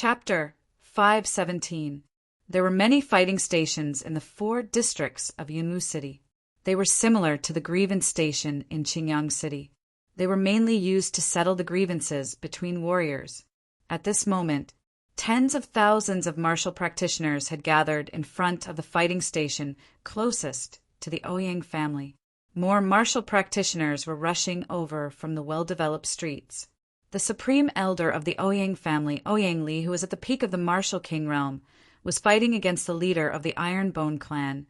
Chapter 517. There were many fighting stations in the 4 districts of Yunwu City. They were similar to the grievance station in Qingyang City. They were mainly used to settle the grievances between warriors. At this moment, tens of thousands of martial practitioners had gathered in front of the fighting station closest to the Ouyang family. More martial practitioners were rushing over from the well-developed streets. The supreme elder of the Ouyang family, Ouyang Li, who was at the peak of the martial king realm, was fighting against the leader of the Iron Bone clan,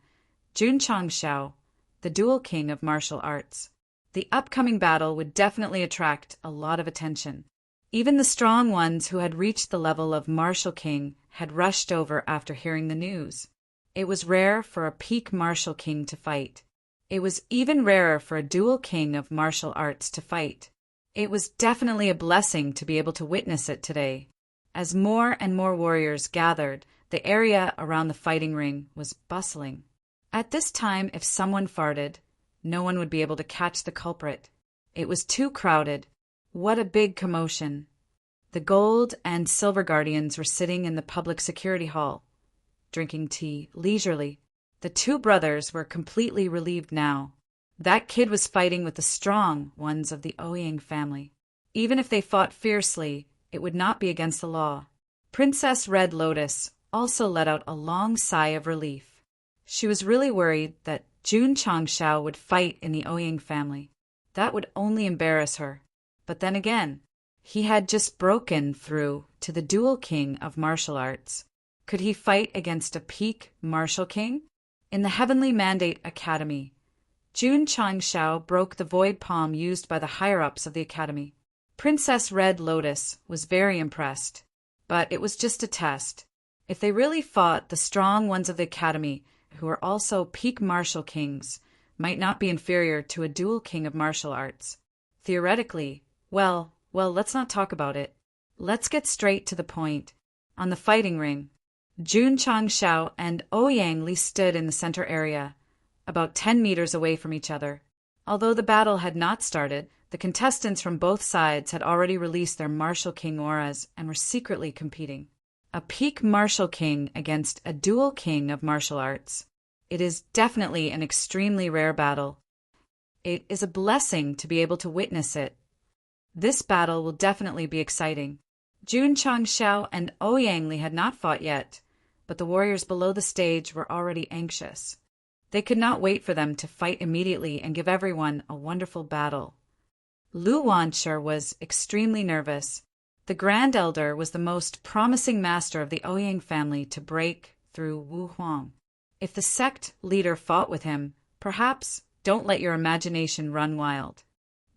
Jun Changxiao, the dual king of martial arts. The upcoming battle would definitely attract a lot of attention. Even the strong ones who had reached the level of martial king had rushed over after hearing the news. It was rare for a peak martial king to fight. It was even rarer for a dual king of martial arts to fight. It was definitely a blessing to be able to witness it today. As more and more warriors gathered, the area around the fighting ring was bustling. At this time, if someone farted, no one would be able to catch the culprit. It was too crowded. What a big commotion. The gold and silver guardians were sitting in the public security hall, drinking tea leisurely. The 2 brothers were completely relieved now. That kid was fighting with the strong ones of the Ouyang family. Even if they fought fiercely, it would not be against the law. Princess Red Lotus also let out a long sigh of relief. She was really worried that Jun Changxiao would fight in the Ouyang family. That would only embarrass her. But then again, he had just broken through to the dual king of martial arts. Could he fight against a peak martial king? In the Heavenly Mandate Academy, Jun Changxiao broke the void palm used by the higher-ups of the academy. Princess Red Lotus was very impressed, but it was just a test. If they really fought, the strong ones of the academy, who were also peak martial kings, might not be inferior to a dual king of martial arts. Theoretically, well, let's not talk about it. Let's get straight to the point. On the fighting ring, Jun Changxiao and Ouyang Li stood in the center area, about 10 meters away from each other. Although the battle had not started, the contestants from both sides had already released their martial king auras and were secretly competing. A peak martial king against a dual king of martial arts. It is definitely an extremely rare battle. It is a blessing to be able to witness it. This battle will definitely be exciting. Jun Changxiao and Ouyang Li had not fought yet, but the warriors below the stage were already anxious. They could not wait for them to fight immediately and give everyone a wonderful battle. Lu Wanshi was extremely nervous. The Grand Elder was the most promising master of the Ouyang family to break through Wu Huang. If the sect leader fought with him, perhaps don't let your imagination run wild.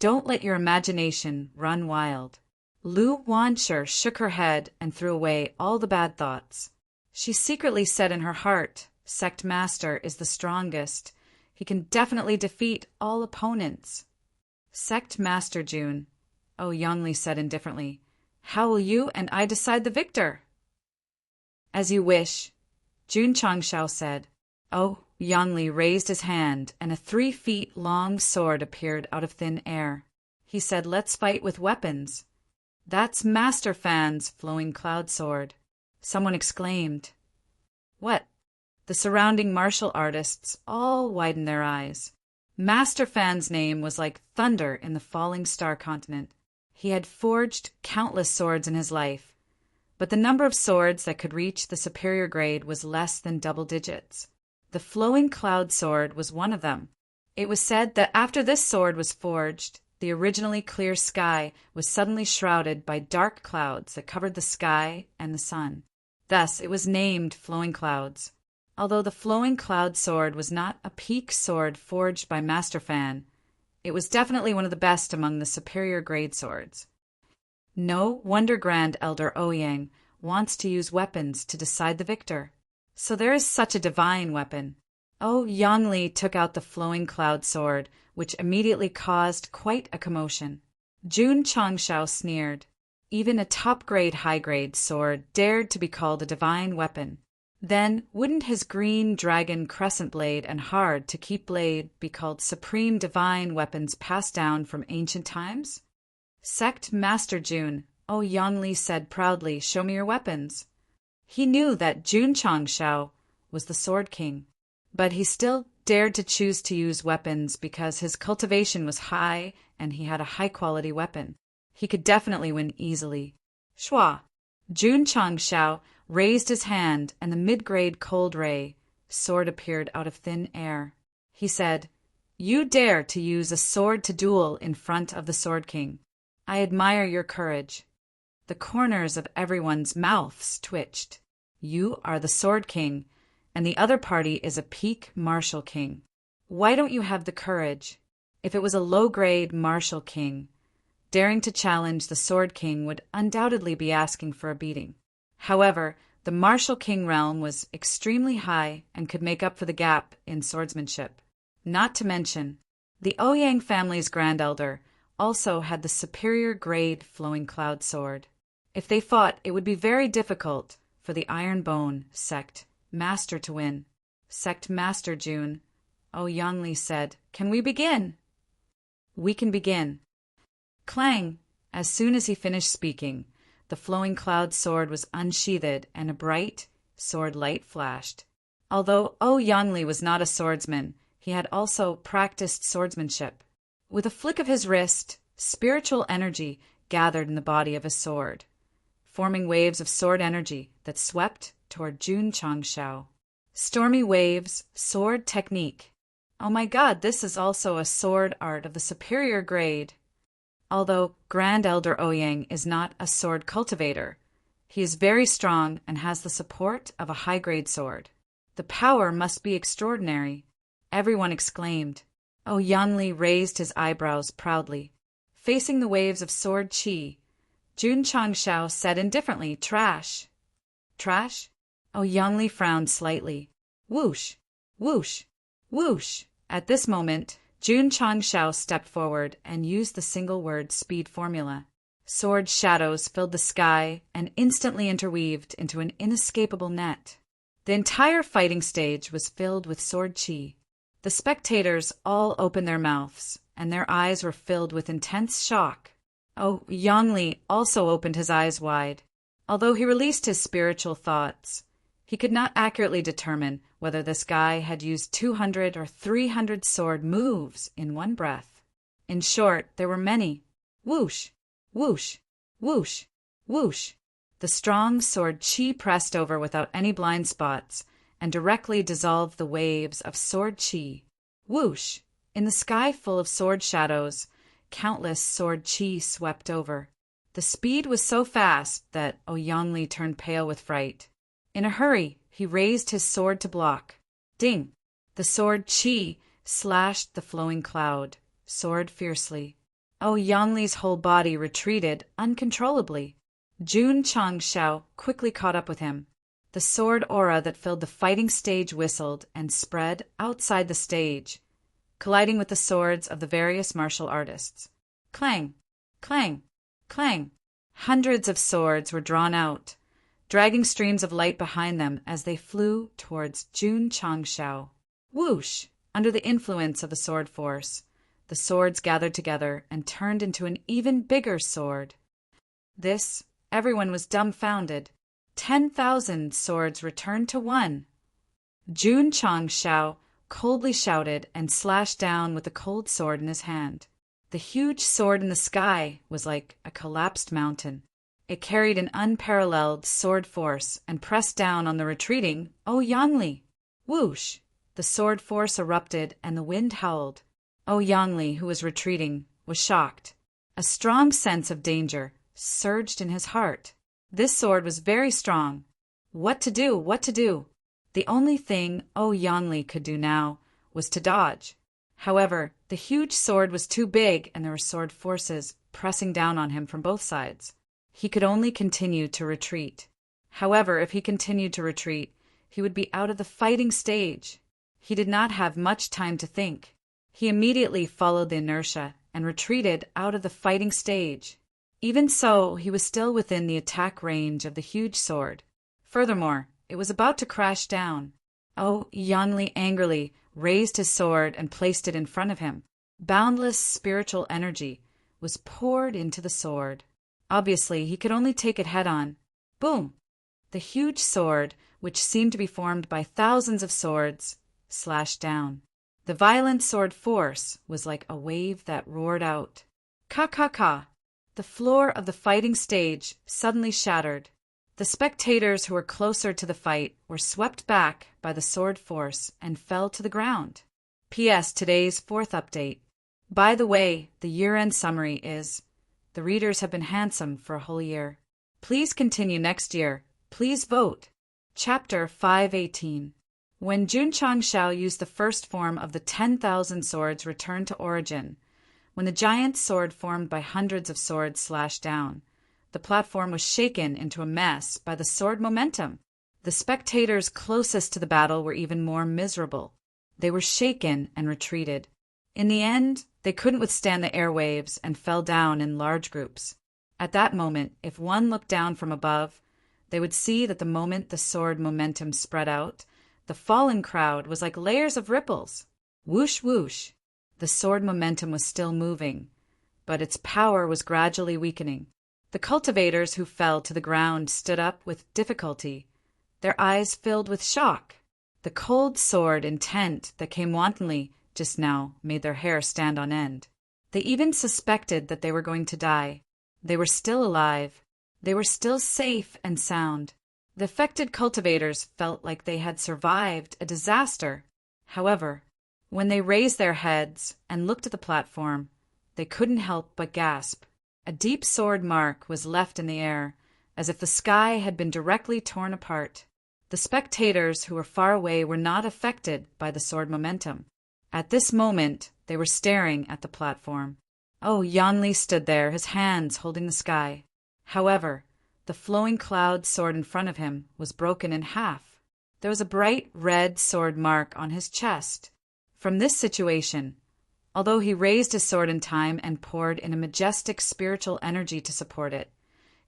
Don't let your imagination run wild. Lu Wanshi shook her head and threw away all the bad thoughts. She secretly said in her heart, Sect Master is the strongest. He can definitely defeat all opponents. Sect Master Jun, Ouyang Li said indifferently. How will you and I decide the victor? As you wish, Jun Changxiao said. Ouyang Li raised his hand and a 3 feet long sword appeared out of thin air. He said, let's fight with weapons. That's Master Fan's flowing cloud sword. Someone exclaimed. What? The surrounding martial artists all widened their eyes. Master Fan's name was like thunder in the falling star continent. He had forged countless swords in his life, but the number of swords that could reach the superior grade was less than double digits. The flowing cloud sword was one of them. It was said that after this sword was forged, the originally clear sky was suddenly shrouded by dark clouds that covered the sky and the sun. Thus it was named Flowing Clouds. Although the flowing cloud sword was not a peak sword forged by Master Fan, it was definitely one of the best among the superior grade swords. No wonder Grand Elder Ouyang wants to use weapons to decide the victor. So there is such a divine weapon. Ouyang Li took out the flowing cloud sword, which immediately caused quite a commotion. Jun Changxiao sneered. Even a top-grade, high-grade sword dared to be called a divine weapon. Then wouldn't his green dragon crescent blade and hard-to-keep blade be called supreme divine weapons passed down from ancient times? Sect Master Jun, Oh Yangli said proudly, "Show me your weapons." He knew that Jun Changshao was the Sword King, but he still dared to choose to use weapons because his cultivation was high and he had a high-quality weapon. He could definitely win easily. Shua! Jun Changshao raised his hand and the mid-grade cold ray sword appeared out of thin air. He said, "You dare to use a sword to duel in front of the Sword King. I admire your courage." The corners of everyone's mouths twitched. You are the Sword King, and the other party is a peak Martial King. Why don't you have the courage? If it was a low-grade Martial King, daring to challenge the Sword King would undoubtedly be asking for a beating. However, the Martial King realm was extremely high and could make up for the gap in swordsmanship. Not to mention, the Ouyang family's grand elder also had the superior grade flowing cloud sword. If they fought, it would be very difficult for the Iron Bone Sect master to win. Sect Master Jun, Yangli said, "Can we begin?" "We can begin." Clang! As soon as he finished speaking, the flowing cloud sword was unsheathed and a bright sword light flashed. Although Yangli was not a swordsman, he had also practiced swordsmanship. With a flick of his wrist, spiritual energy gathered in the body of his sword, forming waves of sword energy that swept toward Jun Changshao. Stormy waves, sword technique. Oh my god, this is also a sword art of the superior grade. Although Grand Elder Ouyang is not a sword cultivator, he is very strong and has the support of a high-grade sword. The power must be extraordinary. Everyone exclaimed. Yangli raised his eyebrows proudly. Facing the waves of sword chi, Jun Changshao said indifferently, "Trash." "Trash?" Yangli frowned slightly. Whoosh! Whoosh! Whoosh! At this moment, Jun Changshao stepped forward and used the single-word speed formula. Sword shadows filled the sky and instantly interweaved into an inescapable net. The entire fighting stage was filled with sword chi. The spectators all opened their mouths, and their eyes were filled with intense shock. Yangli also opened his eyes wide. Although he released his spiritual thoughts, he could not accurately determine whether this guy had used 200 or 300 sword moves in one breath. In short, there were many. Whoosh! Whoosh! Whoosh! Whoosh! The strong sword chi pressed over without any blind spots and directly dissolved the waves of sword chi. Whoosh! In the sky full of sword shadows, countless sword chi swept over. The speed was so fast that Yangli turned pale with fright. In a hurry, he raised his sword to block. Ding! The sword chi slashed the flowing cloud, soared fiercely. Yangli's whole body retreated uncontrollably. Jun Changshao quickly caught up with him. The sword aura that filled the fighting stage whistled and spread outside the stage, colliding with the swords of the various martial artists. Clang! Clang! Clang! Hundreds of swords were drawn out, dragging streams of light behind them as they flew towards Jun Changshao. Whoosh! Under the influence of the sword force, the swords gathered together and turned into an even bigger sword. Everyone was dumbfounded. 10,000 swords returned to one. Jun Changshao coldly shouted and slashed down with the cold sword in his hand. The huge sword in the sky was like a collapsed mountain. It carried an unparalleled sword force and pressed down on the retreating Yangli. Whoosh! The sword force erupted and the wind howled. Yangli, who was retreating, was shocked. A strong sense of danger surged in his heart. This sword was very strong. What to do? What to do? The only thing Yangli could do now was to dodge. However, the huge sword was too big and there were sword forces pressing down on him from both sides. He could only continue to retreat. However, if he continued to retreat, he would be out of the fighting stage. He did not have much time to think. He immediately followed the inertia and retreated out of the fighting stage. Even so, he was still within the attack range of the huge sword. Furthermore, it was about to crash down. Yangli angrily raised his sword and placed it in front of him. Boundless spiritual energy was poured into the sword. Obviously, he could only take it head-on. Boom! The huge sword, which seemed to be formed by thousands of swords, slashed down. The violent sword force was like a wave that roared out. Ka-ka-ka! The floor of the fighting stage suddenly shattered. The spectators who were closer to the fight were swept back by the sword force and fell to the ground. P.S. Today's fourth update. By the way, the year-end summary is, the readers have been handsome for a whole year. Please continue next year. Please vote. Chapter 518. When Jun Changshao used the first form of the 10,000 swords returned to origin, when the giant sword formed by hundreds of swords slashed down, the platform was shaken into a mess by the sword momentum. The spectators closest to the battle were even more miserable. They were shaken and retreated. In the end, they couldn't withstand the airwaves and fell down in large groups. At that moment, if one looked down from above, they would see that the moment the sword momentum spread out, the fallen crowd was like layers of ripples. Whoosh, whoosh. The sword momentum was still moving, but its power was gradually weakening. The cultivators who fell to the ground stood up with difficulty, their eyes filled with shock. The cold sword intent that came wantonly just now made their hair stand on end. They even suspected that they were going to die. They were still alive. They were still safe and sound. The affected cultivators felt like they had survived a disaster. However, when they raised their heads and looked at the platform, they couldn't help but gasp. A deep sword mark was left in the air, as if the sky had been directly torn apart. The spectators who were far away were not affected by the sword momentum. At this moment, they were staring at the platform. Oh, Yanli stood there, his hands holding the sky. However, the flowing cloud sword in front of him was broken in half. There was a bright red sword mark on his chest. From this situation, although he raised his sword in time and poured in a majestic spiritual energy to support it,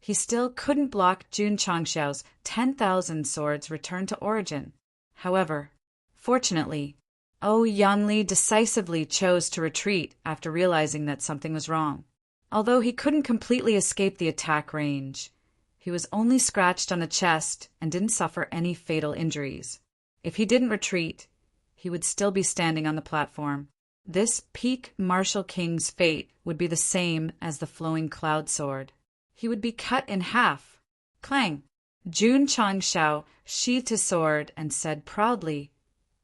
he still couldn't block Jun Changshao's 10,000 swords returned to origin. However, fortunately, Yanli decisively chose to retreat after realizing that something was wrong. Although he couldn't completely escape the attack range, he was only scratched on the chest and didn't suffer any fatal injuries. If he didn't retreat, he would still be standing on the platform. This peak martial king's fate would be the same as the flowing cloud sword. He would be cut in half. Clang! Jun Changshao sheathed his sword and said proudly,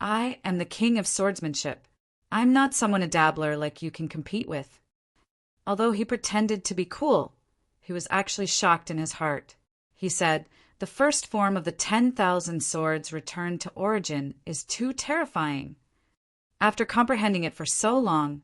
"I am the king of swordsmanship. I'm not someone a dabbler like you can compete with." Although he pretended to be cool, he was actually shocked in his heart. He said, "The first form of the 10,000 swords returned to origin is too terrifying." After comprehending it for so long,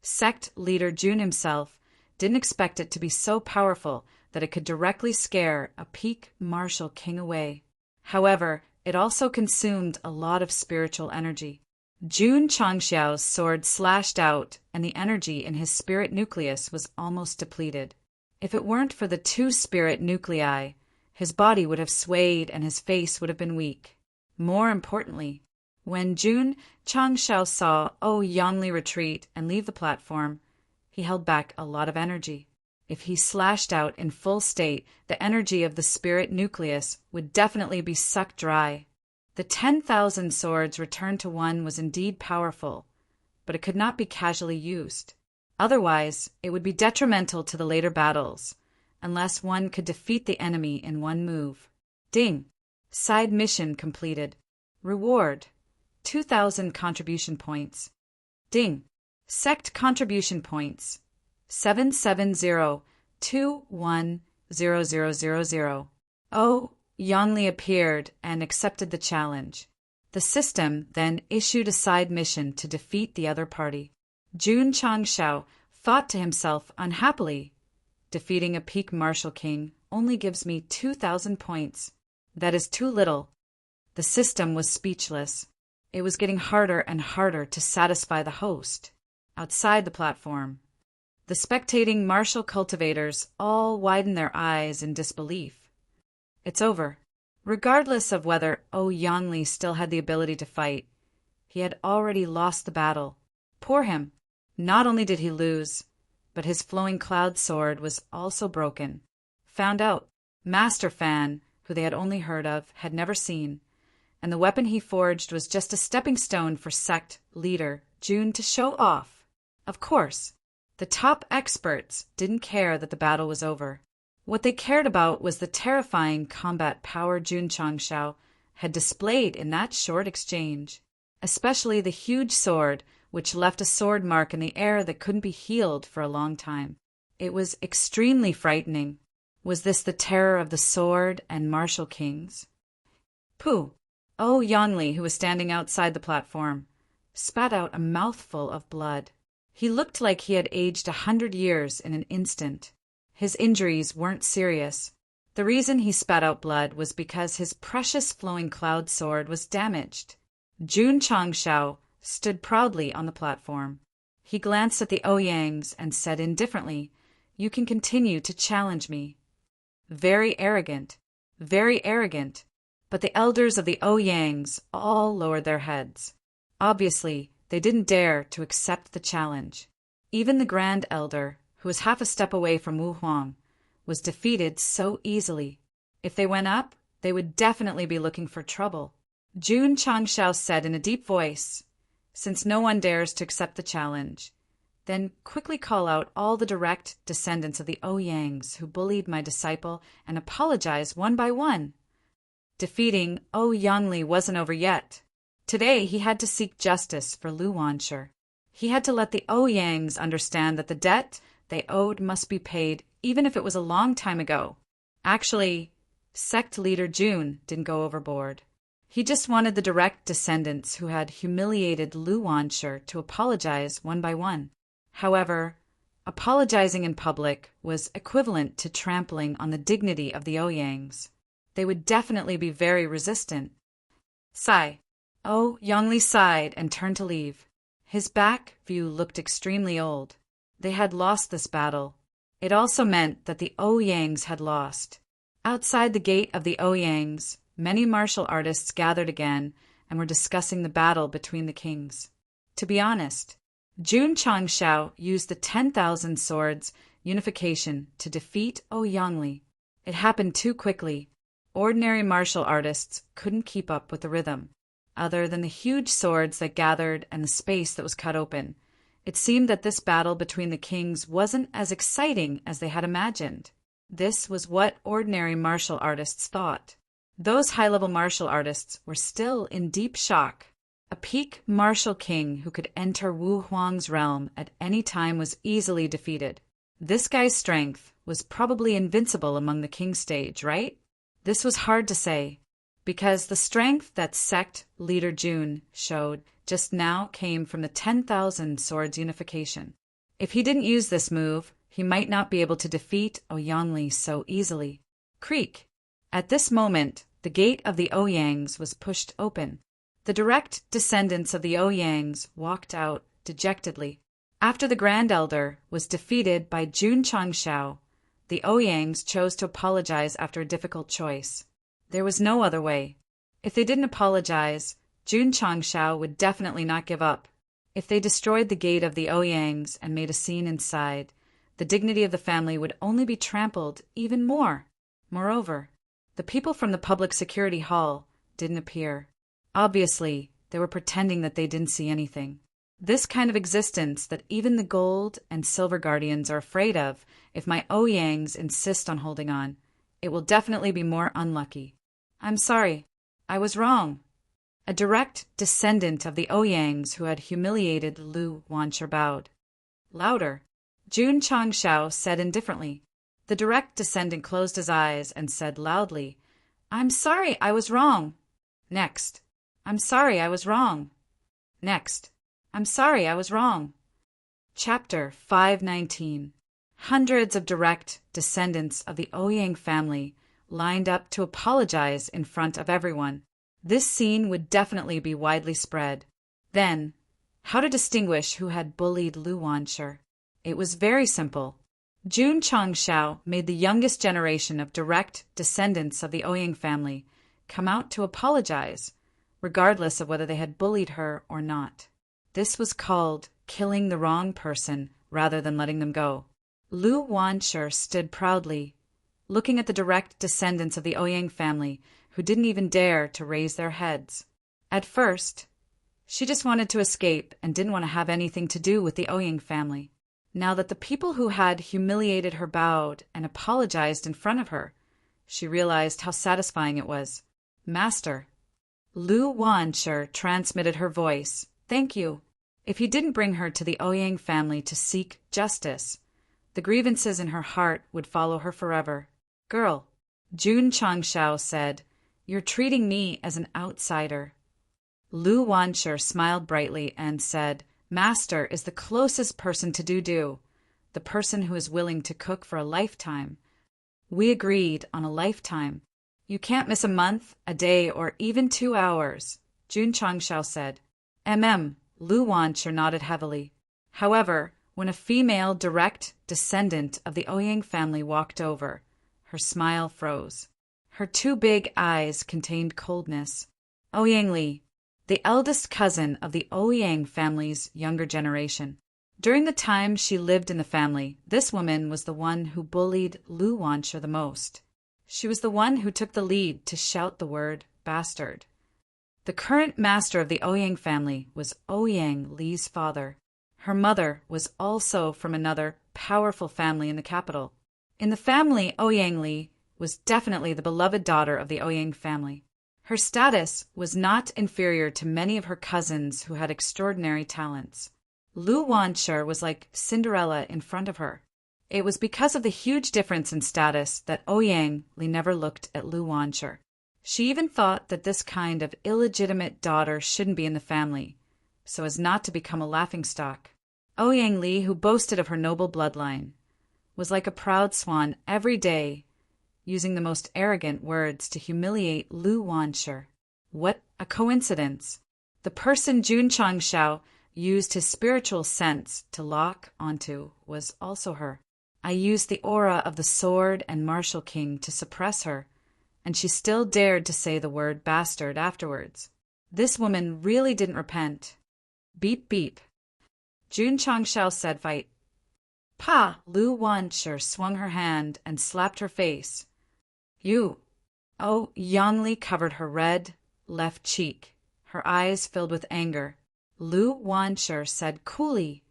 Sect leader Jun himself didn't expect it to be so powerful that it could directly scare a peak martial king away. However, it also consumed a lot of spiritual energy. Jun Changshao's sword slashed out, and the energy in his spirit nucleus was almost depleted. If it weren't for the 2 spirit nuclei, his body would have swayed and his face would have been weak. More importantly, when Jun Changshao saw Yanli retreat and leave the platform, he held back a lot of energy. If he slashed out in full state, the energy of the spirit nucleus would definitely be sucked dry. The 10,000 swords returned to one was indeed powerful, but it could not be casually used. Otherwise, it would be detrimental to the later battles, unless one could defeat the enemy in one move. Ding! Side mission completed. Reward: 2,000 contribution points. Ding! Sect contribution points: 770210000. Yanli appeared and accepted the challenge. The system then issued a side mission to defeat the other party. Jun Changshao thought to himself unhappily, "Defeating a peak martial king only gives me 2,000 points. That is too little." The system was speechless. It was getting harder and harder to satisfy the host. Outside the platform, the spectating martial cultivators all widened their eyes in disbelief. It's over. Regardless of whether Yanli still had the ability to fight, he had already lost the battle. Poor him. Not only did he lose, but his flowing cloud sword was also broken. found out. Master Fan, who they had only heard of, had never seen, and the weapon he forged was just a stepping stone for Sect leader June to show off. Of course, the top experts didn't care that the battle was over. What they cared about was the terrifying combat power Jun Changshao had displayed in that short exchange, especially the huge sword, which left a sword mark in the air that couldn't be healed for a long time. It was extremely frightening. Was this the terror of the sword and martial kings? Pooh! Yangli, who was standing outside the platform, spat out a mouthful of blood. He looked like he had aged 100 years in an instant. His injuries weren't serious. The reason he spat out blood was because his precious flowing cloud sword was damaged. Jun Changshao stood proudly on the platform. He glanced at the Ouyang's and said indifferently, "You can continue to challenge me." Very arrogant, very arrogant. But the elders of the Ouyang's all lowered their heads. Obviously, they didn't dare to accept the challenge. Even the Grand Elder, who was half a step away from Wu Huang, was defeated so easily. If they went up, they would definitely be looking for trouble. Jun Changshao said in a deep voice, "Since no one dares to accept the challenge, then quickly call out all the direct descendants of the Ouyang's who bullied my disciple and apologize one by one." Defeating Yangli wasn't over yet. Today he had to seek justice for Lu Wanshi. He had to let the Ouyang's understand that the debt they owed must be paid, even if it was a long time ago. Actually, Sect leader Jun didn't go overboard. He just wanted the direct descendants who had humiliated Lu Wanshi to apologize one by one. However, apologizing in public was equivalent to trampling on the dignity of the Ouyang's. They would definitely be very resistant. Sigh. Yangli sighed and turned to leave. His back view looked extremely old. They had lost this battle. It also meant that the Ouyang's had lost. Outside the gate of the Ouyang's, many martial artists gathered again and were discussing the battle between the kings. To be honest, Jun Changshao used the 10,000 swords unification to defeat Yangli. It happened too quickly. Ordinary martial artists couldn't keep up with the rhythm. Other than the huge swords that gathered and the space that was cut open, it seemed that this battle between the kings wasn't as exciting as they had imagined. This was what ordinary martial artists thought. Those high-level martial artists were still in deep shock. A peak martial king who could enter Wu Huang's realm at any time was easily defeated. This guy's strength was probably invincible among the king stage, right? This was hard to say, because the strength that Sect leader Jun showed just now came from the 10,000 swords unification. If he didn't use this move, he might not be able to defeat Yangli so easily. Creak! At this moment, the gate of the Ouyang's was pushed open. The direct descendants of the Ouyang's walked out dejectedly. After the Grand Elder was defeated by Jun Changshao, the Ouyang's chose to apologize after a difficult choice. There was no other way. If they didn't apologize, Jun Changshao would definitely not give up. If they destroyed the gate of the Ouyang's and made a scene inside, the dignity of the family would only be trampled even more. Moreover, the people from the public security hall didn't appear. Obviously, they were pretending that they didn't see anything. This kind of existence that even the gold and silver guardians are afraid of if my Ouyang's insist on holding on. It will definitely be more unlucky. I'm sorry. I was wrong. A direct descendant of the Ouyang's who had humiliated Lu Wanshi bowed. Louder. Jun Changshao said indifferently. The direct descendant closed his eyes and said loudly, "I'm sorry, I was wrong." Next. "I'm sorry, I was wrong." Next. "I'm sorry, I was wrong." Chapter 519. Hundreds of direct descendants of the Ouyang family lined up to apologize in front of everyone. This scene would definitely be widely spread. Then, how to distinguish who had bullied Lu Wanshi? It was very simple. Jun Changshao made the youngest generation of direct descendants of the Ouyang family come out to apologize, regardless of whether they had bullied her or not. This was called killing the wrong person rather than letting them go. Lu Wanshi stood proudly. looking at the direct descendants of the Ouyang family who didn't even dare to raise their heads. At first, she just wanted to escape and didn't want to have anything to do with the Ouyang family. Now that the people who had humiliated her bowed and apologized in front of her, she realized how satisfying it was. "Master." Lu Wanshi transmitted her voice. "Thank you." If he didn't bring her to the Ouyang family to seek justice, the grievances in her heart would follow her forever. "Girl," Jun Changshao said, "you're treating me as an outsider." Lu Wanshi smiled brightly and said, "Master is the closest person to Dudu, the person who is willing to cook for a lifetime. We agreed on a lifetime. You can't miss a month, a day, or even 2 hours," Jun Changshao said. Lu Wanshi nodded heavily. However, when a female direct descendant of the Ouyang family walked over, her smile froze. Her 2 big eyes contained coldness. Ouyang Li, the eldest cousin of the Ouyang family's younger generation. During the time she lived in the family, this woman was the one who bullied Lu Wanshi the most. She was the one who took the lead to shout the word bastard. The current master of the Ouyang family was Ouyang Li's father. Her mother was also from another powerful family in the capital. In the family, Ouyang Li was definitely the beloved daughter of the Ouyang family. Her status was not inferior to many of her cousins who had extraordinary talents. Lu Wanshi was like Cinderella in front of her. It was because of the huge difference in status that Ouyang Li never looked at Lu Wanshi. She even thought that this kind of illegitimate daughter shouldn't be in the family, so as not to become a laughingstock. Ouyang Li, who boasted of her noble bloodline, was like a proud swan every day, using the most arrogant words to humiliate Lu Wanshi. What a coincidence! The person Jun Changshao used his spiritual sense to lock onto was also her. I used the aura of the sword and martial king to suppress her, and she still dared to say the word bastard afterwards. This woman really didn't repent. Beep beep. Jun Changshao said fight. Pa! Lu Wanshi swung her hand and slapped her face. You! Oh, Yang Li covered her red left cheek. Her eyes filled with anger. Lu Wanshi said coolly,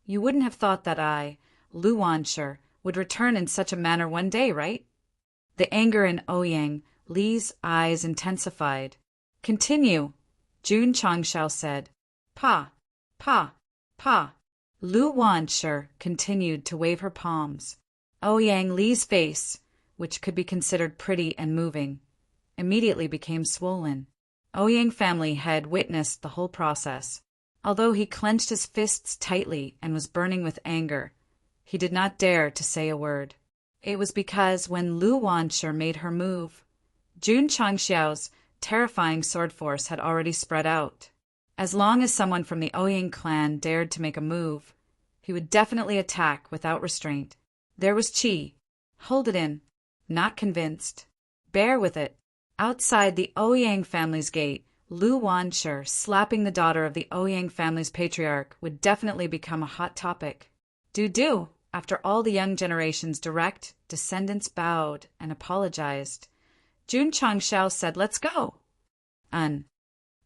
"You wouldn't have thought that I, Lu Wanshi, would return in such a manner one day, right?" The anger in Ouyang Li's eyes intensified. "Continue," Jun Changshao said. "Pa, pa, pa." Lu Wanshi continued to wave her palms. Ouyang Li's face, which could be considered pretty and moving, immediately became swollen. Ouyang family had witnessed the whole process. Although he clenched his fists tightly and was burning with anger, he did not dare to say a word. It was because when Lu Wanshi made her move, Jun Changxiao's terrifying sword force had already spread out. As long as someone from the Ouyang clan dared to make a move, he would definitely attack without restraint. There was Qi. Hold it in. Not convinced. Bear with it. Outside the Ouyang family's gate, Lu Wanshi slapping the daughter of the Ouyang family's patriarch would definitely become a hot topic. Do, after all the young generation's direct descendants bowed and apologized, Jun Changshao said, "Let's go."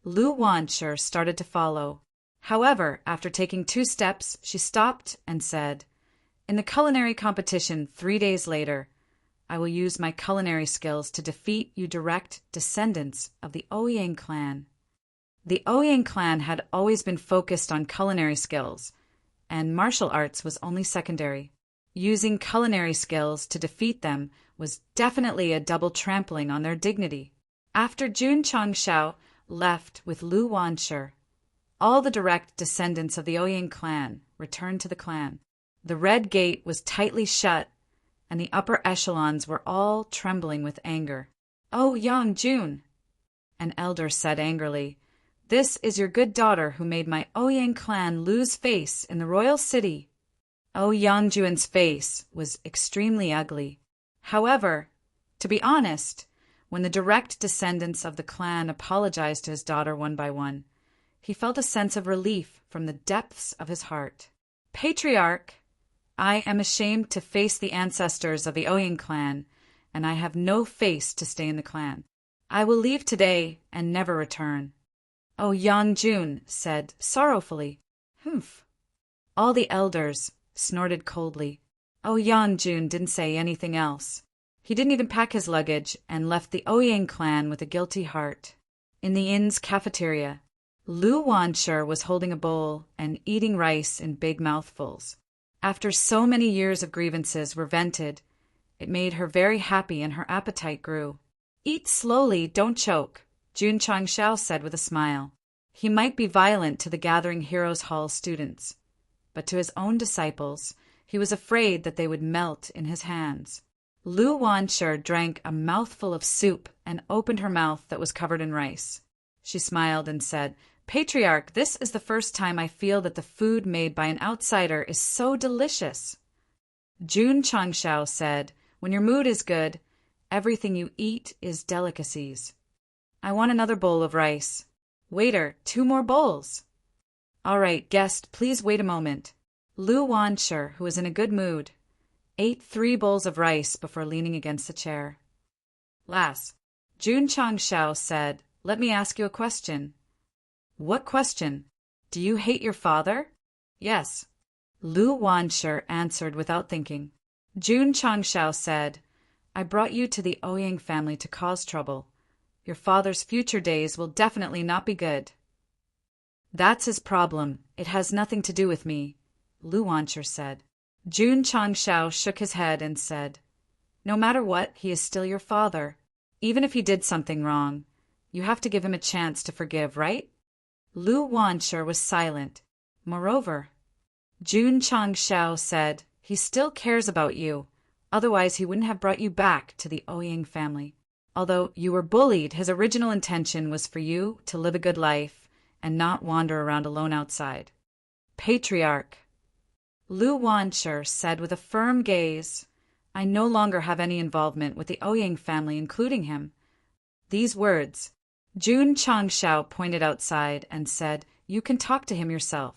Lu Wanshi started to follow. However, after taking 2 steps, she stopped and said, "In the culinary competition 3 days later, I will use my culinary skills to defeat you direct descendants of the Ouyang clan." The Ouyang clan had always been focused on culinary skills, and martial arts was only secondary. Using culinary skills to defeat them was definitely a double trampling on their dignity. After Jun Changshao left with Lu Wanshi, all the direct descendants of the Ouyang clan returned to the clan. The red gate was tightly shut, and the upper echelons were all trembling with anger. "Oh, Yang Jun," an elder said angrily, "this is your good daughter who made my Ouyang clan lose face in the royal city." Oh, Yang Jun's face was extremely ugly. However, to be honest, when the direct descendants of the clan apologized to his daughter one by one, he felt a sense of relief from the depths of his heart. "Patriarch, I am ashamed to face the ancestors of the Ouyang clan and I have no face to stay in the clan. I will leave today and never return." "Oh," Yang Jun said sorrowfully. "Humph." All the elders snorted coldly. Oh, Yang Jun didn't say anything else. He didn't even pack his luggage and left the Ouyang clan with a guilty heart. In the inn's cafeteria, Lu Wanshi was holding a bowl and eating rice in big mouthfuls. After so many years of grievances were vented, it made her very happy and her appetite grew. "Eat slowly, don't choke," Jun Changshao said with a smile. He might be violent to the Gathering Heroes Hall students, but to his own disciples, he was afraid that they would melt in his hands. Lu Wanshi drank a mouthful of soup and opened her mouth that was covered in rice. She smiled and said, "Patriarch, this is the first time I feel that the food made by an outsider is so delicious." Jun Changshao said, "When your mood is good, everything you eat is delicacies. I want another bowl of rice. Waiter, 2 more bowls." "All right, guest, please wait a moment." Lu Wanshi, who was in a good mood, ate 3 bowls of rice before leaning against the chair. "Lass," Jun Changshao said, "let me ask you a question." "What question? Do you hate your father?" "Yes," Lu Wanshi answered without thinking. Jun Changshao said, "I brought you to the Ouyang family to cause trouble. Your father's future days will definitely not be good." "That's his problem. It has nothing to do with me," Lu Wanshi said. Jun Changshao shook his head and said, "No matter what, he is still your father. Even if he did something wrong, you have to give him a chance to forgive, right?" Lu Wanshi was silent. Moreover, Jun Changshao said, "He still cares about you. Otherwise, he wouldn't have brought you back to the Ouyang family. Although you were bullied, his original intention was for you to live a good life and not wander around alone outside." "Patriarch," Lu Wanshi said with a firm gaze, "I no longer have any involvement with the Ouyang family, including him." These words, Jun Changshao pointed outside and said, "You can talk to him yourself."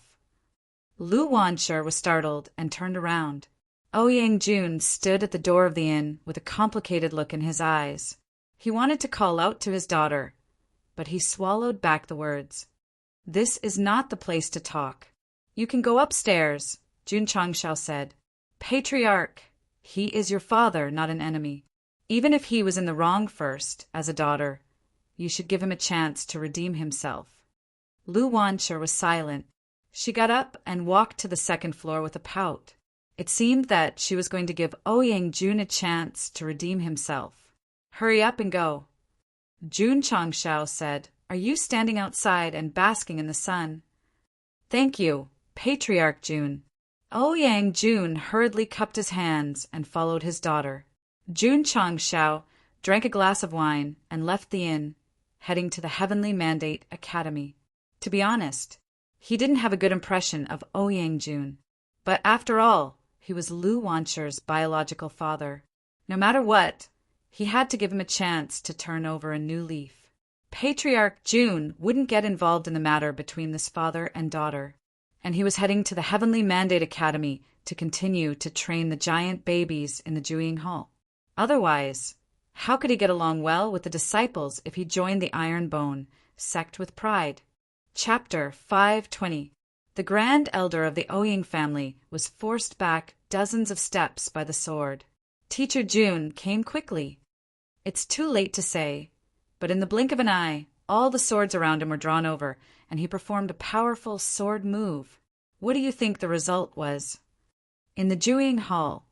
Lu Wanshi was startled and turned around. Ouyang Jun stood at the door of the inn with a complicated look in his eyes. He wanted to call out to his daughter, but he swallowed back the words. "This is not the place to talk. You can go upstairs," Jun Changshao said. "Patriarch, he is your father, not an enemy. Even if he was in the wrong first, as a daughter, you should give him a chance to redeem himself." Lu Wanshi was silent. She got up and walked to the second floor with a pout. It seemed that she was going to give Ouyang Jun a chance to redeem himself. "Hurry up and go." Jun Changshao said, "Are you standing outside and basking in the sun?" "Thank you, Patriarch Jun." Ouyang Jun hurriedly cupped his hands and followed his daughter. Jun Changshao drank a glass of wine and left the inn, heading to the Heavenly Mandate Academy. To be honest, he didn't have a good impression of Ouyang Jun. But after all, he was Lu Wanshi's biological father. No matter what, he had to give him a chance to turn over a new leaf. Patriarch Jun wouldn't get involved in the matter between this father and daughter, and he was heading to the Heavenly Mandate Academy to continue to train the giant babies in the Juying Hall. Otherwise, how could he get along well with the disciples if he joined the Iron Bone Sect with pride? Chapter 520. The Grand Elder of the Ouyang family was forced back dozens of steps by the sword. Teacher Jun came quickly. It's too late to say, but in the blink of an eye, all the swords around him were drawn over, and he performed a powerful sword move. What do you think the result was? In the Juying Hall,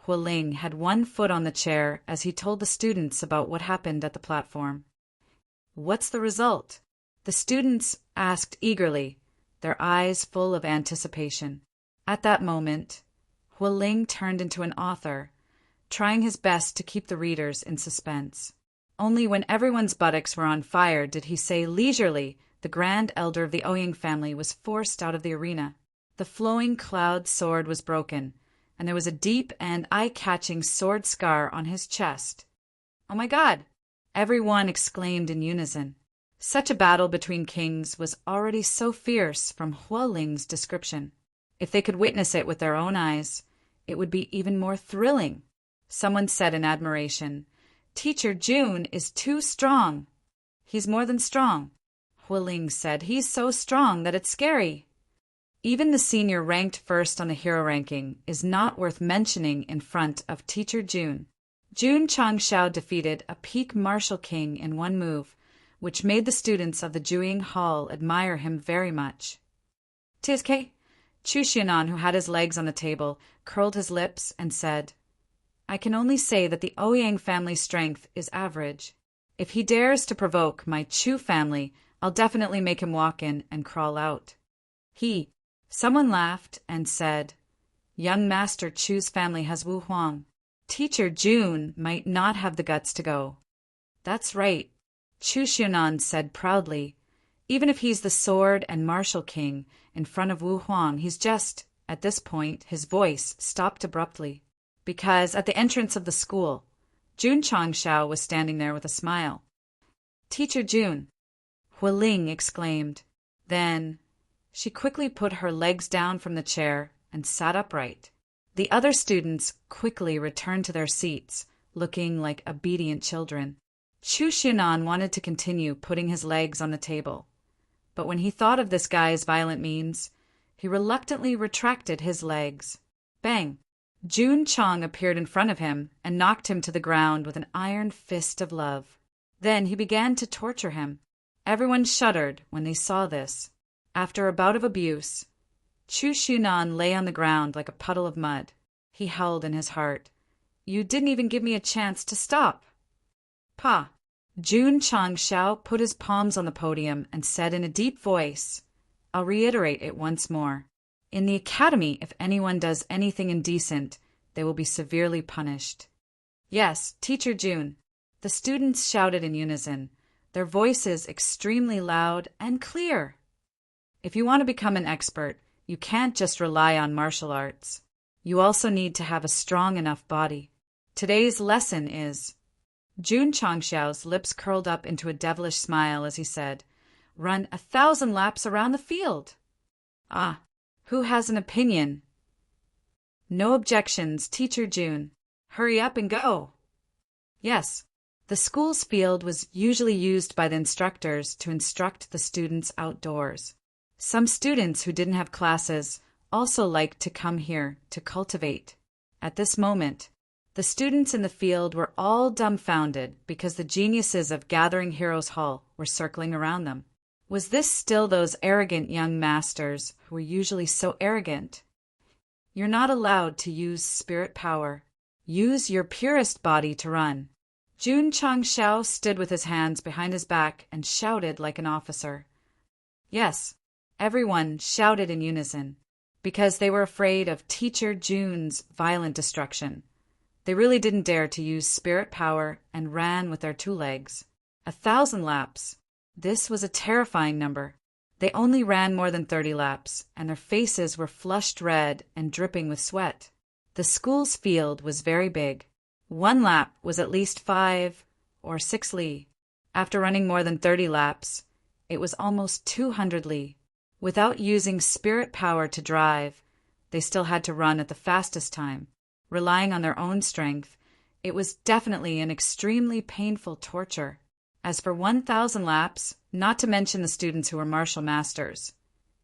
Hualing had one foot on the chair as he told the students about what happened at the platform. "What's the result?" the students asked eagerly, their eyes full of anticipation. At that moment, Hualing turned into an author, trying his best to keep the readers in suspense. Only when everyone's buttocks were on fire did he say leisurely the Grand Elder of the Ouyang family was forced out of the arena. The flowing cloud sword was broken, and there was a deep and eye-catching sword scar on his chest. "Oh my God!" everyone exclaimed in unison. Such a battle between kings was already so fierce from Hualing's description. If they could witness it with their own eyes, it would be even more thrilling. Someone said in admiration, "Teacher June is too strong." "He's more than strong." Huiling said, "He's so strong that it's scary." Even the senior ranked first on the hero ranking is not worth mentioning in front of Teacher June. June Changshao defeated a peak martial king in one move, which made the students of the Jueying Hall admire him very much. "TSK?" Chu Xianan, who had his legs on the table, curled his lips and said, "I can only say that the Ouyang family's strength is average. If he dares to provoke my Chu family, I'll definitely make him walk in and crawl out." Someone laughed and said, "Young Master Chu's family has Wu Huang. Teacher June might not have the guts to go." "That's right," Chu Xianan said proudly. "Even if he's the sword and martial king in front of Wu Huang, he's just—" At this point, his voice stopped abruptly, because at the entrance of the school, June Changshao was standing there with a smile. "Teacher June!" Huiling exclaimed. Then she quickly put her legs down from the chair and sat upright. The other students quickly returned to their seats, looking like obedient children. Chu Xianan wanted to continue putting his legs on the table, but when he thought of this guy's violent means, he reluctantly retracted his legs. Bang! June Chang appeared in front of him and knocked him to the ground with an iron fist of love. Then he began to torture him. Everyone shuddered when they saw this. After a bout of abuse, Chu Xianan lay on the ground like a puddle of mud. He howled in his heart, "You didn't even give me a chance to stop." "Pa!" June Changshao put his palms on the podium and said in a deep voice, "I'll reiterate it once more. In the academy, if anyone does anything indecent, they will be severely punished." "Yes, Teacher June," the students shouted in unison, their voices extremely loud and clear. If you want to become an expert, you can't just rely on martial arts. You also need to have a strong enough body. Today's lesson is... June Changshao's lips curled up into a devilish smile as he said, "Run 1,000 laps around the field." "Ah, who has an opinion?" "No objections, Teacher June. Hurry up and go." Yes, the school's field was usually used by the instructors to instruct the students outdoors. Some students who didn't have classes also liked to come here to cultivate. At this moment, the students in the field were all dumbfounded because the geniuses of Gathering Heroes Hall were circling around them. Was this still those arrogant young masters who were usually so arrogant? You're not allowed to use spirit power. Use your purest body to run. June Changshao stood with his hands behind his back and shouted like an officer. Yes, everyone shouted in unison, because they were afraid of Teacher June's violent destruction. They really didn't dare to use spirit power and ran with their 2 legs. 1,000 laps. This was a terrifying number. They only ran more than 30 laps, and their faces were flushed red and dripping with sweat. The school's field was very big. 1 lap was at least 5 or 6 li. After running more than 30 laps, it was almost 200 li. Without using spirit power to drive, they still had to run at the fastest time. Relying on their own strength, it was definitely an extremely painful torture. As for 1,000 laps, not to mention the students who were martial masters,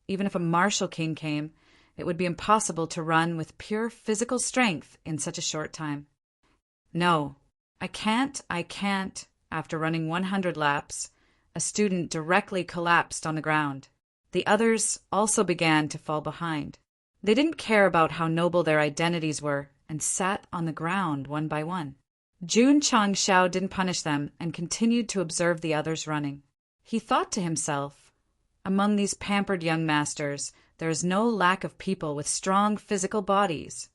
even if a martial king came, it would be impossible to run with pure physical strength in such a short time. "No, I can't. After running 100 laps, a student directly collapsed on the ground. The others also began to fall behind. They didn't care about how noble their identities were and sat on the ground one by one. June Changshao didn't punish them and continued to observe the others running. He thought to himself, among these pampered young masters, there is no lack of people with strong physical bodies.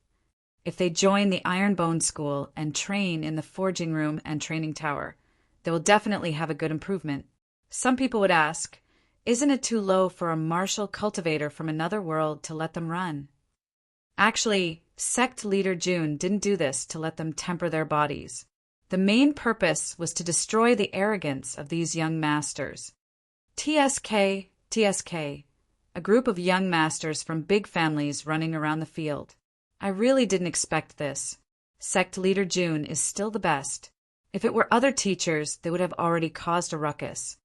If they join the Ironbone School and train in the forging room and training tower, they will definitely have a good improvement. Some people would ask, isn't it too low for a martial cultivator from another world to let them run? Actually, Sect leader June didn't do this to let them temper their bodies. The main purpose was to destroy the arrogance of these young masters. TSK, a group of young masters from big families running around the field. I really didn't expect this. Sect leader June is still the best. If it were other teachers, they would have already caused a ruckus.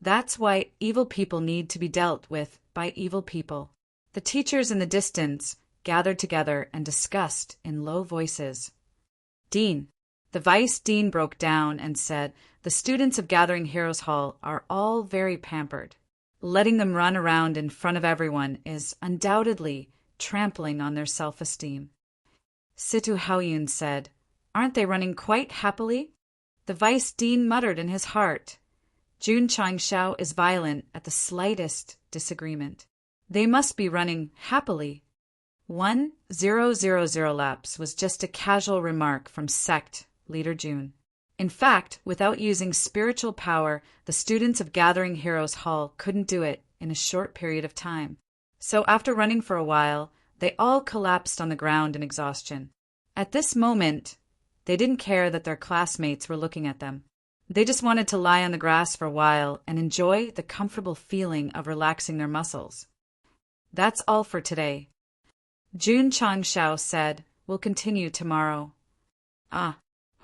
That's why evil people need to be dealt with by evil people. The teachers in the distance gathered together and discussed in low voices. Dean. The vice dean broke down and said, "The students of Gathering Heroes Hall are all very pampered. Letting them run around in front of everyone is undoubtedly trampling on their self-esteem." Situ Haoyun said, "Aren't they running quite happily?" The vice dean muttered in his heart, "Jun Changshao is violent at the slightest disagreement. They must be running happily." 1000 laps was just a casual remark from Sect leader June. In fact, without using spiritual power, the students of Gathering Heroes Hall couldn't do it in a short period of time. So after running for a while, they all collapsed on the ground in exhaustion. At this moment, they didn't care that their classmates were looking at them. They just wanted to lie on the grass for a while and enjoy the comfortable feeling of relaxing their muscles. That's all for today. Jun Changshao said, "We'll continue tomorrow."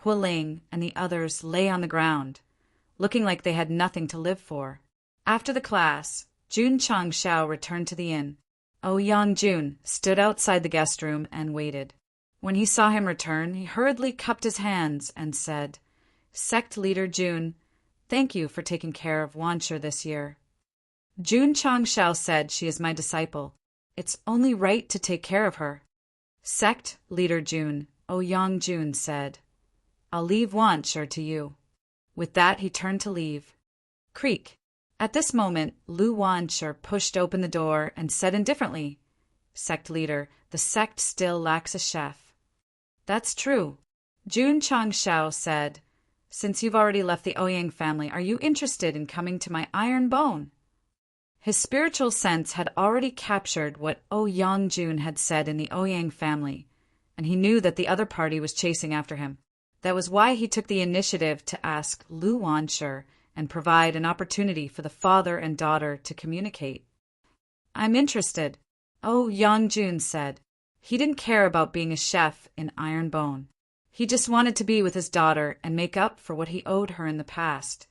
Huling and the others lay on the ground, looking like they had nothing to live for. After the class, Jun Changshao returned to the inn. Ouyang Jun stood outside the guest room and waited. When he saw him return, he hurriedly cupped his hands and said, "Sect leader Jun, thank you for taking care of Wanshi this year." Jun Changshao said, "She is my disciple. It's only right to take care of her." Sect leader Jun, Ouyang Jun said, "I'll leave Wanshi to you." With that, he turned to leave. Creak. At this moment, Lu Wanshi pushed open the door and said indifferently, "Sect leader, the sect still lacks a chef." "That's true." Jun Changshao said, "Since you've already left the Ouyang family, are you interested in coming to my iron bone?" His spiritual sense had already captured what Ouyang Jun had said in the Ouyang family, and he knew that the other party was chasing after him. That was why he took the initiative to ask Lu Wanshi and provide an opportunity for the father and daughter to communicate. "I'm interested," Ouyang Jun said. He didn't care about being a chef in Iron Bone. He just wanted to be with his daughter and make up for what he owed her in the past.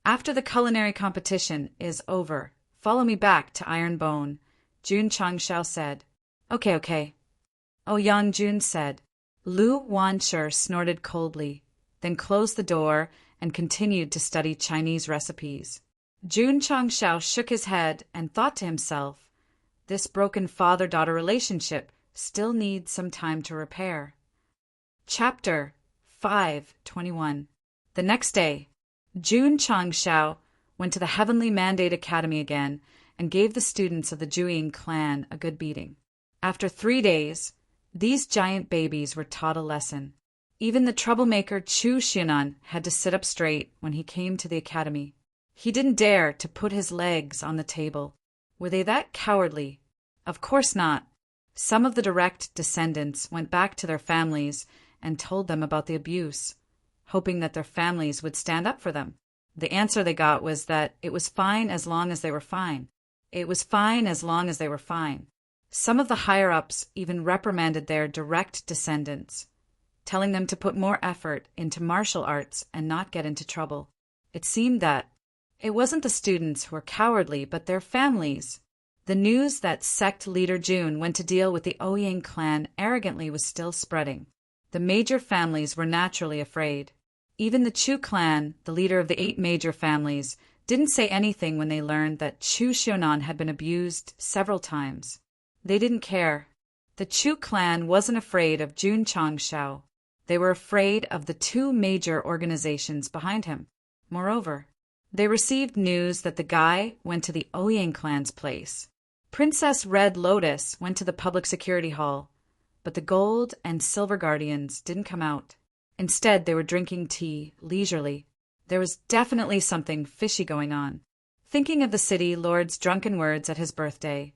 "After the culinary competition is over, follow me back to Iron Bone," Jun Changshao said. Okay. Ouyang Jun said. Lu Wanshi snorted coldly, then closed the door and continued to study Chinese recipes. Jun Changshao shook his head and thought to himself, this broken father-daughter relationship still needs some time to repair. Chapter 5:21. The next day, Jun Changshao went to the Heavenly Mandate Academy again and gave the students of the Jueying clan a good beating. After 3 days, these giant babies were taught a lesson. Even the troublemaker Chu Xianan had to sit up straight when he came to the academy. He didn't dare to put his legs on the table. Were they that cowardly? Of course not. Some of the direct descendants went back to their families and told them about the abuse, hoping that their families would stand up for them. The answer they got was that it was fine as long as they were fine. It was fine as long as they were fine. Some of the higher-ups even reprimanded their direct descendants, telling them to put more effort into martial arts and not get into trouble. It seemed that it wasn't the students who were cowardly, but their families. The news that sect leader Jun went to deal with the Ouyang clan arrogantly was still spreading. The major families were naturally afraid. Even the Chu clan, the leader of the 8 major families, didn't say anything when they learned that Chu Xianan had been abused several times. They didn't care. The Chu clan wasn't afraid of Jun Changshao. They were afraid of the 2 major organizations behind him. Moreover, they received news that the guy went to the Ouyang clan's place. Princess Red Lotus went to the public security hall, but the gold and silver guardians didn't come out. Instead, they were drinking tea leisurely. There was definitely something fishy going on. Thinking of the city lord's drunken words at his birthday,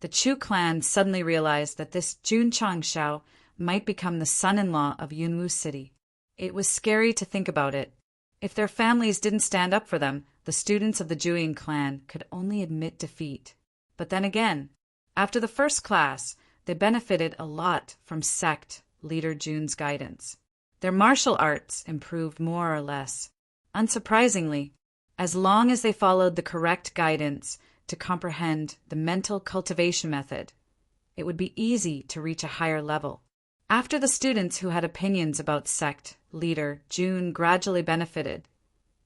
the Chu clan suddenly realized that this Jun Changshao might become the son-in-law of Yunwu City. It was scary to think about it. If their families didn't stand up for them, the students of the Jueying clan could only admit defeat. But then again, after the first class, they benefited a lot from Sect leader Jun's guidance. Their martial arts improved more or less. Unsurprisingly, as long as they followed the correct guidance to comprehend the mental cultivation method, it would be easy to reach a higher level. After the students who had opinions about Sect leader Jun gradually benefited,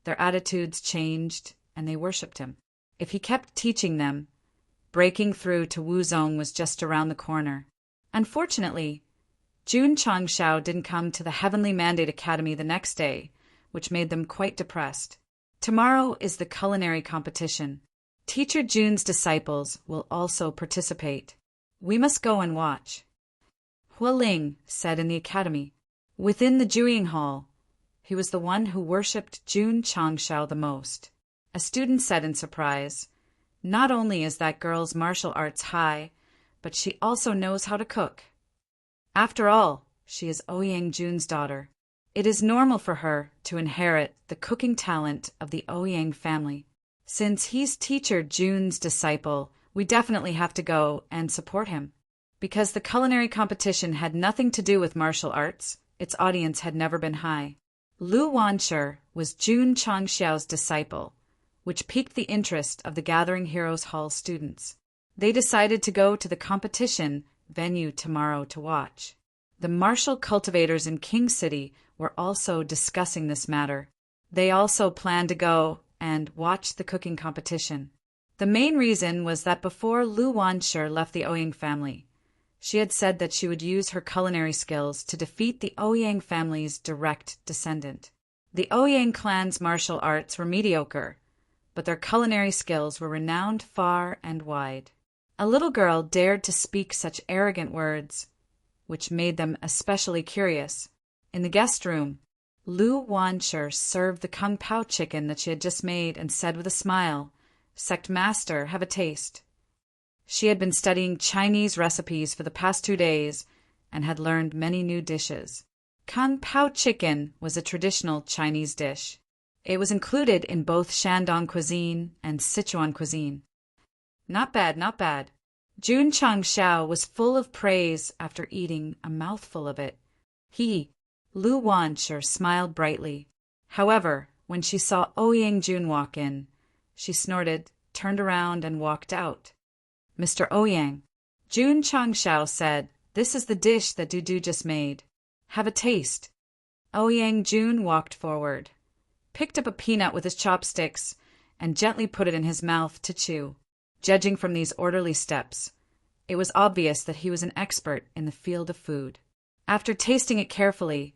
their attitudes changed and they worshipped him. If he kept teaching them, breaking through to Wuzong was just around the corner. Unfortunately, Jun Changshao didn't come to the Heavenly Mandate Academy the next day, which made them quite depressed. Tomorrow is the culinary competition. Teacher Jun's disciples will also participate. We must go and watch. Hualing said in the academy. Within the Jueying Hall, he was the one who worshipped Jun Changshao the most. A student said in surprise, "Not only is that girl's martial arts high, but she also knows how to cook. After all, she is Ouyang Jun's daughter. It is normal for her to inherit the cooking talent of the Ouyang family. Since he's teacher Jun's disciple, we definitely have to go and support him." Because the culinary competition had nothing to do with martial arts, its audience had never been high. Lu Wanshi was Jun Changxiao's disciple, which piqued the interest of the Gathering Heroes Hall students. They decided to go to the competition venue tomorrow to watch. The martial cultivators in King City were also discussing this matter. They also planned to go and watch the cooking competition. The main reason was that before Lu Wanshi left the Ouyang family, she had said that she would use her culinary skills to defeat the Ouyang family's direct descendant. The Ouyang clan's martial arts were mediocre, but their culinary skills were renowned far and wide. A little girl dared to speak such arrogant words, which made them especially curious. In the guest room, Lu Wanshi served the kung pao chicken that she had just made and said with a smile, "Sect master, have a taste." She had been studying Chinese recipes for the past 2 days and had learned many new dishes. Kung pao chicken was a traditional Chinese dish. It was included in both Shandong cuisine and Sichuan cuisine. Not bad, not bad. Jun Changshao was full of praise after eating a mouthful of it. Lu Wanshi, smiled brightly. However, when she saw Ouyang Jun walk in, she snorted, turned around, and walked out. "Mr. Ouyang," Jun Changshao said, "this is the dish that Dudu just made. Have a taste." Ouyang Jun walked forward, picked up a peanut with his chopsticks, and gently put it in his mouth to chew. Judging from these orderly steps, it was obvious that he was an expert in the field of food. After tasting it carefully,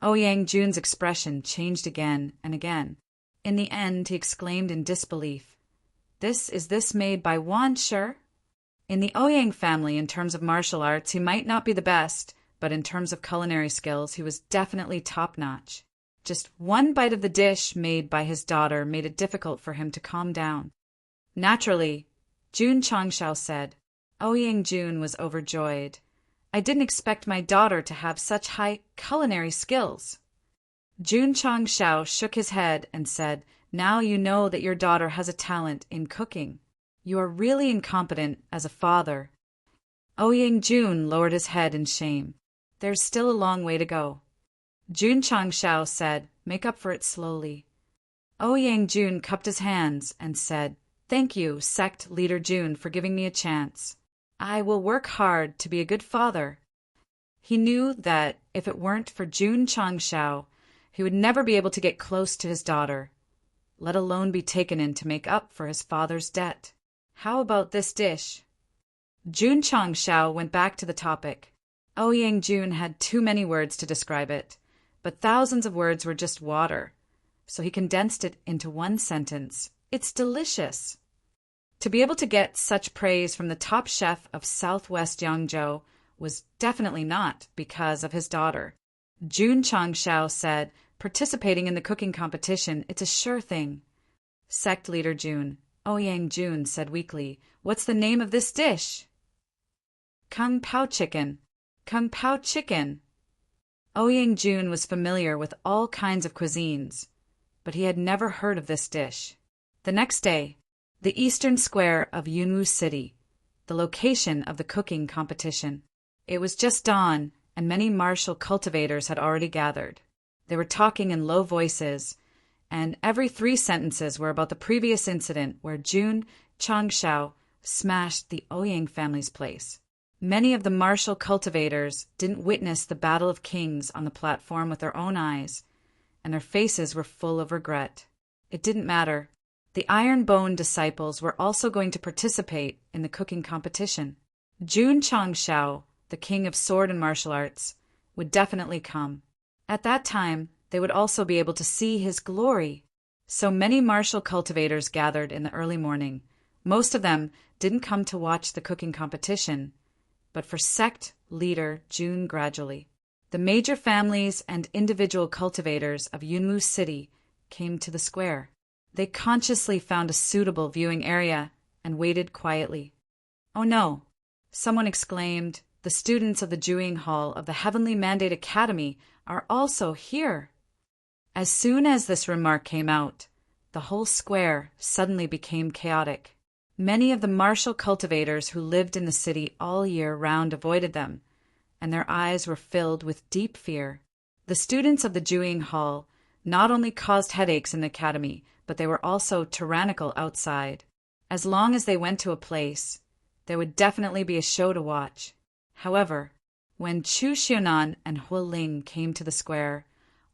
Ouyang Jun's expression changed again and again. In the end, he exclaimed in disbelief, Is this made by Wanshi?" In the Ouyang family, in terms of martial arts, he might not be the best, but in terms of culinary skills, he was definitely top-notch. Just one bite of the dish made by his daughter made it difficult for him to calm down. Naturally, Jun Changshao said. Ouyang Jun was overjoyed. "I didn't expect my daughter to have such high culinary skills." Jun Changshao shook his head and said, "Now you know that your daughter has a talent in cooking. You are really incompetent as a father." Ouyang Jun lowered his head in shame. "There's still a long way to go." Jun Changshao said, "Make up for it slowly." Ouyang Jun cupped his hands and said, "Thank you, Sect leader Jun, for giving me a chance. I will work hard to be a good father." He knew that if it weren't for Jun Changshao, he would never be able to get close to his daughter, let alone be taken in to make up for his father's debt. "How about this dish?" Jun Changshao went back to the topic. Ouyang Jun had too many words to describe it, but thousands of words were just water, so he condensed it into one sentence. "It's delicious." To be able to get such praise from the top chef of Southwest Yangzhou was definitely not because of his daughter. Jun Changshao said, "Participating in the cooking competition, it's a sure thing." Sect leader Jun. Ouyang Jun said weakly, "What's the name of this dish?" "Kung pao chicken." "Kung pao chicken." Ouyang Jun was familiar with all kinds of cuisines, but he had never heard of this dish. The next day, the eastern square of Yunwu City, the location of the cooking competition. It was just dawn, and many martial cultivators had already gathered. They were talking in low voices, and every 3 sentences were about the previous incident where Jun Changshao smashed the Ouyang family's place. Many of the martial cultivators didn't witness the Battle of Kings on the platform with their own eyes, and their faces were full of regret. It didn't matter. The Iron Bone disciples were also going to participate in the cooking competition. Jun Changshao, the king of sword and martial arts, would definitely come. At that time, they would also be able to see his glory. So many martial cultivators gathered in the early morning. Most of them didn't come to watch the cooking competition, but for Sect leader Jun gradually. The major families and individual cultivators of Yunwu City came to the square. They consciously found a suitable viewing area and waited quietly. "Oh no!" someone exclaimed. "The students of the Jueying Hall of the Heavenly Mandate Academy are also here." As soon as this remark came out, the whole square suddenly became chaotic. Many of the martial cultivators who lived in the city all year round avoided them, and their eyes were filled with deep fear. The students of the Jueying Hall not only caused headaches in the academy, but they were also tyrannical outside. As long as they went to a place, there would definitely be a show to watch. However, when Chu Xiaonan and Hu Ling came to the square,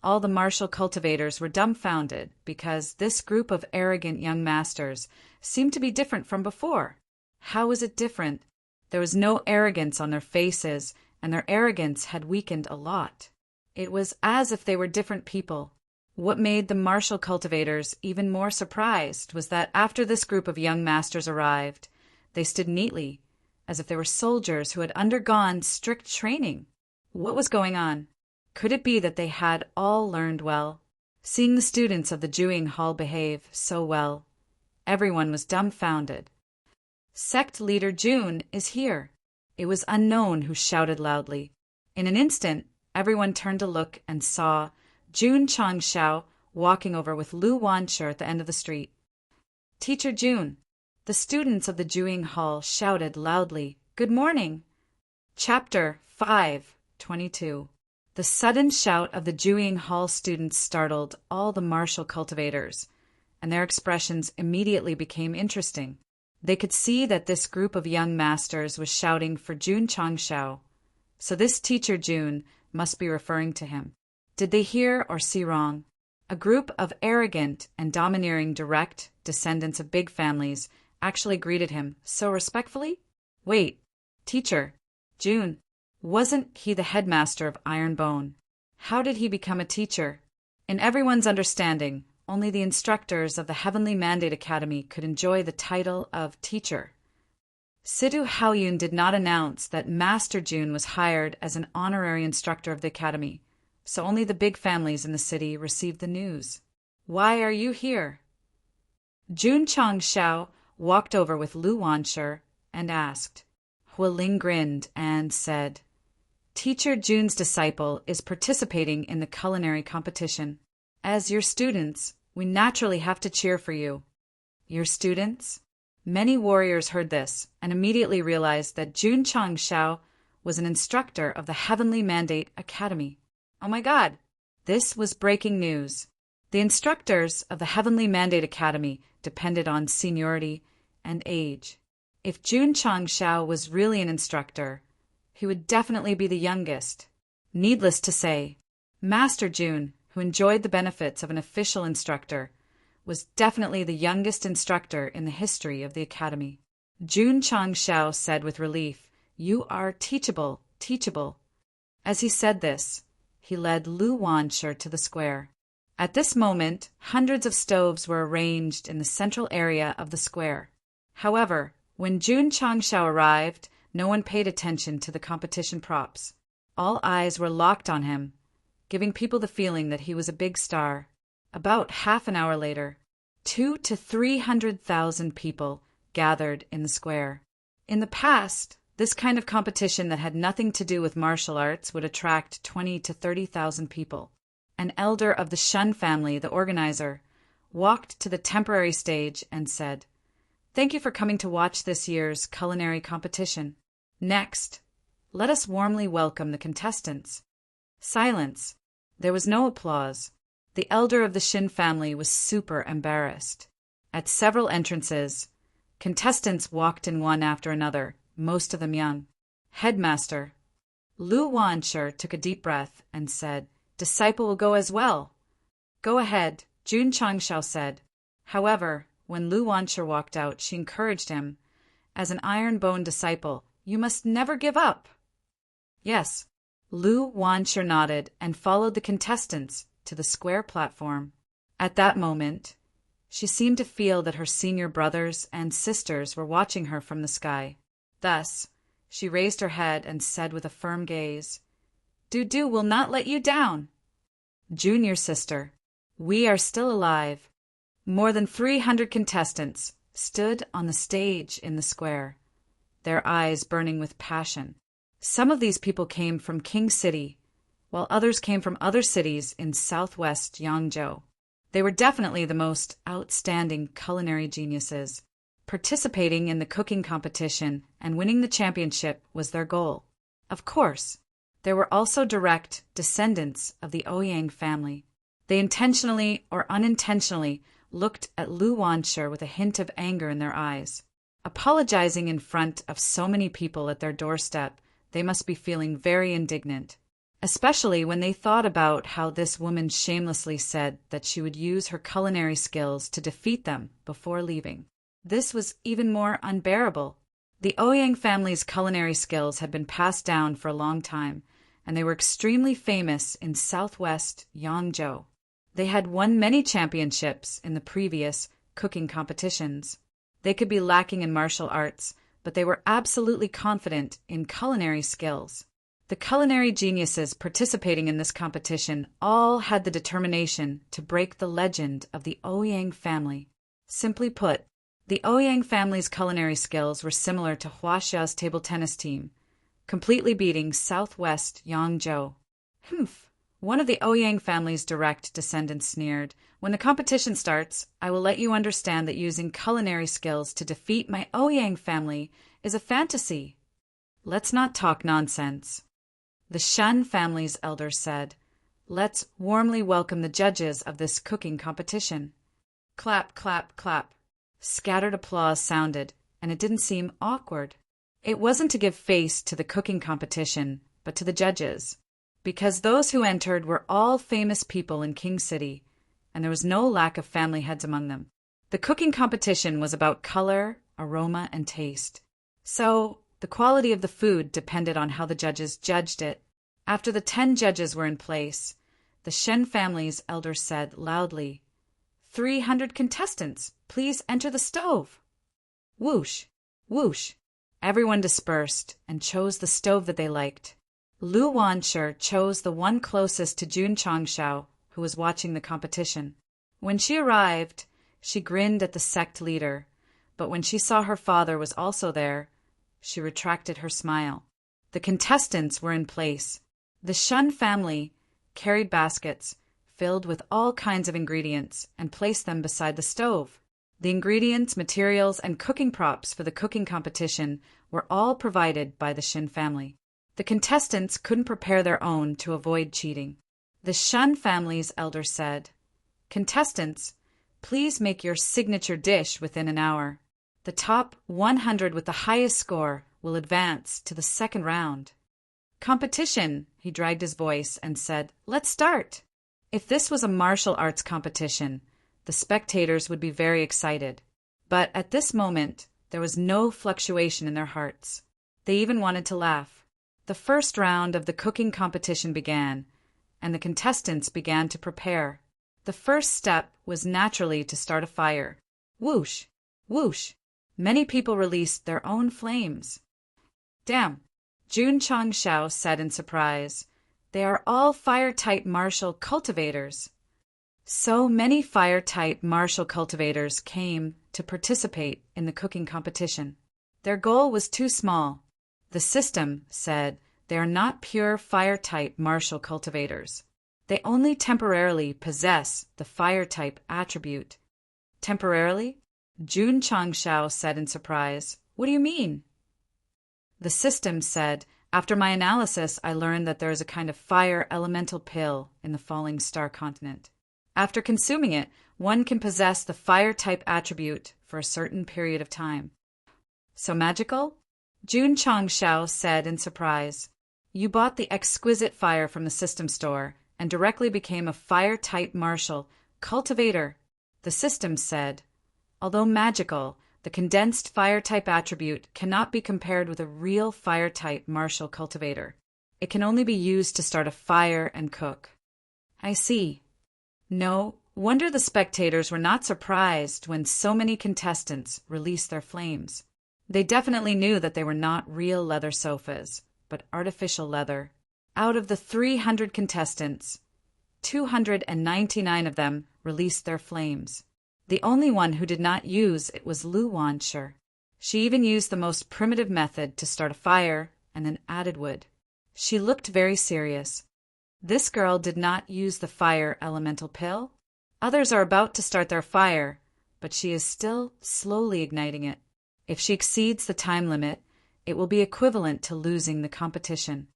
all the martial cultivators were dumbfounded because this group of arrogant young masters seemed to be different from before. How was it different? There was no arrogance on their faces, and their arrogance had weakened a lot. It was as if they were different people. What made the martial cultivators even more surprised was that after this group of young masters arrived, they stood neatly, as if they were soldiers who had undergone strict training. What was going on? Could it be that they had all learned well? Seeing the students of the Jueying Hall behave so well, everyone was dumbfounded. "Sect leader Jun is here." It was unknown who shouted loudly. In an instant, everyone turned to look and saw Jun Changshao walking over with Lu Wanshi at the end of the street. "Teacher Jun." The students of the Jueying Hall shouted loudly, "Good morning." Chapter 5:22. The sudden shout of the Jueying Hall students startled all the martial cultivators, and their expressions immediately became interesting. They could see that this group of young masters was shouting for Jun Changshao, so this teacher Jun must be referring to him. Did they hear or see wrong? A group of arrogant and domineering direct descendants of big families actually greeted him so respectfully? Wait, teacher, Jun, wasn't he the headmaster of Iron Bone? How did he become a teacher? In everyone's understanding, only the instructors of the Heavenly Mandate Academy could enjoy the title of teacher. Sidhu Haoyun did not announce that Master Jun was hired as an honorary instructor of the academy, so only the big families in the city received the news. "Why are you here?" Jun Changshao walked over with Lu Wanshi and asked. Hu Ling grinned and said, "Teacher Jun's disciple is participating in the culinary competition. As your students, we naturally have to cheer for you." "Your students?" Many warriors heard this and immediately realized that Jun Changshao was an instructor of the Heavenly Mandate Academy. Oh my God! This was breaking news. The instructors of the Heavenly Mandate Academy depended on seniority and age. If Jun Changshao was really an instructor, he would definitely be the youngest. Needless to say, Master Jun, who enjoyed the benefits of an official instructor, was definitely the youngest instructor in the history of the academy. Jun Changshao said with relief, "You are teachable, teachable." As he said this, he led Lu Wanshi to the square. At this moment, hundreds of stoves were arranged in the central area of the square. However, when Jun Changshao arrived, no one paid attention to the competition props. All eyes were locked on him, giving people the feeling that he was a big star. About half an hour later, 200,000 to 300,000 people gathered in the square. In the past, this kind of competition that had nothing to do with martial arts would attract 20,000 to 30,000 people. An elder of the Shun family, the organizer, walked to the temporary stage and said, "Thank you for coming to watch this year's culinary competition. Next, Let us warmly welcome the contestants." Silence. There was no applause. The elder of the Shin family was super embarrassed. At several entrances, contestants walked in one after another, most of them young. "Headmaster." Lu Wanshi took a deep breath and said, "Disciple will go as well." "Go ahead," Jun Changshao said. However, when Lu Wanshi walked out, she encouraged him. "As an iron-bone disciple, you must never give up." "Yes." Lu Wanshi nodded and followed the contestants to the square platform. At that moment, she seemed to feel that her senior brothers and sisters were watching her from the sky. Thus, she raised her head and said with a firm gaze, "Dudu will not let you down." "Junior sister, we are still alive." More than 300 contestants stood on the stage in the square, their eyes burning with passion. Some of these people came from King City, while others came from other cities in southwest Yangzhou. They were definitely the most outstanding culinary geniuses. Participating in the cooking competition and winning the championship was their goal. Of course, there were also direct descendants of the Ouyang family. They intentionally or unintentionally looked at Lu Wanshi with a hint of anger in their eyes. Apologizing in front of so many people at their doorstep, they must be feeling very indignant, especially when they thought about how this woman shamelessly said that she would use her culinary skills to defeat them before leaving. This was even more unbearable. The Ouyang family's culinary skills had been passed down for a long time, and they were extremely famous in southwest Yangzhou. They had won many championships in the previous cooking competitions. They could be lacking in martial arts, but they were absolutely confident in culinary skills. The culinary geniuses participating in this competition all had the determination to break the legend of the Ouyang family. Simply put, the Ouyang family's culinary skills were similar to Huaxia's table tennis team, completely beating southwest Yangzhou. "Humph," one of the Ouyang family's direct descendants sneered. "When the competition starts, I will let you understand that using culinary skills to defeat my Ouyang family is a fantasy." "Let's not talk nonsense." The Shan family's elder said, "Let's warmly welcome the judges of this cooking competition." Clap, clap, clap. Scattered applause sounded, and it didn't seem awkward. It wasn't to give face to the cooking competition, but to the judges, because those who entered were all famous people in King City, and there was no lack of family heads among them. The cooking competition was about color, aroma, and taste. So, the quality of the food depended on how the judges judged it. After the 10 judges were in place, the Shen family's elder said loudly, 300 contestants, please enter the stove." Whoosh, whoosh. Everyone dispersed and chose the stove that they liked. Lu Wanshi chose the one closest to Jun Changshao, who was watching the competition. When she arrived, she grinned at the sect leader, but when she saw her father was also there, she retracted her smile. The contestants were in place. The Shun family carried baskets filled with all kinds of ingredients and placed them beside the stove. The ingredients, materials, and cooking props for the cooking competition were all provided by the Shin family. The contestants couldn't prepare their own to avoid cheating. The Shun family's elder said, "Contestants, please make your signature dish within an hour. The top 100 with the highest score will advance to the second round." "Competition," he dragged his voice and said, "Let's start." If this was a martial arts competition, the spectators would be very excited. But at this moment, there was no fluctuation in their hearts. They even wanted to laugh. The first round of the cooking competition began, and the contestants began to prepare. The first step was naturally to start a fire. Whoosh, whoosh. Many people released their own flames. "Damn," Jun Changshao said in surprise. "They are all fire-type martial cultivators." So many fire-type martial cultivators came to participate in the cooking competition. Their goal was too small. The system said they are not pure fire-type martial cultivators. They only temporarily possess the fire-type attribute. "Temporarily?" Jun Changshao said in surprise. "What do you mean?" The system said After my analysis, I learned that there is a kind of fire elemental pill in the falling star continent. After consuming it, one can possess the fire-type attribute for a certain period of time. So magical? Jun Changshao said in surprise. You bought the exquisite fire from the system store and directly became a fire-type martial cultivator, the system said. Although magical, the condensed fire-type attribute cannot be compared with a real fire-type martial cultivator. It can only be used to start a fire and cook. I see. No wonder the spectators were not surprised when so many contestants released their flames. They definitely knew that they were not real leather sofas, but artificial leather. Out of the 300 contestants, 299 of them released their flames. The only one who did not use it was Lu Wanshi. She even used the most primitive method to start a fire and then added wood. She looked very serious. This girl did not use the fire elemental pill. Others are about to start their fire, but she is still slowly igniting it. If she exceeds the time limit, it will be equivalent to losing the competition.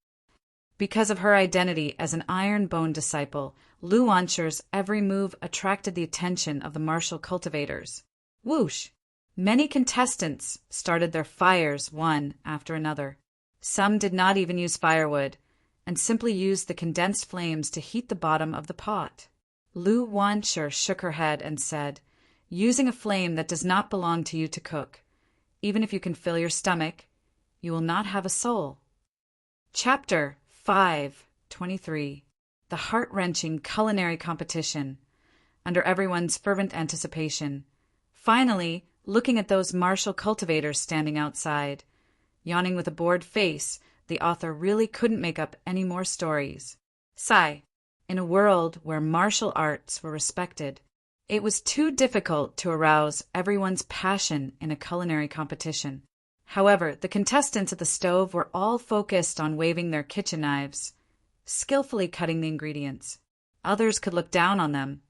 Because of her identity as an Iron Bone disciple, Lu Wanshi's every move attracted the attention of the martial cultivators. Whoosh! Many contestants started their fires one after another. Some did not even use firewood, and simply used the condensed flames to heat the bottom of the pot. Lu Wanshi shook her head and said, "Using a flame that does not belong to you to cook, even if you can fill your stomach, you will not have a soul." Chapter 5:23. The heart-wrenching culinary competition. Under everyone's fervent anticipation. Finally, looking at those martial cultivators standing outside. Yawning with a bored face, the author really couldn't make up any more stories. Sigh. In a world where martial arts were respected, it was too difficult to arouse everyone's passion in a culinary competition. However, the contestants at the stove were all focused on waving their kitchen knives, skillfully cutting the ingredients. Others could look down on them,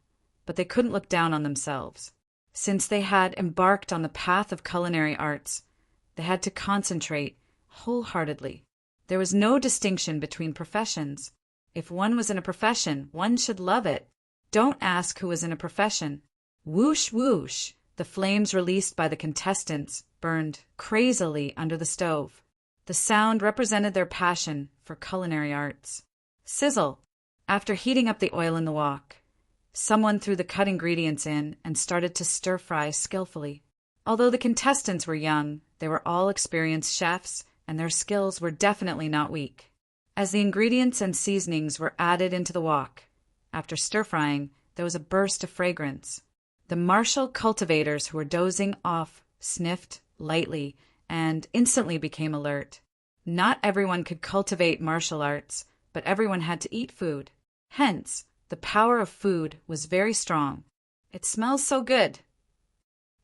but they couldn't look down on themselves. Since they had embarked on the path of culinary arts, they had to concentrate wholeheartedly. There was no distinction between professions. If one was in a profession, one should love it. Don't ask who was in a profession. Whoosh, whoosh, the flames released by the contestants burned crazily under the stove. The sound represented their passion for culinary arts. Sizzle. After heating up the oil in the wok, someone threw the cut ingredients in and started to stir-fry skillfully. Although the contestants were young, they were all experienced chefs, and their skills were definitely not weak. As the ingredients and seasonings were added into the wok, after stir-frying, there was a burst of fragrance. The martial cultivators who were dozing off sniffed lightly and instantly became alert. Not everyone could cultivate martial arts, but everyone had to eat food. Hence, the power of food was very strong. It smells so good.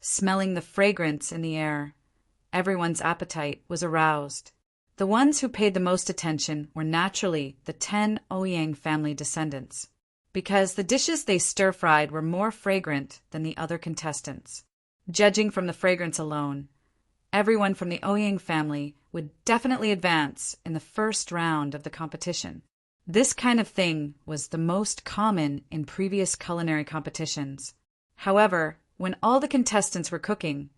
Smelling the fragrance in the air, everyone's appetite was aroused. The ones who paid the most attention were naturally the 10 Ouyang family descendants, because the dishes they stir-fried were more fragrant than the other contestants. Judging from the fragrance alone, everyone from the Ouyang family would definitely advance in the first round of the competition. This kind of thing was the most common in previous culinary competitions. However, when all the contestants were cooking,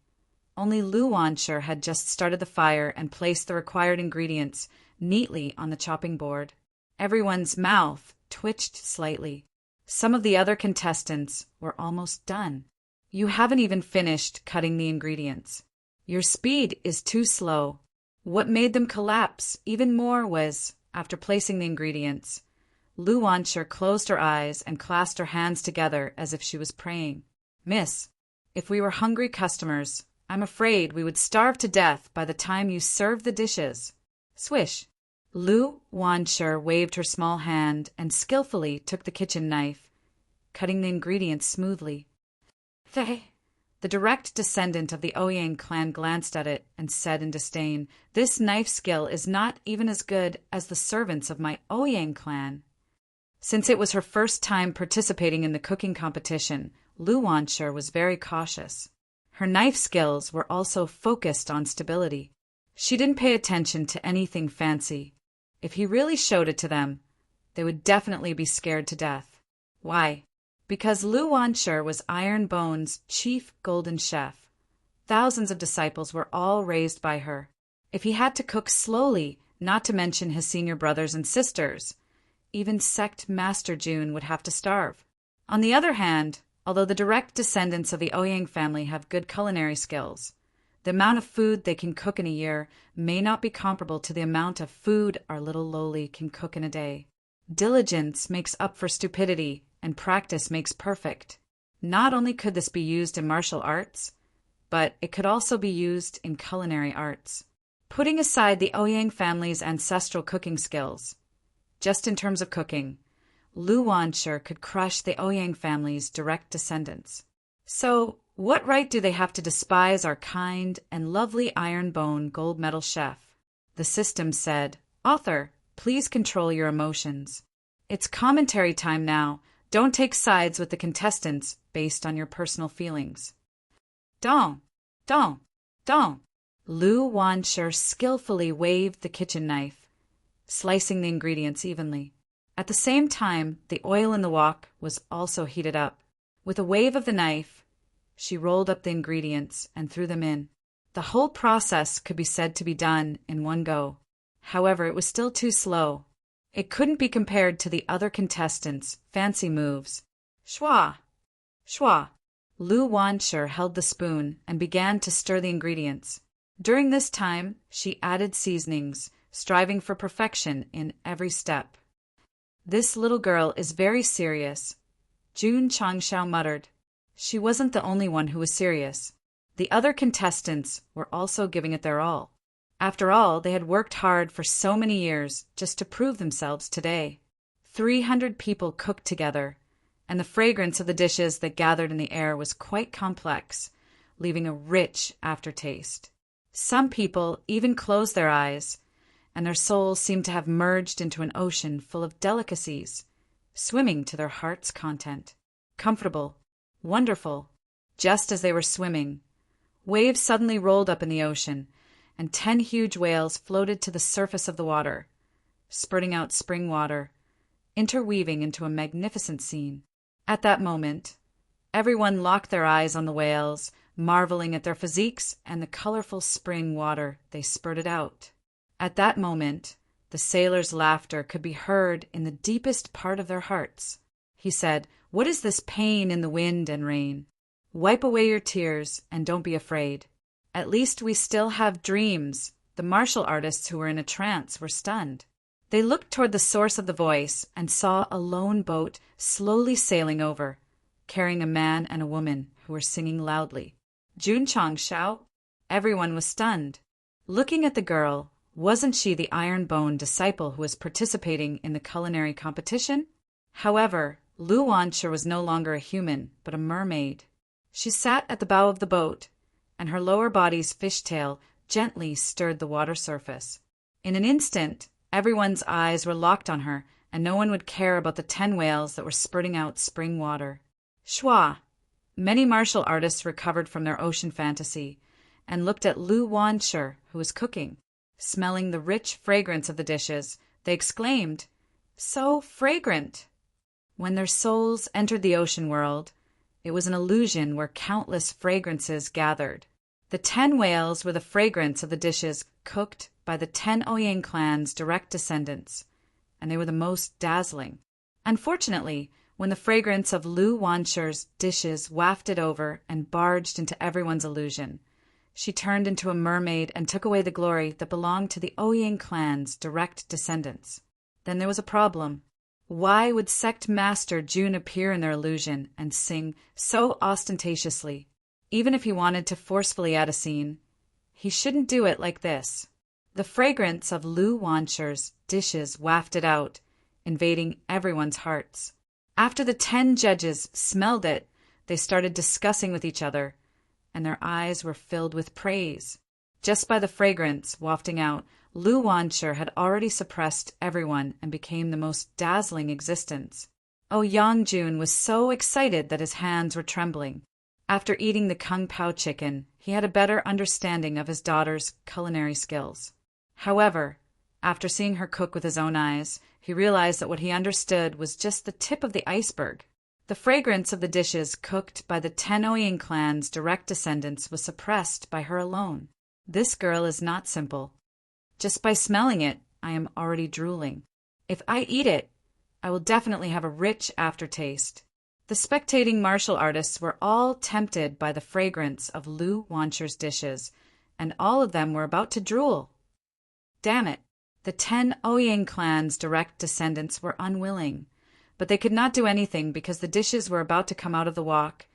only Lu Wanshi had just started the fire and placed the required ingredients neatly on the chopping board. Everyone's mouth twitched slightly. Some of the other contestants were almost done. You haven't even finished cutting the ingredients. Your speed is too slow. What made them collapse even more was, after placing the ingredients, Lu Wanshi closed her eyes and clasped her hands together as if she was praying. "Miss, if we were hungry customers, I'm afraid we would starve to death by the time you serve the dishes." Swish. Lu Wanshi waved her small hand and skillfully took the kitchen knife, cutting the ingredients smoothly. The direct descendant of the Ouyang clan glanced at it and said in disdain, "This knife skill is not even as good as the servants of my Ouyang clan." Since it was her first time participating in the cooking competition, Lu Wanshi was very cautious. Her knife skills were also focused on stability. She didn't pay attention to anything fancy. If he really showed it to them, they would definitely be scared to death. Why? Because Lu Wanshi was Iron Bone's chief golden chef. Thousands of disciples were all raised by her. If he had to cook slowly, not to mention his senior brothers and sisters, even Sect Master Jun would have to starve. On the other hand, although the direct descendants of the Ouyang family have good culinary skills, the amount of food they can cook in a year may not be comparable to the amount of food our little lowly can cook in a day. Diligence makes up for stupidity, and practice makes perfect. Not only could this be used in martial arts, but it could also be used in culinary arts. Putting aside the Ouyang family's ancestral cooking skills, just in terms of cooking, Lu Wanshi could crush the Ouyang family's direct descendants. So, what right do they have to despise our kind and lovely Iron Bone gold medal chef? The system said, "Author, please control your emotions. It's commentary time now. Don't take sides with the contestants based on your personal feelings." Don't. Lu Wanshi skillfully waved the kitchen knife, slicing the ingredients evenly. At the same time, the oil in the wok was also heated up. With a wave of the knife, she rolled up the ingredients and threw them in. The whole process could be said to be done in one go. However, it was still too slow. It couldn't be compared to the other contestants' fancy moves. Shwa! Shwa! Lu Wanshi held the spoon and began to stir the ingredients. During this time, she added seasonings, striving for perfection in every step. "This little girl is very serious," Jun Changshao muttered. She wasn't the only one who was serious. The other contestants were also giving it their all. After all, they had worked hard for so many years just to prove themselves today. 300 people cooked together, and the fragrance of the dishes that gathered in the air was quite complex, leaving a rich aftertaste. Some people even closed their eyes, and their souls seemed to have merged into an ocean full of delicacies, swimming to their heart's content. Comfortable, wonderful. Just as they were swimming, waves suddenly rolled up in the ocean, and 10 huge whales floated to the surface of the water, spurting out spring water, interweaving into a magnificent scene. At that moment, everyone locked their eyes on the whales, marveling at their physiques and the colorful spring water they spurted out. At that moment, the sailor's laughter could be heard in the deepest part of their hearts. He said, "What is this pain in the wind and rain? Wipe away your tears and don't be afraid. At least we still have dreams." The martial artists who were in a trance were stunned. They looked toward the source of the voice and saw a lone boat slowly sailing over, carrying a man and a woman who were singing loudly. Jun Changshao? Everyone was stunned. Looking at the girl, wasn't she the Iron Bone disciple who was participating in the culinary competition? However, Lu Wanshi was no longer a human, but a mermaid. She sat at the bow of the boat, and her lower body's fishtail gently stirred the water surface. In an instant, everyone's eyes were locked on her, and no one would care about the 10 whales that were spurting out spring water. Shwa! Many martial artists recovered from their ocean fantasy and looked at Lu Wanshi, who was cooking. Smelling the rich fragrance of the dishes, they exclaimed, "So fragrant!" When their souls entered the ocean world, it was an illusion where countless fragrances gathered. The 10 whales were the fragrance of the dishes cooked by the 10 Ouyang clan's direct descendants, and they were the most dazzling. Unfortunately, when the fragrance of Lu Wanshi's dishes wafted over and barged into everyone's illusion, she turned into a mermaid and took away the glory that belonged to the Ouyang clan's direct descendants. Then there was a problem. Why would Sect Master Jun appear in their illusion and sing so ostentatiously? Even if he wanted to forcefully add a scene, he shouldn't do it like this. The fragrance of Lu Wanshi's dishes wafted out, invading everyone's hearts. After the 10 judges smelled it, they started discussing with each other, and their eyes were filled with praise. Just by the fragrance wafting out, Lu Wanshi had already suppressed everyone and became the most dazzling existence. Ouyang Jun was so excited that his hands were trembling. After eating the kung pao chicken, he had a better understanding of his daughter's culinary skills. However, After seeing her cook with his own eyes, he realized that what he understood was just the tip of the iceberg. The fragrance of the dishes cooked by the 10 Ouyang clan's direct descendants was suppressed by her alone. This girl is not simple. Just by smelling it, I am already drooling. If I eat it, I will definitely have a rich aftertaste. The spectating martial artists were all tempted by the fragrance of Lu Wancher's dishes, and all of them were about to drool. Damn it! The 10 Ouyang clan's direct descendants were unwilling, but they could not do anything because the dishes were about to come out of the wok,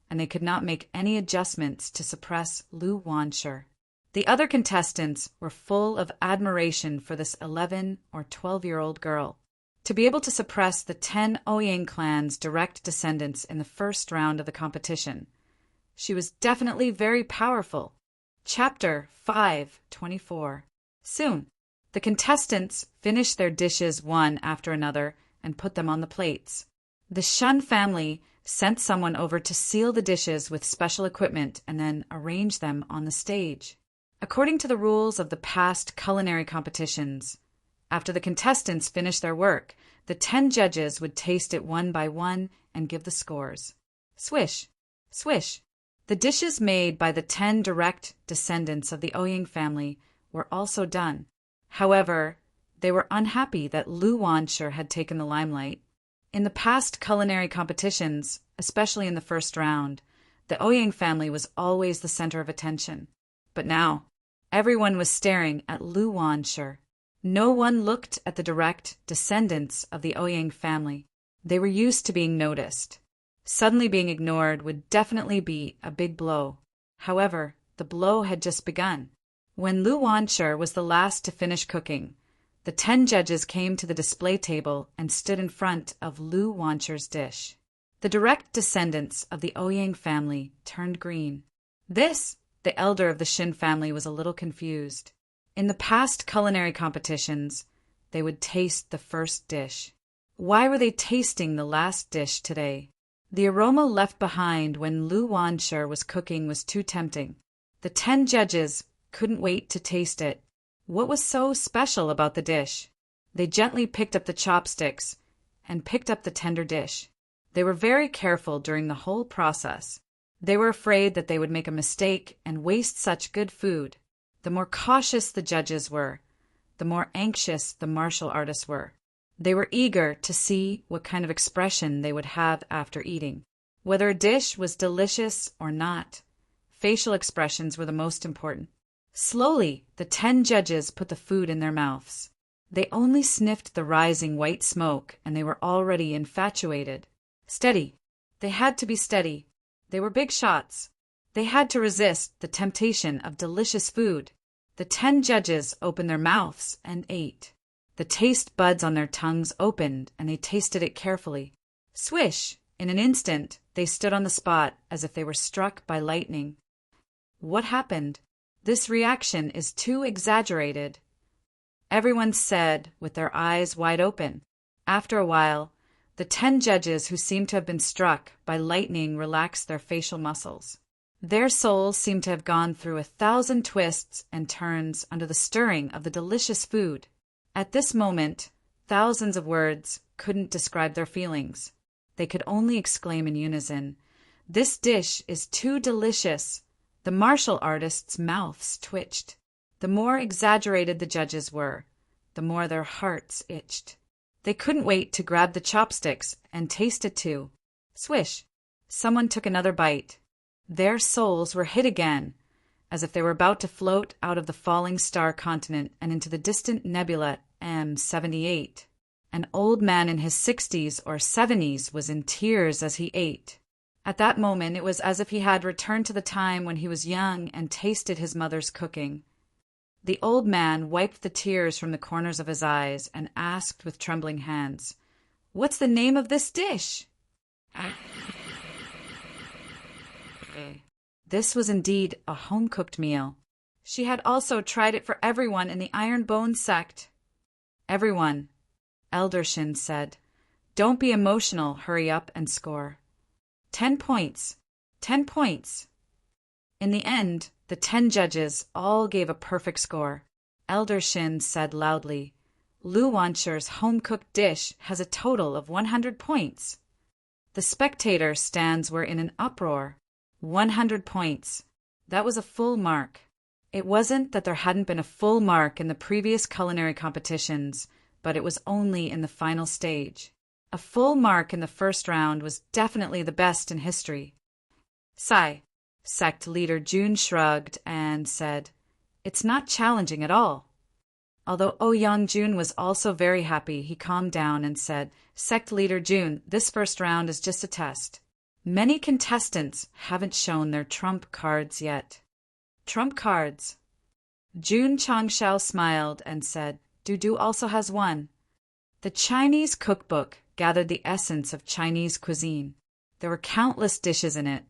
and they could not make any adjustments to suppress Lu Wancher. The other contestants were full of admiration for this 11 or 12-year-old girl. To be able to suppress the 10 Ouyang clan's direct descendants in the first round of the competition, she was definitely very powerful. Chapter 5:24. Soon, the contestants finished their dishes one after another and put them on the plates. The Shun family sent someone over to seal the dishes with special equipment and then arrange them on the stage. According to the rules of the past culinary competitions, after the contestants finished their work, the 10 judges would taste it one by one and give the scores. Swish, swish. The dishes made by the 10 direct descendants of the Ouyang family were also done. However, they were unhappy that Lu Wancher had taken the limelight. In the past culinary competitions, especially in the first round, the Ouyang family was always the center of attention. But now, everyone was staring at Lu Wancher. No one looked at the direct descendants of the Ouyang family. They were used to being noticed. Suddenly being ignored would definitely be a big blow. However, the blow had just begun. When Lu Wancher was the last to finish cooking, the 10 judges came to the display table and stood in front of Lu Wancher's dish. The direct descendants of the Ouyang family turned green. The elder of the Shin family, was a little confused. In the past culinary competitions, they would taste the first dish. Why were they tasting the last dish today? The aroma left behind when Lu Wancher was cooking was too tempting. The 10 judges couldn't wait to taste it. What was so special about the dish? They gently picked up the chopsticks and picked up the tender dish. They were very careful during the whole process. They were afraid that they would make a mistake and waste such good food. The more cautious the judges were, the more anxious the martial artists were. They were eager to see what kind of expression they would have after eating. Whether a dish was delicious or not, facial expressions were the most important. Slowly, the 10 judges put the food in their mouths. They only sniffed the rising white smoke, and they were already infatuated. Steady. They had to be steady. They were big shots. They had to resist the temptation of delicious food. The 10 judges opened their mouths and ate. The taste buds on their tongues opened, and they tasted it carefully. Swish! In an instant, they stood on the spot as if they were struck by lightning. What happened? This reaction is too exaggerated. Everyone said, with their eyes wide open. After a while, the 10 judges who seemed to have been struck by lightning relaxed their facial muscles. Their souls seemed to have gone through 1,000 twists and turns under the stirring of the delicious food. At this moment, thousands of words couldn't describe their feelings. They could only exclaim in unison, "This dish is too delicious!" The martial artists' mouths twitched. The more exaggerated the judges were, the more their hearts itched. They couldn't wait to grab the chopsticks and taste it too. Swish! Someone took another bite. Their souls were hit again, as if they were about to float out of the falling star continent and into the distant nebula M78. An old man in his 60s or 70s was in tears as he ate. At that moment, it was as if he had returned to the time when he was young and tasted his mother's cooking. The old man wiped the tears from the corners of his eyes and asked with trembling hands, "What's the name of this dish?" This was indeed a home-cooked meal. She had also tried it for everyone in the Iron Bone sect. "Everyone," Elder Shin said. "Don't be emotional, hurry up and score. 10 points. 10 points. In the end, the 10 judges all gave a perfect score. Elder Shin said loudly. Lu Wansher's home-cooked dish has a total of 100 points. The spectator stands were in an uproar. 100 points. That was a full mark. It wasn't that there hadn't been a full mark in the previous culinary competitions, but it was only in the final stage. A full mark in the first round was definitely the best in history. Sigh. Sect leader Jun shrugged and said, "It's not challenging at all." Although Jun was also very happy, he calmed down and said, "Sect leader Jun, this first round is just a test. Many contestants haven't shown their trump cards yet." Trump cards. Jun Changshao smiled and said, "Dudu also has one." The Chinese cookbook gathered the essence of Chinese cuisine. There were countless dishes in it.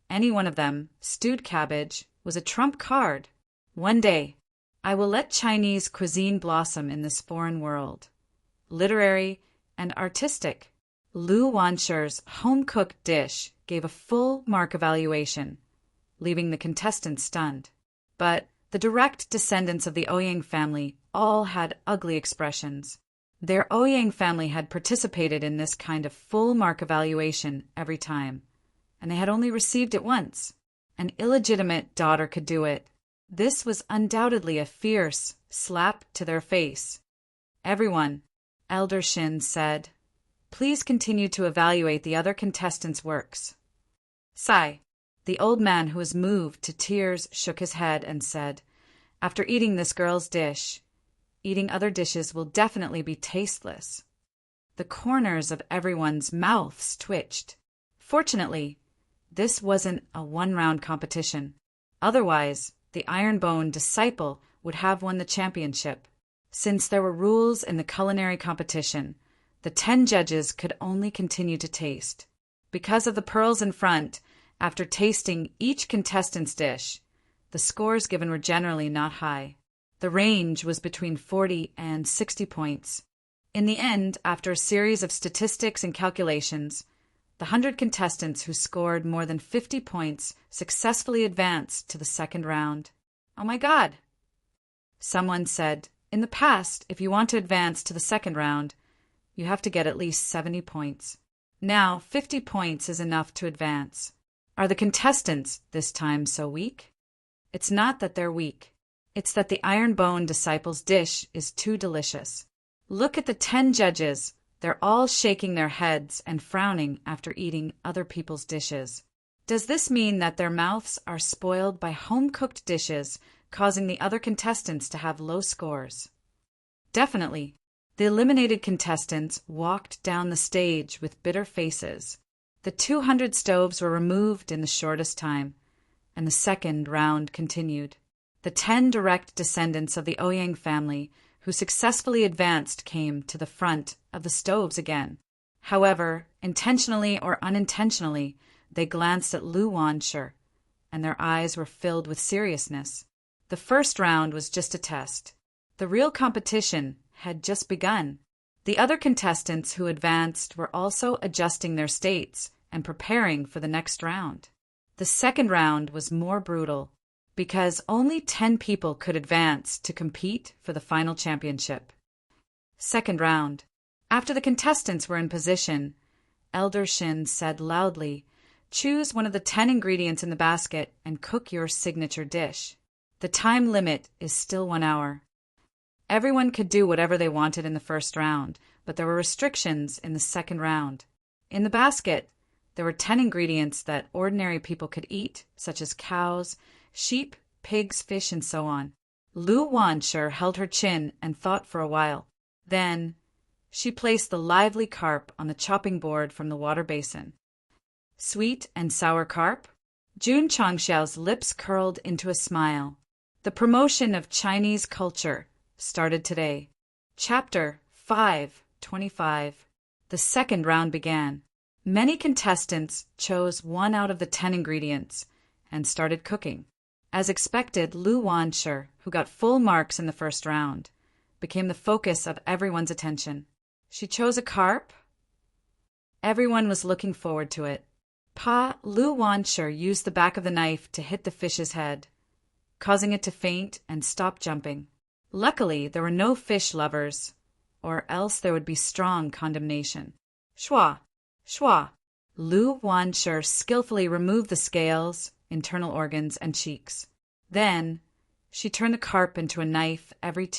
Any one of them, stewed cabbage, was a trump card. One day, I will let Chinese cuisine blossom in this foreign world. Literary and artistic. Lu Wansher's home-cooked dish gave a full mark evaluation, leaving the contestants stunned. But the direct descendants of the Ouyang family all had ugly expressions. Their Ouyang family had participated in this kind of full mark evaluation every time, and they had only received it once. An illegitimate daughter could do it. This was undoubtedly a fierce slap to their face. "Everyone," Elder Shin said, "please continue to evaluate the other contestants' works." Sigh. The old man, who was moved to tears, shook his head and said, "After eating this girl's dish, eating other dishes will definitely be tasteless." The corners of everyone's mouths twitched. Fortunately, this wasn't a one-round competition. Otherwise, the iron-boned disciple would have won the championship. Since there were rules in the culinary competition, the 10 judges could only continue to taste. Because of the pearls in front, after tasting each contestant's dish, the scores given were generally not high. The range was between 40 and 60 points. In the end, after a series of statistics and calculations, the 100 contestants who scored more than 50 points successfully advanced to the second round. "Oh my God!" Someone said, "In the past, if you want to advance to the second round, you have to get at least 70 points. Now, 50 points is enough to advance." Are the contestants this time so weak? It's not that they're weak. It's that the iron-boned disciple's dish is too delicious. Look at the 10 judges. They're all shaking their heads and frowning after eating other people's dishes. Does this mean that their mouths are spoiled by home-cooked dishes, causing the other contestants to have low scores? Definitely. The eliminated contestants walked down the stage with bitter faces. The 200 stoves were removed in the shortest time, and the second round continued. The 10 direct descendants of the Ouyang family who successfully advanced came to the front of the stoves again. However, intentionally or unintentionally, they glanced at Lu Wansher, and their eyes were filled with seriousness. The first round was just a test. The real competition had just begun. The other contestants who advanced were also adjusting their states and preparing for the next round. The second round was more brutal, because only 10 people could advance to compete for the final championship. Second round. After the contestants were in position, Elder Shin said loudly, "Choose one of the 10 ingredients in the basket and cook your signature dish. The time limit is still 1 hour." Everyone could do whatever they wanted in the first round, but there were restrictions in the second round. In the basket, there were 10 ingredients that ordinary people could eat, such as cows, sheep, pigs, fish, and so on. Lu Wansher held her chin and thought for a while. Then she placed the lively carp on the chopping board from the water basin. Sweet and sour carp? Jun Changxiao's lips curled into a smile. The promotion of Chinese culture started today. Chapter 5:25. The second round began. Many contestants chose 1 out of the 10 ingredients and started cooking. As expected, Lu Wansher, who got full marks in the first round, became the focus of everyone's attention. She chose a carp. Everyone was looking forward to it. Lu Wansher used the back of the knife to hit the fish's head, causing it to faint and stop jumping. Luckily, there were no fish lovers, or else there would be strong condemnation. Schwa, schwa. Lu Wanshi skillfully removed the scales, internal organs, and cheeks. Then, she turned the carp into a knife every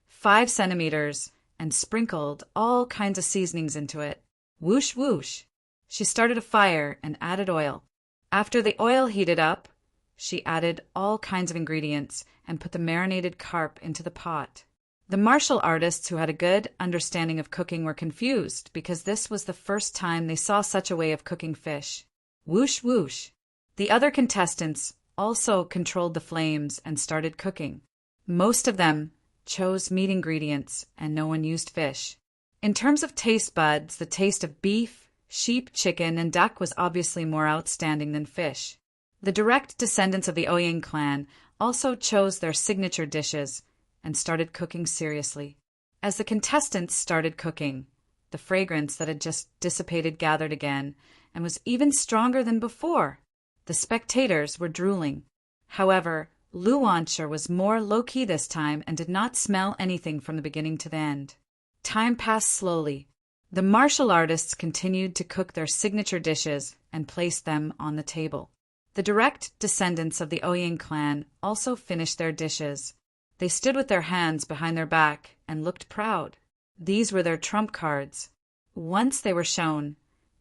5 centimeters and sprinkled all kinds of seasonings into it. Whoosh, whoosh. She started a fire and added oil. After the oil heated up, she added all kinds of ingredients and put the marinated carp into the pot. The martial artists who had a good understanding of cooking were confused because this was the first time they saw such a way of cooking fish. Whoosh, whoosh. The other contestants also controlled the flames and started cooking. Most of them chose meat ingredients and no one used fish. In terms of taste buds, the taste of beef, sheep, chicken, and duck was obviously more outstanding than fish. The direct descendants of the Ouyang clan also chose their signature dishes and started cooking seriously. As the contestants started cooking, the fragrance that had just dissipated gathered again and was even stronger than before. The spectators were drooling. However, Lu Wanshi was more low-key this time and did not smell anything from the beginning to the end. Time passed slowly. The martial artists continued to cook their signature dishes and placed them on the table. The direct descendants of the Ouyang clan also finished their dishes. They stood with their hands behind their back and looked proud. These were their trump cards. Once they were shown,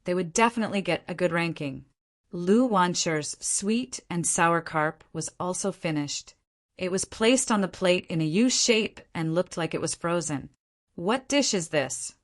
they would definitely get a good ranking. Lu Wanshi's sweet and sour carp was also finished. It was placed on the plate in a U shape and looked like it was frozen. What dish is this?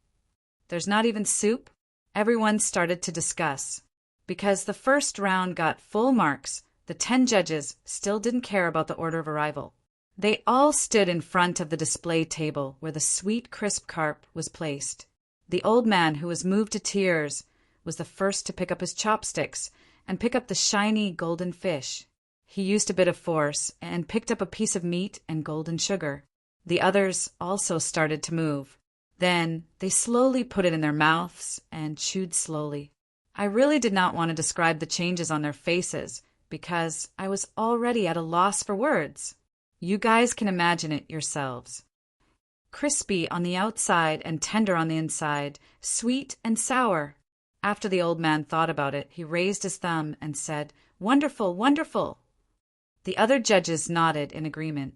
There's not even soup? Everyone started to discuss. Because the first round got full marks, the 10 judges still didn't care about the order of arrival. They all stood in front of the display table where the sweet, crisp carp was placed. The old man, who was moved to tears, was the first to pick up his chopsticks and pick up the shiny golden fish. He used a bit of force and picked up a piece of meat and golden sugar. The others also started to move. Then they slowly put it in their mouths and chewed slowly. I really did not want to describe the changes on their faces because I was already at a loss for words. You guys can imagine it yourselves. Crispy on the outside and tender on the inside, sweet and sour. After the old man thought about it, he raised his thumb and said, "Wonderful, wonderful." The other judges nodded in agreement.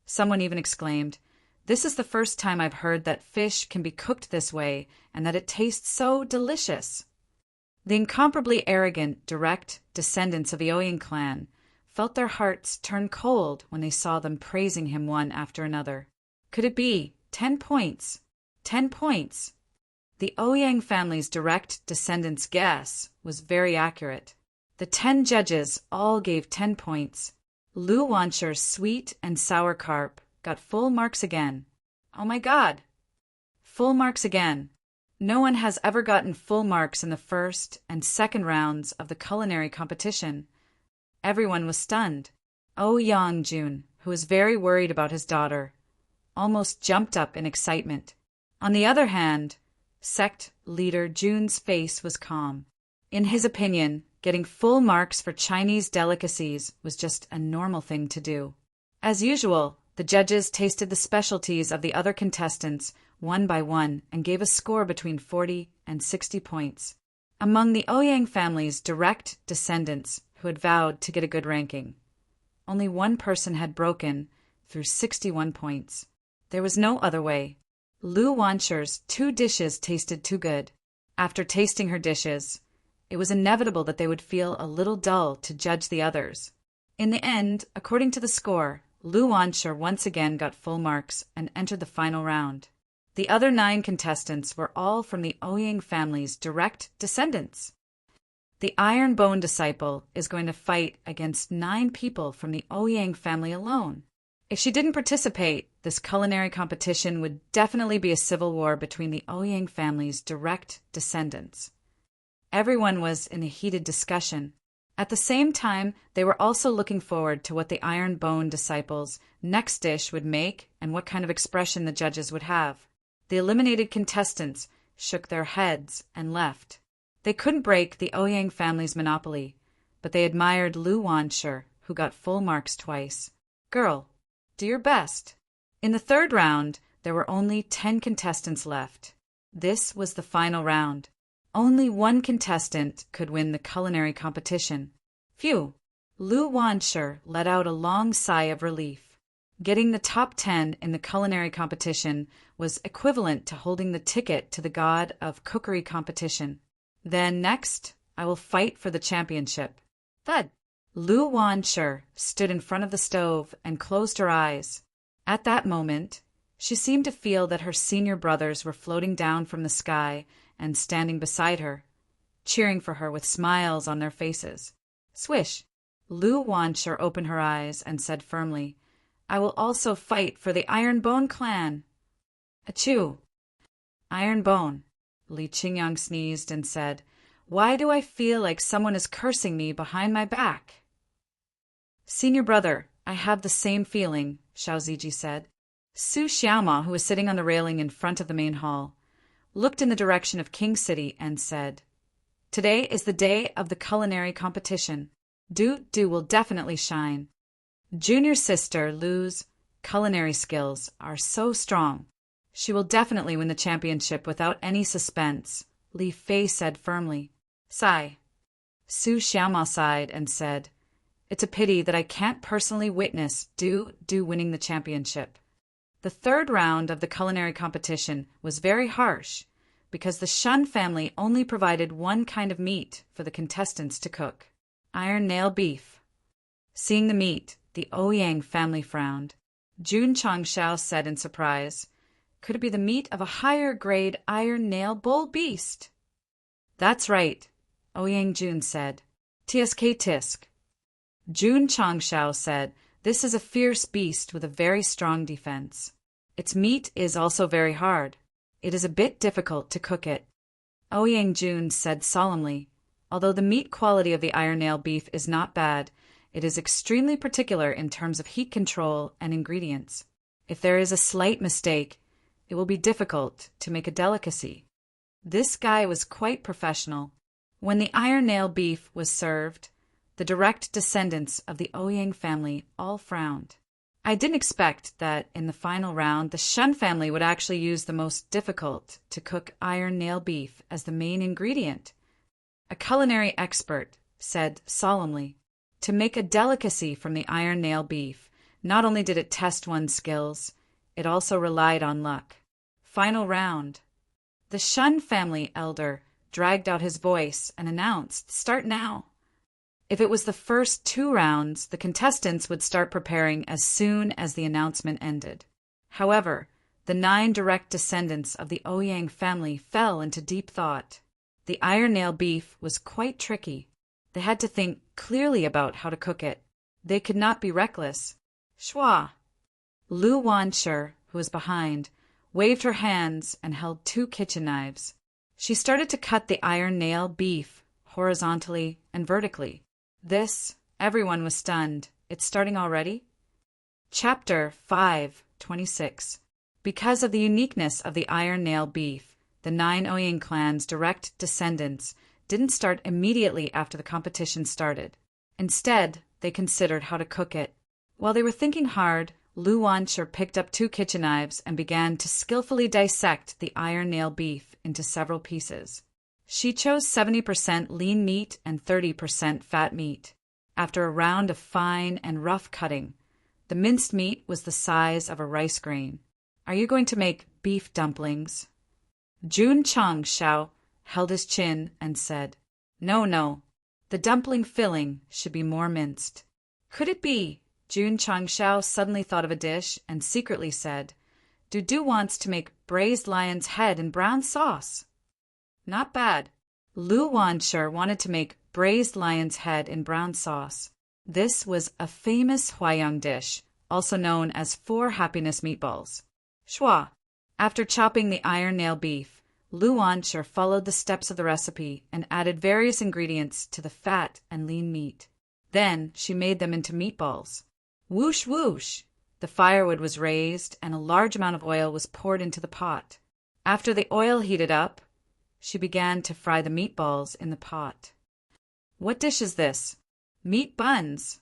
Someone even exclaimed, "This is the first time I've heard that fish can be cooked this way and that it tastes so delicious." The incomparably arrogant, direct descendants of the Ouyang clan felt their hearts turn cold when they saw them praising him one after another. Could it be 10 points? 10 points. The Ouyang family's direct descendants' guess was very accurate. The 10 judges all gave 10 points. Lu Wanshi's sweet and sour carp got full marks again. Oh my God! Full marks again. No one has ever gotten full marks in the first and second rounds of the culinary competition. Everyone was stunned. Ouyang Jun, who was very worried about his daughter, almost jumped up in excitement. On the other hand, Sect leader Jun's face was calm. In his opinion, getting full marks for Chinese delicacies was just a normal thing to do. As usual, the judges tasted the specialties of the other contestants one by one and gave a score between 40 and 60 points. Among the Ouyang family's direct descendants who had vowed to get a good ranking, only one person had broken through 61 points. There was no other way. Lu Wanshi's 2 dishes tasted too good. After tasting her dishes, it was inevitable that they would feel a little dull to judge the others. In the end, according to the score, Lu Wanshi once again got full marks and entered the final round. The other 9 contestants were all from the Ouyang family's direct descendants. The Iron Bone disciple is going to fight against 9 people from the Ouyang family alone. If she didn't participate, this culinary competition would definitely be a civil war between the Ouyang family's direct descendants. Everyone was in a heated discussion. At the same time, they were also looking forward to what the Iron Bone disciples' next dish would make and what kind of expression the judges would have. The eliminated contestants shook their heads and left. They couldn't break the Ouyang family's monopoly, but they admired Lu Wanshi, who got full marks twice. "Girl, do your best." In the third round, there were only 10 contestants left. This was the final round. Only one contestant could win the culinary competition. Phew! Lu Wanshi let out a long sigh of relief. Getting the top 10 in the culinary competition was equivalent to holding the ticket to the god of cookery competition. Then next, I will fight for the championship. Thud! Lu Wanshi stood in front of the stove and closed her eyes. At that moment, she seemed to feel that her senior brothers were floating down from the sky and standing beside her, cheering for her with smiles on their faces. Swish! Lu Wanshi opened her eyes and said firmly, "I will also fight for the Iron Bone clan." Achoo! Iron Bone. Li Qingyang sneezed and said, "Why do I feel like someone is cursing me behind my back?" "Senior brother, I have the same feeling," Xiao Ziji said. Su Xiaoma, who was sitting on the railing in front of the main hall, looked in the direction of King City and said, "Today is the day of the culinary competition. Du will definitely shine. Junior sister Lu's culinary skills are so strong. She will definitely win the championship without any suspense," Li Fei said firmly. Sigh. Su Xiaoma sighed and said, "It's a pity that I can't personally witness Du winning the championship." The third round of the culinary competition was very harsh because the Shun family only provided one kind of meat for the contestants to cook: iron nail beef. Seeing the meat, the Ouyang family frowned. Jun Changshao said in surprise, "Could it be the meat of a higher grade iron nail bull beast?" "That's right," Ouyang Jun said. "TSK tisk." Jun Changshao said, "This is a fierce beast with a very strong defense. Its meat is also very hard. It is a bit difficult to cook it." Ouyang Jun said solemnly, "Although the meat quality of the iron nail beef is not bad, it is extremely particular in terms of heat control and ingredients. If there is a slight mistake, it will be difficult to make a delicacy." This guy was quite professional. When the iron nail beef was served, the direct descendants of the Ouyang family all frowned. I didn't expect that in the final round the Shun family would actually use the most difficult to cook iron nail beef as the main ingredient. A culinary expert said solemnly, "To make a delicacy from the iron nail beef, not only did it test one's skills, it also relied on luck." Final round. The Shun family elder dragged out his voice and announced, "Start now." If it was the first 2 rounds, the contestants would start preparing as soon as the announcement ended. However, the 9 direct descendants of the Ouyang family fell into deep thought. The iron nail beef was quite tricky. They had to think clearly about how to cook it. They could not be reckless. Shwa! Lu Wanshi, who was behind, waved her hands and held 2 kitchen knives. She started to cut the iron nail beef horizontally and vertically. Everyone was stunned. It's starting already? Chapter 5:26. Because of the uniqueness of the iron nail beef, the 9 Ouyang clan's direct descendants didn't start immediately after the competition started. Instead, they considered how to cook it. While they were thinking hard, Lu Wanshi picked up 2 kitchen knives and began to skillfully dissect the iron nail beef into several pieces. She chose 70% lean meat and 30% fat meat. After a round of fine and rough cutting, the minced meat was the size of a rice grain. "Are you going to make beef dumplings?" Jun Changshao held his chin and said, No. The dumpling filling should be more minced." Could it be? Jun Changshao suddenly thought of a dish and secretly said, "Du wants to make braised lion's head in brown sauce." Not bad. Lu Wanshi wanted to make braised lion's head in brown sauce. This was a famous Huaiyang dish, also known as 4 happiness meatballs. Shwa. After chopping the iron nail beef, Lu Wanshi followed the steps of the recipe and added various ingredients to the fat and lean meat. Then she made them into meatballs. Whoosh whoosh! The firewood was raised and a large amount of oil was poured into the pot. After the oil heated up, she began to fry the meatballs in the pot. What dish is this? Meat buns.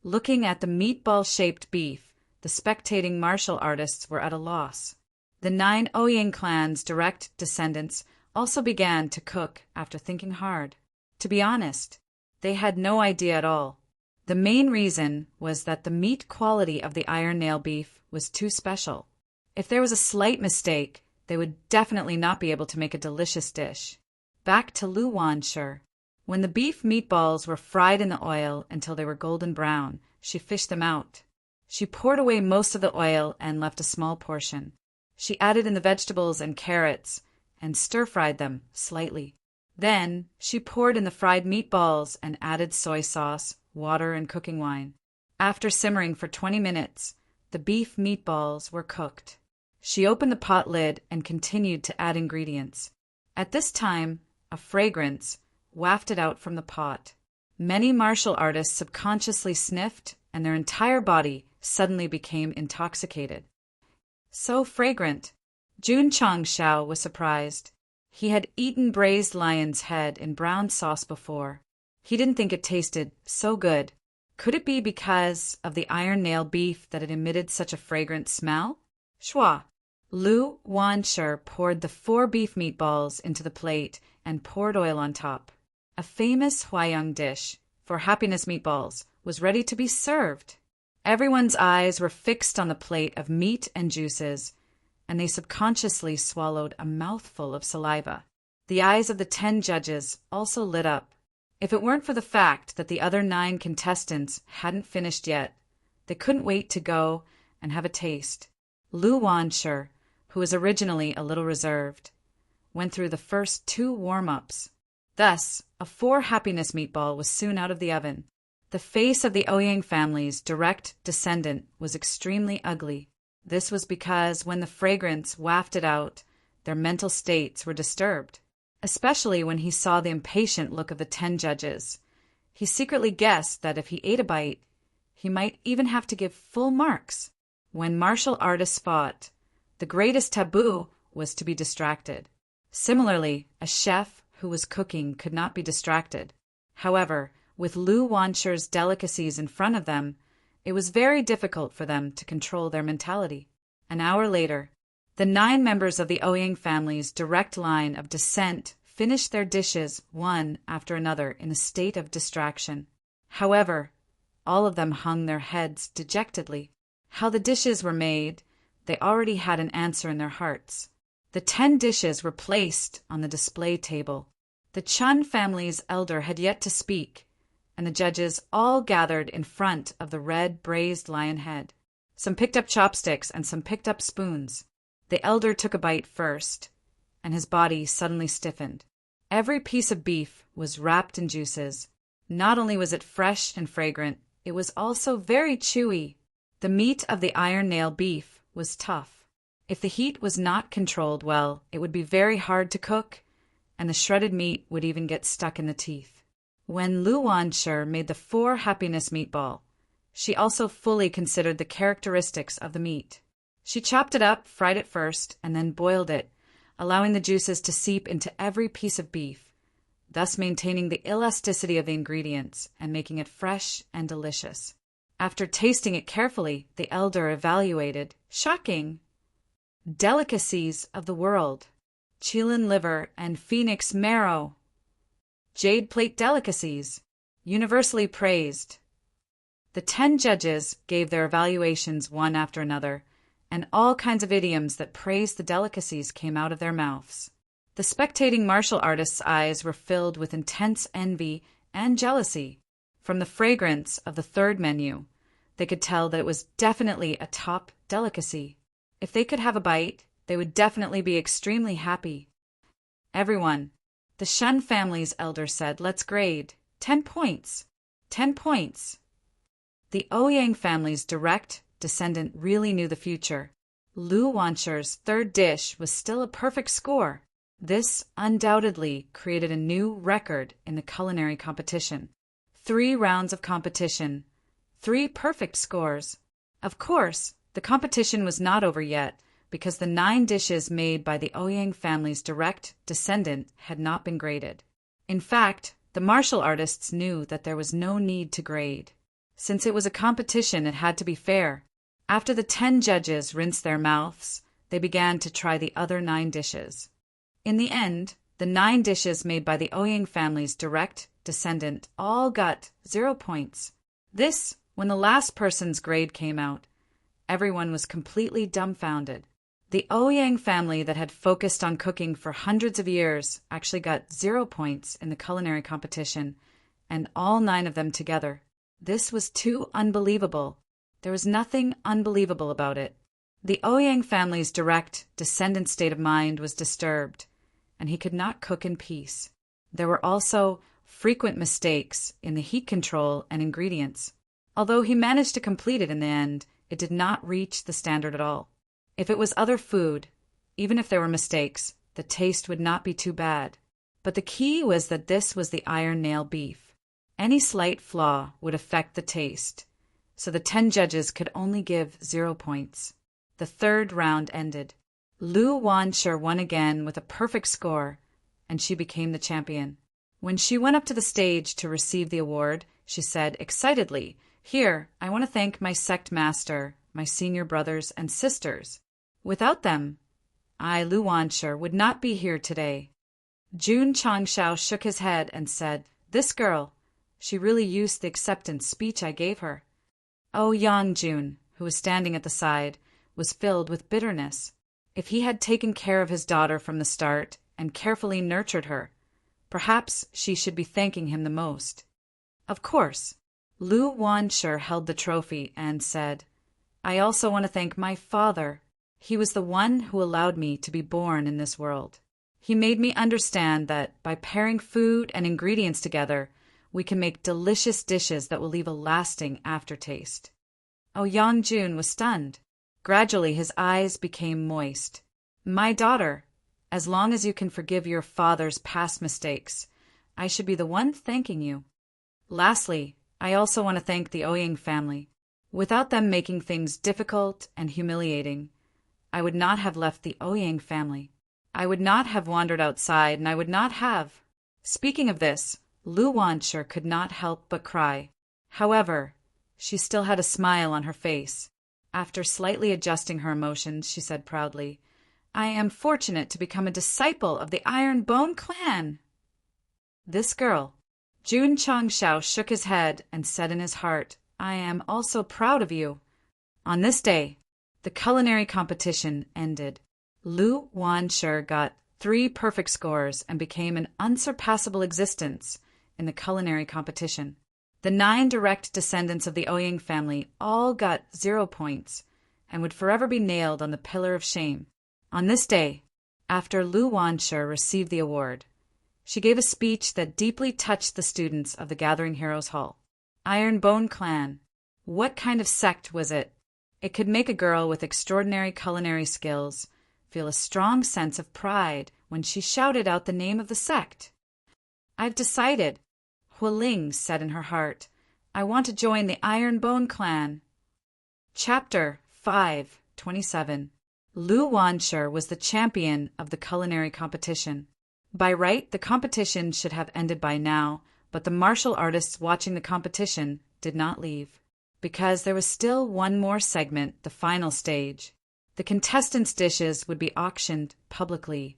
Looking at the meatball-shaped beef, The spectating martial artists were at a loss. The 9 Ouyang clan's direct descendants also began to cook after thinking hard. To be honest, they had no idea at all. The main reason was that the meat quality of the iron nail beef was too special. If there was a slight mistake, they would definitely not be able to make a delicious dish. Back to Lu Wanshi. When the beef meatballs were fried in the oil until they were golden brown, she fished them out. She poured away most of the oil and left a small portion. She added in the vegetables and carrots and stir-fried them slightly. Then she poured in the fried meatballs and added soy sauce, water, and cooking wine. After simmering for 20 minutes, the beef meatballs were cooked. She opened the pot lid and continued to add ingredients. At this time, a fragrance wafted out from the pot. Many martial artists subconsciously sniffed, and their entire body suddenly became intoxicated. So fragrant. Jun Changshao was surprised. He had eaten braised lion's head in brown sauce before. He didn't think it tasted so good. Could it be because of the iron nail beef that it emitted such a fragrant smell? Shua. Lu Wanshi poured the 4 beef meatballs into the plate and poured oil on top. A famous Huayang dish for happiness meatballs was ready to be served. Everyone's eyes were fixed on the plate of meat and juices, and they subconsciously swallowed a mouthful of saliva. The eyes of the 10 judges also lit up. If it weren't for the fact that the other 9 contestants hadn't finished yet, they couldn't wait to go and have a taste. Lu Wanshi, who was originally a little reserved, went through the first 2 warm-ups. Thus, a 4 happiness meatball was soon out of the oven. The face of the Ouyang family's direct descendant was extremely ugly. This was because when the fragrance wafted out, their mental states were disturbed, especially when he saw the impatient look of the 10 judges. He secretly guessed that if he ate a bite, he might even have to give full marks. When martial artists fought, the greatest taboo was to be distracted. Similarly, a chef who was cooking could not be distracted. However, with Lu Wanshi's delicacies in front of them, it was very difficult for them to control their mentality. An hour later, the 9 members of the Ouyang family's direct line of descent finished their dishes one after another in a state of distraction. However, all of them hung their heads dejectedly. How the dishes were made, they already had an answer in their hearts. The 10 dishes were placed on the display table. The Chun family's elder had yet to speak, and the judges all gathered in front of the red braised lion head. Some picked up chopsticks and some picked up spoons. The elder took a bite first, and his body suddenly stiffened. Every piece of beef was wrapped in juices. Not only was it fresh and fragrant, it was also very chewy. The meat of the iron nail beef was tough. If the heat was not controlled well, it would be very hard to cook, and the shredded meat would even get stuck in the teeth. When Lu Wanshi made the 4 happiness meatball, she also fully considered the characteristics of the meat. She chopped it up, fried it first, and then boiled it, allowing the juices to seep into every piece of beef, thus maintaining the elasticity of the ingredients and making it fresh and delicious. After tasting it carefully, the elder evaluated, shocking, delicacies of the world, Chilean liver and phoenix marrow, jade plate delicacies, universally praised. The 10 judges gave their evaluations one after another, and all kinds of idioms that praised the delicacies came out of their mouths. The spectating martial artists' eyes were filled with intense envy and jealousy. From the fragrance of the 3rd menu, they could tell that it was definitely a top delicacy. If they could have a bite, they would definitely be extremely happy. Everyone, the Shun family's elder said, "Let's grade. 10 points. 10 points." The Ouyang family's direct descendant really knew the future. Lu Wanshi's 3rd dish was still a perfect score. This undoubtedly created a new record in the culinary competition. 3 rounds of competition, 3 perfect scores. Of course, the competition was not over yet because the 9 dishes made by the Ouyang family's direct descendant had not been graded. In fact, the martial artists knew that there was no need to grade. Since it was a competition, it had to be fair. After the 10 judges rinsed their mouths, they began to try the other 9 dishes. In the end, the 9 dishes made by the Ouyang family's direct descendant all got 0 points. When the last person's grade came out, everyone was completely dumbfounded. The Ouyang family that had focused on cooking for hundreds of years actually got 0 points in the culinary competition, and all 9 of them together. This was too unbelievable. There was nothing unbelievable about it. The Ouyang family's direct descendant state of mind was disturbed, and he could not cook in peace. There were also frequent mistakes in the heat control and ingredients. Although he managed to complete it in the end, it did not reach the standard at all. If it was other food, even if there were mistakes, the taste would not be too bad. But the key was that this was the iron nail beef. Any slight flaw would affect the taste, so the 10 judges could only give 0 points. The third round ended. Lu Wanshi won again with a perfect score, and she became the champion. When she went up to the stage to receive the award, she said excitedly, "Here, I want to thank my sect master, my senior brothers and sisters. Without them, I, Lu Wanshi, would not be here today." Jun Changshao shook his head and said, "This girl, she really used the acceptance speech I gave her." Yang Jun, who was standing at the side, was filled with bitterness. If he had taken care of his daughter from the start and carefully nurtured her, perhaps she should be thanking him the most. Of course, Lu Wanshi held the trophy and said, "I also want to thank my father. He was the one who allowed me to be born in this world. He made me understand that by pairing food and ingredients together, we can make delicious dishes that will leave a lasting aftertaste." Yang Jun was stunned. Gradually his eyes became moist. "My daughter, as long as you can forgive your father's past mistakes, I should be the one thanking you. Lastly, I also want to thank the Ouyang family. Without them making things difficult and humiliating, I would not have left the Ouyang family. I would not have wandered outside, and I would not have..." Speaking of this, Lu Wanshi could not help but cry. However, she still had a smile on her face. After slightly adjusting her emotions, she said proudly, "I am fortunate to become a disciple of the Iron Bone clan." This girl, Jun Changshao, shook his head and said in his heart, "I am also proud of you." On this day, the culinary competition ended. Lu Wanshi got 3 perfect scores and became an unsurpassable existence in the culinary competition. The 9 direct descendants of the Ouyang family all got 0 points and would forever be nailed on the pillar of shame. On this day, after Lu Wanshi received the award, she gave a speech that deeply touched the students of the Gathering Heroes Hall. Iron Bone Clan. What kind of sect was it? It could make a girl with extraordinary culinary skills feel a strong sense of pride when she shouted out the name of the sect. "I've decided," Huiling said in her heart. "I want to join the Iron Bone Clan." Chapter 5:27. Lu Wanshi was the champion of the culinary competition. By right, the competition should have ended by now, but the martial artists watching the competition did not leave, because there was still one more segment, the final stage. The contestants' dishes would be auctioned publicly,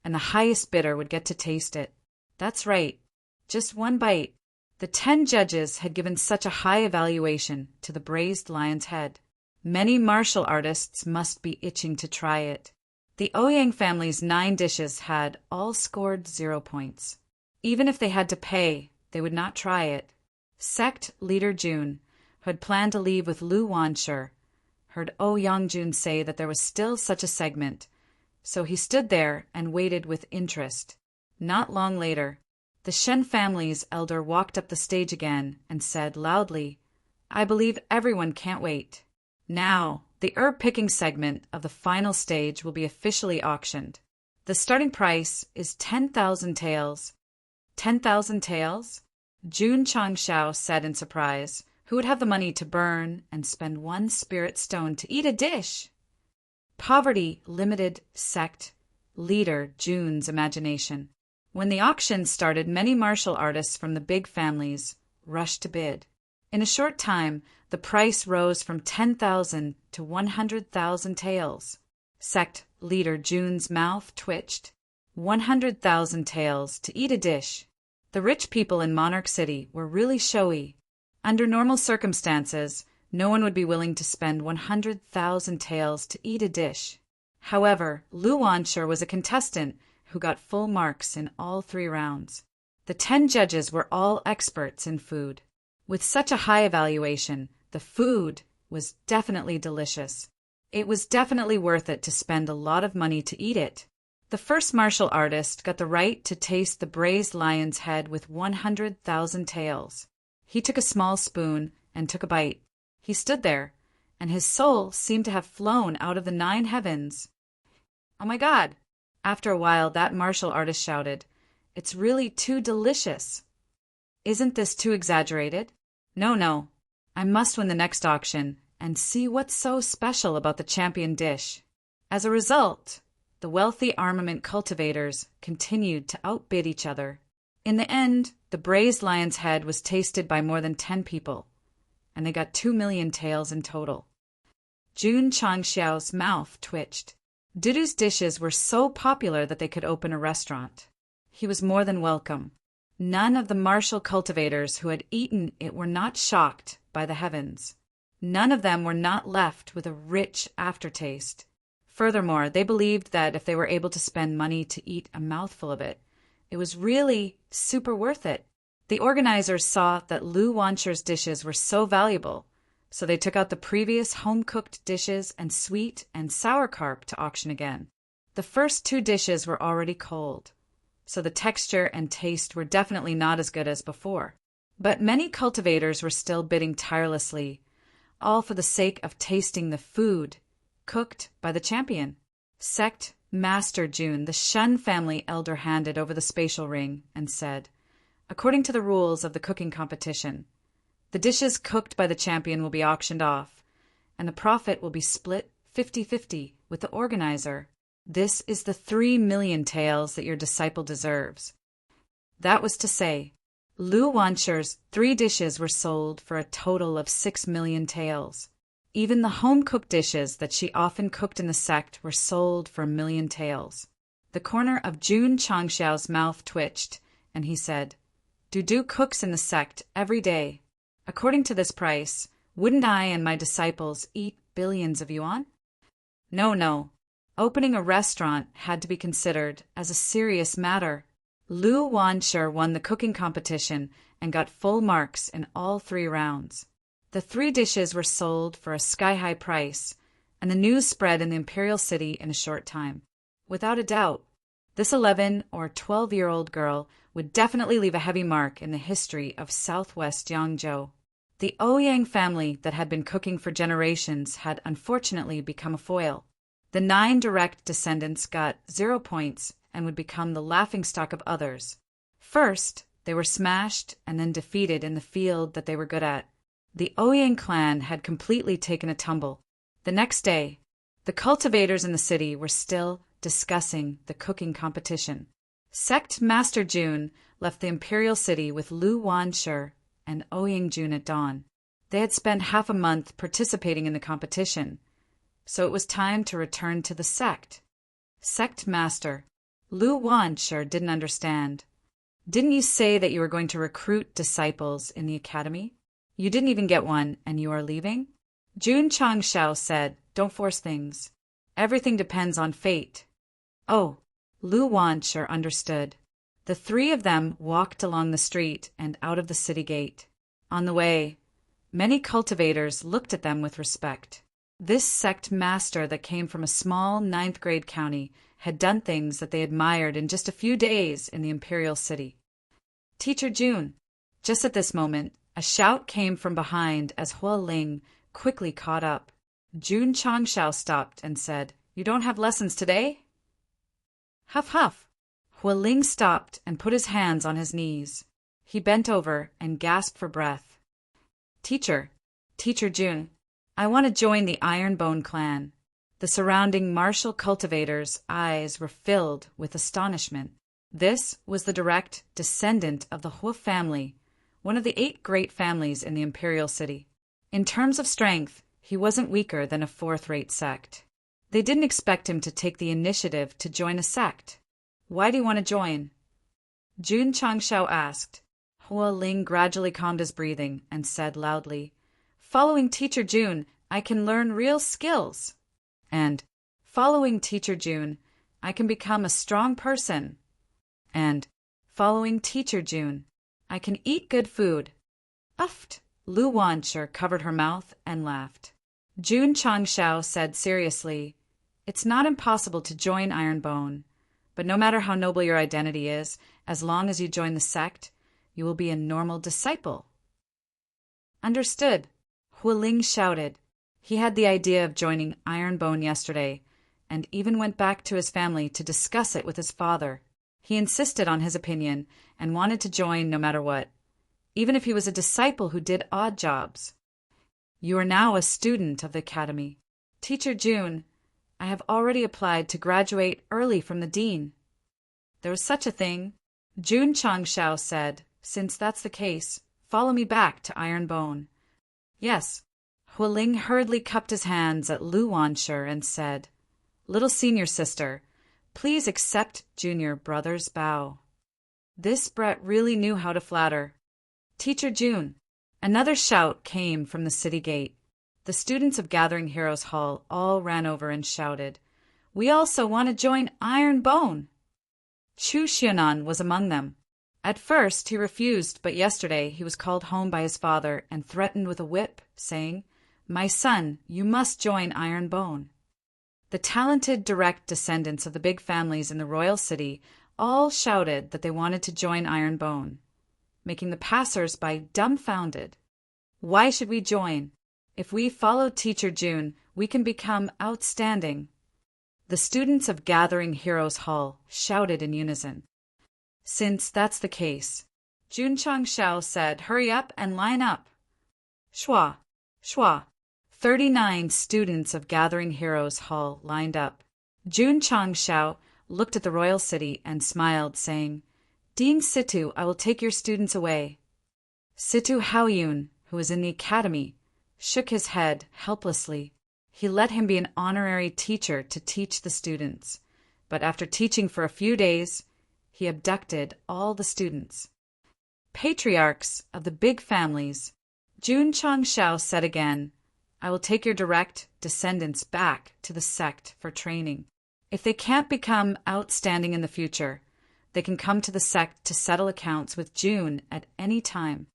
and the highest bidder would get to taste it. That's right, just one bite. The 10 judges had given such a high evaluation to the braised lion's head. Many martial artists must be itching to try it. The Ouyang family's 9 dishes had all scored 0 points. Even if they had to pay, they would not try it. Sect leader Jun, who had planned to leave with Lu Wanshi, heard Yang Jun say that there was still such a segment, so he stood there and waited with interest. Not long later, the Shen family's elder walked up the stage again and said loudly, "I believe everyone can't wait. Now, the herb-picking segment of the final stage will be officially auctioned. The starting price is 10,000 taels. 10,000 taels? Jun Changshao said in surprise. Who would have the money to burn and spend 1 spirit stone to eat a dish? Poverty limited sect leader Jun's imagination. When the auction started, many martial artists from the big families rushed to bid. In a short time, the price rose from 10,000 to 100,000 taels. Sect leader Jun's mouth twitched. 100,000 taels to eat a dish. The rich people in Monarch City were really showy. Under normal circumstances, no one would be willing to spend 100,000 taels to eat a dish. However, Lu Wanshur was a contestant who got full marks in all 3 rounds. The 10 judges were all experts in food. With such a high evaluation, the food was definitely delicious. It was definitely worth it to spend a lot of money to eat it. The first martial artist got the right to taste the braised lion's head with 100,000 taels. He took a small spoon and took a bite. He stood there, and his soul seemed to have flown out of the 9 heavens. "Oh my God!" After a while, that martial artist shouted, "It's really too delicious. Isn't this too exaggerated? No. I must win the next auction and see what's so special about the champion dish." As a result, the wealthy armament cultivators continued to outbid each other. In the end, the braised lion's head was tasted by more than 10 people, and they got 2 million taels in total. Jun Changxiao's mouth twitched. Dudu's dishes were so popular that they could open a restaurant. He was more than welcome. None of the martial cultivators who had eaten it were not shocked by the heavens. None of them were not left with a rich aftertaste. Furthermore, they believed that if they were able to spend money to eat a mouthful of it, it was really super worth it. The organizers saw that Lu Wanshur's dishes were so valuable, so they took out the previous home-cooked dishes and sweet and sour carp to auction again. The first 2 dishes were already cold, so the texture and taste were definitely not as good as before. But many cultivators were still bidding tirelessly, all for the sake of tasting the food cooked by the champion. Sect Master Jun, the Shun family elder, handed over the spatial ring and said, "According to the rules of the cooking competition, the dishes cooked by the champion will be auctioned off, and the profit will be split 50-50 with the organizer. This is the 3 million taels that your disciple deserves." That was to say, Lu Wanshur's 3 dishes were sold for a total of 6 million taels. Even the home-cooked dishes that she often cooked in the sect were sold for 1 million taels. The corner of Jun Changxiao's mouth twitched, and he said, "Dudu cooks in the sect every day. According to this price, wouldn't I and my disciples eat billions of yuan?" No. Opening a restaurant had to be considered as a serious matter. Lu Wanshur won the cooking competition and got full marks in all 3 rounds. The 3 dishes were sold for a sky-high price, and the news spread in the imperial city in a short time. Without a doubt, this 11 or 12-year-old girl would definitely leave a heavy mark in the history of southwest Yangzhou. The Ouyang family that had been cooking for generations had unfortunately become a foil. The 9 direct descendants got 0 points and would become the laughingstock of others. First, they were smashed and then defeated in the field that they were good at. The Ouyang clan had completely taken a tumble. The next day, the cultivators in the city were still discussing the cooking competition. Sect Master Jun left the imperial city with Lu Wanshur and Ouyang Jun at dawn. They had spent half a month participating in the competition, so it was time to return to the sect. Sect Master, Lu Wanshur didn't understand. "Didn't you say that you were going to recruit disciples in the academy? You didn't even get one, and you are leaving?" Jun Changxiao said, "Don't force things. Everything depends on fate." Oh, Lu Wanshur understood. The 3 of them walked along the street and out of the city gate. On the way, many cultivators looked at them with respect. This sect master that came from a small 9th-grade county had done things that they admired in just a few days in the imperial city. "Teacher Jun." Just at this moment, a shout came from behind as Hualing quickly caught up. Jun Changxiao stopped and said, "You don't have lessons today?" "Huff, huff." Hualing stopped and put his hands on his knees. He bent over and gasped for breath. Teacher Jun, I want to join the Ironbone clan." The surrounding martial cultivators' eyes were filled with astonishment. This was the direct descendant of the Hua family, one of the 8 great families in the imperial city. In terms of strength, he wasn't weaker than a fourth-rate sect. They didn't expect him to take the initiative to join a sect. Why do you want to join? Jun Changshao asked. Hua Ling gradually calmed his breathing and said loudly, Following Teacher Jun, I can learn real skills. And, following Teacher Jun, I can become a strong person. And, following Teacher Jun, I can eat good food. Uffed. Lu Wanshi covered her mouth and laughed. Jun Changshao said seriously, It's not impossible to join Ironbone, but no matter how noble your identity is, as long as you join the sect, you will be a normal disciple. Understood. Hua Ling shouted. He had the idea of joining Ironbone yesterday, and even went back to his family to discuss it with his father. He insisted on his opinion and wanted to join no matter what, even if he was a disciple who did odd jobs. You are now a student of the academy. Teacher Jun, I have already applied to graduate early from the dean. There is such a thing, Jun Changshao said. Since that's the case, follow me back to Ironbone. Yes. Hua Ling hurriedly cupped his hands at Lu Wanshi and said, Little senior sister, please accept junior brother's bow. This Brett really knew how to flatter. Teacher Jun. Another shout came from the city gate. The students of Gathering Heroes Hall all ran over and shouted, We also want to join Ironbone. Chu Xianan was among them. At first he refused, but yesterday he was called home by his father and threatened with a whip, saying, My son, you must join Ironbone. The talented direct descendants of the big families in the royal city all shouted that they wanted to join Ironbone, making the passers-by dumbfounded. Why should we join? If we follow Teacher Jun, we can become outstanding. The students of Gathering Heroes Hall shouted in unison. Since that's the case, Jun Changshao said, Hurry up and line up. Shua, shua. 39 students of Gathering Heroes Hall lined up. Jun Changshao looked at the royal city and smiled, saying, Dean Situ, I will take your students away. Situ Haoyun, who was in the academy, shook his head helplessly. He let him be an honorary teacher to teach the students, but after teaching for a few days, he abducted all the students. Patriarchs of the big families, Jun Changshao said again, I will take your direct descendants back to the sect for training. If they can't become outstanding in the future, they can come to the sect to settle accounts with Jun at any time.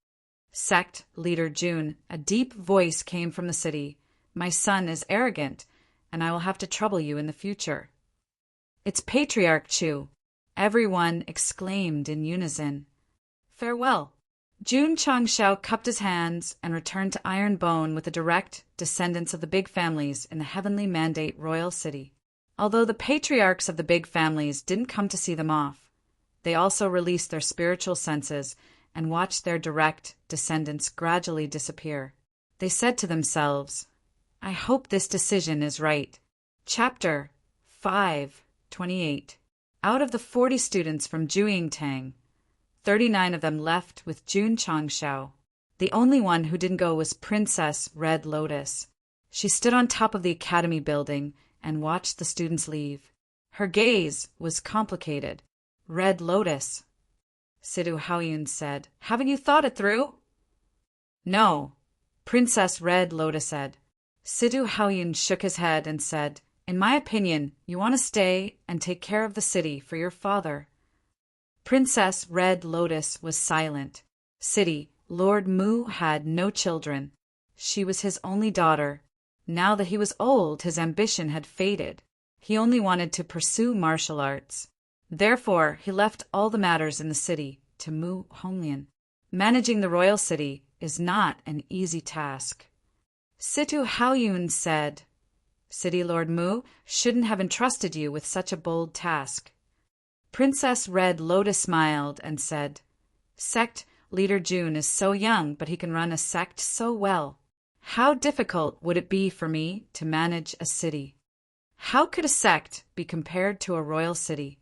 Sect leader Jun, a deep voice came from the city. My son is arrogant, and I will have to trouble you in the future. It's Patriarch Chu, everyone exclaimed in unison. Farewell. Jun Changshao cupped his hands and returned to Ironbone with the direct descendants of the big families in the Heavenly Mandate Royal City. Although the patriarchs of the big families didn't come to see them off, they also released their spiritual senses and watched their direct descendants gradually disappear. They said to themselves, I hope this decision is right. Chapter 5:28. Out of the 40 students from Juyingtang, 39 of them left with Jun Changshao. The only one who didn't go was Princess Red Lotus. She stood on top of the academy building and watched the students leave. Her gaze was complicated. Red Lotus, Situ Haoyun said, Haven't you thought it through? No, Princess Red Lotus said. Situ Haoyun shook his head and said, In my opinion, you want to stay and take care of the city for your father. Princess Red Lotus was silent. City, Lord Mu had no children. She was his only daughter. Now that he was old, his ambition had faded. He only wanted to pursue martial arts. Therefore, he left all the matters in the city to Mu Honglian. Managing the royal city is not an easy task. Situ Haoyun said, City Lord Mu shouldn't have entrusted you with such a bold task. Princess Red Lotus smiled and said, Sect leader Jun is so young, but he can run a sect so well. How difficult would it be for me to manage a city? How could a sect be compared to a royal city?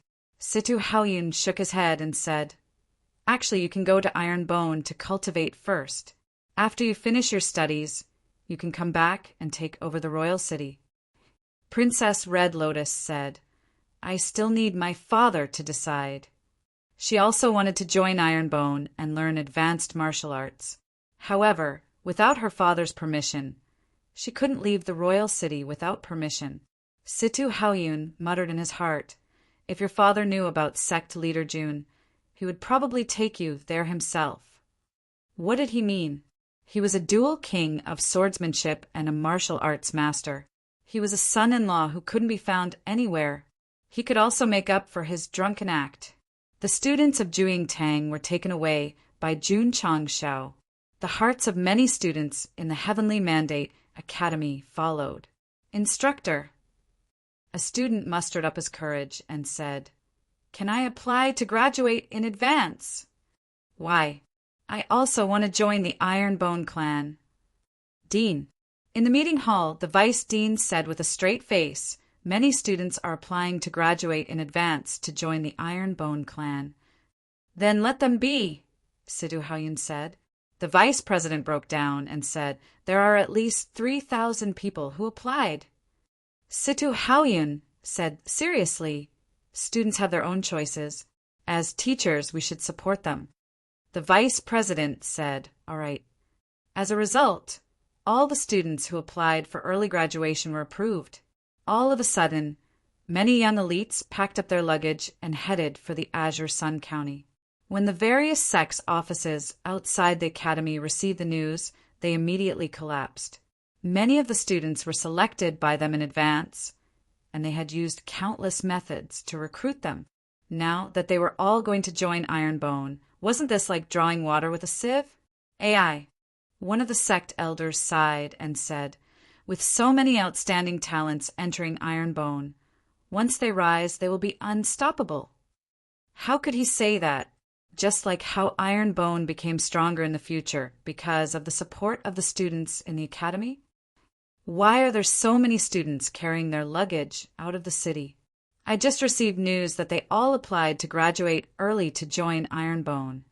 Situ Haoyun shook his head and said, Actually, you can go to Ironbone to cultivate first. After you finish your studies, you can come back and take over the royal city. Princess Red Lotus said, I still need my father to decide. She also wanted to join Ironbone and learn advanced martial arts. However, without her father's permission, she couldn't leave the royal city without permission. Situ Haoyun muttered in his heart, if your father knew about Sect leader June, he would probably take you there himself. What did he mean? He was a dual king of swordsmanship and a martial arts master. He was a son-in-law who couldn't be found anywhere. He could also make up for his drunken act. The students of Tang were taken away by Jun Changshao. The hearts of many students in the Heavenly Mandate Academy followed. Instructor. A student mustered up his courage and said, Can I apply to graduate in advance? Why? I also want to join the Ironbone clan. Dean. In the meeting hall, the vice dean said with a straight face, many students are applying to graduate in advance to join the Ironbone clan. Then let them be, Situ Haoyun said. The vice president broke down and said, there are at least 3,000 people who applied. Situ Haoyun said, seriously, students have their own choices. As teachers, we should support them. The vice president said, all right. As a result, all the students who applied for early graduation were approved. All of a sudden, many young elites packed up their luggage and headed for the Azure Sun County. When the various sects' offices outside the academy received the news, they immediately collapsed. Many of the students were selected by them in advance, and they had used countless methods to recruit them. Now that they were all going to join Ironbone, wasn't this like drawing water with a sieve? AI. One of the sect elders sighed and said, with so many outstanding talents entering Ironbone, once they rise, they will be unstoppable. How could he say that? Just like how Ironbone became stronger in the future because of the support of the students in the academy? Why are there so many students carrying their luggage out of the city? I just received news that they all applied to graduate early to join Ironbone.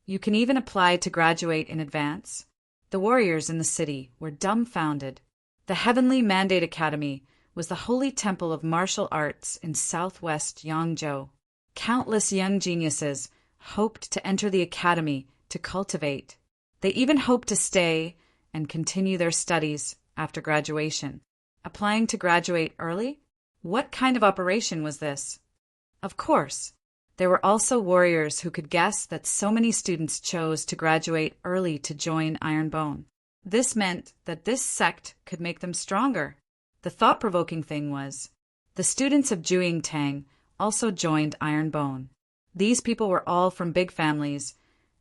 You can even apply to graduate in advance. The warriors in the city were dumbfounded. The Heavenly Mandate Academy was the holy temple of martial arts in southwest Yangzhou. Countless young geniuses hoped to enter the academy to cultivate. They even hoped to stay and continue their studies after graduation. Applying to graduate early? What kind of operation was this? Of course, there were also warriors who could guess that so many students chose to graduate early to join Ironbone. This meant that this sect could make them stronger. The thought-provoking thing was, the students of Tang also joined Ironbone. These people were all from big families,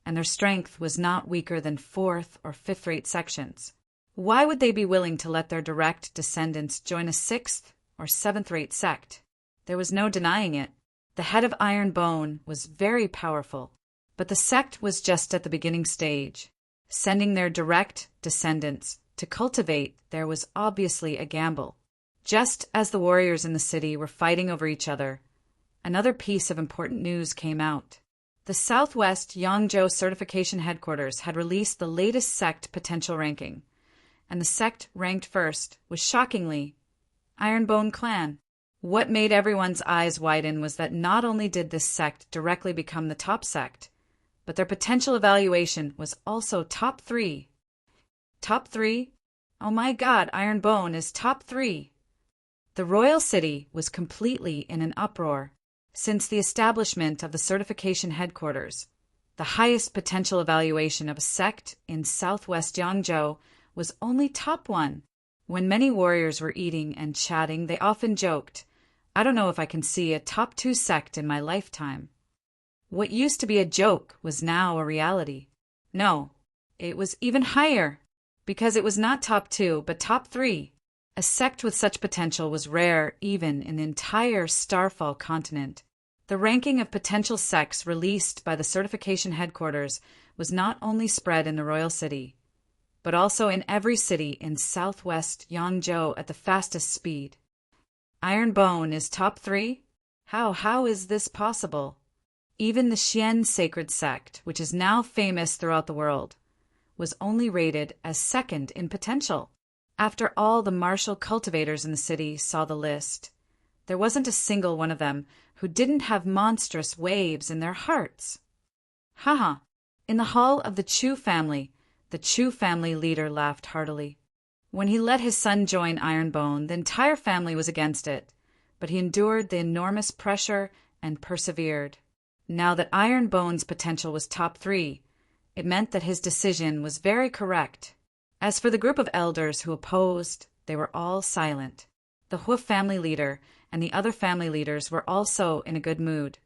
and their strength was not weaker than 4th or 5th-rate sections. Why would they be willing to let their direct descendants join a 6th or 7th-rate sect? There was no denying it. The head of Ironbone was very powerful, but the sect was just at the beginning stage. Sending their direct descendants to cultivate there was obviously a gamble. Just as the warriors in the city were fighting over each other, another piece of important news came out. The Southwest Yangzhou Certification Headquarters had released the latest sect potential ranking, and the sect ranked first was shockingly Ironbone Clan. What made everyone's eyes widen was that not only did this sect directly become the top sect, but their potential evaluation was also top 3. Top 3? Oh my God, Ironbone is top 3. The royal city was completely in an uproar. Since the establishment of the certification headquarters, the highest potential evaluation of a sect in southwest Yangzhou was only top 1. When many warriors were eating and chatting, they often joked, I don't know if I can see a top 2 sect in my lifetime. What used to be a joke was now a reality. No, it was even higher, because it was not top 2, but top 3. A sect with such potential was rare even in the entire Starfall continent. The ranking of potential sects released by the certification headquarters was not only spread in the royal city, but also in every city in southwest Yangzhou at the fastest speed. Ironbone is top 3? How is this possible? Even the Xian sacred sect, which is now famous throughout the world, was only rated as second in potential. After all the martial cultivators in the city saw the list, there wasn't a single one of them who didn't have monstrous waves in their hearts. Haha! In the hall of the Chu family, the Chu family leader laughed heartily. When he let his son join Ironbone, the entire family was against it, but he endured the enormous pressure and persevered. Now that Ironbone's potential was top 3, it meant that his decision was very correct. As for the group of elders who opposed, they were all silent. The Hoof family leader and the other family leaders were also in a good mood,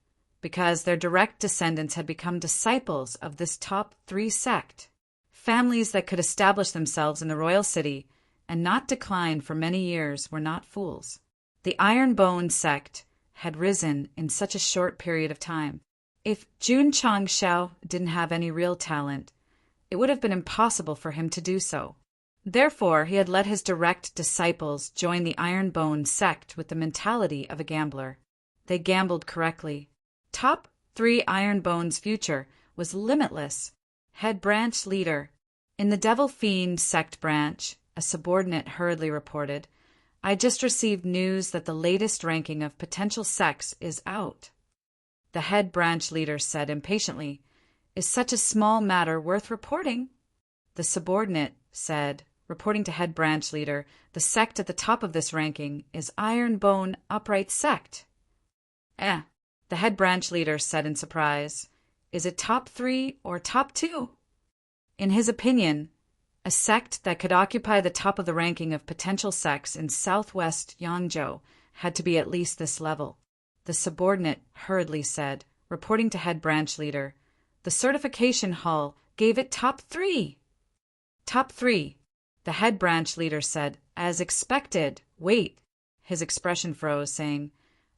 because their direct descendants had become disciples of this top 3 sect. Families that could establish themselves in the royal city and not decline for many years were not fools. The Ironbone sect had risen in such a short period of time. If Jun Changshao didn't have any real talent, it would have been impossible for him to do so. Therefore, he had let his direct disciples join the Ironbone sect with the mentality of a gambler. They gambled correctly. Top 3 Ironbone's future was limitless. Head branch leader. In the Devil Fiend sect branch, a subordinate hurriedly reported, "I just received news that the latest ranking of potential sects is out." The head branch leader said impatiently, "Is such a small matter worth reporting?" The subordinate said, reporting to head branch leader, "The sect at the top of this ranking is Ironbone Upright Sect." The head branch leader said in surprise, "Is it top 3 or top 2? In his opinion, a sect that could occupy the top of the ranking of potential sects in southwest Yangzhou had to be at least this level. The subordinate hurriedly said, reporting to head branch leader, "The certification hall gave it top 3. Top 3. The head branch leader said, "As expected. Wait." His expression froze, saying,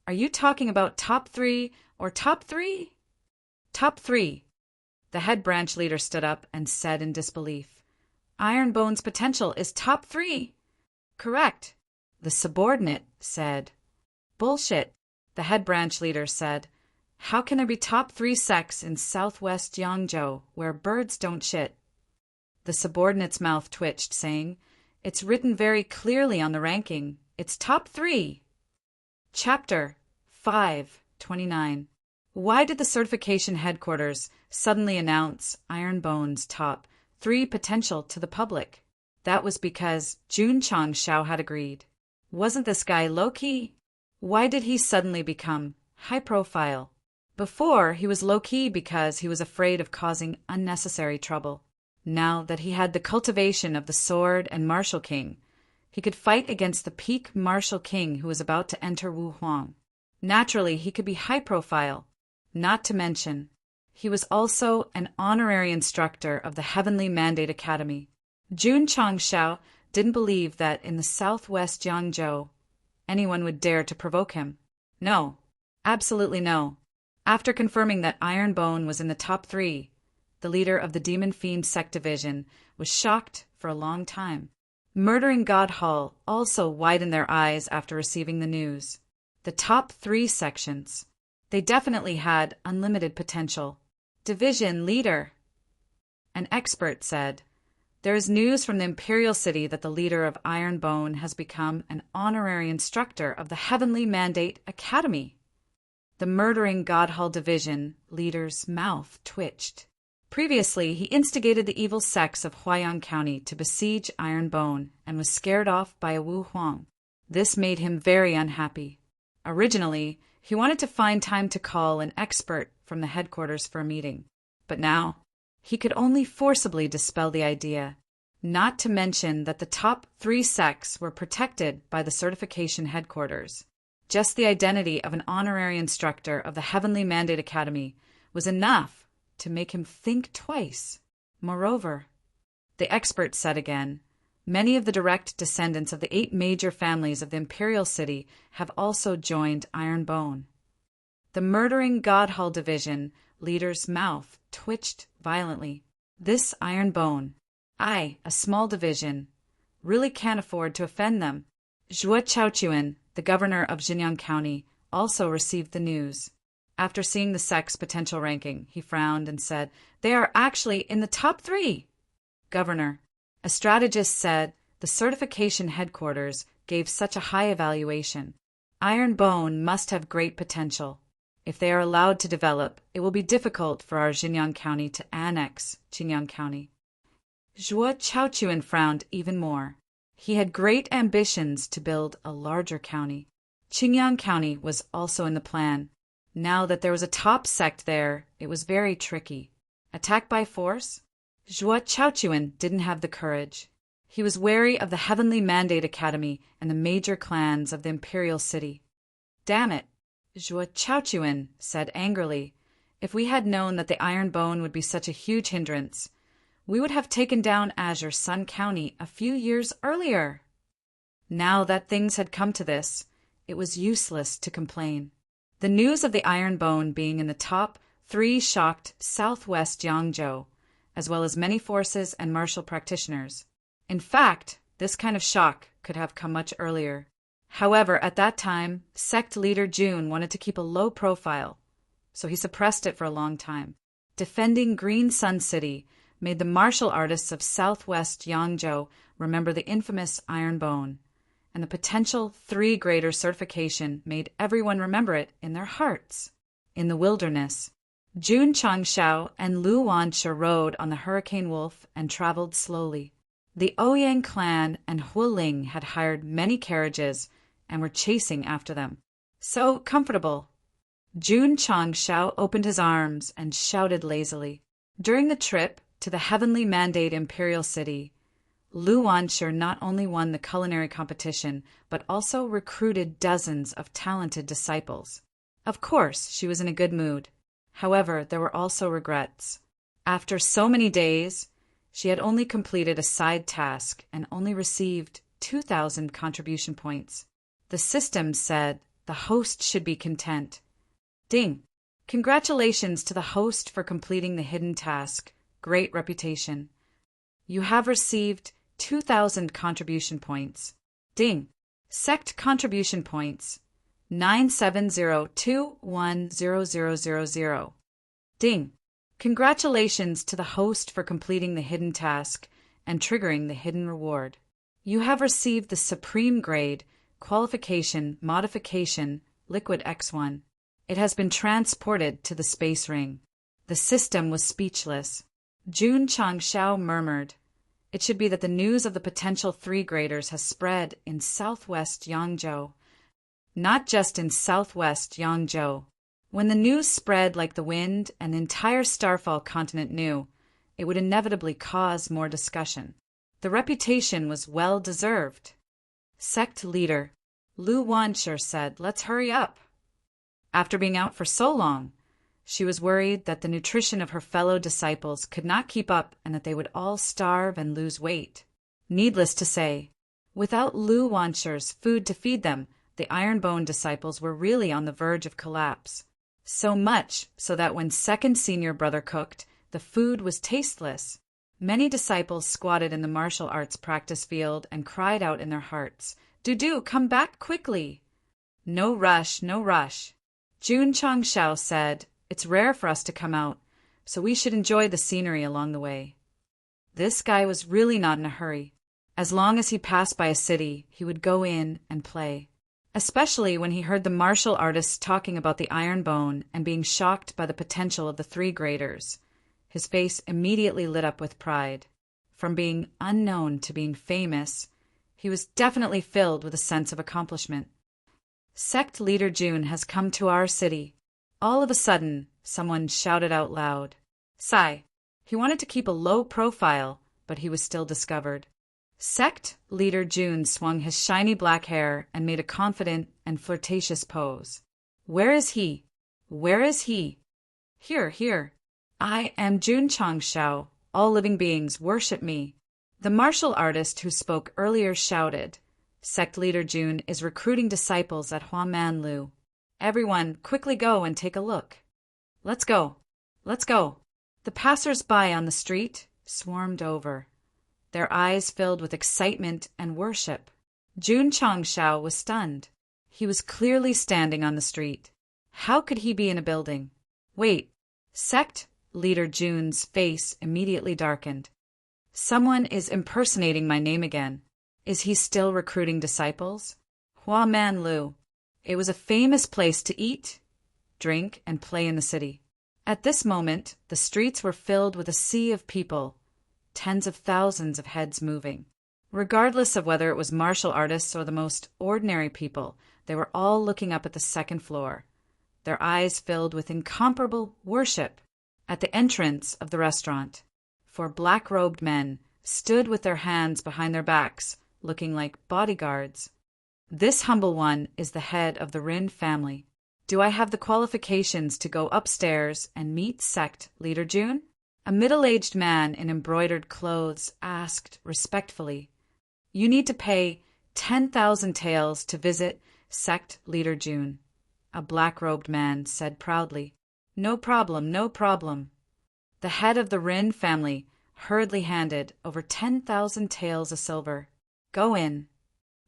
"Are you talking about top 3 or top 3? Top 3. The head branch leader stood up and said in disbelief, "Ironbone's potential is top 3. Correct." The subordinate said, "Bullshit." The head branch leader said, "How can there be top 3 sects in southwest Yangzhou where birds don't shit?" The subordinate's mouth twitched, saying, "It's written very clearly on the ranking. It's top 3. Chapter 5:29. Why did the certification headquarters suddenly announce Ironbone's top 3 potential to the public? That was because Jun Changshao had agreed. Wasn't this guy low-key? Why did he suddenly become high-profile? Before, he was low-key because he was afraid of causing unnecessary trouble. Now that he had the cultivation of the sword and martial king, he could fight against the peak martial king who was about to enter Wuhuang. Naturally, he could be high-profile. Not to mention, he was also an honorary instructor of the Heavenly Mandate Academy. Jun Changshao didn't believe that in the southwest Yangzhou anyone would dare to provoke him. No, absolutely no. After confirming that Ironbone was in the top 3, the leader of the Demon Fiend Sect Division was shocked for a long time. Murdering God Hall also widened their eyes after receiving the news. The top 3 sections. They definitely had unlimited potential. Division leader. An expert said, "There is news from the Imperial City that the leader of Ironbone has become an honorary instructor of the Heavenly Mandate Academy." The Murdering God Hall Division leader's mouth twitched. Previously, he instigated the evil sects of Huayang County to besiege Ironbone and was scared off by a Wu Huang. This made him very unhappy. Originally, he wanted to find time to call an expert from the headquarters for a meeting, but now he could only forcibly dispel the idea, not to mention that the top 3 sects were protected by the certification headquarters. Just the identity of an honorary instructor of the Heavenly Mandate Academy was enough to make him think twice. Moreover, the expert said again, many of the direct descendants of the 8 major families of the Imperial City have also joined Ironbone. The Murdering God Hall Division leader's mouth twitched violently. This Ironbone, a small division, really can't afford to offend them. Zhuo Chaochuan, the governor of Jinyang County, also received the news. After seeing the sect's potential ranking, he frowned and said, "They are actually in the top 3. Governor, a strategist said the certification headquarters gave such a high evaluation. Iron Bone must have great potential. If they are allowed to develop, it will be difficult for our Xinjiang County to annex Qingyang County." Zhuo Chaochuan frowned even more. He had great ambitions to build a larger county. Qingyang County was also in the plan. Now that there was a top sect there, it was very tricky. Attack by force? Zhuo Chaochuan didn't have the courage. He was wary of the Heavenly Mandate Academy and the major clans of the imperial city. "Damn it," Zhuo Chaochuan said angrily. "If we had known that the Iron Bone would be such a huge hindrance, we would have taken down Azure Sun County a few years earlier." Now that things had come to this, it was useless to complain. The news of the Iron Bone being in the top 3 shocked southwest Yangzhou, as well as many forces and martial practitioners. In fact, this kind of shock could have come much earlier. However, at that time, sect leader Jun wanted to keep a low profile, so he suppressed it for a long time. Defending Green Sun City made the martial artists of southwest Yangzhou remember the infamous Iron Bone, and the potential 3-grader certification made everyone remember it in their hearts. In the wilderness, Jun Changshao and Lu Wanshe rode on the Hurricane Wolf and traveled slowly. The Ouyang clan and Hualing had hired many carriages and were chasing after them. So comfortable. Jun Changshao opened his arms and shouted lazily. During the trip to the Heavenly Mandate Imperial City, Lu Wanshe not only won the culinary competition, but also recruited dozens of talented disciples. Of course, she was in a good mood. However, there were also regrets. After so many days, she had only completed a side task and only received 2,000 contribution points. The system said the host should be content. Ding! Congratulations to the host for completing the hidden task. Great reputation. You have received 2,000 contribution points. Ding! Sect contribution points 970210000. Ding! Congratulations to the host for completing the hidden task and triggering the hidden reward. You have received the Supreme Grade Qualification Modification Liquid X1. It has been transported to the space ring. The system was speechless. Jun Changshao murmured, "It should be that the news of the potential 3-graders has spread in southwest Yangzhou. Not just in southwest Yangzhou. When the news spread like the wind and the entire Starfall continent knew, it would inevitably cause more discussion. The reputation was well deserved." Sect leader Lu Wanshe said, "Let's hurry up." After being out for so long, she was worried that the nutrition of her fellow disciples could not keep up and that they would all starve and lose weight. Needless to say, without Lu Wanshe's food to feed them, the Iron Bone disciples were really on the verge of collapse. So much so that when second senior brother cooked, the food was tasteless. Many disciples squatted in the martial arts practice field and cried out in their hearts, "Dudu, come back quickly!" "No rush, no rush." Jun Changshao said, "It's rare for us to come out, so we should enjoy the scenery along the way." This guy was really not in a hurry. As long as he passed by a city, he would go in and play. Especially when he heard the martial artists talking about the Iron Bone and being shocked by the potential of the 3-graders. His face immediately lit up with pride. From being unknown to being famous, he was definitely filled with a sense of accomplishment. Sect leader Jun has come to our city. All of a sudden, someone shouted out loud. Sigh. He wanted to keep a low profile, but he was still discovered. Sect leader Jun swung his shiny black hair and made a confident and flirtatious pose. "Where is he? Where is he?" "Here, here. I am Jun Changshao. All living beings worship me." The martial artist who spoke earlier shouted. Sect leader Jun is recruiting disciples at Huamanlu. Everyone, quickly go and take a look. Let's go. Let's go. The passers-by on the street swarmed over. Their eyes filled with excitement and worship. Jun Changshao was stunned. He was clearly standing on the street. How could he be in a building? Wait, Sect leader June's face immediately darkened. Someone is impersonating my name again. Is he still recruiting disciples? Hua Man Lu. It was a famous place to eat, drink, and play in the city. At this moment, the streets were filled with a sea of people, tens of thousands of heads moving. Regardless of whether it was martial artists or the most ordinary people, they were all looking up at the second floor, their eyes filled with incomparable worship. At the entrance of the restaurant, 4 black-robed men stood with their hands behind their backs, looking like bodyguards. This humble one is the head of the Rin family. Do I have the qualifications to go upstairs and meet Sect leader June? A middle-aged man in embroidered clothes asked respectfully. You need to pay 10,000 taels to visit Sect leader June, a black-robed man said proudly. No problem, no problem. The head of the Rin family hurriedly handed over 10,000 taels of silver. Go in.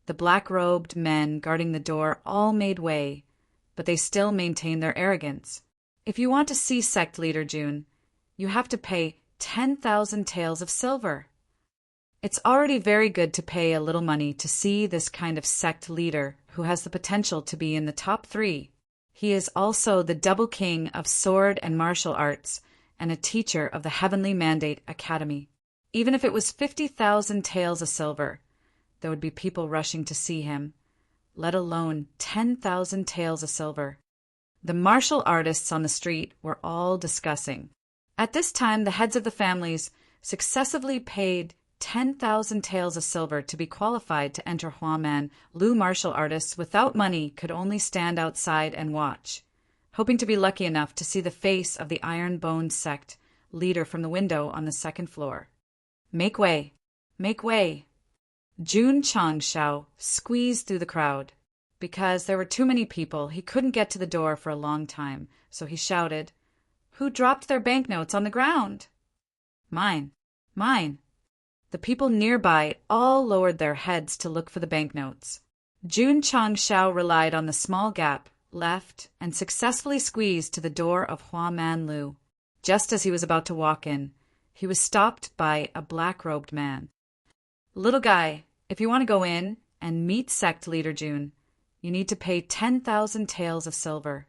The black-robed men guarding the door all made way, but they still maintained their arrogance. If you want to see Sect leader June, you have to pay 10,000 taels of silver. It's already very good to pay a little money to see this kind of sect leader who has the potential to be in the top 3. He is also the double king of sword and martial arts and a teacher of the Heavenly Mandate Academy. Even if it was 50,000 taels of silver, there would be people rushing to see him, let alone 10,000 taels of silver. The martial artists on the street were all discussing. At this time, the heads of the families successively paid 10,000 taels of silver to be qualified to enter Hua Man Lu. Martial artists without money could only stand outside and watch, hoping to be lucky enough to see the face of the iron-boned Sect leader from the window on the second floor. Make way! Make way! Jun Changshao squeezed through the crowd. Because there were too many people, he couldn't get to the door for a long time, so he shouted, Who dropped their banknotes on the ground? Mine. Mine. The people nearby all lowered their heads to look for the banknotes. Jun Changshao relied on the small gap left and successfully squeezed to the door of Hua Man Lu. Just as he was about to walk in, he was stopped by a black-robed man. Little guy, if you want to go in and meet Sect leader June, you need to pay 10,000 taels of silver.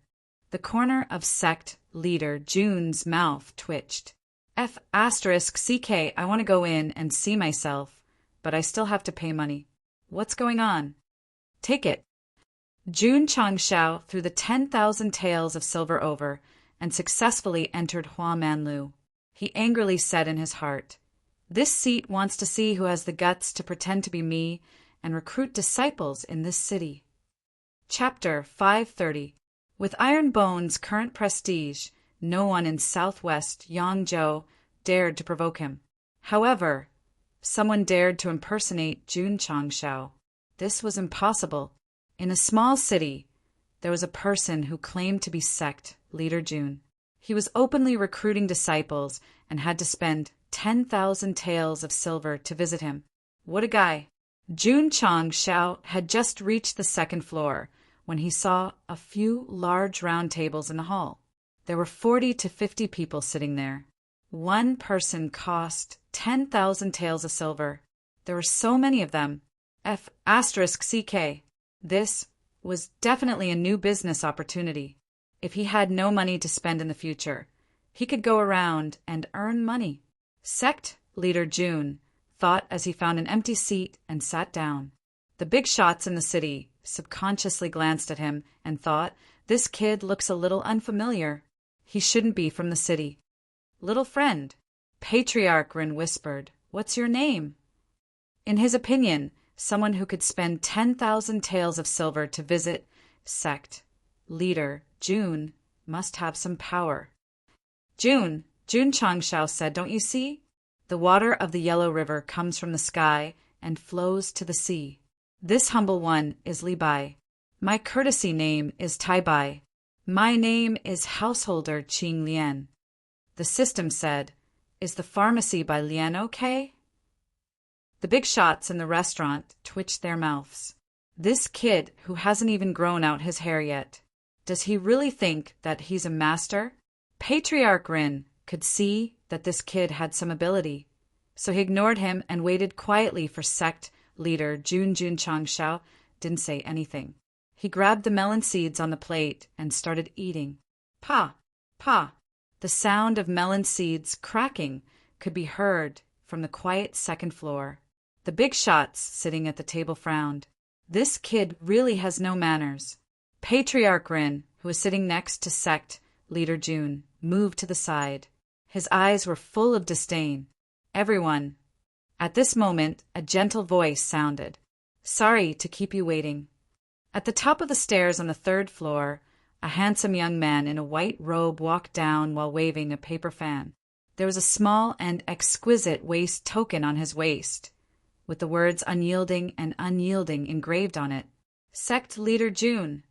The corner of Sect leader June's mouth twitched. F***CK, I want to go in and see myself, but I still have to pay money. What's going on? Take it. Jun Changshao threw the 10,000 taels of silver over and successfully entered Hua Man Lu. He angrily said in his heart, This seat wants to see who has the guts to pretend to be me and recruit disciples in this city. Chapter 530. With Iron Bone's current prestige, no one in southwest Yangzhou dared to provoke him. However, someone dared to impersonate Jun Changshao. This was impossible. In a small city, there was a person who claimed to be Sect leader June. He was openly recruiting disciples and had to spend 10,000 taels of silver to visit him. What a guy! Jun Changshao had just reached the second floor when he saw a few large round tables in the hall. There were 40 to 50 people sitting there. One person cost 10,000 taels of silver. There were so many of them. F***CK. This was definitely a new business opportunity. If he had no money to spend in the future, he could go around and earn money. Sect leader June thought as he found an empty seat and sat down. The big shots in the city subconsciously glanced at him and thought, This kid looks a little unfamiliar. He shouldn't be from the city. Little friend, Patriarch Rin whispered, What's your name? In his opinion, someone who could spend 10,000 taels of silver to visit Sect leader June must have some power. Jun Changshao said, Don't you see? The water of the Yellow River comes from the sky and flows to the sea. This humble one is Li Bai. My courtesy name is Tai Bai. My name is Householder Qing Lian. The system said, Is the pharmacy by Lian okay? The big shots in the restaurant twitched their mouths. This kid who hasn't even grown out his hair yet. Does he really think that he's a master? Patriarch Rin could see that this kid had some ability, so he ignored him and waited quietly for sect leader Jun Changshao didn't say anything. He grabbed the melon seeds on the plate and started eating. Pa! Pa! The sound of melon seeds cracking could be heard from the quiet second floor. The big shots sitting at the table frowned. This kid really has no manners. Patriarch Rin, who was sitting next to sect leader Jun, moved to the side. His eyes were full of disdain. Everyone. At this moment, a gentle voice sounded. Sorry to keep you waiting. At the top of the stairs on the third floor, a handsome young man in a white robe walked down while waving a paper fan. There was a small and exquisite waist token on his waist, with the words unyielding and unyielding engraved on it. Sect leader Jun.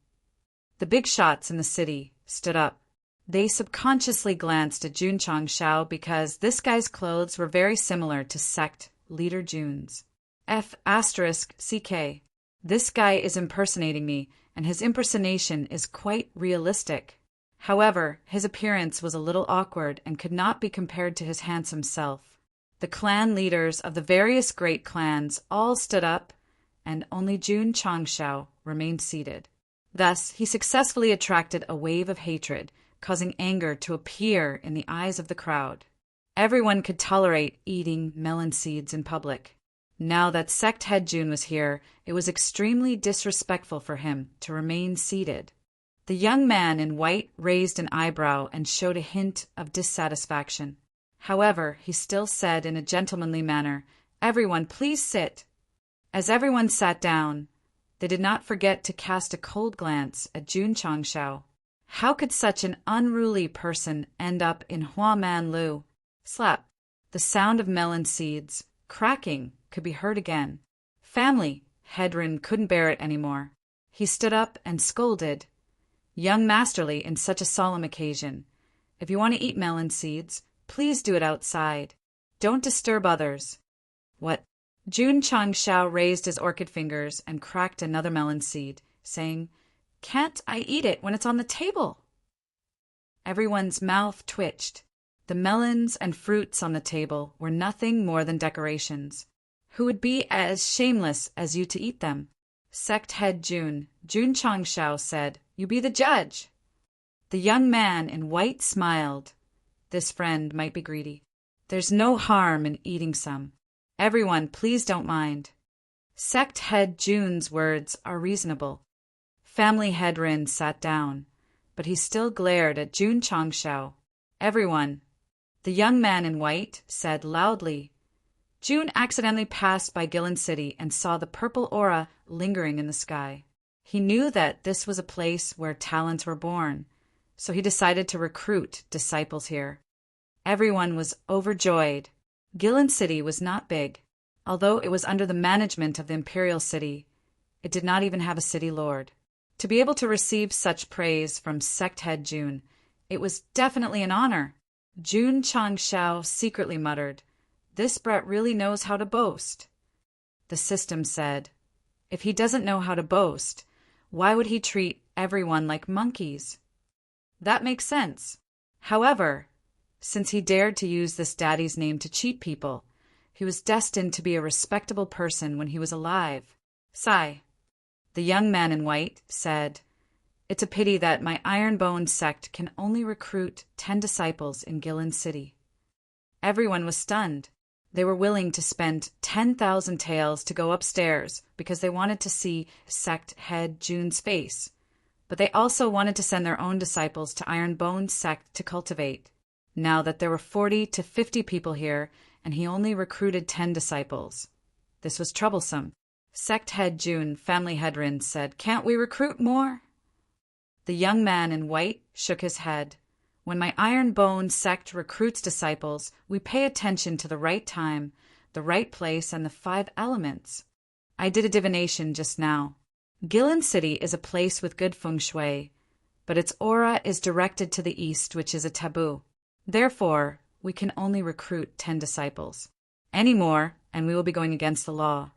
The big shots in the city stood up. They subconsciously glanced at Jun Changshao because this guy's clothes were very similar to sect leader Jun's. F***CK. This guy is impersonating me, and his impersonation is quite realistic. However, his appearance was a little awkward and could not be compared to his handsome self. The clan leaders of the various great clans all stood up, and only Jun Changshao remained seated. Thus, he successfully attracted a wave of hatred, causing anger to appear in the eyes of the crowd. Everyone could tolerate eating melon seeds in public. Now that sect head Jun was here, it was extremely disrespectful for him to remain seated. The young man in white raised an eyebrow and showed a hint of dissatisfaction. However, he still said in a gentlemanly manner, "Everyone, please sit." As everyone sat down, they did not forget to cast a cold glance at Jun Changshao. How could such an unruly person end up in Huaman Lu? Slap. The sound of melon seeds cracking could be heard again. Family, Hedrin couldn't bear it anymore. He stood up and scolded. Young masterly in such a solemn occasion. If you want to eat melon seeds, please do it outside. Don't disturb others. What? Jun Changshao raised his orchid fingers and cracked another melon seed, saying, "Can't I eat it when it's on the table?" Everyone's mouth twitched. The melons and fruits on the table were nothing more than decorations. Who would be as shameless as you to eat them? Sect head Jun Changshao said, "You be the judge." The young man in white smiled. This friend might be greedy. There's no harm in eating some. Everyone, please don't mind. Sect head Jun's words are reasonable. Family head Rin sat down, but he still glared at Jun Changshao. Everyone. The young man in white said loudly. Jun accidentally passed by Gillen City and saw the purple aura lingering in the sky. He knew that this was a place where talents were born, so he decided to recruit disciples here. Everyone was overjoyed. Gillen City was not big. Although it was under the management of the imperial city, it did not even have a city lord. To be able to receive such praise from sect head Jun, it was definitely an honor. Jun Changshao secretly muttered, "This brat really knows how to boast." The system said, "If he doesn't know how to boast, why would he treat everyone like monkeys?" That makes sense. However, since he dared to use this daddy's name to cheat people, he was destined to be a respectable person when he was alive. Sigh. The young man in white said, "It's a pity that my iron-boned sect can only recruit 10 disciples in Gillen City." Everyone was stunned. They were willing to spend 10,000 taels to go upstairs because they wanted to see sect head Jun's face. But they also wanted to send their own disciples to Iron-Bone sect to cultivate. Now that there were 40 to 50 people here, and he only recruited 10 disciples. This was troublesome. Sect head Jun, family head Rin, said, "Can't we recruit more?" The young man in white shook his head. "When my iron-bone sect recruits disciples, we pay attention to the right time, the right place, and the 5 elements. I did a divination just now. Gillen City is a place with good feng shui, but its aura is directed to the east, which is a taboo. Therefore, we can only recruit 10 disciples. Any more, and we will be going against the law.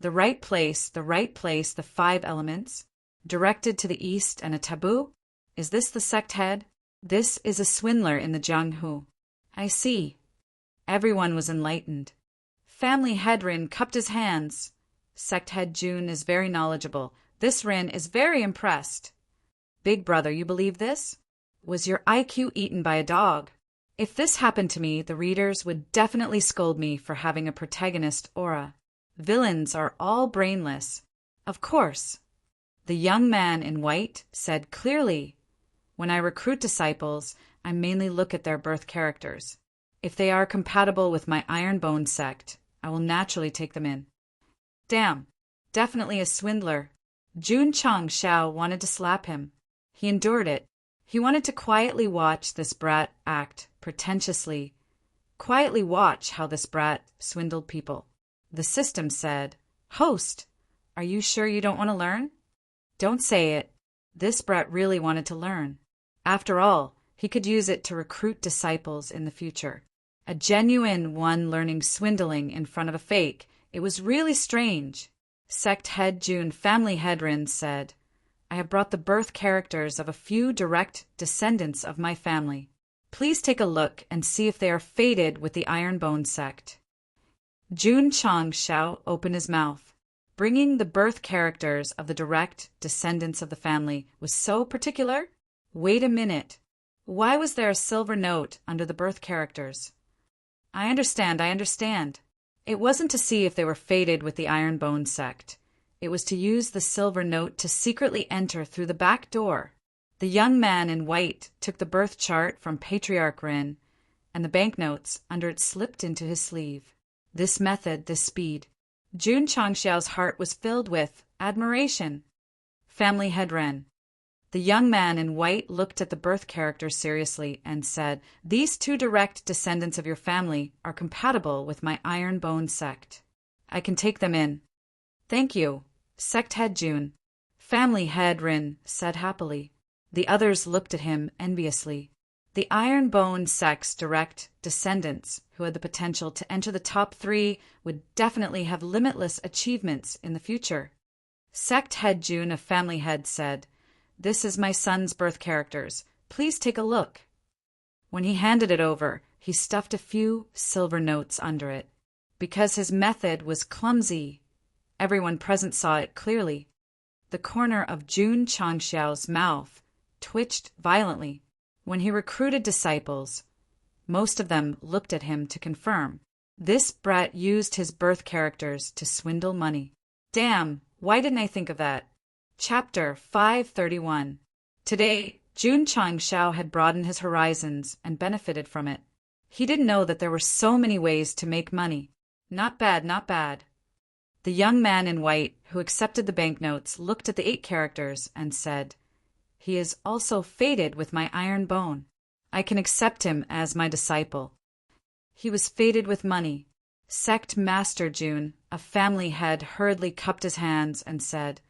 The right place, the 5 elements. Directed to the east and a taboo? Is this the sect head? This is a swindler in the Jianghu. I see. Everyone was enlightened. Family head Rin cupped his hands. Sect head Jun is very knowledgeable. This Rin is very impressed. Big brother, you believe this? Was your IQ eaten by a dog? If this happened to me, the readers would definitely scold me for having a protagonist aura. Villains are all brainless. Of course. The young man in white said clearly, when I recruit disciples, I mainly look at their birth characters. If they are compatible with my Ironbone sect, I will naturally take them in. Damn, definitely a swindler. Jun Chang Xiao wanted to slap him. He endured it. He wanted to quietly watch this brat act pretentiously. Quietly watch how this brat swindled people. The system said, Host, are you sure you don't want to learn? Don't say it. This brat really wanted to learn. After all, he could use it to recruit disciples in the future. A genuine one learning swindling in front of a fake. It was really strange. Sect head Jun family head Rin said, I have brought the birth characters of a few direct descendants of my family. Please take a look and see if they are fated with the Ironbone sect. Jun Chang Xiao opened his mouth. Bringing the birth characters of the direct descendants of the family was so particular? Wait a minute. Why was there a silver note under the birth characters? I understand. It wasn't to see if they were fated with the Ironbone sect. It was to use the silver note to secretly enter through the back door. The young man in white took the birth chart from Patriarch Rin, and the banknotes under it slipped into his sleeve. This method, this speed. Jun Changxiao's heart was filled with admiration. Family head Ren. The young man in white looked at the birth characters seriously and said, These two direct descendants of your family are compatible with my Ironbone sect. I can take them in. Thank you, Sect head Jun. Family head Rin said happily. The others looked at him enviously. The Ironbone sect's direct descendants, who had the potential to enter the top 3, would definitely have limitless achievements in the future. Sect head Jun of family head said, This is my son's birth characters. Please take a look. When he handed it over, he stuffed a few silver notes under it. Because his method was clumsy, everyone present saw it clearly. The corner of Jun Changxiao's mouth twitched violently. When he recruited disciples, most of them looked at him to confirm. This brat used his birth characters to swindle money. Damn, why didn't I think of that? Chapter 531. Today, Jun Changxiao had broadened his horizons and benefited from it. He didn't know that there were so many ways to make money. Not bad, not bad. The young man in white, who accepted the banknotes, looked at the 8 characters and said, He is also fated with my Ironbone. I can accept him as my disciple. He was fated with money. Sect Master Jun, a family head, hurriedly cupped his hands and said,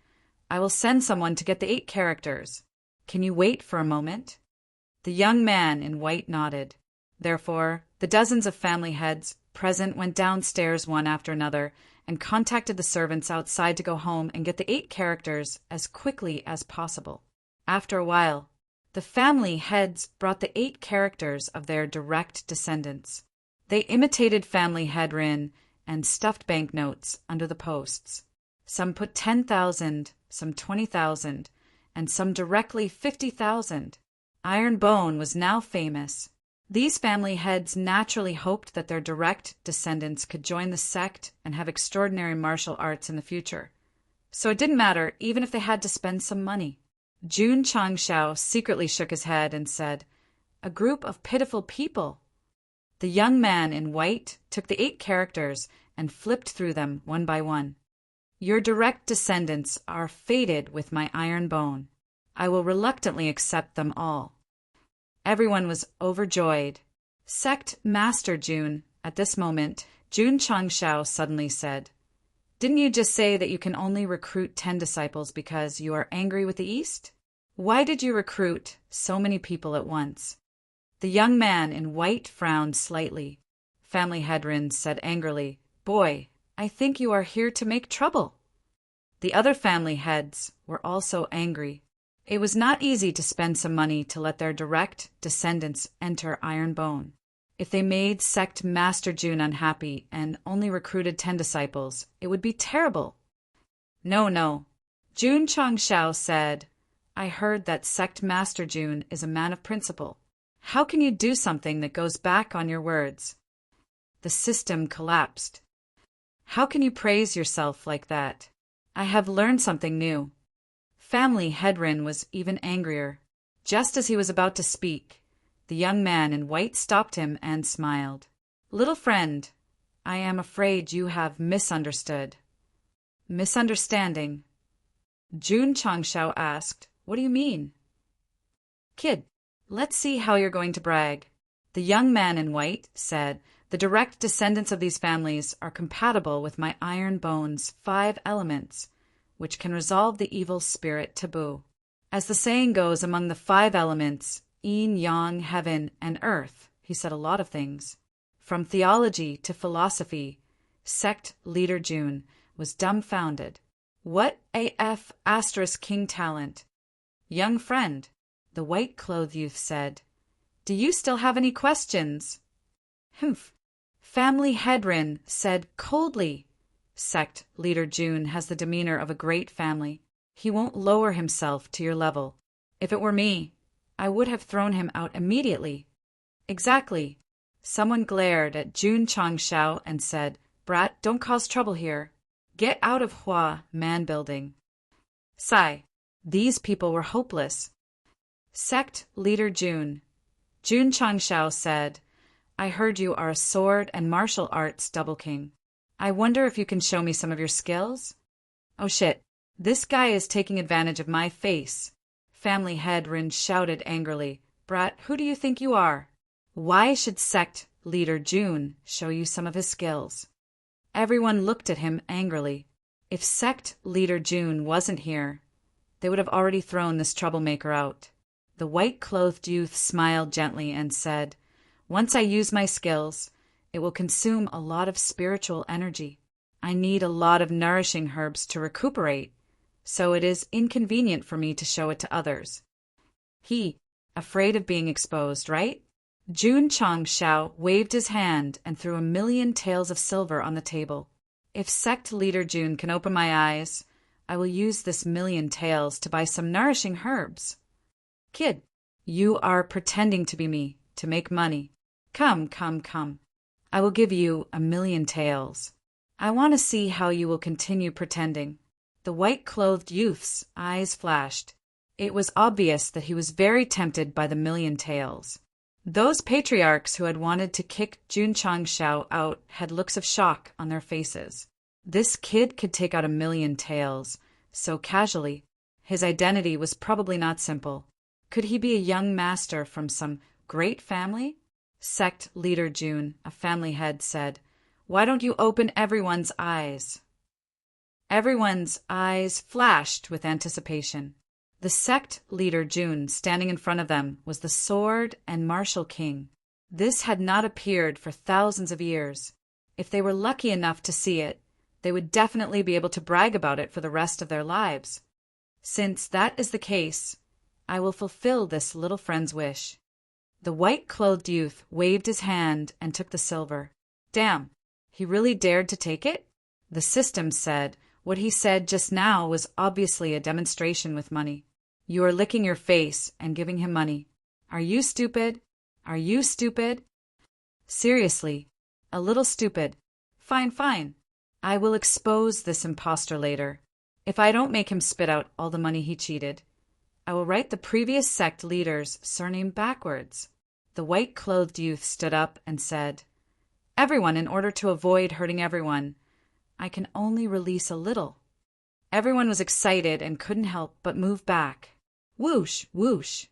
I will send someone to get the 8 characters. Can you wait for a moment? The young man in white nodded. Therefore, the dozens of family heads present went downstairs one after another and contacted the servants outside to go home and get the 8 characters as quickly as possible. After a while, the family heads brought the 8 characters of their direct descendants. They imitated family head Rin and stuffed banknotes under the posts. Some put 10,000, some 20,000, and some directly 50,000. Ironbone was now famous. These family heads naturally hoped that their direct descendants could join the sect and have extraordinary martial arts in the future. So it didn't matter even if they had to spend some money. Jun Changxiao secretly shook his head and said, A group of pitiful people. The young man in white took the 8 characters and flipped through them one by one. Your direct descendants are fated with my Ironbone. I will reluctantly accept them all. Everyone was overjoyed. Sect Master Jun. At this moment, Jun Changxiao suddenly said, Didn't you just say that you can only recruit 10 disciples because you are angry with the East? Why did you recruit so many people at once? The young man in white frowned slightly. Family head Rin said angrily, Boy, I think you are here to make trouble. The other family heads were also angry. It was not easy to spend some money to let their direct descendants enter Ironbone. If they made Sect Master June unhappy and only recruited 10 disciples, it would be terrible. No, no. June Changshao said, I heard that Sect Master June is a man of principle. How can you do something that goes back on your words? The system collapsed. How can you praise yourself like that? I have learned something new. Family Hedrin was even angrier. Just as he was about to speak, the young man in white stopped him and smiled. Little friend, I am afraid you have misunderstood. Misunderstanding? June Changshao asked, What do you mean? Kid, let's see how you're going to brag. The young man in white said, The direct descendants of these families are compatible with my iron bones' 5 elements, which can resolve the evil spirit taboo. As the saying goes among the 5 elements, yin, yang, heaven, and earth, he said a lot of things. From theology to philosophy, Sect leader June was dumbfounded. What AF * king talent? Young friend, the white-clothed youth said, Do you still have any questions? Humph. Family Hedrin said coldly, Sect leader June has the demeanor of a great family. He won't lower himself to your level. If it were me, I would have thrown him out immediately. Exactly. Someone glared at June Changshao and said, Brat, don't cause trouble here. Get out of Hua man building. Sigh. These people were hopeless. Sect leader June. June Changshao said, I heard you are a sword and martial arts double king. I wonder if you can show me some of your skills? Oh shit, this guy is taking advantage of my face. Family Hedrin shouted angrily, Brat, who do you think you are? Why should Sect leader June show you some of his skills? Everyone looked at him angrily. If Sect leader June wasn't here, they would have already thrown this troublemaker out. The white-clothed youth smiled gently and said, Once I use my skills, it will consume a lot of spiritual energy. I need a lot of nourishing herbs to recuperate, so it is inconvenient for me to show it to others. He, afraid of being exposed, right? June Changshao waved his hand and threw 1,000,000 taels of silver on the table. If Sect leader June can open my eyes, I will use this 1,000,000 taels to buy some nourishing herbs. Kid, you are pretending to be me, to make money. Come. I will give you 1,000,000 taels. I want to see how you will continue pretending. The white-clothed youth's eyes flashed. It was obvious that he was very tempted by the 1,000,000 taels. Those patriarchs who had wanted to kick June Changshao out had looks of shock on their faces. This kid could take out 1,000,000 taels so casually. His identity was probably not simple. Could he be a young master from some great family? Sect leader June, a family head, said, Why don't you open everyone's eyes? Everyone's eyes flashed with anticipation. The Sect leader June, standing in front of them, was the sword and martial king. This had not appeared for thousands of years. If they were lucky enough to see it, they would definitely be able to brag about it for the rest of their lives. Since that is the case, I will fulfill this little friend's wish. The white-clothed youth waved his hand and took the silver. Damn, he really dared to take it? The system said what he said just now was obviously a demonstration with money. You are licking your face and giving him money. Are you stupid? Are you stupid? Seriously, a little stupid. Fine. I will expose this impostor later. If I don't make him spit out all the money he cheated, I will write the previous sect leader's surname backwards. The white-clothed youth stood up and said, Everyone, in order to avoid hurting everyone, I can only release a little. Everyone was excited and couldn't help but move back. Whoosh, whoosh.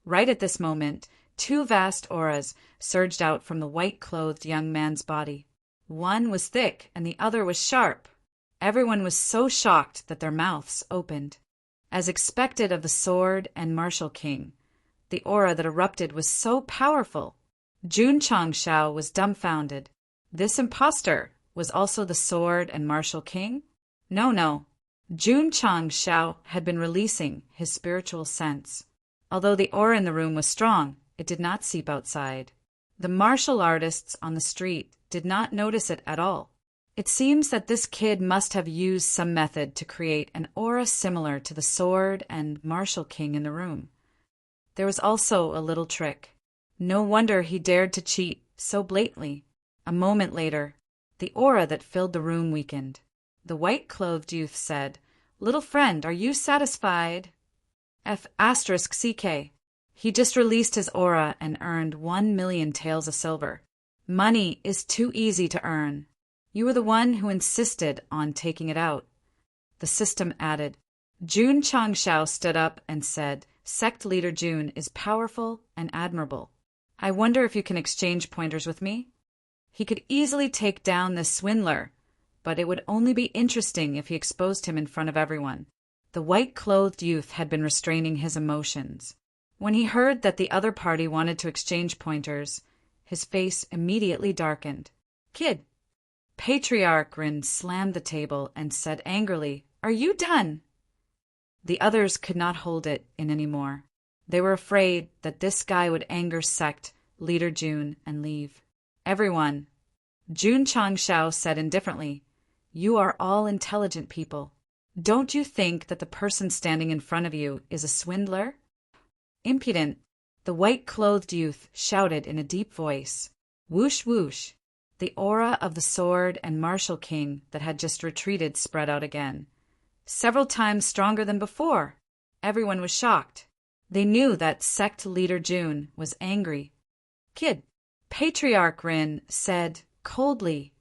Right at this moment, 2 vast auras surged out from the white-clothed young man's body. One was thick and the other was sharp. Everyone was so shocked that their mouths opened. As expected of the sword and martial king, the aura that erupted was so powerful. June Changshao was dumbfounded. This impostor was also the sword and martial king? No. Jun Chang Shao had been releasing his spiritual sense. Although the aura in the room was strong, it did not seep outside. The martial artists on the street did not notice it at all. It seems that this kid must have used some method to create an aura similar to the sword and martial king in the room. There was also a little trick. No wonder he dared to cheat so blatantly. A moment later, the aura that filled the room weakened. The white-clothed youth said, "Little friend, are you satisfied?" F***CK. He just released his aura and earned 1,000,000 taels of silver. Money is too easy to earn. You were the one who insisted on taking it out. The system added. Jun Changshao stood up and said, "Sect leader Jun is powerful and admirable. I wonder if you can exchange pointers with me?" He could easily take down this swindler, but it would only be interesting if he exposed him in front of everyone. The white-clothed youth had been restraining his emotions. When he heard that the other party wanted to exchange pointers, his face immediately darkened. "Kid!" Patriarch Rin slammed the table and said angrily, "Are you done?" The others could not hold it in anymore. They were afraid that this guy would anger Sect leader Jun and leave. Everyone. Jun Changshao said indifferently, "You are all intelligent people. Don't you think that the person standing in front of you is a swindler?" "Impudent!" the white-clothed youth shouted in a deep voice. Whoosh whoosh. The aura of the sword and martial king that had just retreated spread out again. Several times stronger than before. Everyone was shocked. They knew that Sect leader Jun was angry. "Kid!" Patriarch Rin said coldly,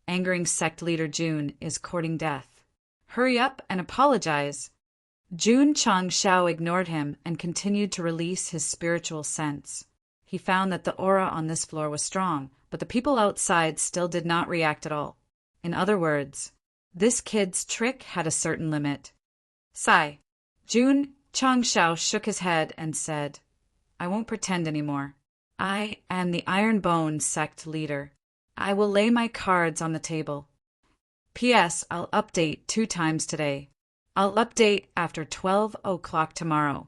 "Angering Sect leader Jun is courting death. Hurry up and apologize." Jun Changshao ignored him and continued to release his spiritual sense. He found that the aura on this floor was strong, but the people outside still did not react at all. In other words, this kid's trick had a certain limit. Sigh. Jun Changshao shook his head and said, "I won't pretend anymore. I am the Iron Bone Sect leader. I will lay my cards on the table. P.S. I'll update 2 times today. I'll update after 12 o'clock tomorrow."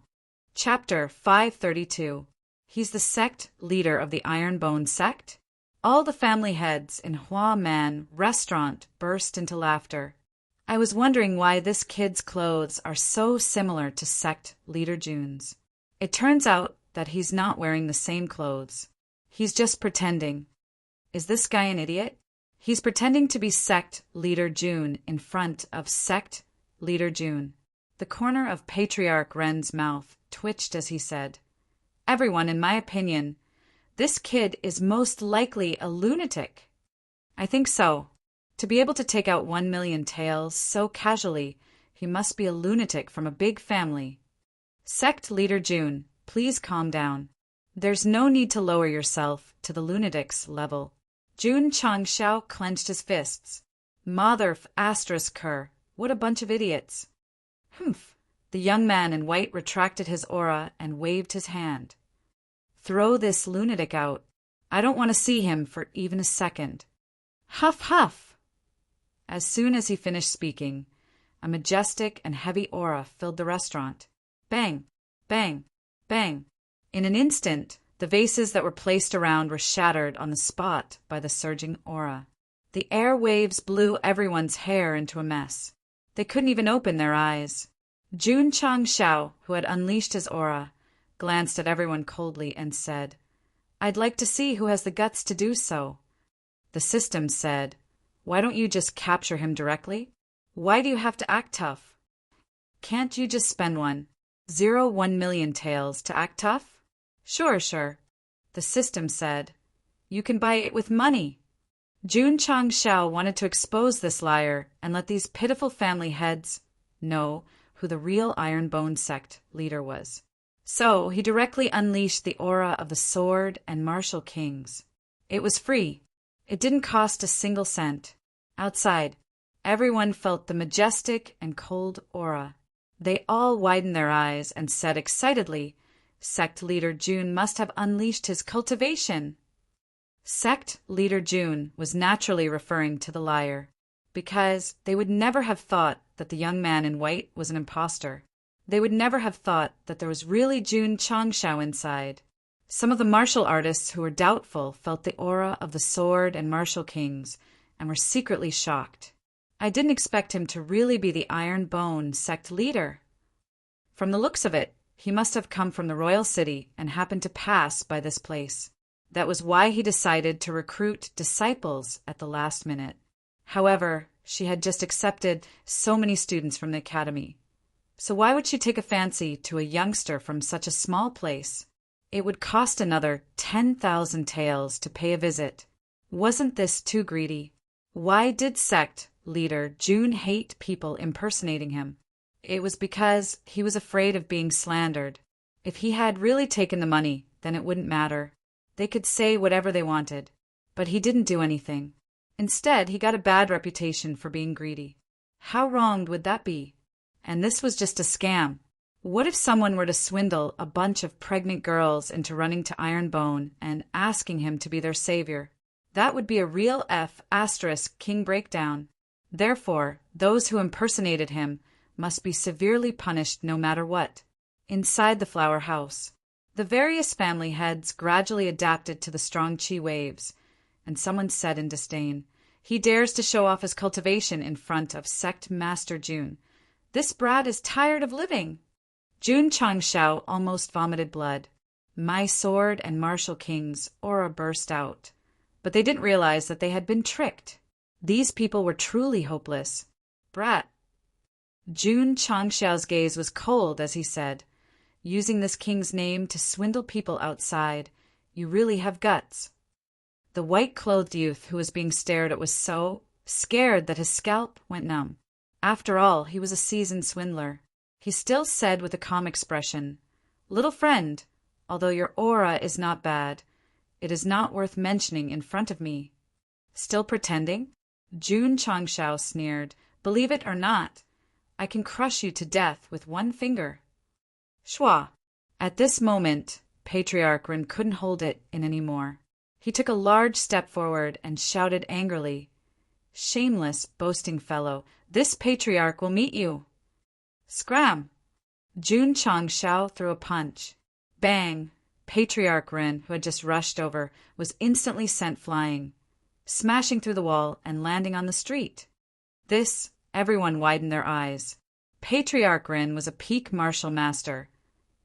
Chapter 532. He's the sect leader of the Iron Bone Sect? All the family heads in Hua Man restaurant burst into laughter. I was wondering why this kid's clothes are so similar to Sect leader Jun's. It turns out that he's not wearing the same clothes. He's just pretending. Is this guy an idiot? He's pretending to be Sect leader Jun in front of Sect leader Jun. The corner of Patriarch Ren's mouth twitched as he said, "Everyone, in my opinion, this kid is most likely a lunatic." "I think so. To be able to take out 1,000,000 taels so casually, he must be a lunatic from a big family." Sect leader Jun, please calm down. There's no need to lower yourself to the lunatic's level. Jun Changshao clenched his fists. Mother ****, what a bunch of idiots. Humph. The young man in white retracted his aura and waved his hand. "Throw this lunatic out. I don't want to see him for even a second." Huff, huff. As soon as he finished speaking, a majestic and heavy aura filled the restaurant. Bang, bang, bang. In an instant, the vases that were placed around were shattered on the spot by the surging aura. The air waves blew everyone's hair into a mess. They couldn't even open their eyes. Jun Changshao, who had unleashed his aura, glanced at everyone coldly and said, "I'd like to see who has the guts to do so." The system said, "Why don't you just capture him directly? Why do you have to act tough? Can't you just spend 1,010,000,000 taels to act tough?" Sure. The system said, "You can buy it with money." Jun Changshao wanted to expose this liar and let these pitiful family heads know who the real Iron Bone Sect leader was. So he directly unleashed the aura of the sword and martial kings. It was free. It didn't cost a single cent. Outside, everyone felt the majestic and cold aura. They all widened their eyes and said excitedly, "Sect leader Jun must have unleashed his cultivation." Sect leader Jun was naturally referring to the liar, because they would never have thought that the young man in white was an imposter. They would never have thought that there was really Jun Changshao inside. Some of the martial artists who were doubtful felt the aura of the sword and martial kings and were secretly shocked. I didn't expect him to really be the Iron Bone sect leader. From the looks of it, he must have come from the royal city and happened to pass by this place. That was why he decided to recruit disciples at the last minute. However, she had just accepted so many students from the academy. So why would she take a fancy to a youngster from such a small place? It would cost another 10,000 taels to pay a visit. Wasn't this too greedy? Why did Sect leader Jun hate people impersonating him? It was because he was afraid of being slandered. If he had really taken the money, then it wouldn't matter. They could say whatever they wanted. But he didn't do anything. Instead, he got a bad reputation for being greedy. How wronged would that be? And this was just a scam. What if someone were to swindle a bunch of pregnant girls into running to Ironbone and asking him to be their savior? That would be a real *king breakdown. Therefore, those who impersonated him must be severely punished no matter what. Inside the flower house, the various family heads gradually adapted to the strong chi waves, and someone said in disdain, "He dares to show off his cultivation in front of Sect Master Jun. This brat is tired of living." Jun Changshao almost vomited blood. My sword and martial king's aura burst out. But they didn't realize that they had been tricked. These people were truly hopeless. "Brat." Jun Changshao's gaze was cold as he said, "Using this king's name to swindle people outside, you really have guts." The white-clothed youth who was being stared at was so scared that his scalp went numb. After all, he was a seasoned swindler. He still said with a calm expression, "Little friend, although your aura is not bad, it is not worth mentioning in front of me." "Still pretending?" Jun Changshao sneered. "Believe it or not, I can crush you to death with one finger." Shua. At this moment, Patriarch Rin couldn't hold it in any more. He took a large step forward and shouted angrily, "Shameless, boasting fellow, this patriarch will meet you." Scram! Jun Changshao threw a punch. Bang! Patriarch Rin, who had just rushed over, was instantly sent flying, smashing through the wall and landing on the street. Everyone widened their eyes. Patriarch Rin was a peak martial master,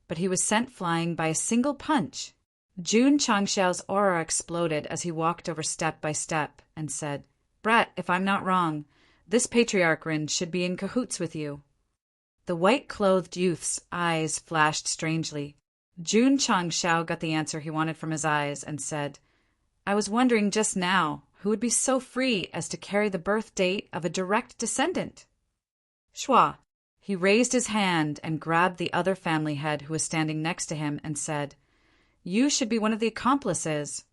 but he was sent flying by a single punch. Jun Changshao's aura exploded as he walked over step by step and said, "Brat, if I'm not wrong, this Patriarch Rin should be in cahoots with you." The white-clothed youth's eyes flashed strangely. Jun Changshao got the answer he wanted from his eyes and said, "I was wondering just now who would be so free as to carry the birth date of a direct descendant." Shua. He raised his hand and grabbed the other family head who was standing next to him and said, "You should be one of the accomplices."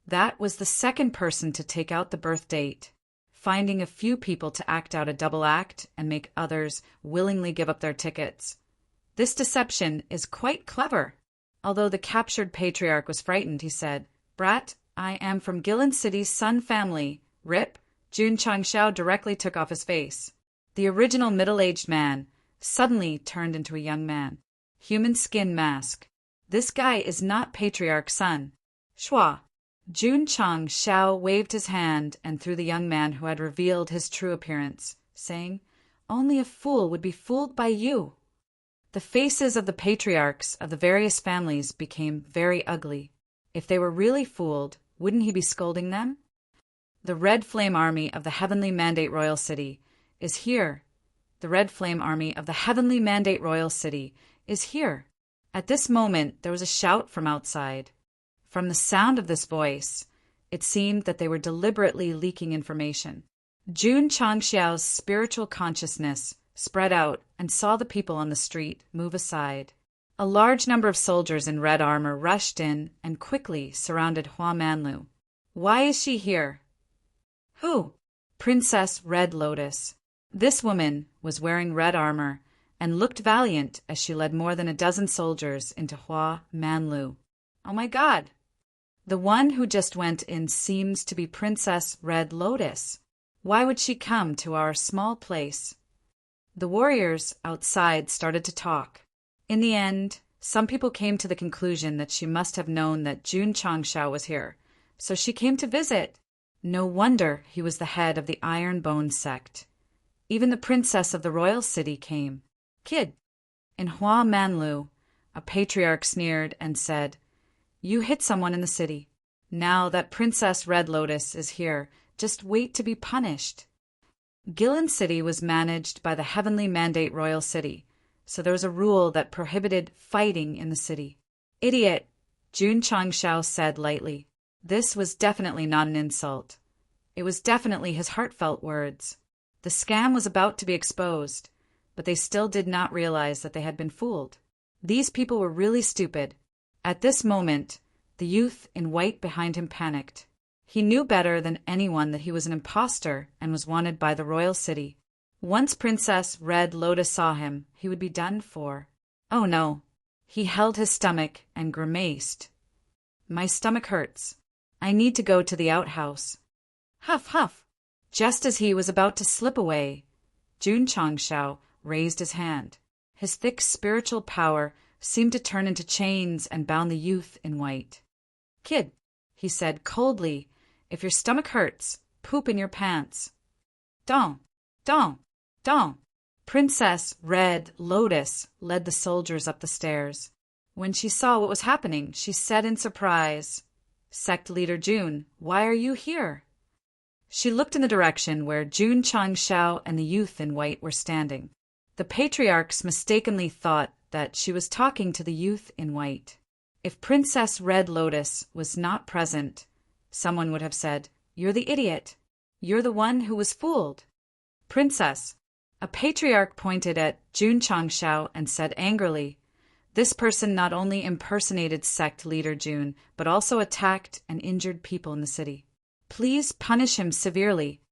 That was the second person to take out the birth date, finding a few people to act out a double act and make others willingly give up their tickets. This deception is quite clever. Although the captured patriarch was frightened, he said, "Brat, I am from Gillen City's Sun family. Rip." Jun Changshao directly took off his face. The original middle-aged man suddenly turned into a young man. Human skin mask. "This guy is not Patriarch's son." Shua. Jun Changshao waved his hand and through the young man who had revealed his true appearance, saying, "Only a fool would be fooled by you." The faces of the patriarchs of the various families became very ugly. If they were really fooled, wouldn't he be scolding them? "The Red Flame Army of the Heavenly Mandate Royal City is here. The Red Flame Army of the Heavenly Mandate Royal City is here." At this moment, there was a shout from outside. From the sound of this voice, it seemed that they were deliberately leaking information. Jun Changshao's spiritual consciousness spread out and saw the people on the street move aside. A large number of soldiers in red armor rushed in and quickly surrounded Hua Manlu. "Why is she here?" "Who?" "Princess Red Lotus." This woman was wearing red armor and looked valiant as she led more than a dozen soldiers into Hua Manlu. "Oh my God! The one who just went in seems to be Princess Red Lotus. Why would she come to our small place?" The warriors outside started to talk. In the end, some people came to the conclusion that she must have known that Jun Changshao was here, so she came to visit. No wonder he was the head of the Iron Bone sect. Even the princess of the royal city came. Kid. In Hua Manlu, a patriarch sneered and said, "You hit someone in the city. Now that Princess Red Lotus is here, just wait to be punished." Gilin City was managed by the Heavenly Mandate Royal City, so there was a rule that prohibited fighting in the city. "Idiot," Jun Changshao said lightly. This was definitely not an insult. It was definitely his heartfelt words. The scam was about to be exposed, but they still did not realize that they had been fooled. These people were really stupid. At this moment, the youth in white behind him panicked. He knew better than anyone that he was an imposter and was wanted by the royal city. Once Princess Red Lotus saw him, he would be done for. Oh no. He held his stomach and grimaced. "My stomach hurts. I need to go to the outhouse." Huff, huff. Just as he was about to slip away, Jun Changshao raised his hand. His thick spiritual power seemed to turn into chains and bound the youth in white. "Kid," he said coldly, "if your stomach hurts, poop in your pants." Dong, dong, dong. Princess Red Lotus led the soldiers up the stairs. When she saw what was happening, she said in surprise, "Sect leader Jun, why are you here?" She looked in the direction where Jun Changshao and the youth in white were standing. The patriarchs mistakenly thought that she was talking to the youth in white. If Princess Red Lotus was not present, someone would have said, "You're the idiot. You're the one who was fooled." "Princess," a patriarch pointed at Jun Changshao and said angrily, "This person not only impersonated sect leader Jun, but also attacked and injured people in the city. Please punish him severely."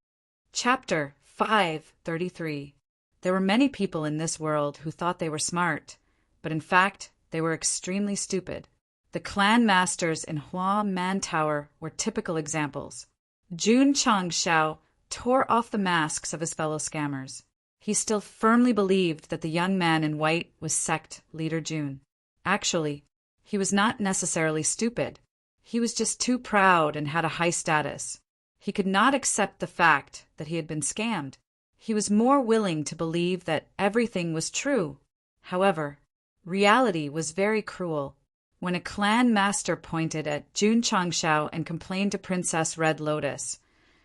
Chapter 533. There were many people in this world who thought they were smart, but in fact they were extremely stupid. The clan masters in Hua Man Tower were typical examples. Jun Changshao tore off the masks of his fellow scammers. He still firmly believed that the young man in white was sect leader Jun. Actually, he was not necessarily stupid. He was just too proud and had a high status. He could not accept the fact that he had been scammed. He was more willing to believe that everything was true. However, reality was very cruel. When a clan master pointed at Jun Changshao and complained to Princess Red Lotus,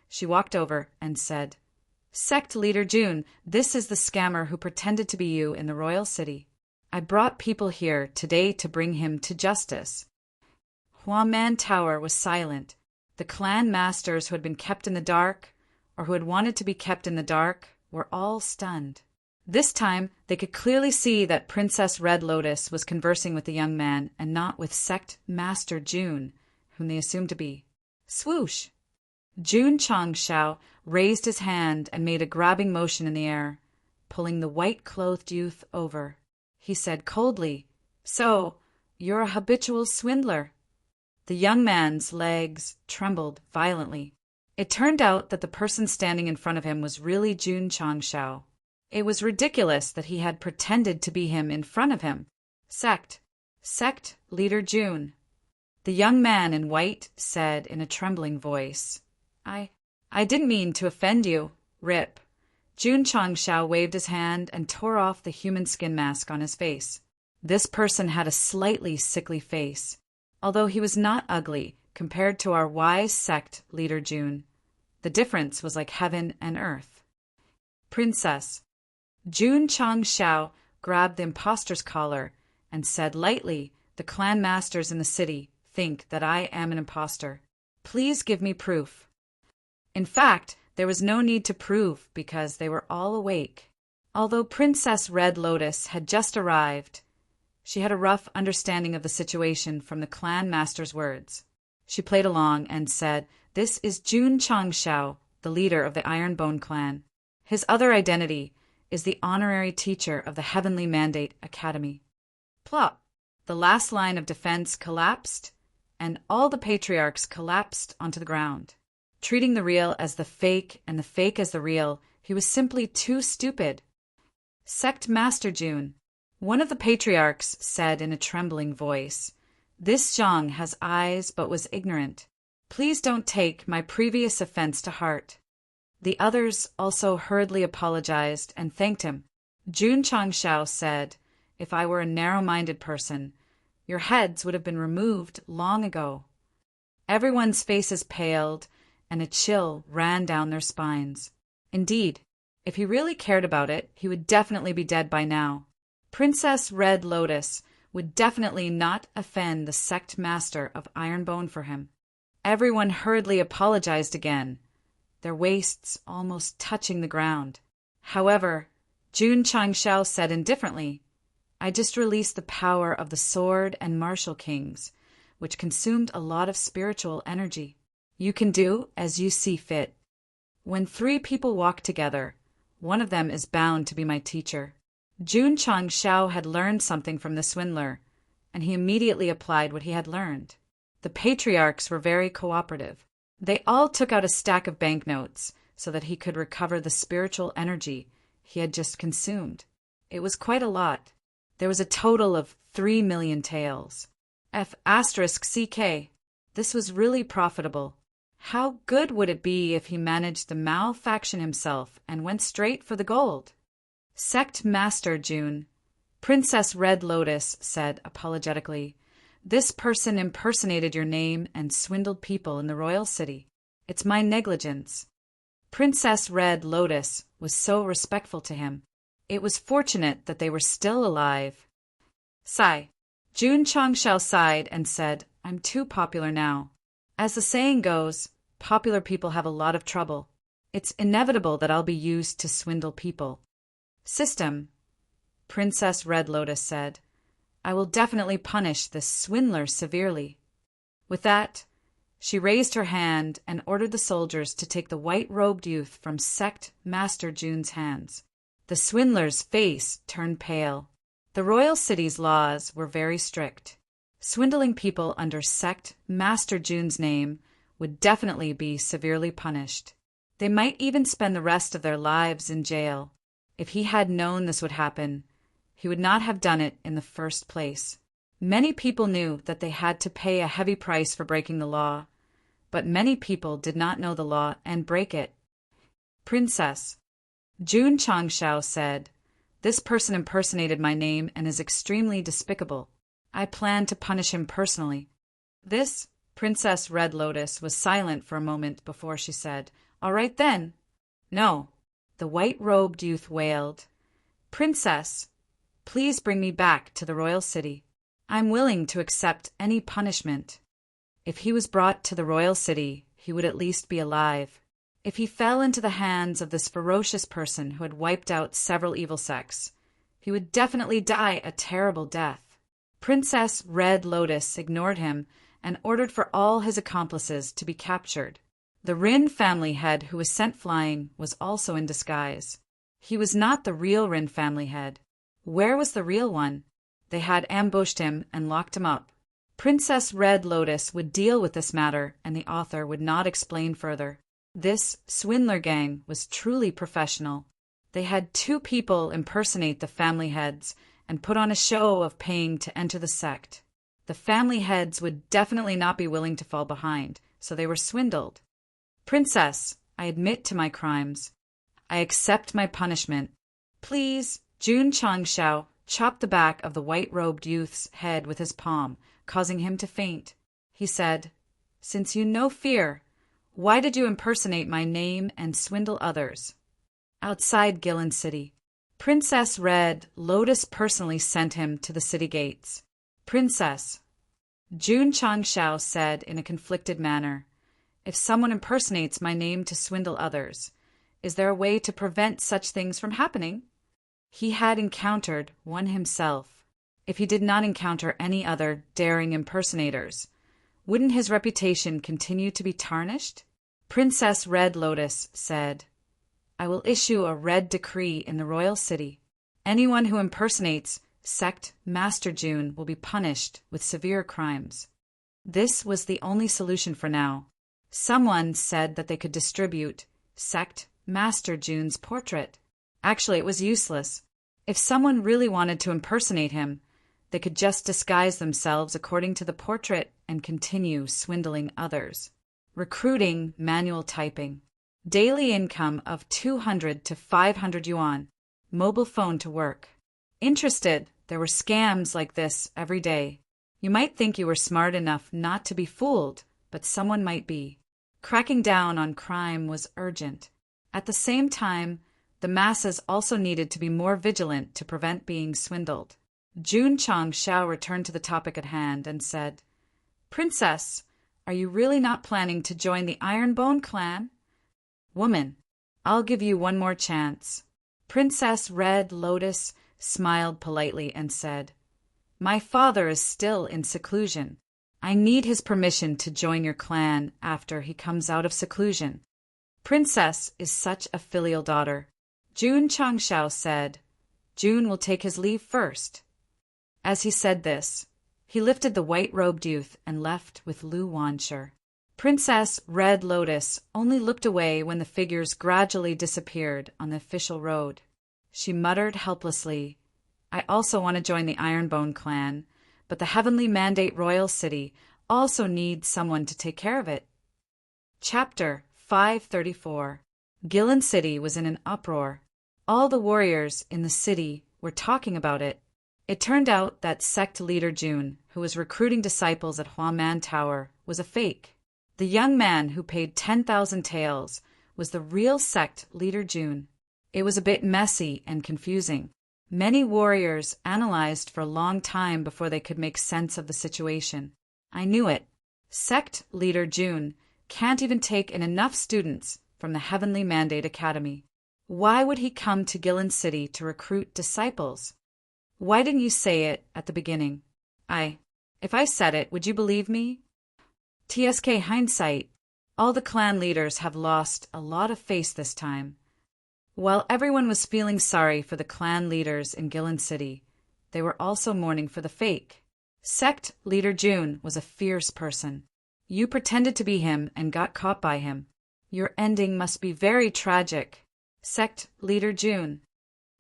she walked over and said, "Sect leader Jun, this is the scammer who pretended to be you in the royal city. I brought people here today to bring him to justice." Hua Man Tower was silent. The clan masters who had been kept in the dark, or who had wanted to be kept in the dark, were all stunned. This time, they could clearly see that Princess Red Lotus was conversing with the young man and not with sect master Jun, whom they assumed to be. Swoosh! Jun Changshao raised his hand and made a grabbing motion in the air, pulling the white-clothed youth over. He said coldly, "So, you're a habitual swindler." The young man's legs trembled violently. It turned out that the person standing in front of him was really Jun Changshao. It was ridiculous that he had pretended to be him in front of him. Sect leader Jun. The young man in white said in a trembling voice, I didn't mean to offend you, Rip." Jun Changshao waved his hand and tore off the human skin mask on his face. This person had a slightly sickly face, although he was not ugly compared to our wise sect leader Jun. The difference was like heaven and earth. "Princess." Jun Changshao grabbed the imposter's collar and said lightly, "The clan masters in the city think that I am an imposter. Please give me proof." In fact, there was no need to prove because they were all awake. Although Princess Red Lotus had just arrived, she had a rough understanding of the situation from the clan master's words. She played along and said, "This is Jun Changshao, the leader of the Iron Bone clan. His other identity is the honorary teacher of the Heavenly Mandate Academy." Plop! The last line of defense collapsed, and all the patriarchs collapsed onto the ground. Treating the real as the fake and the fake as the real, he was simply too stupid. Sect Master June, one of the patriarchs said in a trembling voice, "This Zhang has eyes but was ignorant. Please don't take my previous offense to heart." The others also hurriedly apologized and thanked him. Jun Changshao said, "If I were a narrow-minded person, your heads would have been removed long ago." Everyone's faces paled, and a chill ran down their spines. Indeed, if he really cared about it, he would definitely be dead by now. Princess Red Lotus would definitely not offend the sect master of Ironbone for him. Everyone hurriedly apologized again, their waists almost touching the ground. However, Jun Changshao said indifferently, "I just released the power of the Sword and Martial Kings, which consumed a lot of spiritual energy. You can do as you see fit. When 3 people walk together, one of them is bound to be my teacher." Jun Changshao had learned something from the swindler, and he immediately applied what he had learned. The patriarchs were very cooperative. They all took out a stack of banknotes so that he could recover the spiritual energy he had just consumed. It was quite a lot. There was a total of 3 million taels. F***CK. This was really profitable. How good would it be if he managed to malfaction himself and went straight for the gold? Sect Master June, Princess Red Lotus said apologetically, "This person impersonated your name and swindled people in the royal city. It's my negligence." Princess Red Lotus was so respectful to him. It was fortunate that they were still alive. Sigh. Jun Changshao sighed and said, "I'm too popular now. As the saying goes, popular people have a lot of trouble. It's inevitable that I'll be used to swindle people." "System," Princess Red Lotus said, "I will definitely punish this swindler severely." With that, she raised her hand and ordered the soldiers to take the white-robed youth from Sect Master June's hands. The swindler's face turned pale. The royal city's laws were very strict. Swindling people under Sect Master June's name would definitely be severely punished. They might even spend the rest of their lives in jail. If he had known this would happen, he would not have done it in the first place. Many people knew that they had to pay a heavy price for breaking the law, but many people did not know the law and break it. "Princess," Jun Changshao said, "this person impersonated my name and is extremely despicable. I plan to punish him personally." This Princess Red Lotus was silent for a moment before she said, "All right then." "No," the white-robed youth wailed. "Princess, please bring me back to the royal city. I'm willing to accept any punishment." If he was brought to the royal city, he would at least be alive. If he fell into the hands of this ferocious person who had wiped out several evil sects, he would definitely die a terrible death. Princess Red Lotus ignored him and ordered for all his accomplices to be captured. The Rin family head who was sent flying was also in disguise. He was not the real Rin family head. Where was the real one? They had ambushed him and locked him up. Princess Red Lotus would deal with this matter, and the author would not explain further. This swindler gang was truly professional. They had 2 people impersonate the family heads and put on a show of paying to enter the sect. The family heads would definitely not be willing to fall behind, so they were swindled. "Princess, I admit to my crimes. I accept my punishment. Please." Jun Changshao chopped the back of the white-robed youth's head with his palm, causing him to faint. He said, "Since you know fear, why did you impersonate my name and swindle others?" Outside Gillen City, Princess Red Lotus personally sent him to the city gates. "Princess," Jun Changshao said in a conflicted manner, "if someone impersonates my name to swindle others, is there a way to prevent such things from happening?" He had encountered one himself. If he did not encounter any other daring impersonators, wouldn't his reputation continue to be tarnished? Princess Red Lotus said, "I will issue a red decree in the royal city. Anyone who impersonates Sect Master June will be punished with severe crimes." This was the only solution for now. Someone said that they could distribute Sect Master June's portrait. Actually, it was useless. If someone really wanted to impersonate him, they could just disguise themselves according to the portrait and continue swindling others. Recruiting, manual typing. Daily income of 200 to 500 yuan. Mobile phone to work. Interested, there were scams like this every day. You might think you were smart enough not to be fooled, but someone might be. Cracking down on crime was urgent. At the same time, the masses also needed to be more vigilant to prevent being swindled. Jun Changshao returned to the topic at hand and said, "Princess, are you really not planning to join the Ironbone clan?" "Woman, I'll give you one more chance." Princess Red Lotus smiled politely and said, "My father is still in seclusion. I need his permission to join your clan after he comes out of seclusion." Princess is such a filial daughter. Jun Changshao said, "Jun will take his leave first." As he said this, he lifted the white-robed youth and left with Lu Wanshi. Princess Red Lotus only looked away when the figures gradually disappeared on the official road. She muttered helplessly, "I also want to join the Ironbone clan, but the Heavenly Mandate Royal City also needs someone to take care of it." Chapter 534. Gilin City was in an uproar. All the warriors in the city were talking about it. It turned out that Sect leader Jun, who was recruiting disciples at Huaman Tower, was a fake. The young man who paid 10,000 taels was the real Sect leader Jun. It was a bit messy and confusing. Many warriors analyzed for a long time before they could make sense of the situation. I knew it. Sect leader Jun can't even take in enough students from the Heavenly Mandate Academy. Why would he come to Gilin City to recruit disciples? Why didn't you say it at the beginning? If I said it, would you believe me? TSK hindsight. All the clan leaders have lost a lot of face this time. While everyone was feeling sorry for the clan leaders in Gilin City, they were also mourning for the fake. Sect leader Jun was a fierce person. You pretended to be him and got caught by him. Your ending must be very tragic. Sect leader Jun.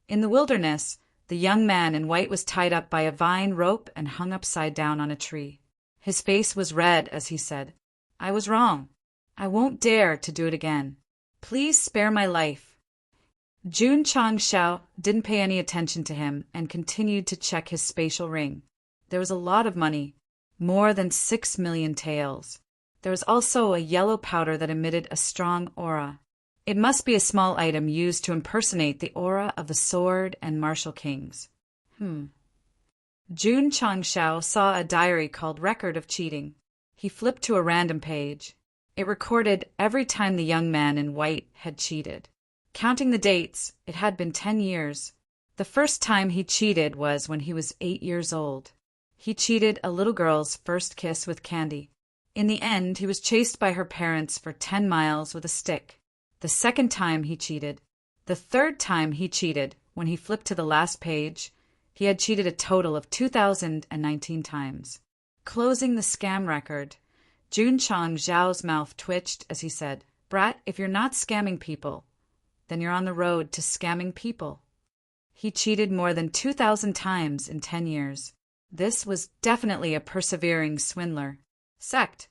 In the wilderness, the young man in white was tied up by a vine rope and hung upside down on a tree. His face was red as he said, "I was wrong. I won't dare to do it again. Please spare my life." Jun Changshao didn't pay any attention to him and continued to check his spatial ring. There was a lot of money, more than 6 million taels. There was also a yellow powder that emitted a strong aura. It must be a small item used to impersonate the aura of the sword and martial kings. Jun Changshao saw a diary called Record of Cheating. He flipped to a random page. It recorded every time the young man in white had cheated. Counting the dates, it had been 10 years. The first time he cheated was when he was 8 years old. He cheated a little girl's first kiss with candy. In the end, he was chased by her parents for 10 miles with a stick. The second time he cheated. The third time he cheated, when he flipped to the last page, he had cheated a total of 2,019 times. Closing the scam record, Jun Changzhao's mouth twitched as he said, "Brat, if you're not scamming people, then you're on the road to scamming people." He cheated more than 2,000 times in 10 years. This was definitely a persevering swindler. Sect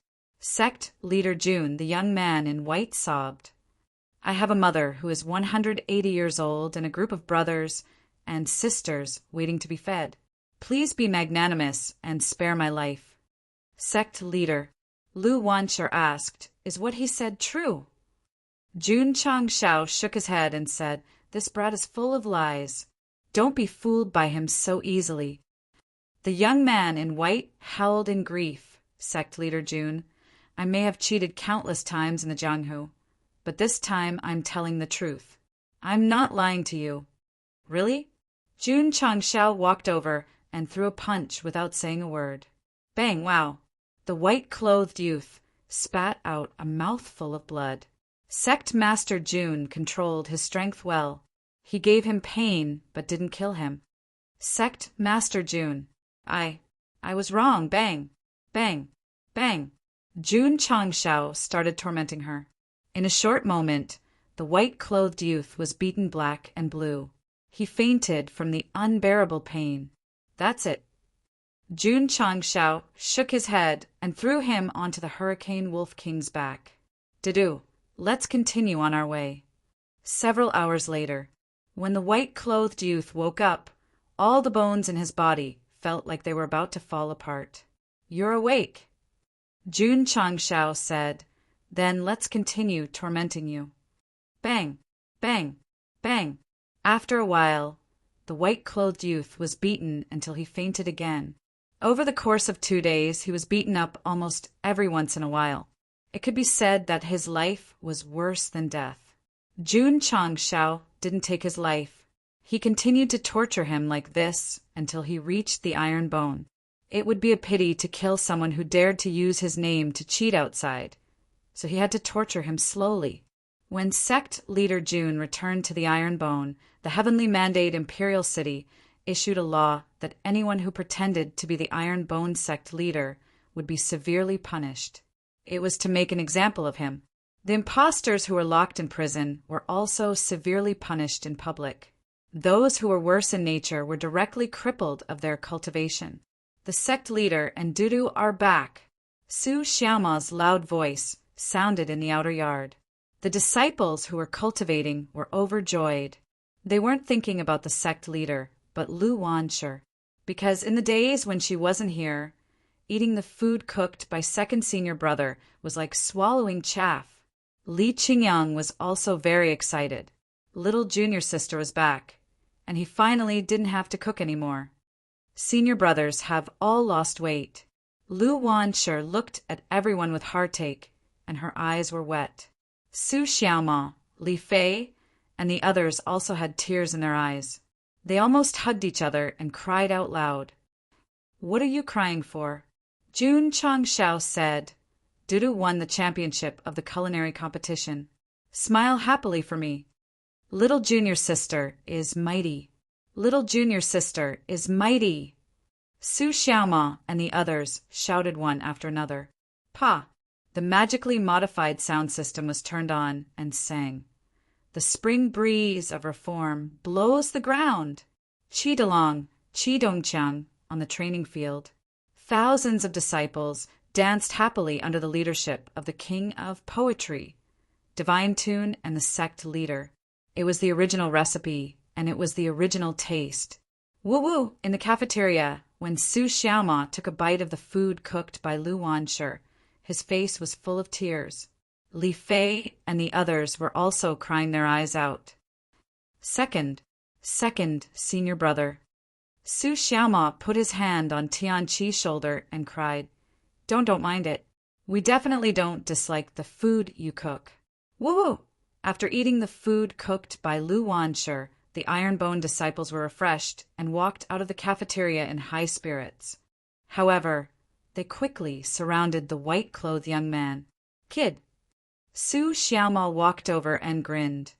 leader Jun, the young man in white, sobbed. "I have a mother who is 180 years old and a group of brothers and sisters waiting to be fed. Please be magnanimous and spare my life." Sect leader Lu Wanshi asked, "Is what he said true?" Jun Changshao shook his head and said, "This brat is full of lies. Don't be fooled by him so easily." The young man in white howled in grief. Sect leader Jun, "I may have cheated countless times in the Jianghu, but this time I'm telling the truth. I'm not lying to you." "Really?" Jun Changshao walked over and threw a punch without saying a word. Bang! Wow! The white-clothed youth spat out a mouthful of blood. Sect Master Jun controlled his strength well. He gave him pain but didn't kill him. Sect Master Jun, I was wrong. Bang! Bang! Bang! Jun Changshao started tormenting her. In a short moment, the white-clothed youth was beaten black and blue. He fainted from the unbearable pain. That's it. Jun Changshao shook his head and threw him onto the Hurricane Wolf King's back. Didu, let's continue on our way. Several hours later, when the white-clothed youth woke up, all the bones in his body felt like they were about to fall apart. You're awake, Jun Changshao said. Then let's continue tormenting you. Bang, bang, bang. After a while, the white-clothed youth was beaten until he fainted again. Over the course of 2 days, he was beaten up almost every once in a while. It could be said that his life was worse than death. Jun Changshao didn't take his life. He continued to torture him like this until he reached the iron bone. It would be a pity to kill someone who dared to use his name to cheat outside, so he had to torture him slowly. When Sect leader Jun returned to the Iron Bone, the heavenly mandate imperial city issued a law that anyone who pretended to be the Iron Bone Sect leader would be severely punished. It was to make an example of him. The impostors who were locked in prison were also severely punished in public. Those who were worse in nature were directly crippled of their cultivation. The sect leader and Dudu are back. Su Xiaoma's loud voice sounded in the outer yard. The disciples who were cultivating were overjoyed. They weren't thinking about the sect leader, but Lu Wanshi, because in the days when she wasn't here, eating the food cooked by second senior brother was like swallowing chaff. Li Qingyang was also very excited. Little junior sister was back, and he finally didn't have to cook anymore. Senior brothers have all lost weight. Lu Wanshi looked at everyone with heartache, and her eyes were wet. Su Xiaoma, Li Fei, and the others also had tears in their eyes. They almost hugged each other and cried out loud. What are you crying for? Jun Changshao said. Dudu won the championship of the culinary competition. Smile happily for me. Little junior sister is mighty. Little junior sister is mighty. Su Xiaoma and the others shouted one after another. Pa! The magically modified sound system was turned on and sang. The spring breeze of reform blows the ground. Qidalong, Qidongqiang on the training field. Thousands of disciples danced happily under the leadership of the king of poetry, Divine Tune, and the sect leader. It was the original recipe, and it was the original taste. Woo-woo! In the cafeteria, when Su Xiaoma took a bite of the food cooked by Lu Wanshi, his face was full of tears. Li Fei and the others were also crying their eyes out. Second senior brother. Su Xiaoma put his hand on Tianqi's shoulder and cried, Don't mind it. We definitely don't dislike the food you cook. Woo-woo! After eating the food cooked by Lu Wanshi, the Iron Bone disciples were refreshed and walked out of the cafeteria in high spirits. However, they quickly surrounded the white-clothed young man. Kid! Su Xiaoma walked over and grinned.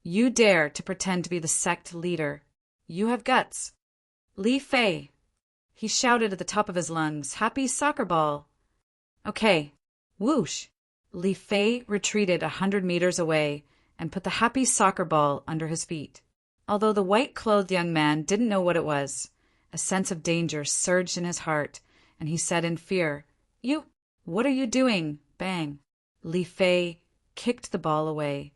You dare to pretend to be the sect leader. You have guts. Li Fei! He shouted at the top of his lungs, Happy soccer ball! Okay. Whoosh! Li Fei retreated 100 meters away and put the happy soccer ball under his feet. Although the white-clothed young man didn't know what it was, a sense of danger surged in his heart, and he said in fear, What are you doing? Bang! Li Fei kicked the ball away,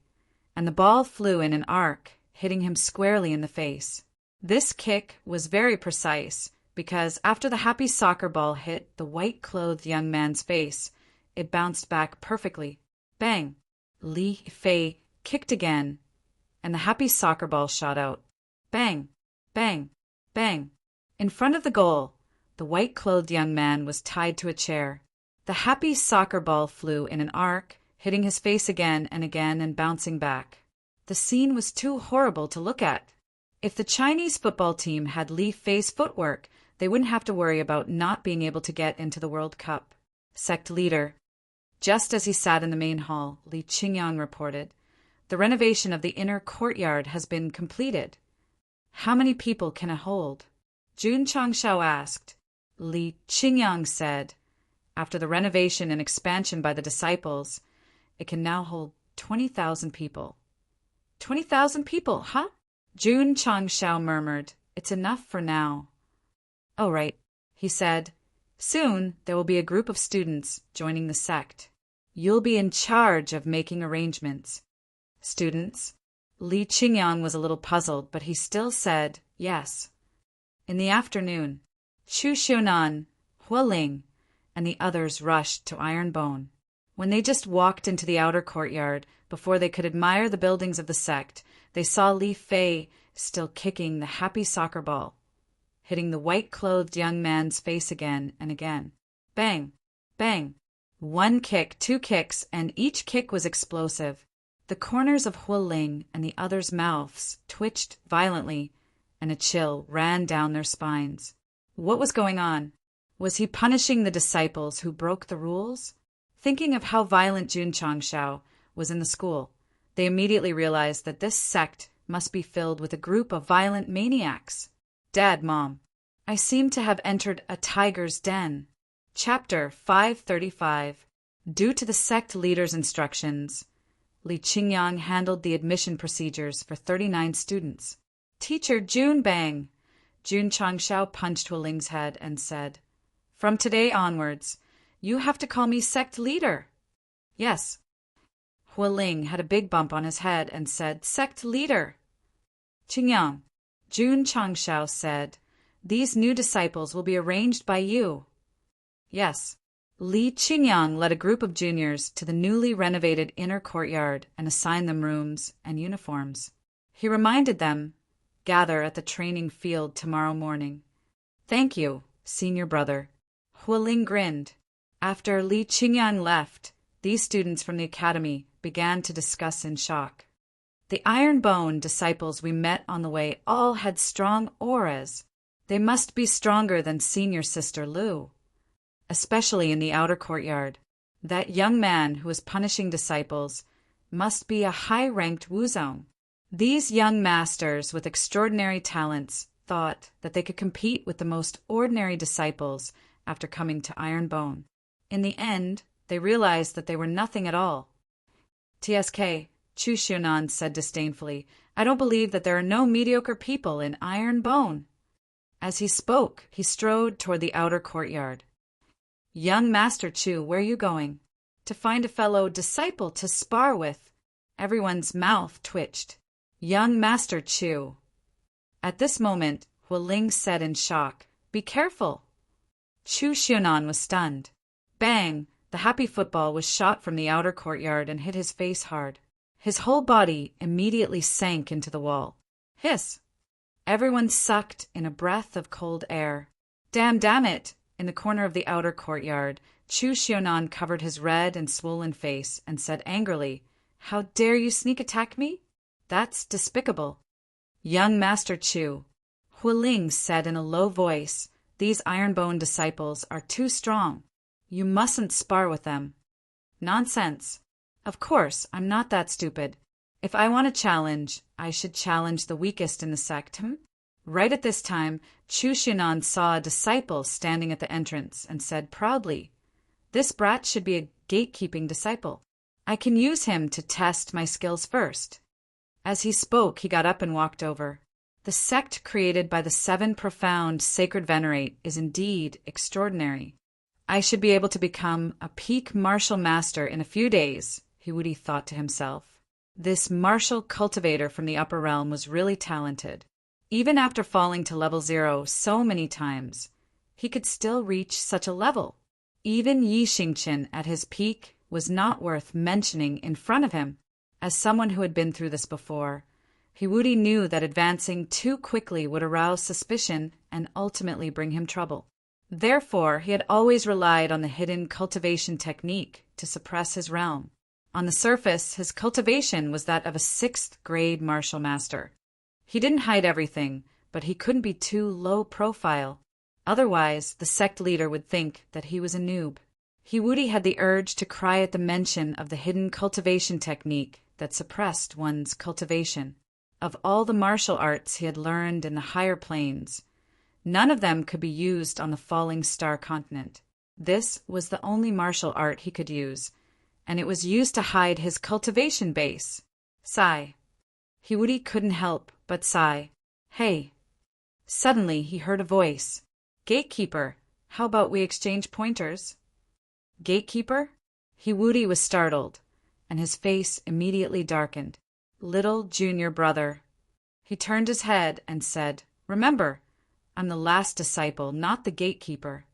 and the ball flew in an arc, hitting him squarely in the face. This kick was very precise, because after the happy soccer ball hit the white-clothed young man's face, it bounced back perfectly. Bang! Li Fei kicked again, and the happy soccer ball shot out. Bang! Bang! Bang! In front of the goal, the white-clothed young man was tied to a chair. The happy soccer ball flew in an arc, hitting his face again and bouncing back. The scene was too horrible to look at. If the Chinese football team had Li Fei's footwork, they wouldn't have to worry about not being able to get into the World Cup. Sect leader. Just as he sat in the main hall, Li Qingyang reported, The renovation of the inner courtyard has been completed. How many people can it hold? Jun Changshao asked. Li Qingyang said, After the renovation and expansion by the disciples, it can now hold 20,000 people. 20,000 people, huh? Jun Changshao murmured, "It's enough for now." "Oh, right," he said. "Soon there will be a group of students joining the sect. You'll be in charge of making arrangements." "Students?" Li Qingyang was a little puzzled, but he still said yes. In the afternoon, Chu Xiunan, Hualing, and the others rushed to Ironbone. When they just walked into the outer courtyard, before they could admire the buildings of the sect, they saw Li Fei still kicking the happy soccer ball, hitting the white-clothed young man's face again and again. Bang! Bang! One kick, two kicks, and each kick was explosive. The corners of Hualing and the others' mouths twitched violently, and a chill ran down their spines. What was going on? Was he punishing the disciples who broke the rules? Thinking of how violent Jun Changshao was in the school, they immediately realized that this sect must be filled with a group of violent maniacs. "Dad, Mom, I seem to have entered a tiger's den." Chapter 535. Due to the sect leader's instructions, Li Qingyang handled the admission procedures for 39 students. "Teacher Jun Bang!" Jun Changshao punched Hualing's head and said, "From today onwards, you have to call me sect leader." "Yes." Hualing had a big bump on his head and said, "Sect leader." "Qingyang," Jun Changshao said, "these new disciples will be arranged by you." "Yes." Li Qingyang led a group of juniors to the newly renovated inner courtyard and assigned them rooms and uniforms. He reminded them, "Gather at the training field tomorrow morning." "Thank you, senior brother." Hualing grinned. After Li Qingyang left, these students from the academy began to discuss in shock. "The Ironbone disciples we met on the way all had strong auras. They must be stronger than senior sister Lu. Especially in the outer courtyard. That young man who was punishing disciples must be a high-ranked wuzong." These young masters with extraordinary talents thought that they could compete with the most ordinary disciples after coming to Ironbone. In the end, they realized that they were nothing at all. "TSK," Chu Xiunan said disdainfully, "I don't believe that there are no mediocre people in Ironbone." As he spoke, he strode toward the outer courtyard. "Young Master Chu, where are you going?" "To find a fellow disciple to spar with." Everyone's mouth twitched. "Young Master Chu." At this moment, Hualing said in shock, "Be careful." Chu Xiunan was stunned. Bang! The happy football was shot from the outer courtyard and hit his face hard. His whole body immediately sank into the wall. Hiss! Everyone sucked in a breath of cold air. Damn it! In the corner of the outer courtyard, Chu Xiunan covered his red and swollen face and said angrily, "How dare you sneak attack me? That's despicable." "Young Master Chu," Hualing said in a low voice, "these Ironbone disciples are too strong. You mustn't spar with them." "Nonsense. Of course, I'm not that stupid. If I want a challenge, I should challenge the weakest in the sect, Right at this time, Chu Xiunan saw a disciple standing at the entrance and said proudly, "This brat should be a gatekeeping disciple. I can use him to test my skills first." As he spoke, he got up and walked over. "The sect created by the 7 profound sacred venerate is indeed extraordinary. I should be able to become a peak martial master in a few days," Hiwudi thought to himself. This martial cultivator from the upper realm was really talented. Even after falling to level 0 so many times, he could still reach such a level. Even Yi Xingqian at his peak was not worth mentioning in front of him. As someone who had been through this before, Hiwudi knew that advancing too quickly would arouse suspicion and ultimately bring him trouble. Therefore, he had always relied on the hidden cultivation technique to suppress his realm. On the surface, his cultivation was that of a 6th-grade martial master. He didn't hide everything, but he couldn't be too low profile. Otherwise, the sect leader would think that he was a noob. Hiwudi had the urge to cry at the mention of the hidden cultivation technique that suppressed one's cultivation. Of all the martial arts he had learned in the higher planes, none of them could be used on the falling star continent. This was the only martial art he could use, and it was used to hide his cultivation base. Sigh. Hiwudi couldn't help but sigh. Hey. Suddenly he heard a voice. Gatekeeper, how about we exchange pointers? Gatekeeper? Hiwudi was startled, and his face immediately darkened. Little junior brother. He turned his head and said, Remember, I'm the last disciple, not the gatekeeper.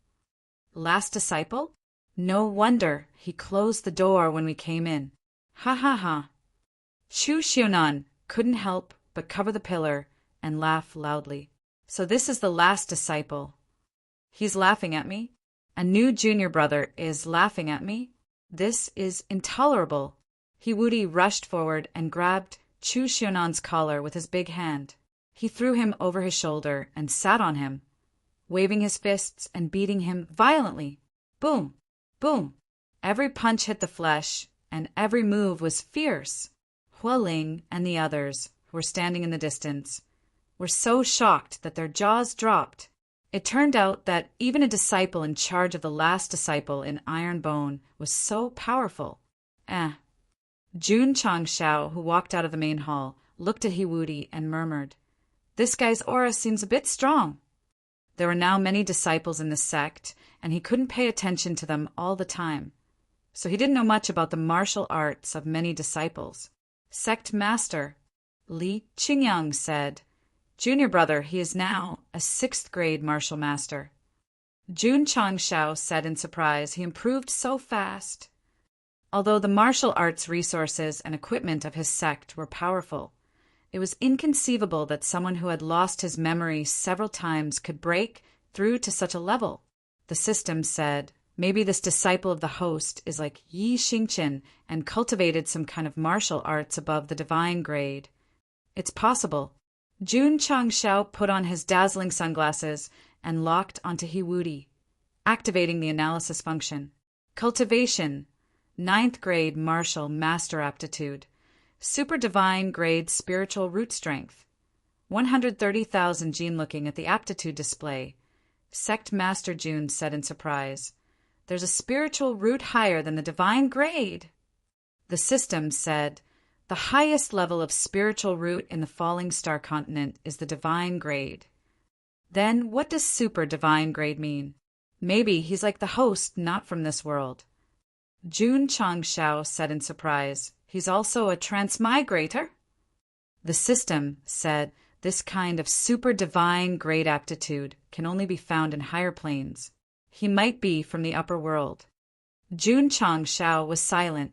Last disciple? No wonder he closed the door when we came in. Ha ha ha. Shu Xionan couldn't help but cover the pillar and laugh loudly. So this is the last disciple. He's laughing at me? A new junior brother is laughing at me? This is intolerable. Hiwudi rushed forward and grabbed Chu Xionan's collar with his big hand. He threw him over his shoulder and sat on him, waving his fists and beating him violently. Boom! Boom! Every punch hit the flesh, and every move was fierce. Hualing and the others, who were standing in the distance, were so shocked that their jaws dropped. It turned out that even a disciple in charge of the last disciple in Iron Bone was so powerful. Jun Changshao, who walked out of the main hall, looked at Hiwudi and murmured, This guy's aura seems a bit strong. There were now many disciples in the sect, and he couldn't pay attention to them all the time, so he didn't know much about the martial arts of many disciples. Sect Master Li Qingyang said, Junior brother, he is now a 6th grade martial master. Jun Changshao said in surprise, he improved so fast. Although the martial arts resources and equipment of his sect were powerful, it was inconceivable that someone who had lost his memory several times could break through to such a level. The system said, maybe this disciple of the host is like Yi Xingqian and cultivated some kind of martial arts above the divine grade. It's possible. Jun Changshao put on his dazzling sunglasses and locked onto Hiwudi, activating the analysis function. Cultivation, 9th grade martial master aptitude, super divine grade spiritual root strength. 130,000 Jin looking at the aptitude display. Sect Master Jun said in surprise, There's a spiritual root higher than the divine grade. The system said, The highest level of spiritual root in the falling star continent is the divine grade. Then what does super divine grade mean? Maybe he's like the host, not from this world. Jun Changshao said in surprise, He's also a transmigrator? The system said, This kind of super divine grade aptitude can only be found in higher planes. He might be from the upper world. Jun Changshao was silent.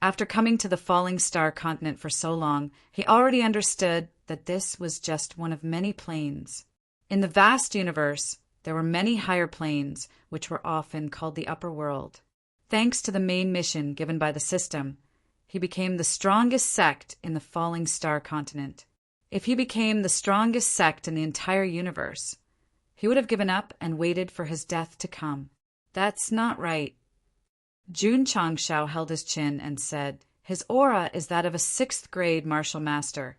After coming to the falling star continent for so long, he already understood that this was just one of many planes. In the vast universe, there were many higher planes, which were often called the upper world. Thanks to the main mission given by the system, he became the strongest sect in the falling star continent. If he became the strongest sect in the entire universe, he would have given up and waited for his death to come. That's not right. Jun Changshao held his chin and said, His aura is that of a 6th grade martial master.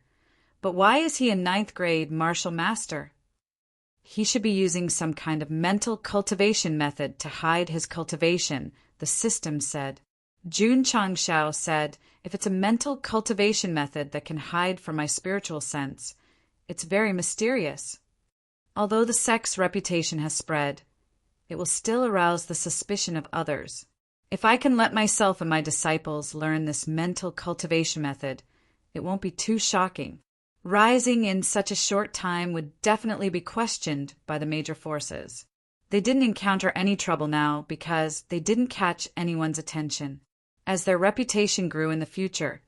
But why is he a 9th grade martial master? He should be using some kind of mental cultivation method to hide his cultivation, the system said. Jun Changshao said, If it's a mental cultivation method that can hide from my spiritual sense, it's very mysterious. Although the sect's reputation has spread, it will still arouse the suspicion of others. If I can let myself and my disciples learn this mental cultivation method, it won't be too shocking. Rising in such a short time would definitely be questioned by the major forces. They didn't encounter any trouble now because they didn't catch anyone's attention. As their reputation grew in the future,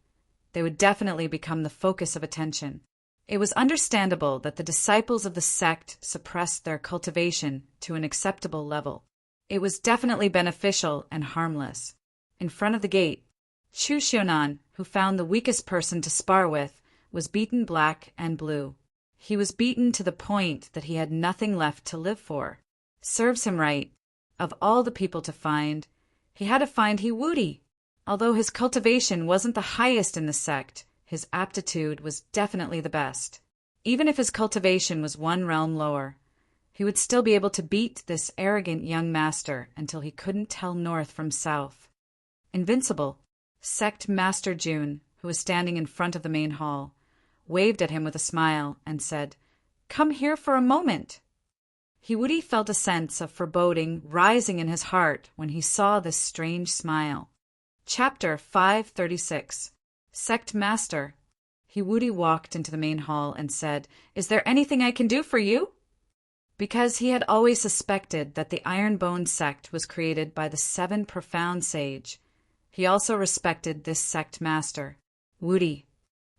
they would definitely become the focus of attention. It was understandable that the disciples of the sect suppressed their cultivation to an acceptable level. It was definitely beneficial and harmless. In front of the gate, Chu Xionan, who found the weakest person to spar with, was beaten black and blue. He was beaten to the point that he had nothing left to live for. Serves him right. Of all the people to find, he had to find Hiwudi. Although his cultivation wasn't the highest in the sect, his aptitude was definitely the best. Even if his cultivation was one realm lower, he would still be able to beat this arrogant young master until he couldn't tell north from south. Invincible, Sect Master Jun, who was standing in front of the main hall, waved at him with a smile, and said, "Come here for a moment." Hiwudi felt a sense of foreboding rising in his heart when he saw this strange smile. Chapter 536. Sect Master. Hiwudi walked into the main hall and said, "Is there anything I can do for you?" Because he had always suspected that the Ironbone sect was created by the 7 profound sage, he also respected this sect master, Wudi.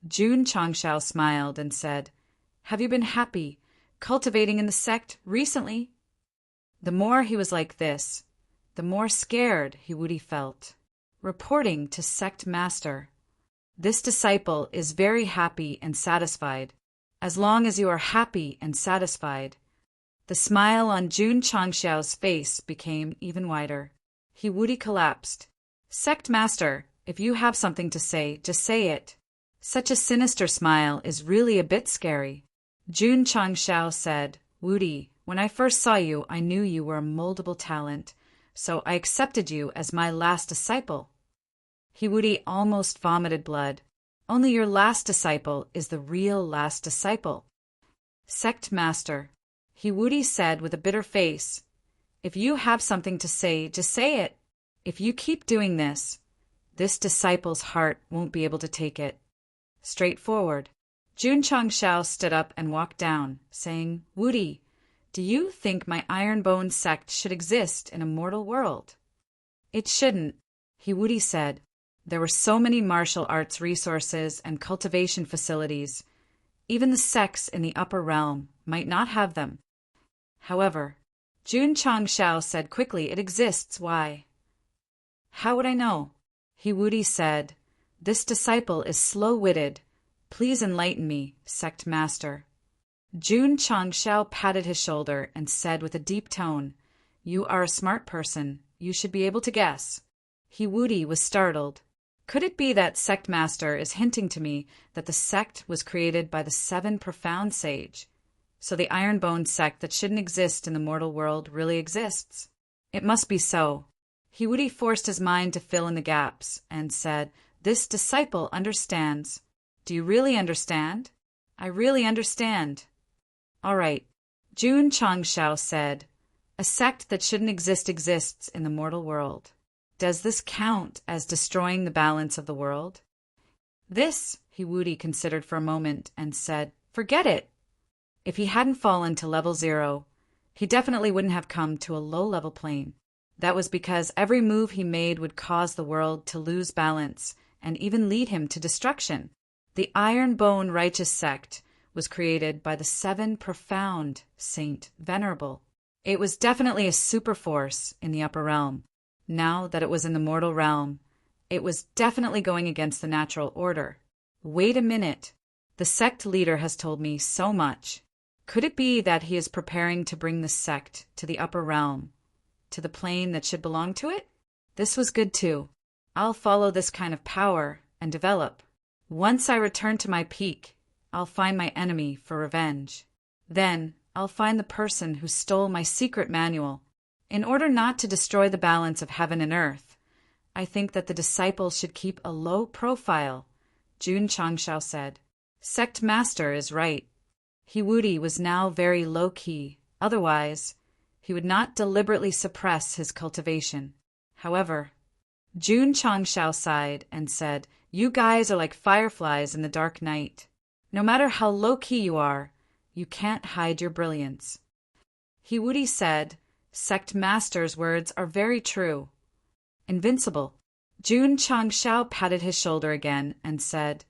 Jun Changshao smiled and said, "Have you been happy, cultivating in the sect recently?" The more he was like this, the more scared Hiwudi felt. Reporting to sect master. This disciple is very happy and satisfied. As long as you are happy and satisfied. The smile on Jun Changshao's face became even wider. Hiwudi collapsed. "Sect master, if you have something to say, just say it." Such a sinister smile is really a bit scary. Jun Changshao said, "Wudi, when I first saw you, I knew you were a moldable talent, so I accepted you as my last disciple." Hiwudi almost vomited blood. "Only your last disciple is the real last disciple." Sect master. Hiwudi said with a bitter face, "If you have something to say, just say it. If you keep doing this disciple's heart won't be able to take it." Straightforward. Jun Changshao stood up and walked down, saying, "Wudi, do you think my Ironbone sect should exist in a mortal world?" "It shouldn't," Hiwudi said. "There were so many martial arts resources and cultivation facilities. Even the sects in the upper realm might not have them." However, Jun Changshao said quickly, "It exists. Why?" "How would I know?" Hiwudi said, "This disciple is slow-witted. Please enlighten me, sect master." Jun Changshao patted his shoulder and said with a deep tone, "You are a smart person. You should be able to guess." Hiwudi was startled. Could it be that sect master is hinting to me that the sect was created by the 7 profound sage? So the Ironbone sect that shouldn't exist in the mortal world really exists? It must be so. Hiwudi forced his mind to fill in the gaps and said, "This disciple understands." "Do you really understand?" "I really understand." "All right." Jun Changshao said, "A sect that shouldn't exist exists in the mortal world. Does this count as destroying the balance of the world?" This, Hiwudi considered for a moment and said, "Forget it." If he hadn't fallen to level 0, he definitely wouldn't have come to a low-level plane. That was because every move he made would cause the world to lose balance and even lead him to destruction. The Ironbone righteous sect was created by the 7 profound Saint Venerable. It was definitely a super force in the upper realm. Now that it was in the mortal realm, it was definitely going against the natural order. Wait a minute. The sect leader has told me so much. Could it be that he is preparing to bring the sect to the upper realm, to the plane that should belong to it? This was good too. I'll follow this kind of power and develop. Once I return to my peak, I'll find my enemy for revenge. Then I'll find the person who stole my secret manual. In order not to destroy the balance of heaven and earth, I think that the disciples should keep a low profile, Jun Changshao said. Sect master is right. Hiwudi was now very low-key. Otherwise, he would not deliberately suppress his cultivation. However, Jun Changshao sighed and said, "You guys are like fireflies in the dark night. No matter how low-key you are, you can't hide your brilliance." Hiwudi said, "Sect master's words are very true." Invincible. Jun Changshao patted his shoulder again and said,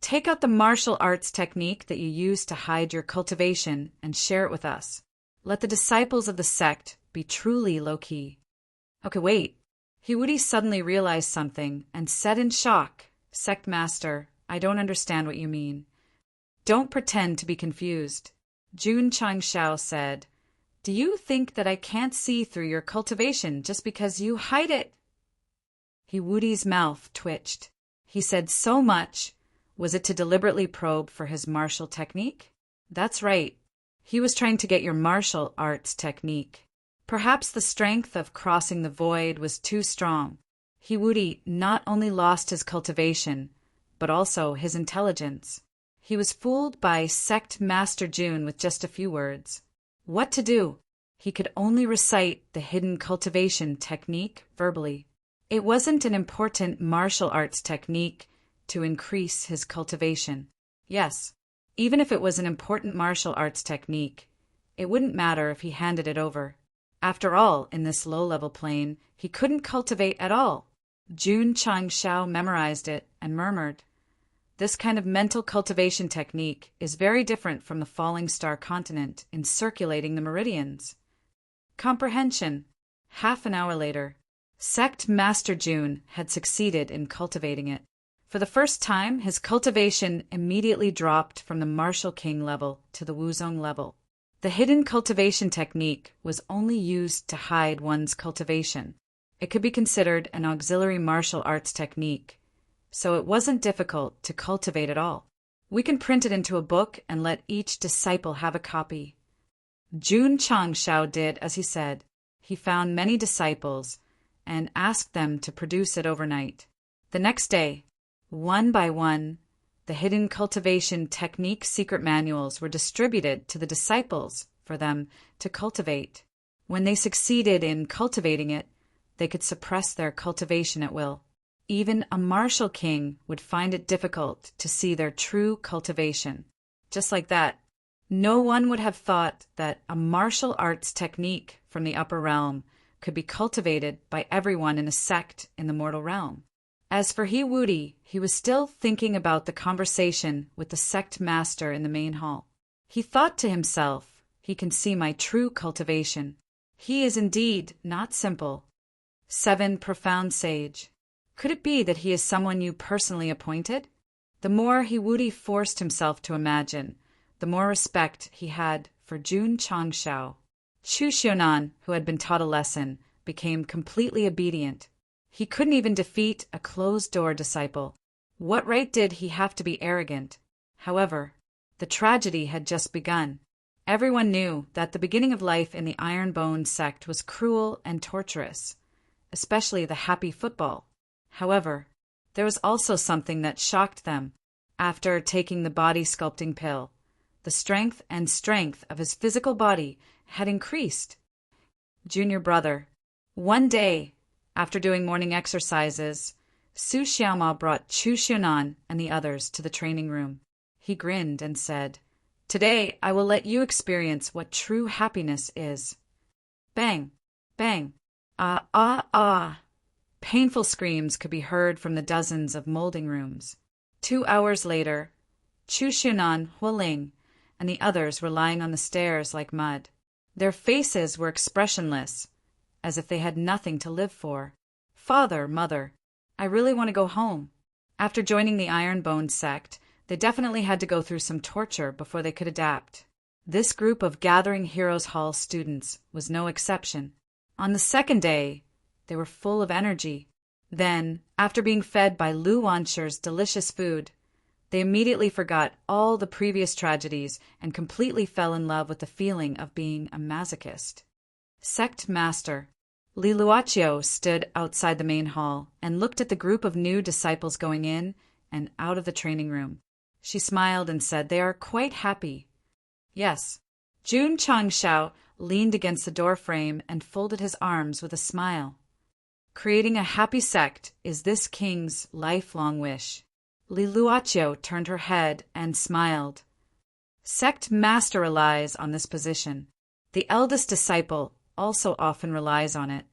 "Take out the martial arts technique that you use to hide your cultivation and share it with us. Let the disciples of the sect be truly low-key." Okay, wait. Hiwudi suddenly realized something and said in shock, "Sect master, I don't understand what you mean." "Don't pretend to be confused." Jun Changshao said, "Do you think that I can't see through your cultivation just because you hide it?" Hiwudi's mouth twitched. He said so much. Was it to deliberately probe for his martial technique? That's right. He was trying to get your martial arts technique. Perhaps the strength of crossing the void was too strong. Hiwudi not only lost his cultivation, but also his intelligence. He was fooled by Sect Master June with just a few words. What to do? He could only recite the hidden cultivation technique verbally. It wasn't an important martial arts technique to increase his cultivation. Yes, even if it was an important martial arts technique, it wouldn't matter if he handed it over. After all, in this low-level plane, he couldn't cultivate at all. Jun Changshao memorized it and murmured, "This kind of mental cultivation technique is very different from the falling star continent in circulating the meridians." Comprehension. Half an hour later, Sect Master Jun had succeeded in cultivating it. For the first time, his cultivation immediately dropped from the Martial King level to the Wuzong level. The hidden cultivation technique was only used to hide one's cultivation. It could be considered an auxiliary martial arts technique, so it wasn't difficult to cultivate at all. We can print it into a book and let each disciple have a copy. Jun Changshao did as he said. He found many disciples and asked them to produce it overnight. The next day, one by one, the hidden cultivation technique secret manuals were distributed to the disciples for them to cultivate. When they succeeded in cultivating it, they could suppress their cultivation at will. Even a martial king would find it difficult to see their true cultivation. Just like that, no one would have thought that a martial arts technique from the upper realm could be cultivated by everyone in a sect in the mortal realm. As for He Wudi, he was still thinking about the conversation with the sect master in the main hall. He thought to himself, "He can see my true cultivation. He is indeed not simple." 7. Profound sage. Could it be that he is someone you personally appointed? The more He Wudi forced himself to imagine, the more respect he had for Jun Changshao. Chu Xiunan, who had been taught a lesson, became completely obedient. He couldn't even defeat a closed-door disciple. What right did he have to be arrogant? However, the tragedy had just begun. Everyone knew that the beginning of life in the Iron-Bone sect was cruel and torturous, especially the happy football. However, there was also something that shocked them. After taking the body sculpting pill, the strength of his physical body had increased. Junior brother. One day, after doing morning exercises, Su Xiaomao brought Chu Xiunan and the others to the training room. He grinned and said, "Today I will let you experience what true happiness is." Bang! Bang! Ah, ah, ah! Painful screams could be heard from the dozens of molding rooms. 2 hours later, Chu Xiunan, Hualing, and the others were lying on the stairs like mud. Their faces were expressionless, as if they had nothing to live for. "Father, mother, I really want to go home." After joining the Iron-Bone sect, they definitely had to go through some torture before they could adapt. This group of Gathering Heroes Hall students was no exception. On the second day, they were full of energy. Then, after being fed by Lu Wansher's delicious food, they immediately forgot all the previous tragedies and completely fell in love with the feeling of being a masochist. Sect Master Li Luoqiu stood outside the main hall and looked at the group of new disciples going in and out of the training room. She smiled and said, "They are quite happy." Yes. Jun Changshao leaned against the door frame and folded his arms with a smile. Creating a happy sect is this king's lifelong wish. Li Luoqiu turned her head and smiled. Sect Master relies on this position. The eldest disciple also often relies on it.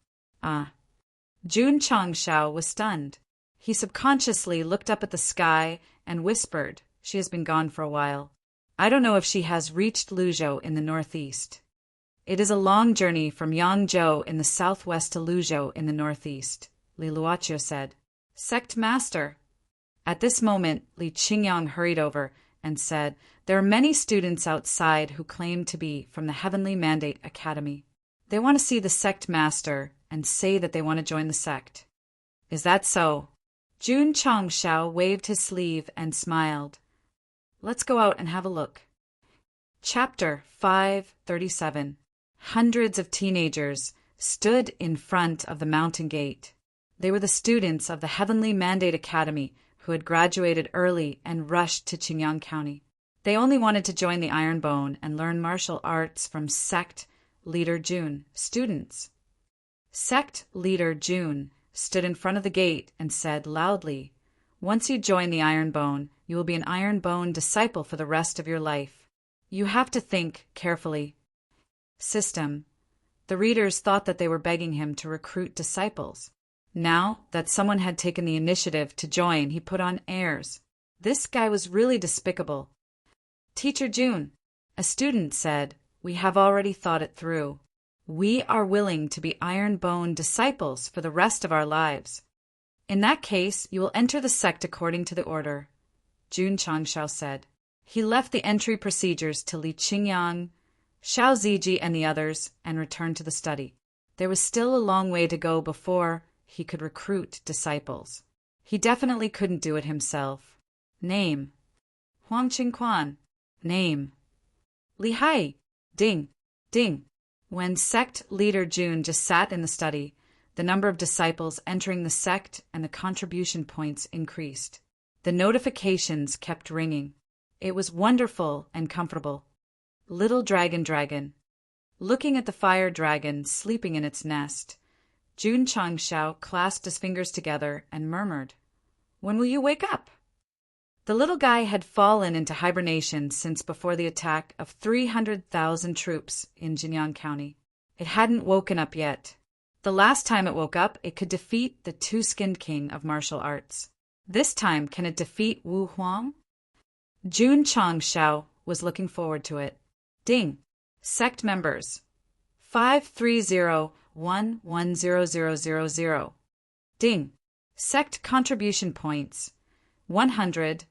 Jun Changshao was stunned. He subconsciously looked up at the sky and whispered, "She has been gone for a while. I don't know if she has reached Luzhou in the northeast." "It is a long journey from Yangzhou in the southwest to Luzhou in the northeast," Li Luoqiu said. "Sect Master." At this moment, Li Qingyang hurried over and said, "There are many students outside who claim to be from the Heavenly Mandate Academy. They want to see the Sect Master and say that they want to join the sect." "Is that so?" Jun Changshao waved his sleeve and smiled. "Let's go out and have a look." Chapter 537. Hundreds of teenagers stood in front of the mountain gate. They were the students of the Heavenly Mandate Academy who had graduated early and rushed to Qingyang County. They only wanted to join the Iron Bone and learn martial arts from Sect leader June students. Sect leader June stood in front of the gate and said loudly, "Once you join the Iron Bone, you will be an Iron Bone disciple for the rest of your life. You have to think carefully." System. The readers thought that they were begging him to recruit disciples. Now that someone had taken the initiative to join, he put on airs. This guy was really despicable. "Teacher June," a student said, "we have already thought it through. We are willing to be Iron Bone disciples for the rest of our lives. In that case, you will enter the sect according to the order," Jun Changshao said. He left the entry procedures to Li Qingyang, Xiao Ziji, and the others, and returned to the study. There was still a long way to go before he could recruit disciples. He definitely couldn't do it himself. Name: Huang Qingquan. Name: Li Hai. Ding, ding. When sect leader June just sat in the study, the number of disciples entering the sect and the contribution points increased. The notifications kept ringing. It was wonderful and comfortable. Little dragon. Looking at the fire dragon sleeping in its nest, Jun Changshao clasped his fingers together and murmured, "When will you wake up?" The little guy had fallen into hibernation since before the attack of 300,000 troops in Jinyang County. It hadn't woken up yet. The last time it woke up, it could defeat the two-skinned king of martial arts. This time, can it defeat Wu Huang? Jun Changshao was looking forward to it. Ding. Sect members: 530110000. Ding. Sect contribution points: 100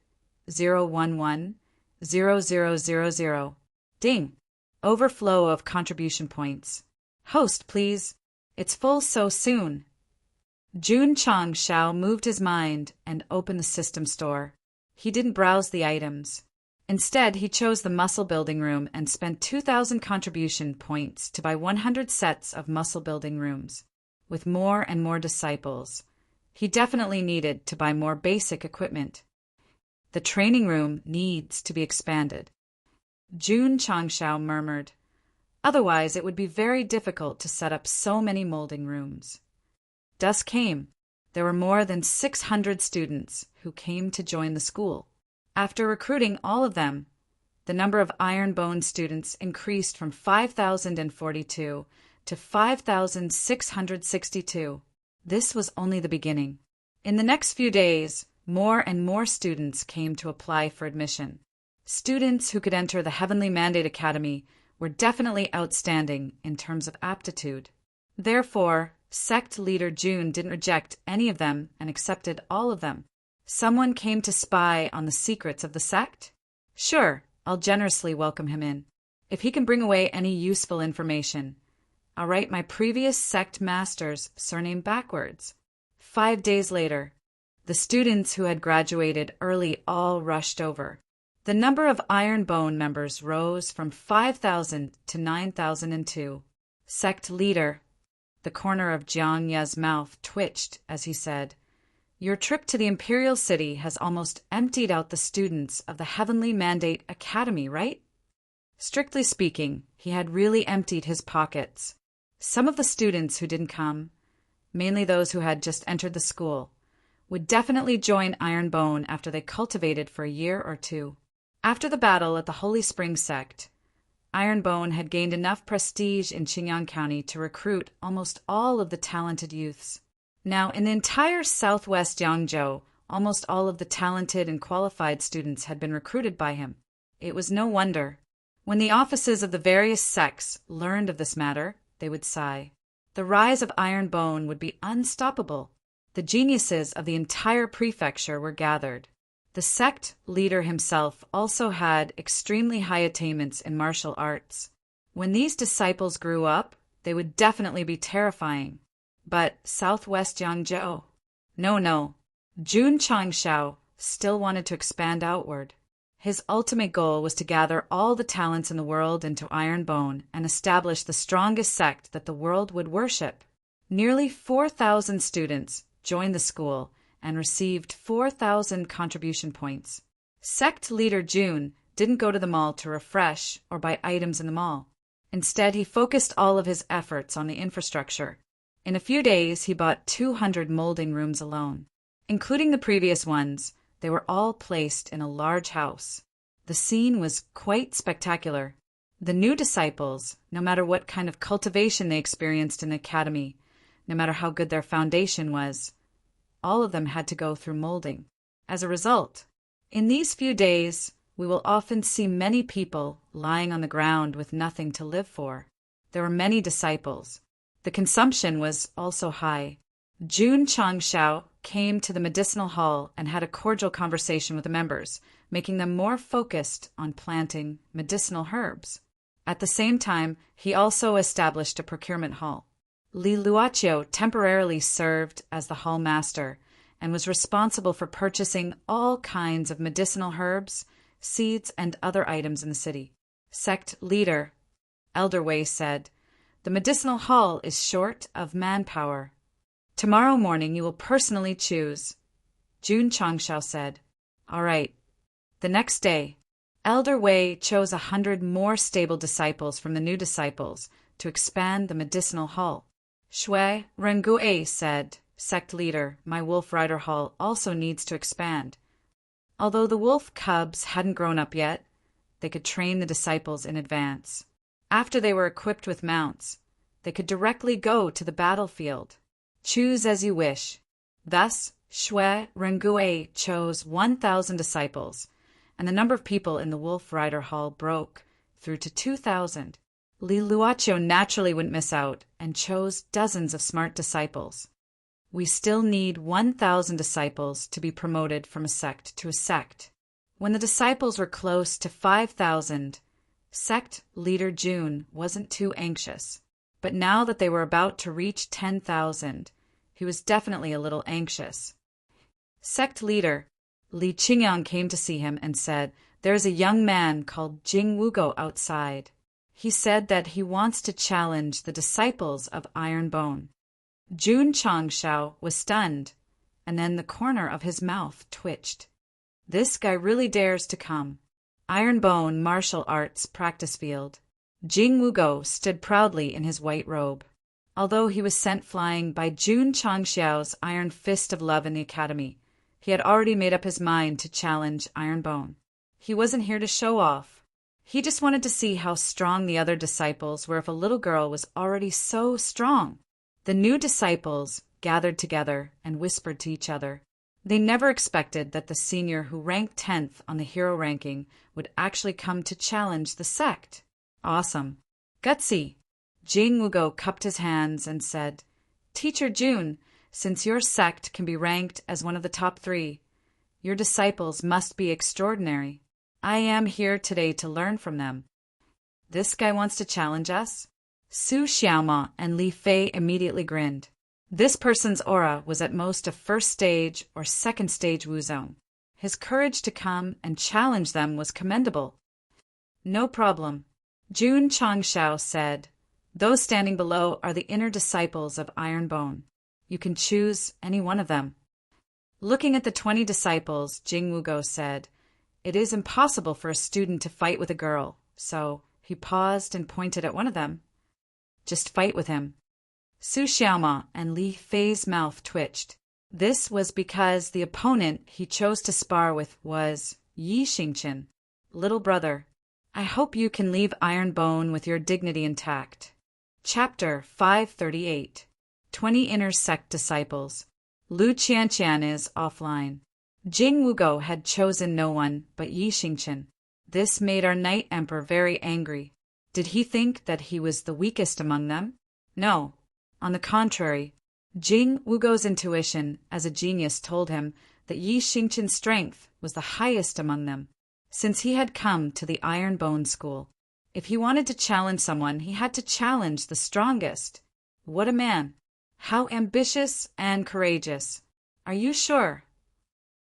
011 0000. Ding. Overflow of contribution points. Host, please. It's full so soon. Jun Changshao moved his mind and opened the system store. He didn't browse the items. Instead, he chose the muscle building room and spent 2,000 contribution points to buy 100 sets of muscle building rooms. With more and more disciples, he definitely needed to buy more basic equipment. The training room needs to be expanded. Jun Changshao murmured. Otherwise, it would be very difficult to set up so many molding rooms. Dusk came. There were more than 600 students who came to join the school. After recruiting all of them, the number of Iron Bone students increased from 5,042 to 5,662. This was only the beginning. In the next few days, more and more students came to apply for admission. Students who could enter the Heavenly Mandate Academy were definitely outstanding in terms of aptitude. Therefore, sect leader June didn't reject any of them and accepted all of them. Someone came to spy on the secrets of the sect? Sure, I'll generously welcome him in. If he can bring away any useful information, I'll write my previous sect master's surname backwards. 5 days later, the students who had graduated early all rushed over. The number of Iron Bone members rose from 5,000 to 9,002. Sect leader, the corner of Jiang Ye's mouth twitched as he said, "Your trip to the Imperial City has almost emptied out the students of the Heavenly Mandate Academy, right?" Strictly speaking, he had really emptied his pockets. Some of the students who didn't come, mainly those who had just entered the school, would definitely join Iron Bone after they cultivated for a year or two. After the battle at the Holy Spring Sect, Iron Bone had gained enough prestige in Qingyang County to recruit almost all of the talented youths. Now, in the entire southwest Yangzhou, almost all of the talented and qualified students had been recruited by him. It was no wonder. When the offices of the various sects learned of this matter, they would sigh. The rise of Iron Bone would be unstoppable. The geniuses of the entire prefecture were gathered. The sect leader himself also had extremely high attainments in martial arts. When these disciples grew up, they would definitely be terrifying. But southwest Yangzhou? No. Jun Changshao still wanted to expand outward. His ultimate goal was to gather all the talents in the world into Iron Bone and establish the strongest sect that the world would worship. Nearly 4,000 students joined the school and received 4,000 contribution points. Sect leader June didn't go to the mall to refresh or buy items in the mall. Instead, he focused all of his efforts on the infrastructure. In a few days, he bought 200 molding rooms alone. Including the previous ones, they were all placed in a large house. The scene was quite spectacular. The new disciples, no matter what kind of cultivation they experienced in the academy, no matter how good their foundation was, all of them had to go through molding. As a result, in these few days, we will often see many people lying on the ground with nothing to live for. There were many disciples. The consumption was also high. Jun Changshao came to the medicinal hall and had a cordial conversation with the members, making them more focused on planting medicinal herbs. At the same time, he also established a procurement hall. Li Luoqiu temporarily served as the hall master and was responsible for purchasing all kinds of medicinal herbs, seeds, and other items in the city. Sect leader, Elder Wei said, "The medicinal hall is short of manpower. Tomorrow morning you will personally choose." Jun Changshao said, "All right." The next day, Elder Wei chose 100 more stable disciples from the new disciples to expand the medicinal hall. Shui Rengue said, "Sect leader, my wolf rider hall also needs to expand." Although the wolf cubs hadn't grown up yet, they could train the disciples in advance. After they were equipped with mounts, they could directly go to the battlefield. Choose as you wish. Thus, Shui Rengue chose 1,000 disciples, and the number of people in the Wolf Rider Hall broke through to 2,000. Li Luoqiu naturally wouldn't miss out and chose dozens of smart disciples. We still need 1,000 disciples to be promoted from a sect to a sect. When the disciples were close to 5,000, sect leader Jun wasn't too anxious. But now that they were about to reach 10,000, he was definitely a little anxious. Sect leader Li Qingyang came to see him and said, "There is a young man called Jing Wugo outside. He said that he wants to challenge the disciples of Iron Bone." Jun Changshao was stunned, and then the corner of his mouth twitched. This guy really dares to come. Iron Bone martial arts practice field. Jing Wugo stood proudly in his white robe. Although he was sent flying by Jun Changshao's Iron Fist of Love in the academy, he had already made up his mind to challenge Iron Bone. He wasn't here to show off. He just wanted to see how strong the other disciples were if a little girl was already so strong. The new disciples gathered together and whispered to each other. They never expected that the senior who ranked 10th on the hero ranking would actually come to challenge the sect. Awesome. Gutsy. Jing Wugo cupped his hands and said, "Teacher Jun, since your sect can be ranked as one of the top 3, your disciples must be extraordinary. I am here today to learn from them." This guy wants to challenge us? Su Xiaoma and Li Fei immediately grinned. This person's aura was at most a first stage or second stage Wuzong. His courage to come and challenge them was commendable. "No problem," Jun Changshao said. "Those standing below are the inner disciples of Iron Bone. You can choose any one of them." Looking at the 20 disciples, Jing Wugo said, "It is impossible for a student to fight with a girl," so he paused and pointed at one of them. "Just fight with him." Su Xiaoma and Li Fei's mouth twitched. This was because the opponent he chose to spar with was Yi Xingqian. "Little brother, I hope you can leave Iron Bone with your dignity intact." Chapter 538. 20 Inner Sect Disciples. Lu Qianqian is offline. Jing Wugo had chosen no one but Yi Xingqian. This made our Night Emperor very angry. Did he think that he was the weakest among them? No. On the contrary, Jing Wugo's intuition as a genius told him that Yi Xingqian's strength was the highest among them. Since he had come to the Iron Bone School, if he wanted to challenge someone, he had to challenge the strongest. What a man! How ambitious and courageous! "Are you sure?"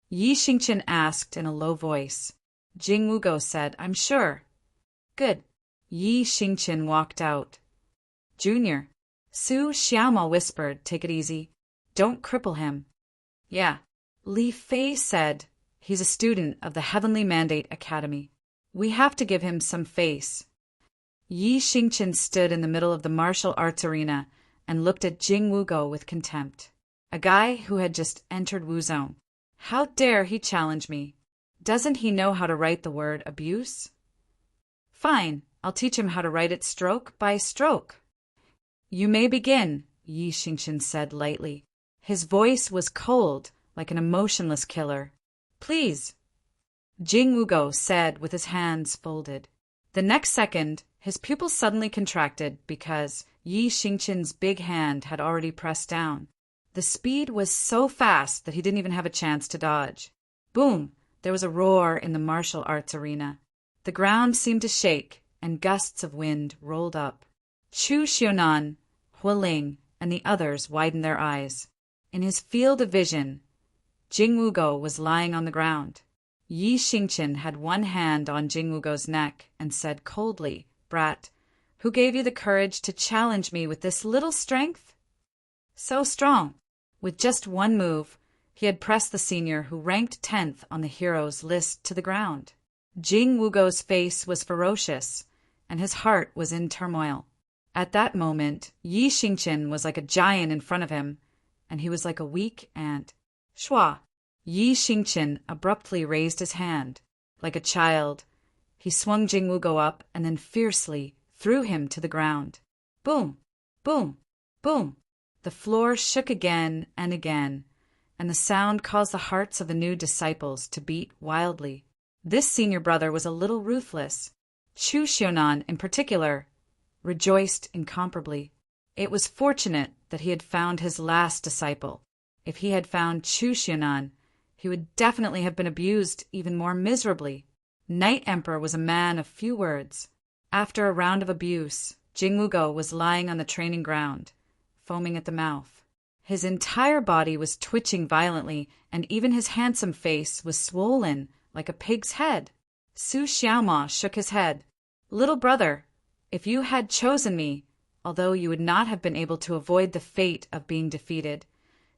Yi Xingqian asked in a low voice. Jing Wugo said, "I'm sure." "Good." Yi Xingqian walked out. "Junior," Su Xiaoma whispered, "take it easy. Don't cripple him." "Yeah." Li Fei said, "He's a student of the Heavenly Mandate Academy." We have to give him some face. Yi Xingqian stood in the middle of the martial arts arena and looked at Jing Wugo with contempt. A guy who had just entered Wuzone. How dare he challenge me? Doesn't he know how to write the word abuse? Fine, I'll teach him how to write it stroke by stroke. You may begin, Yi Xingqian said lightly. His voice was cold, like an emotionless killer. Please, Jing Wugo said with his hands folded. The next second, his pupils suddenly contracted because Yi Xingqian's big hand had already pressed down. The speed was so fast that he didn't even have a chance to dodge. Boom! There was a roar in the martial arts arena. The ground seemed to shake, and gusts of wind rolled up. Chu Xiaonan, Hu Ling, and the others widened their eyes. In his field of vision, Jing Wugo was lying on the ground. Yi Xingqian had one hand on Jing Wugo's neck and said coldly, "Brat, who gave you the courage to challenge me with this little strength?" So strong. With just one move, he had pressed the senior who ranked 10th on the heroes list to the ground. Jing Wugo's face was ferocious, and his heart was in turmoil. At that moment, Yi Xingqian was like a giant in front of him, and he was like a weak ant. Shua! Yi Xingqian abruptly raised his hand. Like a child, he swung Jing Wugo up and then fiercely threw him to the ground. Boom! Boom! Boom! The floor shook again and again, and the sound caused the hearts of the new disciples to beat wildly. This senior brother was a little ruthless. Chu Xiaonan, in particular, rejoiced incomparably. It was fortunate that he had found his last disciple. If he had found Chu Xiaonan, he would definitely have been abused even more miserably. Night Emperor was a man of few words. After a round of abuse, Jing Wugo was lying on the training ground, foaming at the mouth. His entire body was twitching violently, and even his handsome face was swollen like a pig's head. Su Xiaoma shook his head. Little brother, if you had chosen me, although you would not have been able to avoid the fate of being defeated,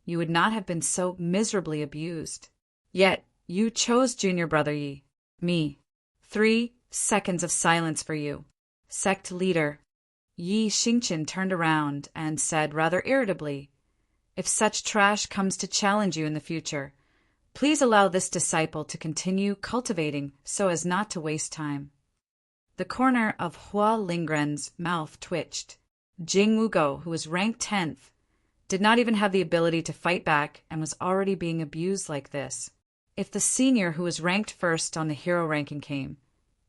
you would not have been so miserably abused. Yet you chose junior brother Yi, me. 3 seconds of silence for you. Sect leader. Yi Xingqian turned around and said rather irritably, "If such trash comes to challenge you in the future, please allow this disciple to continue cultivating so as not to waste time." The corner of Hua Lingren's mouth twitched. Jing Wugo, who was ranked 10th, did not even have the ability to fight back and was already being abused like this. If the senior who was ranked first on the hero ranking came,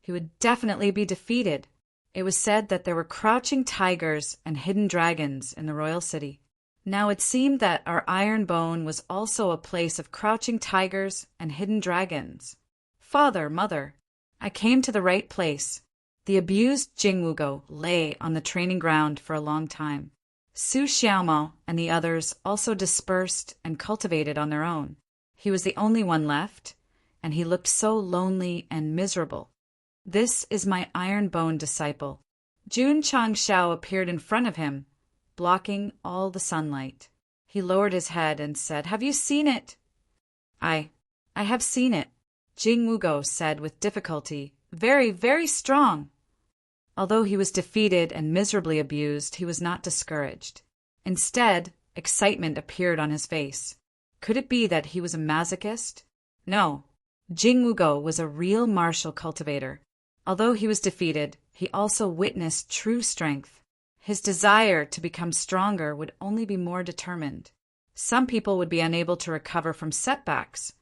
he would definitely be defeated. It was said that there were crouching tigers and hidden dragons in the royal city. Now it seemed that our iron bone was also a place of crouching tigers and hidden dragons. Father, mother, I came to the right place. The abused Jing Wugo lay on the training ground for a long time. Su Xiaomao and the others also dispersed and cultivated on their own. He was the only one left, and he looked so lonely and miserable. This is my iron bone disciple. Jun Changshao appeared in front of him, blocking all the sunlight. He lowered his head and said, "Have you seen it?" I have seen it," Jing Wugo said with difficulty. "Very, very strong." Although he was defeated and miserably abused, he was not discouraged. Instead, excitement appeared on his face. Could it be that he was a masochist? No. Jing Wugo was a real martial cultivator. Although he was defeated, he also witnessed true strength. His desire to become stronger would only be more determined. Some people would be unable to recover from setbacks,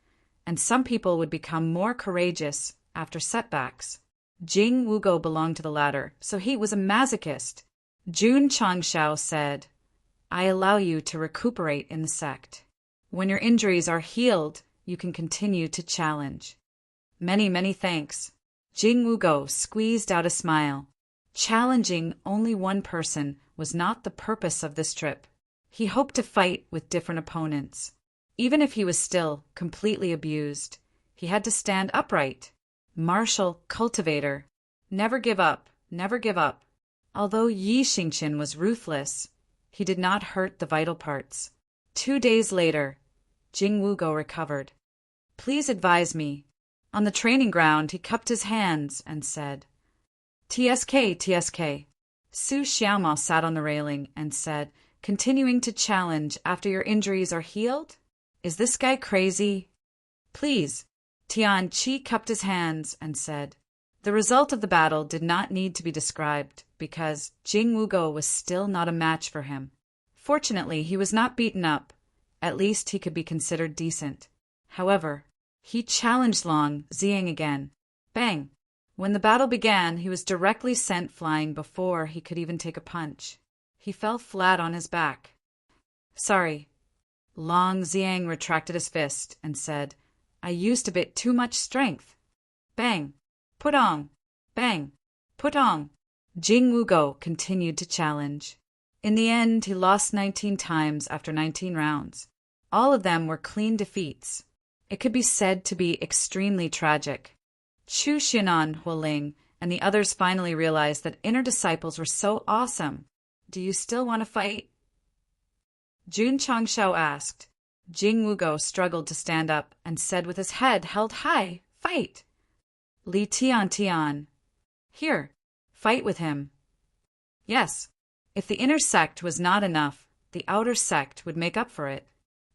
and some people would become more courageous after setbacks. Jing Wugo belonged to the latter, so he was a masochist. Jun Changshao said, "I allow you to recuperate in the sect. When your injuries are healed, you can continue to challenge." "Many, many thanks." Jing Wugo squeezed out a smile. Challenging only one person was not the purpose of this trip. He hoped to fight with different opponents. Even if he was still completely abused, he had to stand upright. Martial cultivator. Never give up, never give up. Although Yi Xingqian was ruthless, he did not hurt the vital parts. 2 days later, Jing Wugo recovered. "Please advise me, On the training ground, he cupped his hands and said, "TSK, TSK." Su Xiaomao sat on the railing and said, "Continuing to challenge after your injuries are healed? Is this guy crazy?" "Please." Tian Qi cupped his hands and said, The result of the battle did not need to be described, because Jing Wugo was still not a match for him. Fortunately, he was not beaten up. At least he could be considered decent. However, he challenged Long Xiang again. Bang! When the battle began, he was directly sent flying before he could even take a punch. He fell flat on his back. "Sorry." Long Xiang retracted his fist and said, "I used a bit too much strength." Bang! Putong! Bang! Putong! Jing Wugo continued to challenge. In the end, he lost 19 times after 19 rounds. All of them were clean defeats. It could be said to be extremely tragic. Chu Xianan, Huoling, and the others finally realized that inner disciples were so awesome. "Do you still want to fight?" Jun Changshao asked. Jing Wugo struggled to stand up and said with his head held high, "Fight!" Li Tian. "Here, fight with him." Yes, if the inner sect was not enough, the outer sect would make up for it.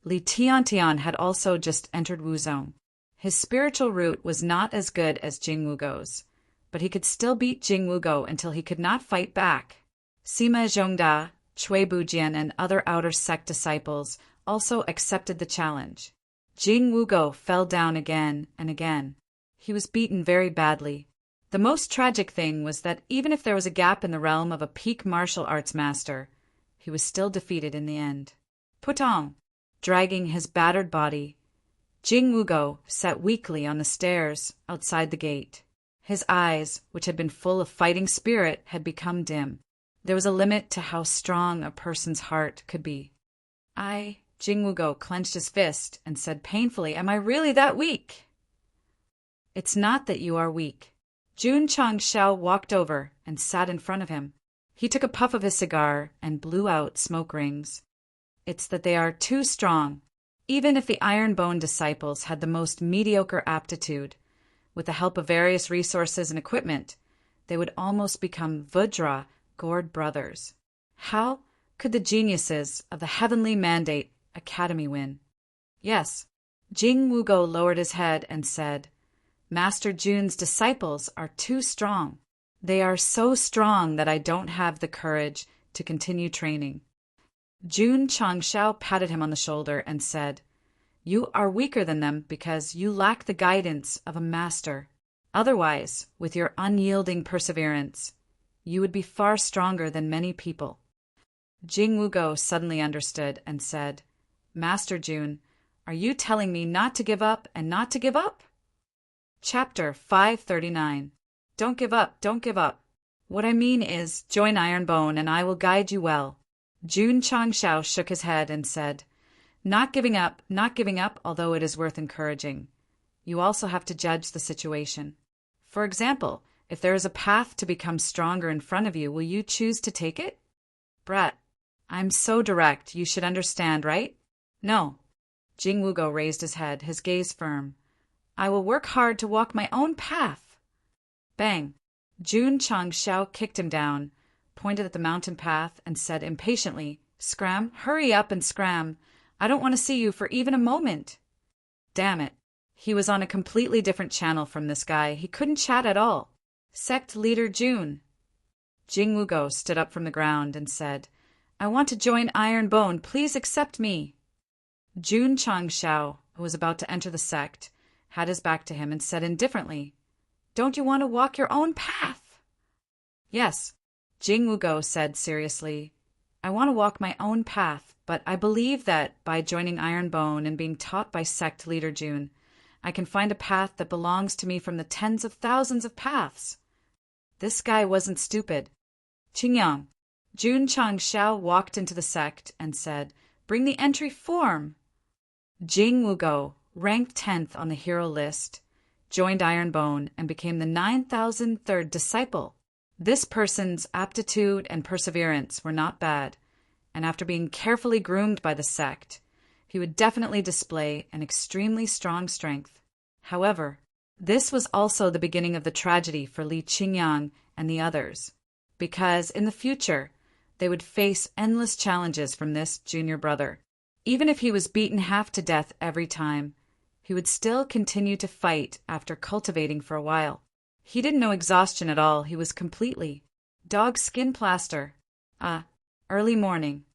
Li Tian had also just entered Wuzong. His spiritual root was not as good as Jing Wugo's, but he could still beat Jing Wugo until he could not fight back. Sima Zhongda, Cui Bujian, and other outer sect disciples also accepted the challenge. Jing Wugo fell down again and again. He was beaten very badly. The most tragic thing was that even if there was a gap in the realm of a peak martial arts master, he was still defeated in the end. Putong! Dragging his battered body, Jing Wugo sat weakly on the stairs outside the gate. His eyes, which had been full of fighting spirit, had become dim. There was a limit to how strong a person's heart could be. Jing Wugo clenched his fist and said painfully, "Am I really that weak?" "It's not that you are weak." Jun Changshao walked over and sat in front of him. He took a puff of his cigar and blew out smoke rings. "It's that they are too strong. Even if the Ironbone disciples had the most mediocre aptitude, with the help of various resources and equipment, they would almost become Vajra gourd brothers. How could the geniuses of the Heavenly Mandate Academy win?" Yes, Jing Wugo lowered his head and said, "Master Jun's disciples are too strong. They are so strong that I don't have the courage to continue training." Jun Changshao patted him on the shoulder and said, "You are weaker than them because you lack the guidance of a master. Otherwise, with your unyielding perseverance, you would be far stronger than many people." Jing Wugo suddenly understood and said, "Master Jun, are you telling me not to give up and not to give up?" Chapter 539. Don't give up, don't give up. What I mean is, join Ironbone and I will guide you well. Jun Changshao shook his head and said, not giving up, although it is worth encouraging. You also have to judge the situation. For example, if there is a path to become stronger in front of you, will you choose to take it? Brat, I'm so direct, you should understand, right? No. Jing Wugo raised his head, his gaze firm. I will work hard to walk my own path. Bang. Jun Changshao kicked him down, pointed at the mountain path, and said impatiently, Scram, hurry up and scram. I don't want to see you for even a moment. Damn it. He was on a completely different channel from this guy. He couldn't chat at all. Sect leader Jun. Jing Wugo stood up from the ground and said, I want to join Ironbone. Please accept me. Jun Changshao, who was about to enter the sect, had his back to him and said indifferently, Don't you want to walk your own path? Yes, Jing Wugo said seriously, I want to walk my own path, but I believe that by joining Ironbone and being taught by sect leader Jun, I can find a path that belongs to me from the tens of thousands of paths. This guy wasn't stupid. Qingyang. Jun Changshao walked into the sect and said, Bring the entry form. Jing Wugo, ranked 10th on the hero list, joined Ironbone and became the 9,003rd disciple. This person's aptitude and perseverance were not bad, and after being carefully groomed by the sect, he would definitely display an extremely strong strength. However, This was also the beginning of the tragedy for Li Qingyang and the others, because in the future, they would face endless challenges from this junior brother. Even if he was beaten half to death every time, he would still continue to fight after cultivating for a while. He didn't know exhaustion at all. He was completely dog skin plaster. Early morning.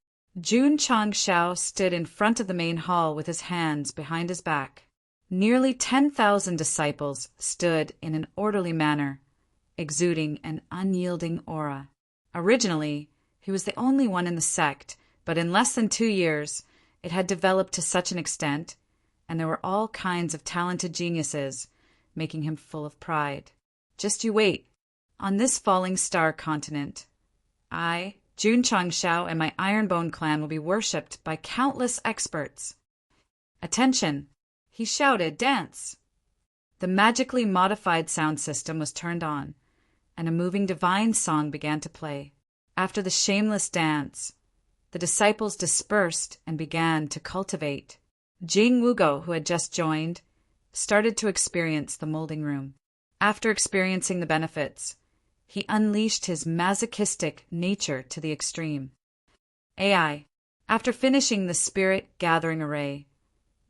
Jun Changshao stood in front of the main hall with his hands behind his back. Nearly 10,000 disciples stood in an orderly manner, exuding an unyielding aura. Originally, he was the only one in the sect, but in less than 2 years, it had developed to such an extent, and there were all kinds of talented geniuses, making him full of pride. Just you wait. On this falling star continent, I, Jun Changshao, and my Ironbone clan will be worshipped by countless experts. Attention! He shouted, "Dance!" The magically modified sound system was turned on, and a moving divine song began to play. After the shameless dance, the disciples dispersed and began to cultivate. Jing Wugo, who had just joined, started to experience the molding room. After experiencing the benefits, he unleashed his masochistic nature to the extreme. AI. After finishing the spirit gathering array,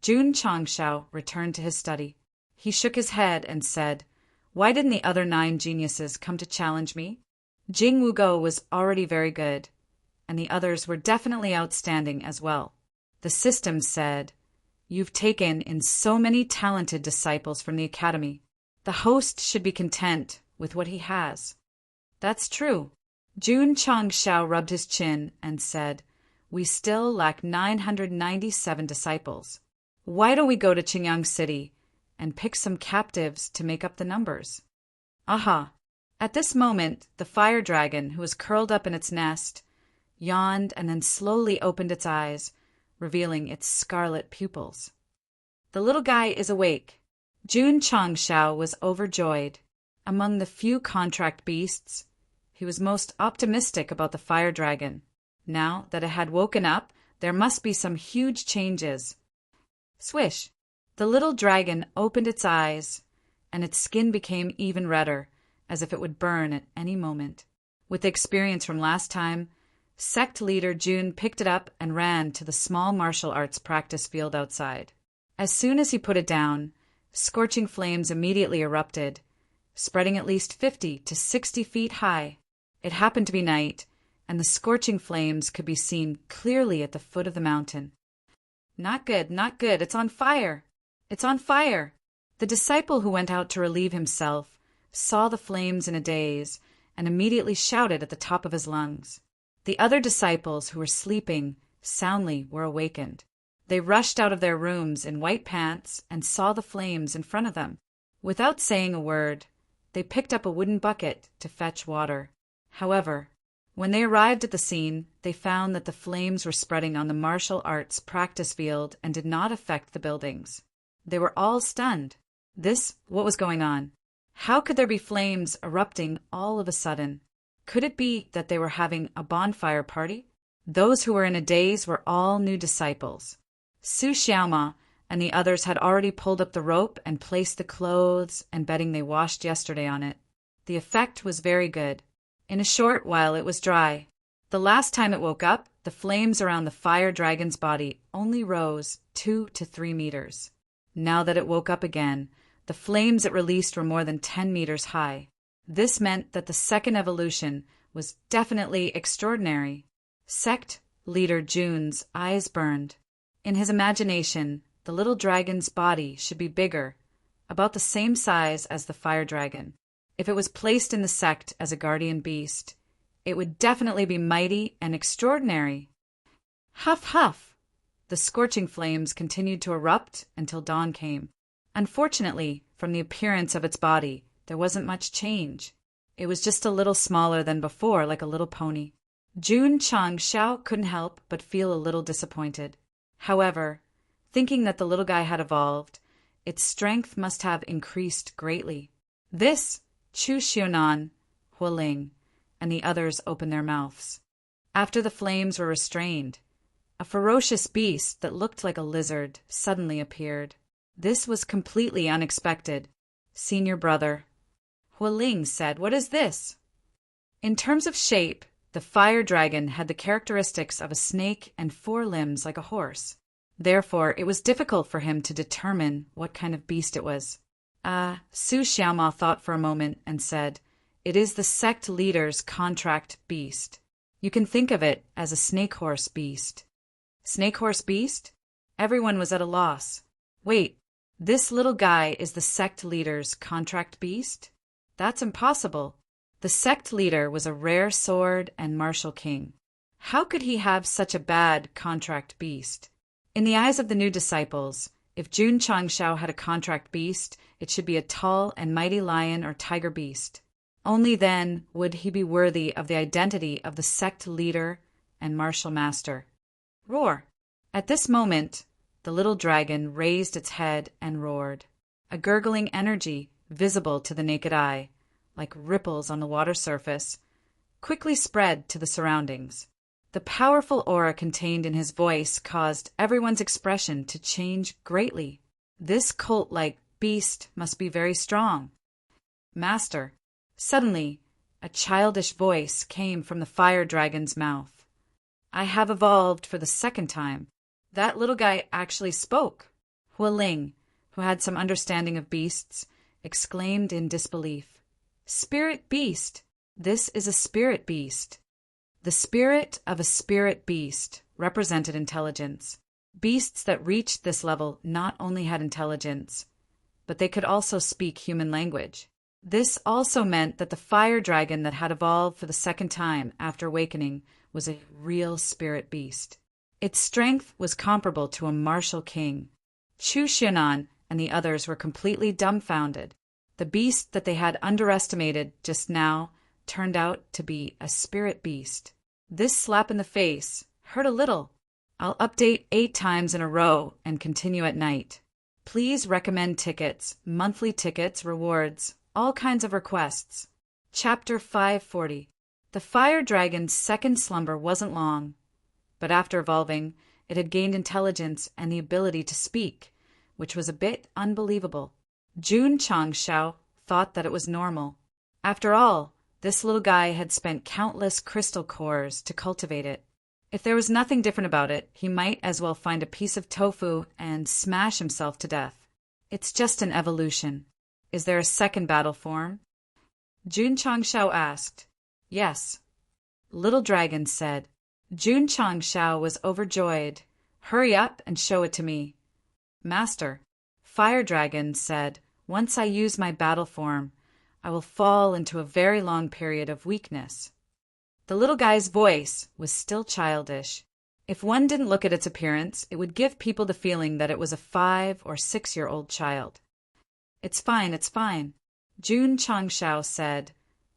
Jun Changshao returned to his study. He shook his head and said, "Why didn't the other 9 geniuses come to challenge me?" Jing Wugo was already very good, and the others were definitely outstanding as well. The system said, "You've taken in so many talented disciples from the academy. The host should be content with what he has." That's true. Jun Changshao rubbed his chin and said, "We still lack 997 disciples. Why don't we go to Qingyang City and pick some captives to make up the numbers?" Aha! At this moment, the fire dragon, who was curled up in its nest, yawned and then slowly opened its eyes, revealing its scarlet pupils. "The little guy is awake." Jun Changshao was overjoyed. Among the few contract beasts, he was most optimistic about the fire dragon. Now that it had woken up, there must be some huge changes. Swish! The little dragon opened its eyes, and its skin became even redder, as if it would burn at any moment. With the experience from last time, Sect leader Jun picked it up and ran to the small martial arts practice field outside. As soon as he put it down, scorching flames immediately erupted, spreading at least 50 to 60 feet high. It happened to be night, and the scorching flames could be seen clearly at the foot of the mountain. "Not good, not good, it's on fire! It's on fire!" The disciple who went out to relieve himself saw the flames in a daze and immediately shouted at the top of his lungs. The other disciples who were sleeping soundly were awakened. They rushed out of their rooms in white pants and saw the flames in front of them. Without saying a word, they picked up a wooden bucket to fetch water. However, when they arrived at the scene, they found that the flames were spreading on the martial arts practice field and did not affect the buildings. They were all stunned. What was going on? How could there be flames erupting all of a sudden? Could it be that they were having a bonfire party? Those who were in a daze were all new disciples. Su Xiaoma and the others had already pulled up the rope and placed the clothes and bedding they washed yesterday on it. The effect was very good. In a short while it was dry. The last time it woke up, the flames around the fire dragon's body only rose 2 to 3 meters. Now that it woke up again, the flames it released were more than 10 meters high. This meant that the second evolution was definitely extraordinary. Sect leader Jun's eyes burned. In his imagination, the little dragon's body should be bigger, about the same size as the fire dragon. If it was placed in the sect as a guardian beast, it would definitely be mighty and extraordinary. Huff, huff! The scorching flames continued to erupt until dawn came. Unfortunately, from the appearance of its body, there wasn't much change. It was just a little smaller than before, like a little pony. Jun Changshao couldn't help but feel a little disappointed. However, thinking that the little guy had evolved, its strength must have increased greatly. Chu Xiunan, Hualing, and the others opened their mouths. After the flames were restrained, a ferocious beast that looked like a lizard suddenly appeared. This was completely unexpected. senior brother. Hualing said, "What is this?" In terms of shape, the fire dragon had the characteristics of a snake and 4 limbs like a horse. Therefore, it was difficult for him to determine what kind of beast it was. Su Xiaoma thought for a moment and said, "It is the sect leader's contract beast. You can think of it as a snake-horse beast." Snake-horse beast? Everyone was at a loss. Wait, this little guy is the sect leader's contract beast? That's impossible. The sect leader was a rare sword and martial king. How could he have such a bad contract beast? In the eyes of the new disciples, if Jun Changshao had a contract beast, it should be a tall and mighty lion or tiger beast. Only then would he be worthy of the identity of the sect leader and martial master. Roar! At this moment, the little dragon raised its head and roared. A gurgling energy, visible to the naked eye, like ripples on the water surface, quickly spread to the surroundings. The powerful aura contained in his voice caused everyone's expression to change greatly. This cult-like beast must be very strong. Master. Suddenly, a childish voice came from the fire dragon's mouth. I have evolved for the 2nd time. That little guy actually spoke. Hualing, who had some understanding of beasts, exclaimed in disbelief. Spirit beast! This is a spirit beast. The spirit of a spirit beast represented intelligence. Beasts that reached this level not only had intelligence, but they could also speak human language. This also meant that the fire dragon that had evolved for the 2nd time after awakening was a real spirit beast. Its strength was comparable to a martial king. Chu Xiaonan and the others were completely dumbfounded. The beast that they had underestimated just now turned out to be a spirit beast. This slap in the face hurt a little. I'll update 8 times in a row and continue at night. Please recommend tickets, monthly tickets, rewards, all kinds of requests. Chapter 540. The fire dragon's 2nd slumber wasn't long, but after evolving, it had gained intelligence and the ability to speak, which was a bit unbelievable. Jun Changshao thought that it was normal. After all, this little guy had spent countless crystal cores to cultivate it. If there was nothing different about it, he might as well find a piece of tofu and smash himself to death. It's just an evolution. Is there a 2nd battle form? Jun Changshao asked. Yes. Little Dragon said. Jun Changshao was overjoyed. Hurry up and show it to me. Master, Fire Dragon said, once I use my battle form, I will fall into a very long period of weakness. The little guy's voice was still childish. If one didn't look at its appearance, it would give people the feeling that it was a 5 or 6-year-old child. It's fine, it's fine. Jun Changshao said,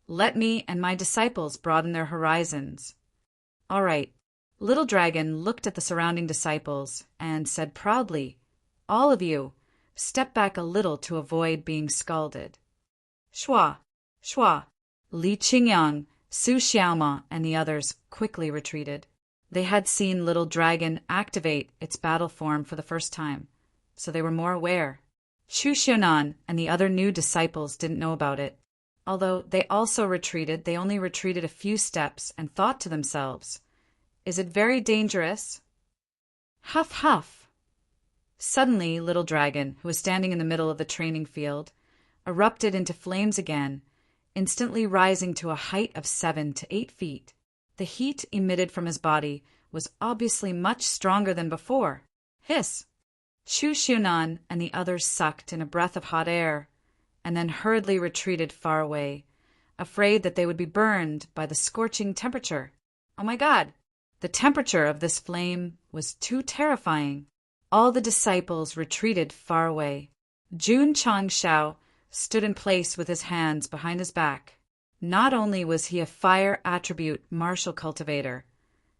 let me and my disciples broaden their horizons. All right. Little Dragon looked at the surrounding disciples and said proudly, all of you, step back a little to avoid being scalded. Shua, Shua, Li Qingyang, Su Xiaoma, and the others quickly retreated. They had seen Little Dragon activate its battle form for the first time, so they were more aware. Chu Xiaonan and the other new disciples didn't know about it. Although they also retreated, they only retreated a few steps and thought to themselves, is it very dangerous? Huff, huff. Suddenly, Little Dragon, who was standing in the middle of the training field, erupted into flames again, instantly rising to a height of 7 to 8 feet. The heat emitted from his body was obviously much stronger than before. Hiss! Chu Xiaonan and the others sucked in a breath of hot air, and then hurriedly retreated far away, afraid that they would be burned by the scorching temperature. Oh my God! The temperature of this flame was too terrifying. All the disciples retreated far away. Jun Changshao stood in place with his hands behind his back. Not only was he a fire attribute martial cultivator,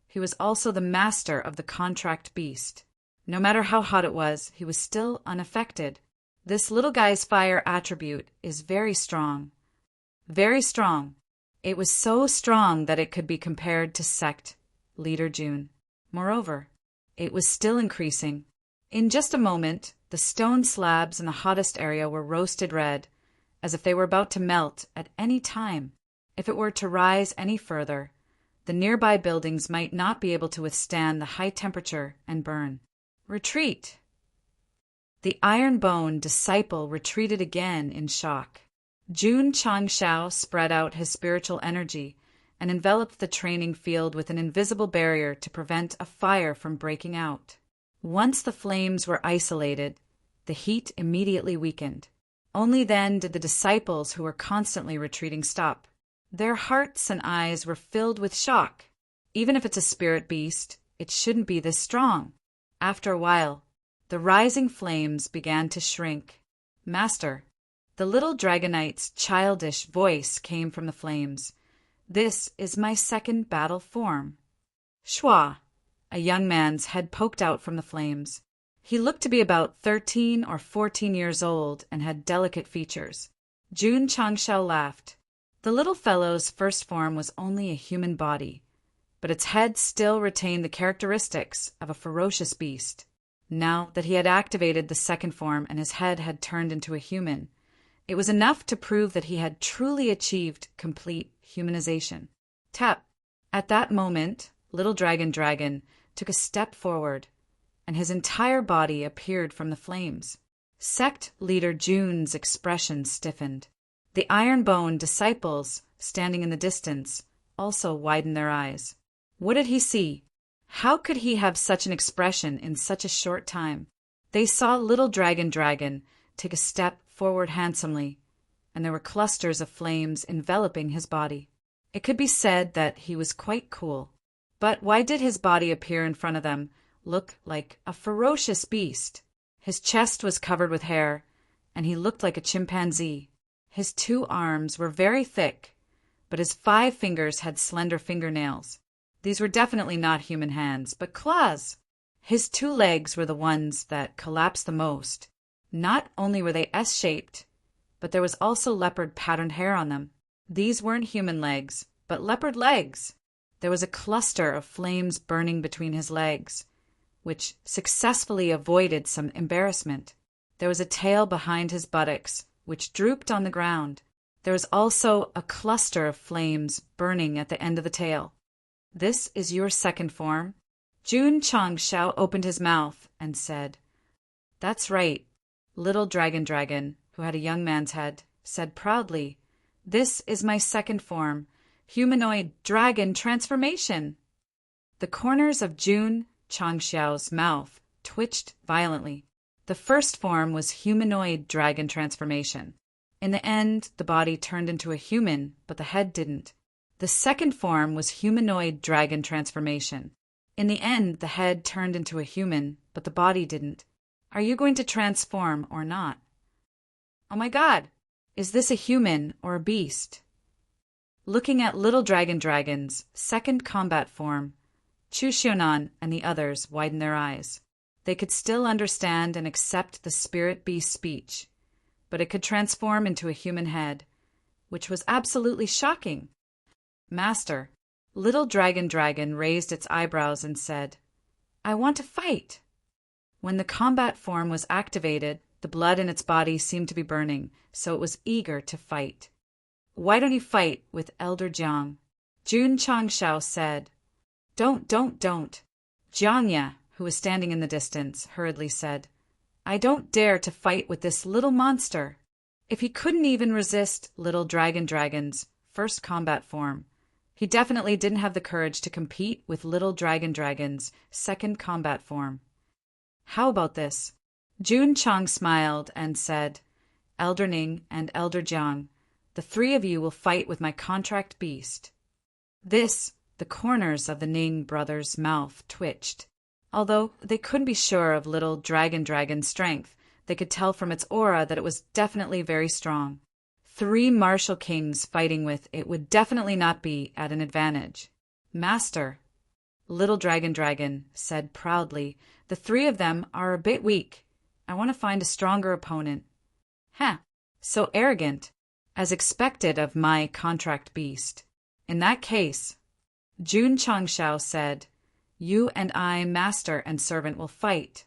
he was also the master of the contract beast. No matter how hot it was, he was still unaffected. This little guy's fire attribute is very strong. Very strong. It was so strong that it could be compared to Sect leader Jun. Moreover, it was still increasing. In just a moment, the stone slabs in the hottest area were roasted red, as if they were about to melt at any time. If it were to rise any further, the nearby buildings might not be able to withstand the high temperature and burn. Retreat! The iron-boned disciple retreated again in shock. Jun Changshao spread out his spiritual energy and enveloped the training field with an invisible barrier to prevent a fire from breaking out. Once the flames were isolated, the heat immediately weakened. Only then did the disciples who were constantly retreating stop. Their hearts and eyes were filled with shock. Even if it's a spirit beast, it shouldn't be this strong. After a while, the rising flames began to shrink. Master, the little dragonite's childish voice came from the flames. This is my second battle form. Shua, a young man's head poked out from the flames. He looked to be about 13 or 14 years old and had delicate features. Jun Changshao laughed. The little fellow's first form was only a human body, but its head still retained the characteristics of a ferocious beast. Now that he had activated the second form and his head had turned into a human, it was enough to prove that he had truly achieved complete humanization. Tap! At that moment, Little Dragon took a step forward, and his entire body appeared from the flames. Sect leader Jun's expression stiffened. The iron-boned disciples, standing in the distance, also widened their eyes. What did he see? How could he have such an expression in such a short time? They saw Little Dragon take a step forward handsomely, and there were clusters of flames enveloping his body. It could be said that he was quite cool. But why did his body appear in front of them look like a ferocious beast? His chest was covered with hair, and he looked like a chimpanzee. His 2 arms were very thick, but his 5 fingers had slender fingernails. These were definitely not human hands, but claws. His 2 legs were the ones that collapsed the most. Not only were they S-shaped, but there was also leopard patterned hair on them. These weren't human legs, but leopard legs. There was a cluster of flames burning between his legs, which successfully avoided some embarrassment. There was a tail behind his buttocks, which drooped on the ground. There was also a cluster of flames burning at the end of the tail. This is your second form? Jun Changshao opened his mouth and said, That's right. Little Dragon, who had a young man's head, said proudly, This is my second form, humanoid dragon transformation. The corners of Jun Changshao's mouth twitched violently. The first form was humanoid dragon transformation. In the end, the body turned into a human, but the head didn't. The second form was humanoid dragon transformation. In the end, the head turned into a human, but the body didn't. Are you going to transform or not? Oh my God! Is this a human or a beast? Looking at Little Dragon's second combat form, Chu Xiaonan and the others widened their eyes. They could still understand and accept the spirit beast speech, but it could transform into a human head, which was absolutely shocking. Master, Little Dragon raised its eyebrows and said, I want to fight. When the combat form was activated, the blood in its body seemed to be burning, so it was eager to fight. Why don't you fight with Elder Jiang? Jun Changshao said. Don't. Jiangya, who was standing in the distance, hurriedly said, I don't dare to fight with this little monster. If he couldn't even resist Little Dragon's first combat form, he definitely didn't have the courage to compete with Little Dragon's second combat form. How about this? Jun Chang smiled and said, Elder Ning and Elder Jiang, the 3 of you will fight with my contract beast. The corners of the Ning brothers' mouth twitched. Although they couldn't be sure of Little Dragon's strength, they could tell from its aura that it was definitely very strong. 3 martial kings fighting with it would definitely not be at an advantage. Master, Little Dragon said proudly, the 3 of them are a bit weak. I want to find a stronger opponent. So arrogant, as expected of my contract beast. In that case, Jun Changshao said, you and I, master and servant, will fight.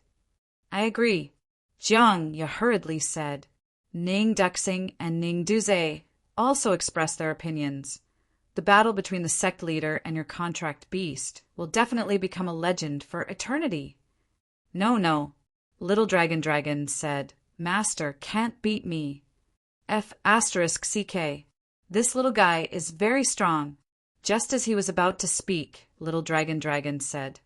I agree. Jiang hurriedly said, Ning Duxing and Ning Duze also expressed their opinions. The battle between the sect leader and your contract beast will definitely become a legend for eternity. No, Little Dragon said, Master can't beat me. F***CK. This little guy is very strong. Just as he was about to speak, Little Dragon said,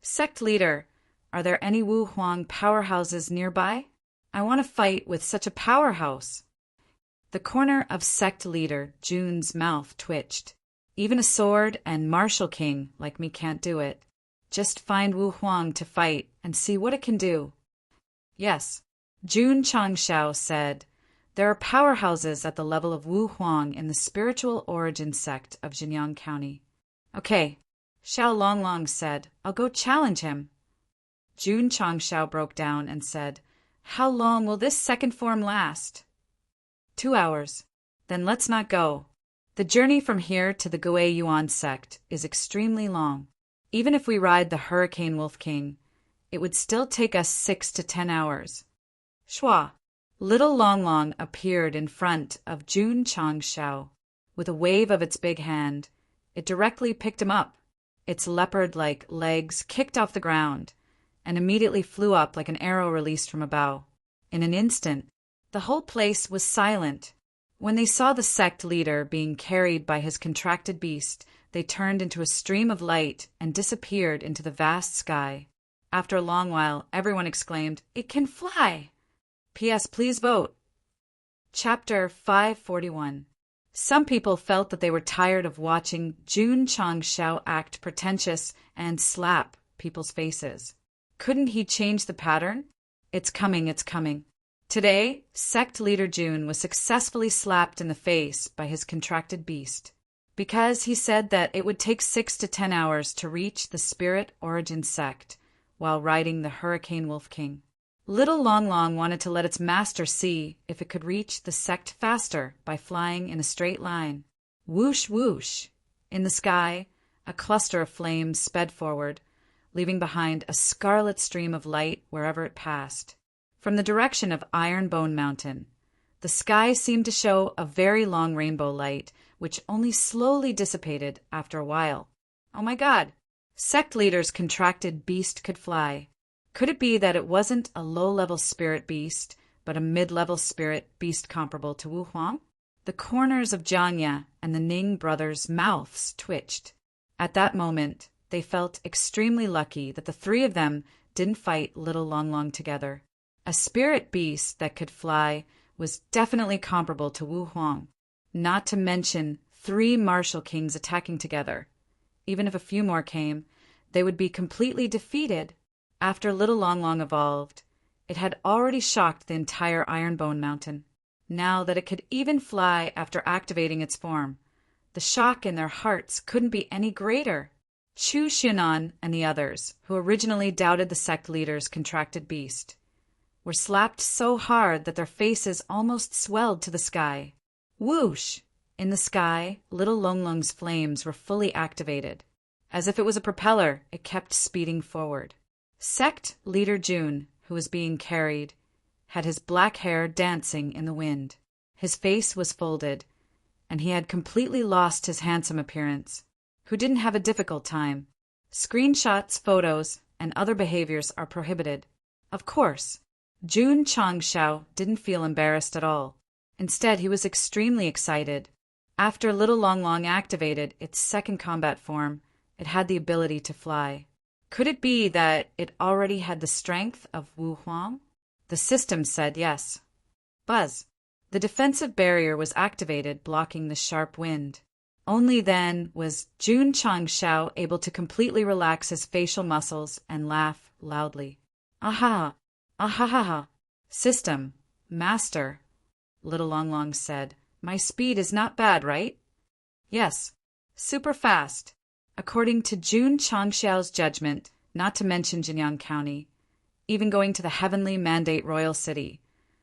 Sect leader, are there any Wu Huang powerhouses nearby? I want to fight with such a powerhouse. The corner of sect leader Jun's mouth twitched. Even a sword and martial king like me can't do it. Just find Wu Huang to fight and see what it can do. Yes, Jun Changshao said, there are powerhouses at the level of Wu Huang in the spiritual origin sect of Jinyang County. Okay, Xiao Longlong said, I'll go challenge him. Jun Changshao broke down and said, how long will this second form last? 2 hours. Then let's not go. The journey from here to the Gui Yuan sect is extremely long. Even if we ride the Hurricane Wolf King, it would still take us 6 to 10 hours. Shua. Little Longlong appeared in front of Jun Changshao. With a wave of its big hand, it directly picked him up. Its leopard-like legs kicked off the ground and immediately flew up like an arrow released from a bow. In an instant, the whole place was silent. When they saw the sect leader being carried by his contracted beast, they turned into a stream of light and disappeared into the vast sky. After a long while, everyone exclaimed, It can fly! P.S. Please vote. Chapter 541. Some people felt that they were tired of watching Jun Changshao act pretentious and slap people's faces. Couldn't he change the pattern? It's coming. Today, sect leader Jun was successfully slapped in the face by his contracted beast, because he said that it would take 6 to 10 hours to reach the spirit origin sect while riding the Hurricane Wolf King. Little Longlong wanted to let its master see if it could reach the sect faster by flying in a straight line. Whoosh, whoosh! In the sky, a cluster of flames sped forward, leaving behind a scarlet stream of light wherever it passed. From the direction of Iron Bone Mountain, the sky seemed to show a very long rainbow light, which only slowly dissipated after a while. Oh my God! Sect leader's contracted beast could fly. Could it be that it wasn't a low-level spirit beast, but a mid-level spirit beast comparable to Wu Huang? The corners of Jiangya and the Ning brothers' mouths twitched. At that moment, they felt extremely lucky that the three of them didn't fight Little Longlong together. A spirit beast that could fly was definitely comparable to Wu Huang, not to mention 3 martial kings attacking together. Even if a few more came, they would be completely defeated. After Little Longlong evolved, it had already shocked the entire Ironbone Mountain. Now that it could even fly after activating its form, the shock in their hearts couldn't be any greater. Chu Xianan and the others, who originally doubted the sect leader's contracted beast, were slapped so hard that their faces almost swelled to the sky. Whoosh! In the sky, Little Longlong's flames were fully activated. As if it was a propeller, it kept speeding forward. Sect leader Jun, who was being carried, had his black hair dancing in the wind. His face was folded, and he had completely lost his handsome appearance. Who didn't have a difficult time. Screenshots, photos, and other behaviors are prohibited. Of course, Jun Changshao didn't feel embarrassed at all. Instead, he was extremely excited. After Little Longlong activated its second combat form, it had the ability to fly. Could it be that it already had the strength of Wu Huang? The system said yes. Buzz. The defensive barrier was activated, blocking the sharp wind. Only then was Jun Changshao able to completely relax his facial muscles and laugh loudly. Aha! Ahahaha! System, Master, Little Longlong said. My speed is not bad, right? Yes. Super fast. According to Jun Changshao's judgment, not to mention Jinyang County, even going to the Heavenly Mandate Royal City,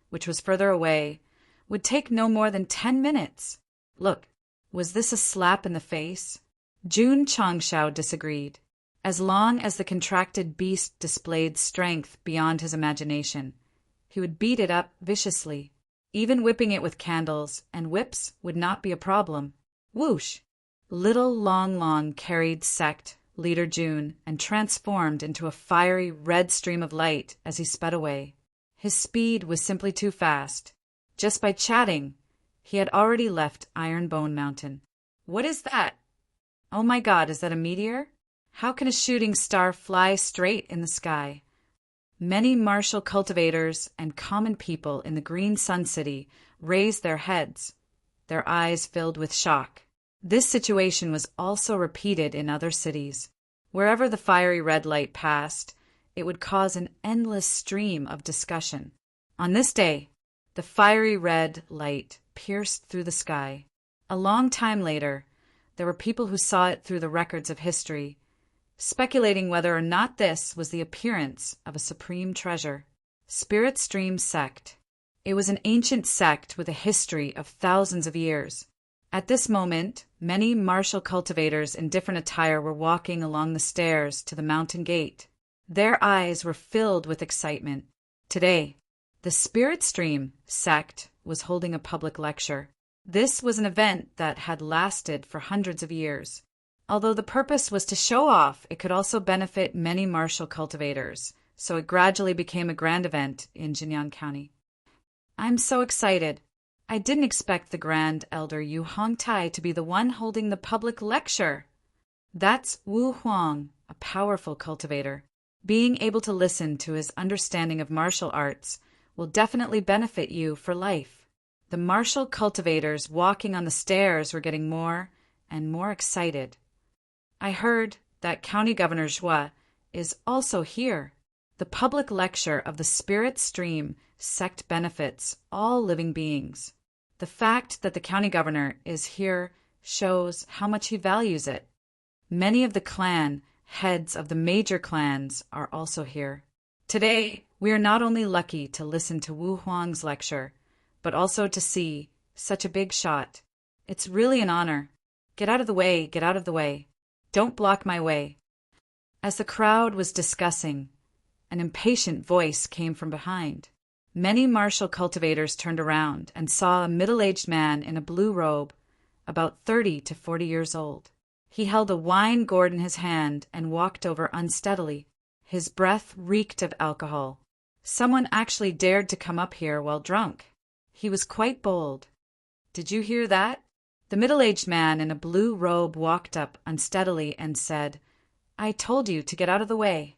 which was further away, would take no more than 10 minutes. Look, was this a slap in the face? Jun Changshao disagreed. As long as the contracted beast displayed strength beyond his imagination, he would beat it up viciously. Even whipping it with candles and whips would not be a problem. Whoosh! Little Long Long carried Sect leader June and transformed into a fiery red stream of light as he sped away. His speed was simply too fast. Just by chatting, he had already left Ironbone Mountain. What is that? Oh my God, is that a meteor? How can a shooting star fly straight in the sky? Many martial cultivators and common people in the Green Sun City raised their heads, their eyes filled with shock. This situation was also repeated in other cities. Wherever the fiery red light passed, it would cause an endless stream of discussion. On this day, the fiery red light pierced through the sky. A long time later, there were people who saw it through the records of history, speculating whether or not this was the appearance of a supreme treasure. Spirit Stream Sect. It was an ancient sect with a history of thousands of years. At this moment, many martial cultivators in different attire were walking along the stairs to the mountain gate. Their eyes were filled with excitement. Today, the Spirit Stream Sect was holding a public lecture. This was an event that had lasted for hundreds of years. Although the purpose was to show off, it could also benefit many martial cultivators, so it gradually became a grand event in Jinyang County. I'm so excited. I didn't expect the Grand Elder Yu Hongtai to be the one holding the public lecture. That's Wu Huang, a powerful cultivator. Being able to listen to his understanding of martial arts will definitely benefit you for life. The martial cultivators walking on the stairs were getting more and more excited. I heard that County Governor Zhua is also here. The public lecture of the Spirit Stream Sect benefits all living beings. The fact that the county governor is here shows how much he values it. Many of the clan heads of the major clans are also here. Today, we are not only lucky to listen to Wu Huang's lecture, but also to see such a big shot. It's really an honor. Get out of the way, get out of the way. Don't block my way. As the crowd was discussing, an impatient voice came from behind. Many martial cultivators turned around and saw a middle-aged man in a blue robe, about 30 to 40 years old. He held a wine gourd in his hand and walked over unsteadily. His breath reeked of alcohol. Someone actually dared to come up here while drunk. He was quite bold. Did you hear that? The middle-aged man in a blue robe walked up unsteadily and said, I told you to get out of the way.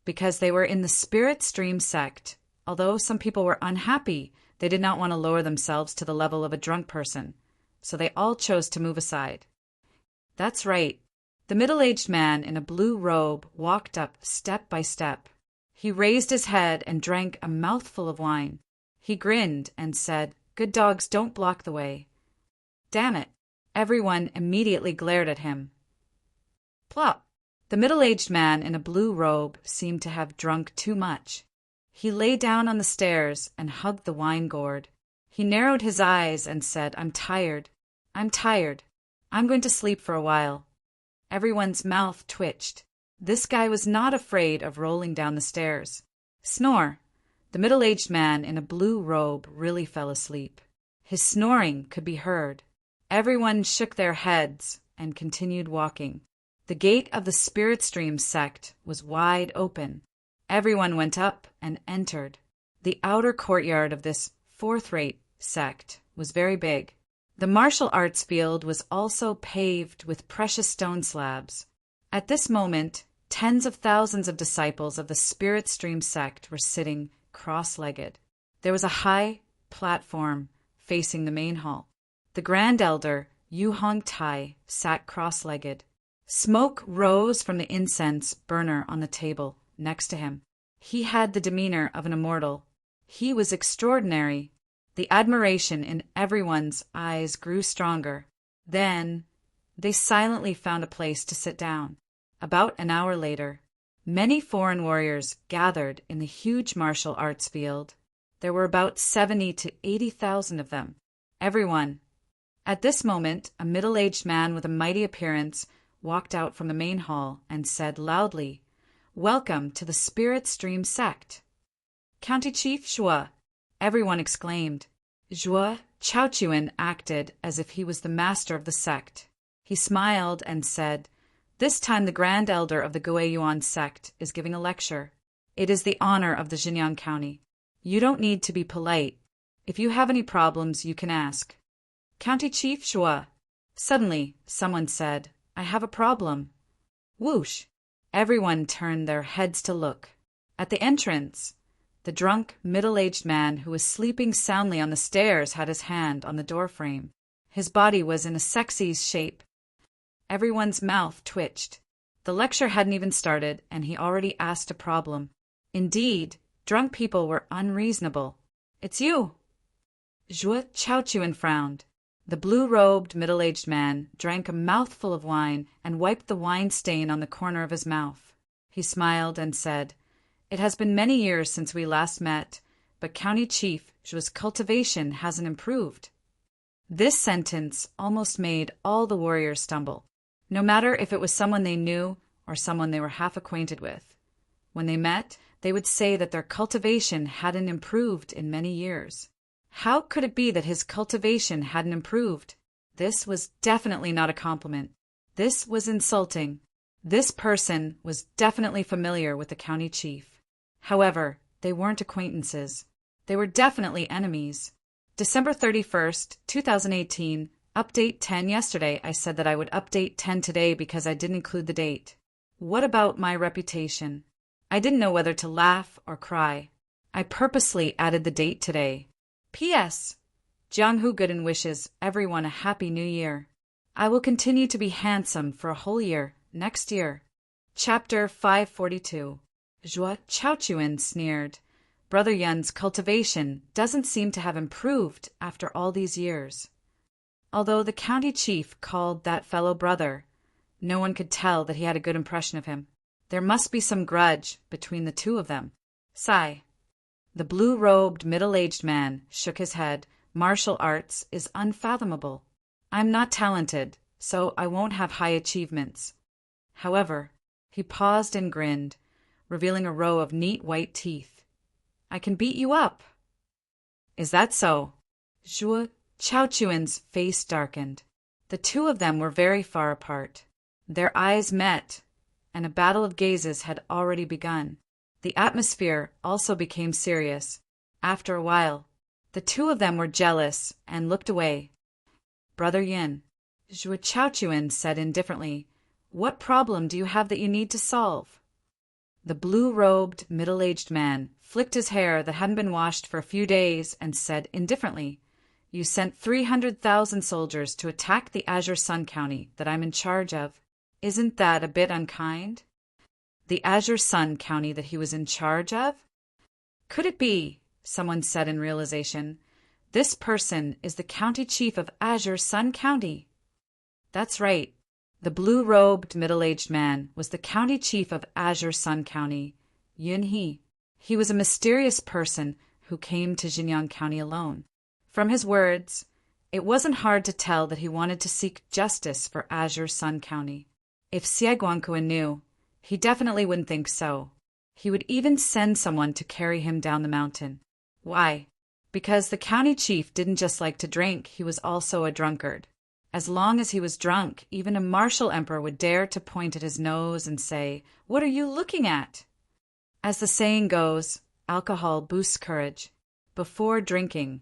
Because they were in the Spirit Stream Sect. Although some people were unhappy, they did not want to lower themselves to the level of a drunk person, so they all chose to move aside. That's right. The middle-aged man in a blue robe walked up step by step. He raised his head and drank a mouthful of wine. He grinned and said, Good dogs don't block the way. Damn it. Everyone immediately glared at him. Plop. The middle-aged man in a blue robe seemed to have drunk too much. He lay down on the stairs and hugged the wine gourd. He narrowed his eyes and said, I'm tired. I'm tired. I'm going to sleep for a while. Everyone's mouth twitched. This guy was not afraid of rolling down the stairs. Snore. The middle-aged man in a blue robe really fell asleep. His snoring could be heard. Everyone shook their heads and continued walking. The gate of the Spirit Stream Sect was wide open. Everyone went up and entered. The outer courtyard of this fourth-rate sect was very big. The martial arts field was also paved with precious stone slabs. At this moment, tens of thousands of disciples of the Spirit Stream Sect were sitting cross-legged. There was a high platform facing the main hall. The Grand Elder, Yu Hongtai, sat cross-legged. Smoke rose from the incense burner on the table next to him. He had the demeanor of an immortal. He was extraordinary. The admiration in everyone's eyes grew stronger. Then they silently found a place to sit down. About an hour later, many foreign warriors gathered in the huge martial arts field. There were about 70 to 80,000 of them. Everyone. At this moment, a middle-aged man with a mighty appearance walked out from the main hall and said loudly, Welcome to the Spirit Stream Sect. County Chief Zhua. Everyone exclaimed. Zhuo Chaochuan acted as if he was the master of the sect. He smiled and said, "This time the Grand Elder of the Guiyuan sect is giving a lecture. It is the honor of the Xinjiang County. You don't need to be polite. If you have any problems, you can ask." "County Chief Zhuo." Suddenly, someone said, "I have a problem." Whoosh! Everyone turned their heads to look. At the entrance, the drunk, middle-aged man who was sleeping soundly on the stairs had his hand on the doorframe. His body was in a sexy shape. Everyone's mouth twitched. The lecture hadn't even started, and he already asked a problem. Indeed, drunk people were unreasonable. "It's you." Zhuo Chaochuan frowned. The blue-robed, middle-aged man drank a mouthful of wine and wiped the wine stain on the corner of his mouth. He smiled and said, "It has been many years since we last met, but County Chief Zhuo's cultivation hasn't improved." This sentence almost made all the warriors stumble, no matter if it was someone they knew or someone they were half acquainted with. When they met, they would say that their cultivation hadn't improved in many years. How could it be that his cultivation hadn't improved? This was definitely not a compliment. This was insulting. This person was definitely familiar with the county chief. However, they weren't acquaintances. They were definitely enemies. December 31st, 2018, update 10 yesterday. I said that I would update 10 today because I didn't include the date. What about my reputation? I didn't know whether to laugh or cry. I purposely added the date today. P.S. Jiang Hu Gooden wishes everyone a happy new year. I will continue to be handsome for a whole year, next year. Chapter 542. Zhuo Chaochuan sneered. Brother Yun's cultivation doesn't seem to have improved after all these years. Although the county chief called that fellow brother, no one could tell that he had a good impression of him. There must be some grudge between the two of them. Sigh. The blue-robed, middle-aged man shook his head. Martial arts is unfathomable. I'm not talented, so I won't have high achievements. However, he paused and grinned, revealing a row of neat white teeth. I can beat you up. Is that so? Zhuo Chaochuan's face darkened. The two of them were very far apart. Their eyes met, and a battle of gazes had already begun. The atmosphere also became serious. After a while, the two of them were jealous and looked away. Brother Yin, Zhuo Chaochuan said indifferently, "What problem do you have that you need to solve?" The blue-robed, middle-aged man flicked his hair that hadn't been washed for a few days and said indifferently, "You sent 300,000 soldiers to attack the Azure Sun County that I'm in charge of. Isn't that a bit unkind?" The Azure Sun County that he was in charge of? Could it be, someone said in realization, this person is the county chief of Azure Sun County? That's right. The blue-robed, middle-aged man was the county chief of Azure Sun County, Yun He. He was a mysterious person who came to Xinjiang County alone. From his words, it wasn't hard to tell that he wanted to seek justice for Azure Sun County. If Xie Guangquan knew, he definitely wouldn't think so. He would even send someone to carry him down the mountain. Why? Because the county chief didn't just like to drink, he was also a drunkard. As long as he was drunk, even a martial emperor would dare to point at his nose and say, "What are you looking at?" As the saying goes, alcohol boosts courage. Before drinking,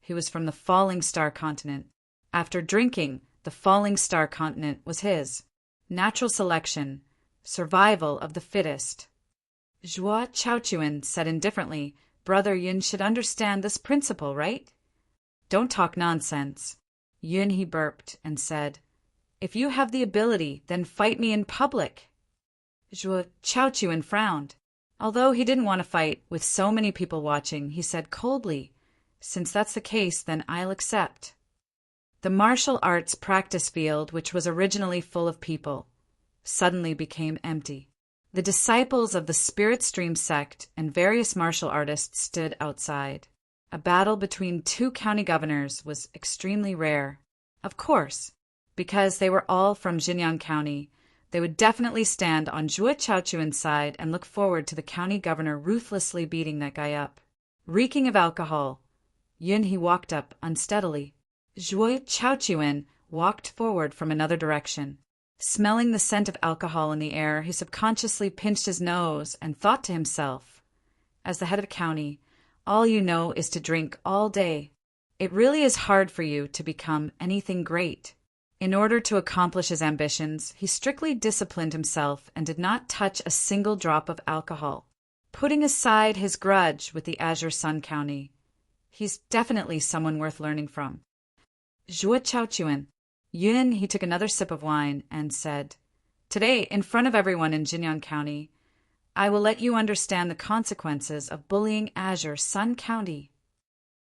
he was from the Falling Star continent. After drinking, the Falling Star continent was his. Natural selection. Survival of the fittest. Zhuo Chaochuan said indifferently, "Brother Yun should understand this principle, right?" "Don't talk nonsense." Yun he burped and said, "If you have the ability, then fight me in public." Zhuo Chaochuan frowned. Although he didn't want to fight with so many people watching, he said coldly, "Since that's the case, then I'll accept." The martial arts practice field, which was originally full of people, suddenly became empty. The disciples of the Spirit Stream sect and various martial artists stood outside. A battle between two county governors was extremely rare. Of course, because they were all from Xinjiang County, they would definitely stand on Zhuo Chaochuan's side and look forward to the county governor ruthlessly beating that guy up. Reeking of alcohol, Yun He walked up unsteadily. Zhuo Chaochuan walked forward from another direction. Smelling the scent of alcohol in the air, he subconsciously pinched his nose and thought to himself, as the head of a county, all you know is to drink all day. It really is hard for you to become anything great. In order to accomplish his ambitions, he strictly disciplined himself and did not touch a single drop of alcohol. Putting aside his grudge with the Azure Sun County, he's definitely someone worth learning from. Zhuo Chaochuan. Yun He took another sip of wine and said, Today, in front of everyone in Jinyang County, I will let you understand the consequences of bullying Azure Sun County.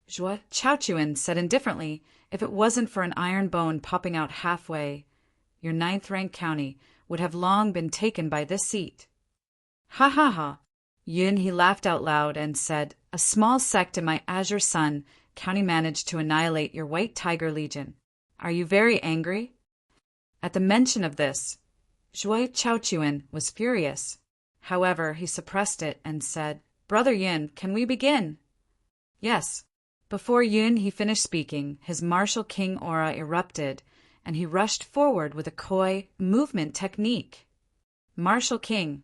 Zhuo Chaochuan said indifferently, if it wasn't for an iron bone popping out halfway, your 9th-ranked county would have long been taken by this seat. Ha ha ha. Yun He laughed out loud and said, a small sect in my Azure Sun County managed to annihilate your White Tiger Legion. Are you very angry? At the mention of this, Zhuo Chaochuan was furious. However, he suppressed it and said, Brother Yun, can we begin? Yes. Before Yun He finished speaking, his martial king aura erupted, and he rushed forward with a coy movement technique. Martial king,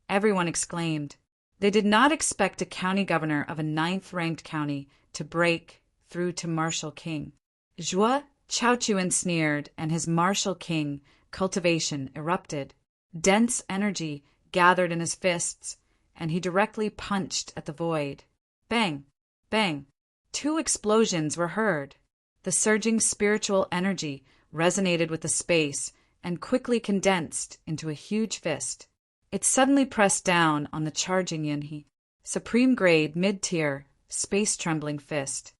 everyone exclaimed. They did not expect a county governor of a 9th-ranked county to break through to martial king. Zhuo Chaochuan sneered, and his martial king cultivation erupted. Dense energy gathered in his fists, and he directly punched at the void. Bang! Bang! 2 explosions were heard. The surging spiritual energy resonated with the space and quickly condensed into a huge fist. It suddenly pressed down on the charging Yunhe. Supreme grade, mid-tier, space-trembling fist.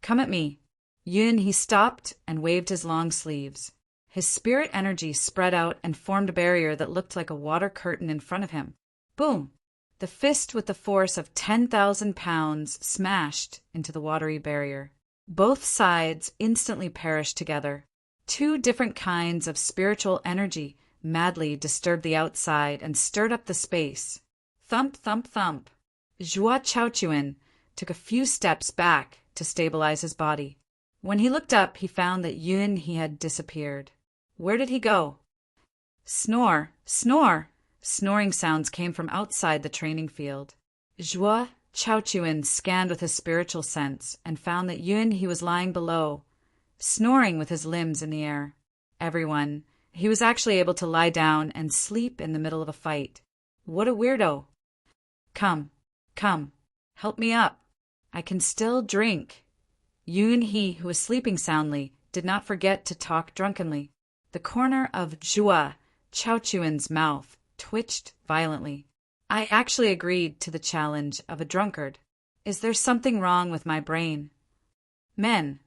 Come at me. Yunhe stopped and waved his long sleeves. His spirit energy spread out and formed a barrier that looked like a water curtain in front of him. Boom! The fist with the force of 10,000 pounds smashed into the watery barrier. Both sides instantly perished together. 2 different kinds of spiritual energy madly disturbed the outside and stirred up the space. Thump, thump, thump. Zhuo Chaochuan took a few steps back to stabilize his body. When he looked up, he found that Yunhe had disappeared. Where did he go? Snore, snore. Snoring sounds came from outside the training field. Zhuo Chaochuan scanned with his spiritual sense and found that Yunhe was lying below, snoring with his limbs in the air. Everyone, he was actually able to lie down and sleep in the middle of a fight. What a weirdo. Come, come, help me up. I can still drink. Yunhe, who was sleeping soundly, did not forget to talk drunkenly. The corner of Zhuo Chaochuan's mouth twitched violently. I actually agreed to the challenge of a drunkard. Is there something wrong with my brain? Men,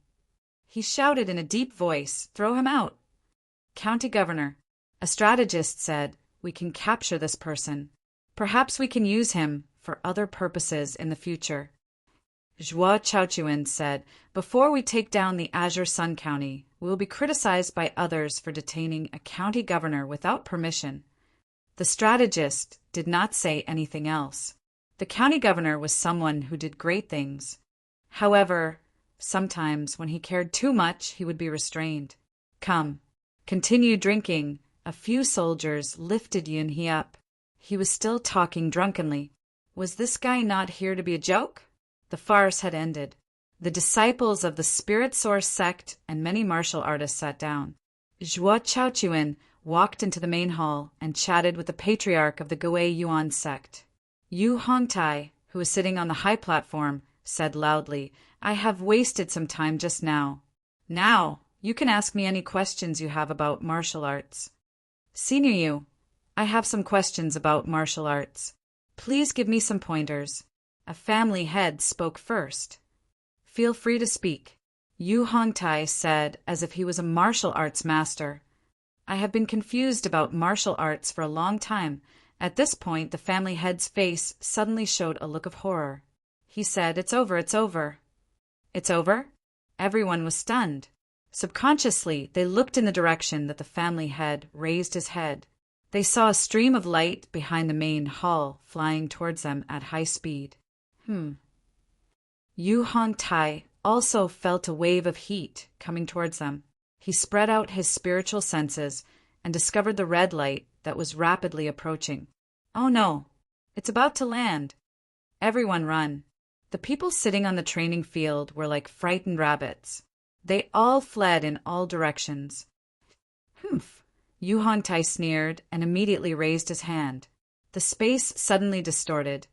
he shouted in a deep voice, throw him out. County governor, a strategist said, we can capture this person. Perhaps we can use him for other purposes in the future. Zhuo Chaochuan said, before we take down the Azure Sun County, we will be criticized by others for detaining a county governor without permission. The strategist did not say anything else. The county governor was someone who did great things. However, sometimes when he cared too much, he would be restrained. Come, continue drinking. A few soldiers lifted Yunhe up. He was still talking drunkenly. Was this guy not here to be a joke? The farce had ended. The disciples of the Spirit Source Sect and many martial artists sat down. Zhuo Chaochuan walked into the main hall and chatted with the patriarch of the Gui Yuan sect. Yu Hongtai, who was sitting on the high platform, said loudly, I have wasted some time just now. Now, you can ask me any questions you have about martial arts. Senior Yu, I have some questions about martial arts. Please give me some pointers. A family head spoke first. Feel free to speak. Yu Hongtai said as if he was a martial arts master. I have been confused about martial arts for a long time. At this point, the family head's face suddenly showed a look of horror. He said, it's over, it's over. It's over? Everyone was stunned. Subconsciously, they looked in the direction that the family head raised his head. They saw a stream of light behind the main hall flying towards them at high speed. Yu Hongtai also felt a wave of heat coming towards them. He spread out his spiritual senses and discovered the red light that was rapidly approaching. Oh no, it's about to land. Everyone run. The people sitting on the training field were like frightened rabbits. They all fled in all directions. Humph! Yu Hongtai sneered and immediately raised his hand. The space suddenly distorted,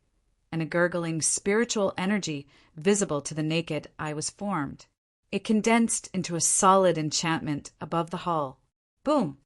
and a gurgling spiritual energy visible to the naked eye was formed. It condensed into a solid enchantment above the hall. Boom!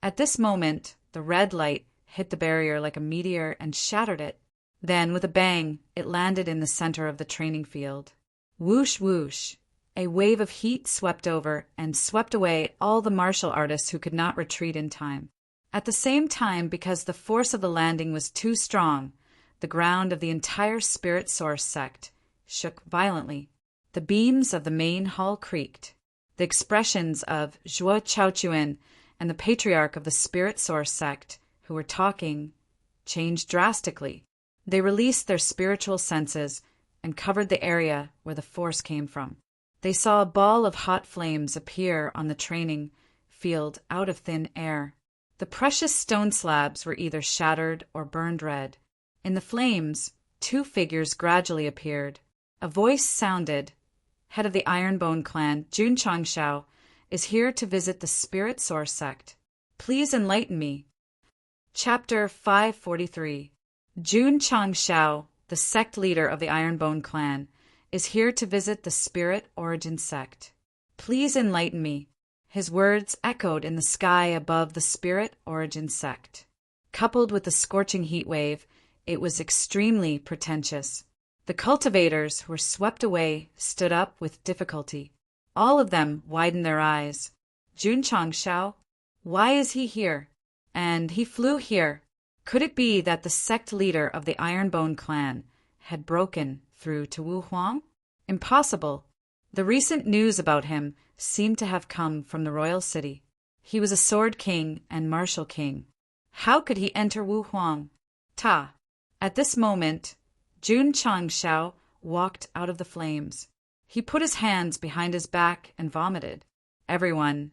At this moment, the red light hit the barrier like a meteor and shattered it. Then, with a bang, it landed in the center of the training field. Whoosh, whoosh! A wave of heat swept over and swept away all the martial artists who could not retreat in time. At the same time, because the force of the landing was too strong, the ground of the entire Spirit Source sect shook violently. The beams of the main hall creaked. The expressions of Zhuo Chaochuan and the patriarch of the Spirit Source sect, who were talking, changed drastically. They released their spiritual senses and covered the area where the force came from. They saw a ball of hot flames appear on the training field out of thin air. The precious stone slabs were either shattered or burned red. In the flames, two figures gradually appeared. A voice sounded. Head of the Ironbone clan, Jun Changshao, is here to visit the Spirit Source sect. Please enlighten me. Chapter 543. Jun Changshao, the sect leader of the Ironbone clan, is here to visit the Spirit Origin sect. Please enlighten me. His words echoed in the sky above the Spirit Origin sect. Coupled with the scorching heat wave, it was extremely pretentious. The cultivators who were swept away stood up with difficulty. All of them widened their eyes. Jun Changshao? Why is he here? And he flew here. Could it be that the sect leader of the Ironbone clan had broken through to Wu Huang? Impossible. The recent news about him seemed to have come from the royal city. He was a sword king and martial king. How could he enter Wu Huang? Ta! At this moment, Jun Changshao walked out of the flames. He put his hands behind his back and vomited. Everyone.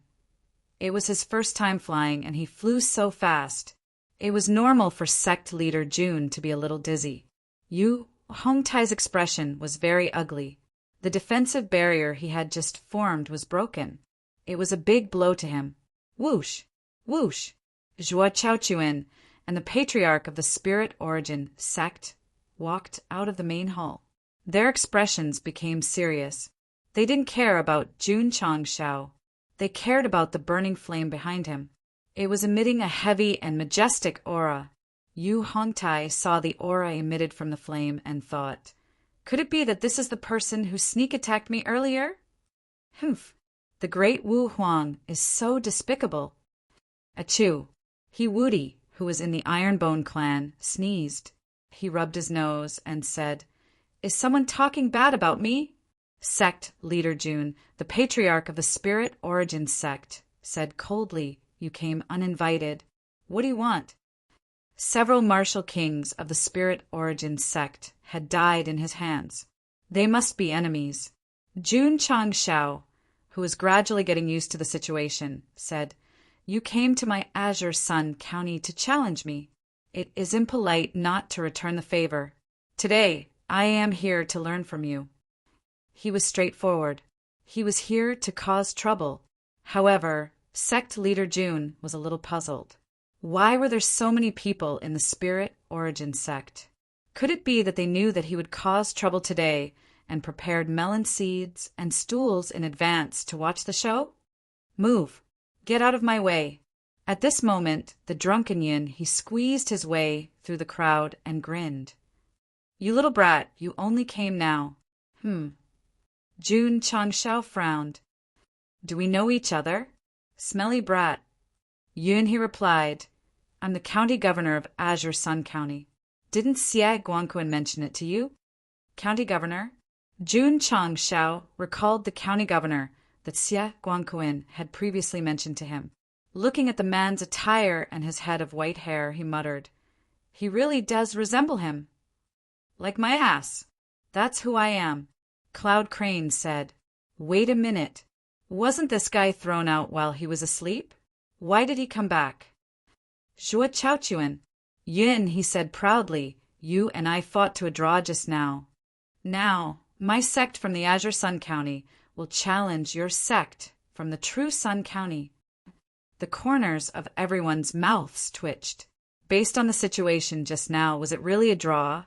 It was his first time flying, and he flew so fast. It was normal for sect leader Jun to be a little dizzy. Yu Hongtai's expression was very ugly. The defensive barrier he had just formed was broken. It was a big blow to him. Whoosh! Whoosh! Zhuo Chaochuan and the patriarch of the Spirit Origin sect walked out of the main hall. Their expressions became serious. They didn't care about Jun Changshao. They cared about the burning flame behind him. It was emitting a heavy and majestic aura. Yu Hongtai saw the aura emitted from the flame and thought, could it be that this is the person who sneak attacked me earlier? Humph! The great Wu Huang is so despicable. Achoo! He Wudi, who was in the Ironbone clan, sneezed. He rubbed his nose and said, is someone talking bad about me? Sect leader Jun, the patriarch of the Spirit Origin sect, said coldly, you came uninvited. What do you want? Several martial kings of the Spirit Origin sect had died in his hands. They must be enemies. Jun Changshao, who was gradually getting used to the situation, said, you came to my Azure Sun County to challenge me. It is impolite not to return the favor. Today, I am here to learn from you. He was straightforward. He was here to cause trouble. However, sect leader Jun was a little puzzled. Why were there so many people in the Spirit Origin sect? Could it be that they knew that he would cause trouble today and prepared melon seeds and stools in advance to watch the show? Move. Get out of my way. At this moment, the drunken yin, he squeezed his way through the crowd and grinned. You little brat, you only came now. Jun Changshao frowned. Do we know each other? Smelly brat. Yun, he replied, I'm the county governor of Azure Sun County. Didn't Xie Guangquan mention it to you? County governor? Jun Changshao recalled the county governor that Xie Guangquan had previously mentioned to him. Looking at the man's attire and his head of white hair, he muttered, he really does resemble him. Like my ass. That's who I am. Cloud Crane said, Wait a minute. Wasn't this guy thrown out while he was asleep? Why did he come back? Zhuo Chaochuan. Yin, he said proudly, you and I fought to a draw just now. Now, my sect from the Azure Sun County will challenge your sect from the True Sun County. The corners of everyone's mouths twitched. Based on the situation just now, was it really a draw?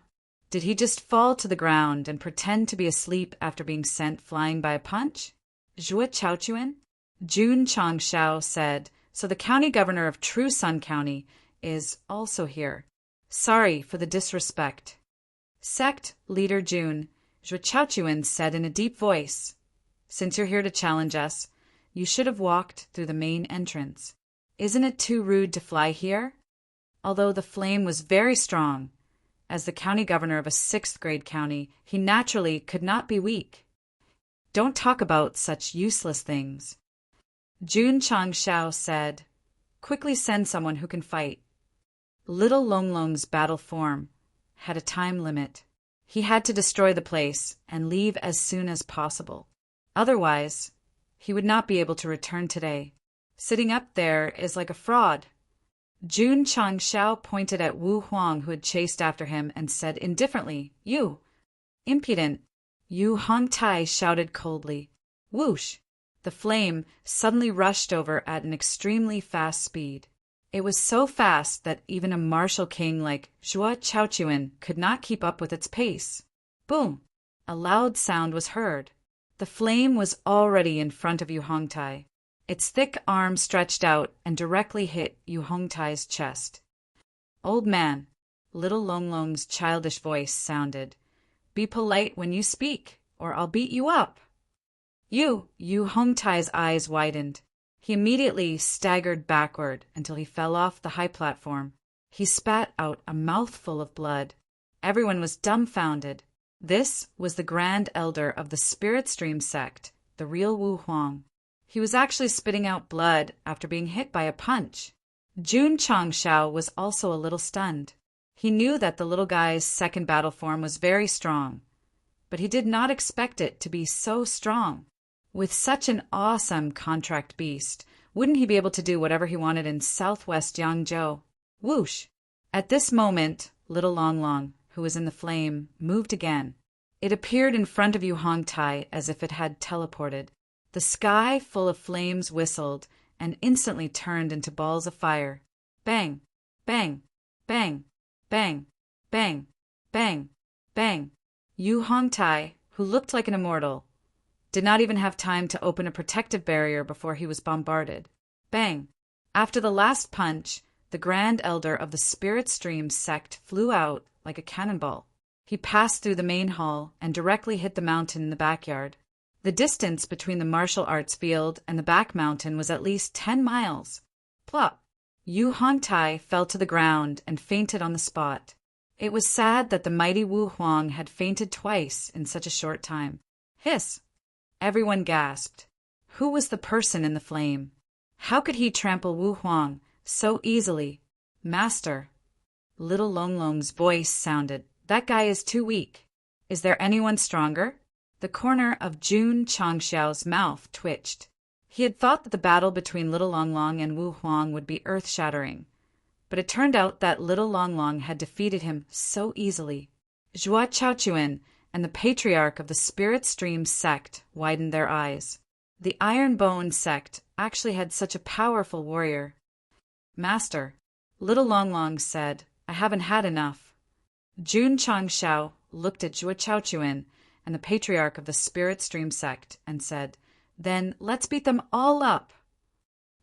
Did he just fall to the ground and pretend to be asleep after being sent flying by a punch? Zhuo Chaochuan? Jun Changshao said, so the county governor of True Sun County is also here. Sorry for the disrespect. Sect leader Jun, Zhuo Chaochuan said in a deep voice, since you're here to challenge us, you should have walked through the main entrance. Isn't it too rude to fly here? Although the flame was very strong, as the county governor of a 6th grade county, he naturally could not be weak. Don't talk about such useless things. Jun Changshao said, quickly send someone who can fight. Little Longlong's battle form had a time limit. He had to destroy the place and leave as soon as possible. Otherwise, he would not be able to return today. Sitting up there is like a fraud. Jun Changshao pointed at Wu Huang, who had chased after him, and said indifferently, you! Impudent! Yu Hongtai shouted coldly. Whoosh! The flame suddenly rushed over at an extremely fast speed. It was so fast that even a martial king like Zhuo Chaochuan could not keep up with its pace. Boom! A loud sound was heard. The flame was already in front of Yu Hongtai. Its thick arm stretched out and directly hit Yu Hongtai's chest. Old man, little Longlong's childish voice sounded. Be polite when you speak, or I'll beat you up. Yu Hongtai's eyes widened. He immediately staggered backward until he fell off the high platform. He spat out a mouthful of blood. Everyone was dumbfounded. This was the Grand Elder of the Spirit Stream Sect, the real Wu Huang. He was actually spitting out blood after being hit by a punch. Jun Changshao was also a little stunned. He knew that the little guy's second battle form was very strong, but he did not expect it to be so strong. With such an awesome contract beast, wouldn't he be able to do whatever he wanted in southwest Yangzhou? Whoosh! At this moment, little Longlong, who was in the flame, moved again. It appeared in front of Yu Hongtai as if it had teleported. The sky full of flames whistled and instantly turned into balls of fire. Bang! Bang! Bang! Bang! Bang! Bang! Bang! Yu Hongtai, who looked like an immortal, did not even have time to open a protective barrier before he was bombarded. Bang! After the last punch, the Grand Elder of the Spirit Stream Sect flew out like a cannonball. He passed through the main hall and directly hit the mountain in the backyard. The distance between the martial arts field and the back mountain was at least 10 miles. Plop! Yu Hongtai fell to the ground and fainted on the spot. It was sad that the mighty Wu Huang had fainted twice in such a short time. Hiss! Everyone gasped. Who was the person in the flame? How could he trample Wu Huang so easily? Master! Little Longlong's voice sounded. That guy is too weak. Is there anyone stronger? The corner of Jun Changshao's mouth twitched. He had thought that the battle between Little Longlong and Wu Huang would be earth-shattering, but it turned out that Little Longlong had defeated him so easily. Zhuo Chaochuan and the patriarch of the Spirit Stream Sect widened their eyes. The Iron Bone Sect actually had such a powerful warrior. Master, Little Longlong said, I haven't had enough. Jun Changshao looked at Zhuo Chaochuan and the patriarch of the Spirit Stream Sect and said, Then let's beat them all up.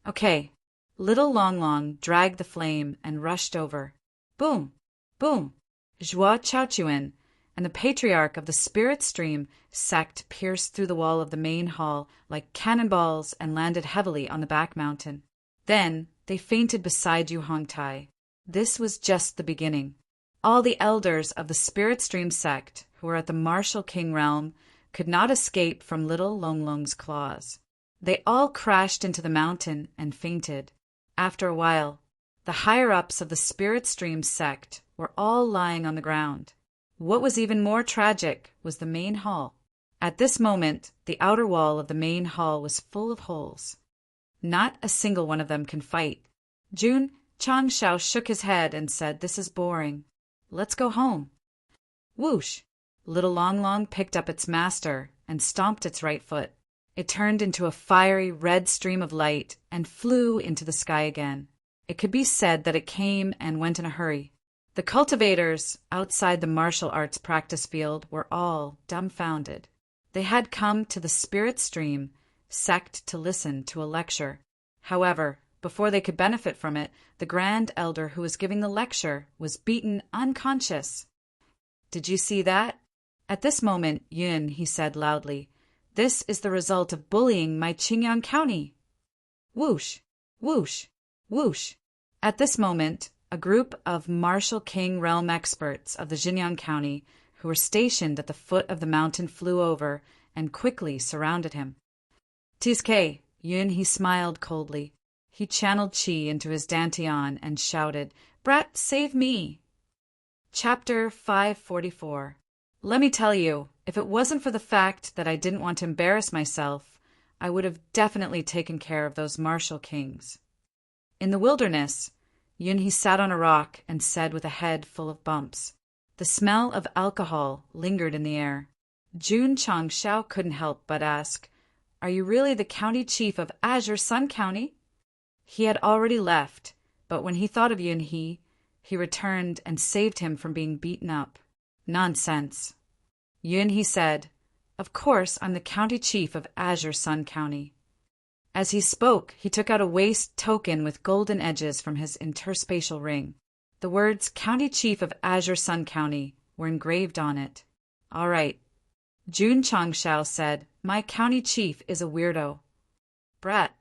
Okay. Little Longlong dragged the flame and rushed over. Boom! Boom! Zhuo Chaochuan and the patriarch of the Spirit Stream Sect pierced through the wall of the main hall like cannonballs and landed heavily on the back mountain. Then they fainted beside Yu Hongtai. This was just the beginning. All the elders of the Spirit Stream Sect who were at the Martial King realm could not escape from Little Longlong's claws. They all crashed into the mountain and fainted. After a while, the higher-ups of the Spirit Stream Sect were all lying on the ground. What was even more tragic was the main hall. At this moment, the outer wall of the main hall was full of holes. Not a single one of them can fight. Jun Changshao shook his head and said, "This is boring. Let's go home." Whoosh! Little Long Long picked up its master and stomped its right foot. It turned into a fiery red stream of light and flew into the sky again. It could be said that it came and went in a hurry. The cultivators outside the martial arts practice field were all dumbfounded. They had come to the spirit stream, Sect, to listen to a lecture. However, before they could benefit from it, the Grand Elder who was giving the lecture was beaten unconscious. "Did you see that?" At this moment, Yun, he said loudly, "This is the result of bullying my Qingyang County." Whoosh, whoosh, whoosh. At this moment, a group of martial king realm experts of the Xinjiang County who were stationed at the foot of the mountain flew over and quickly surrounded him. "Tizke," Yun, he smiled coldly. He channeled Qi into his dantian and shouted, "Brat, save me!" Chapter 544. Let me tell you, if it wasn't for the fact that I didn't want to embarrass myself, I would have definitely taken care of those martial kings. In the wilderness, Yun, he sat on a rock and said with a head full of bumps. The smell of alcohol lingered in the air. Jun Changshao couldn't help but ask, "Are you really the county chief of Azure Sun County?" He had already left, but when he thought of Yun, he returned and saved him from being beaten up. "Nonsense." Yun, he said, "Of course I'm the county chief of Azure Sun County." As he spoke, he took out a waist token with golden edges from his interspatial ring. The words "County Chief of Azure Sun County" were engraved on it. "All right." Jun Changshao said, "My county chief is a weirdo." "Brat."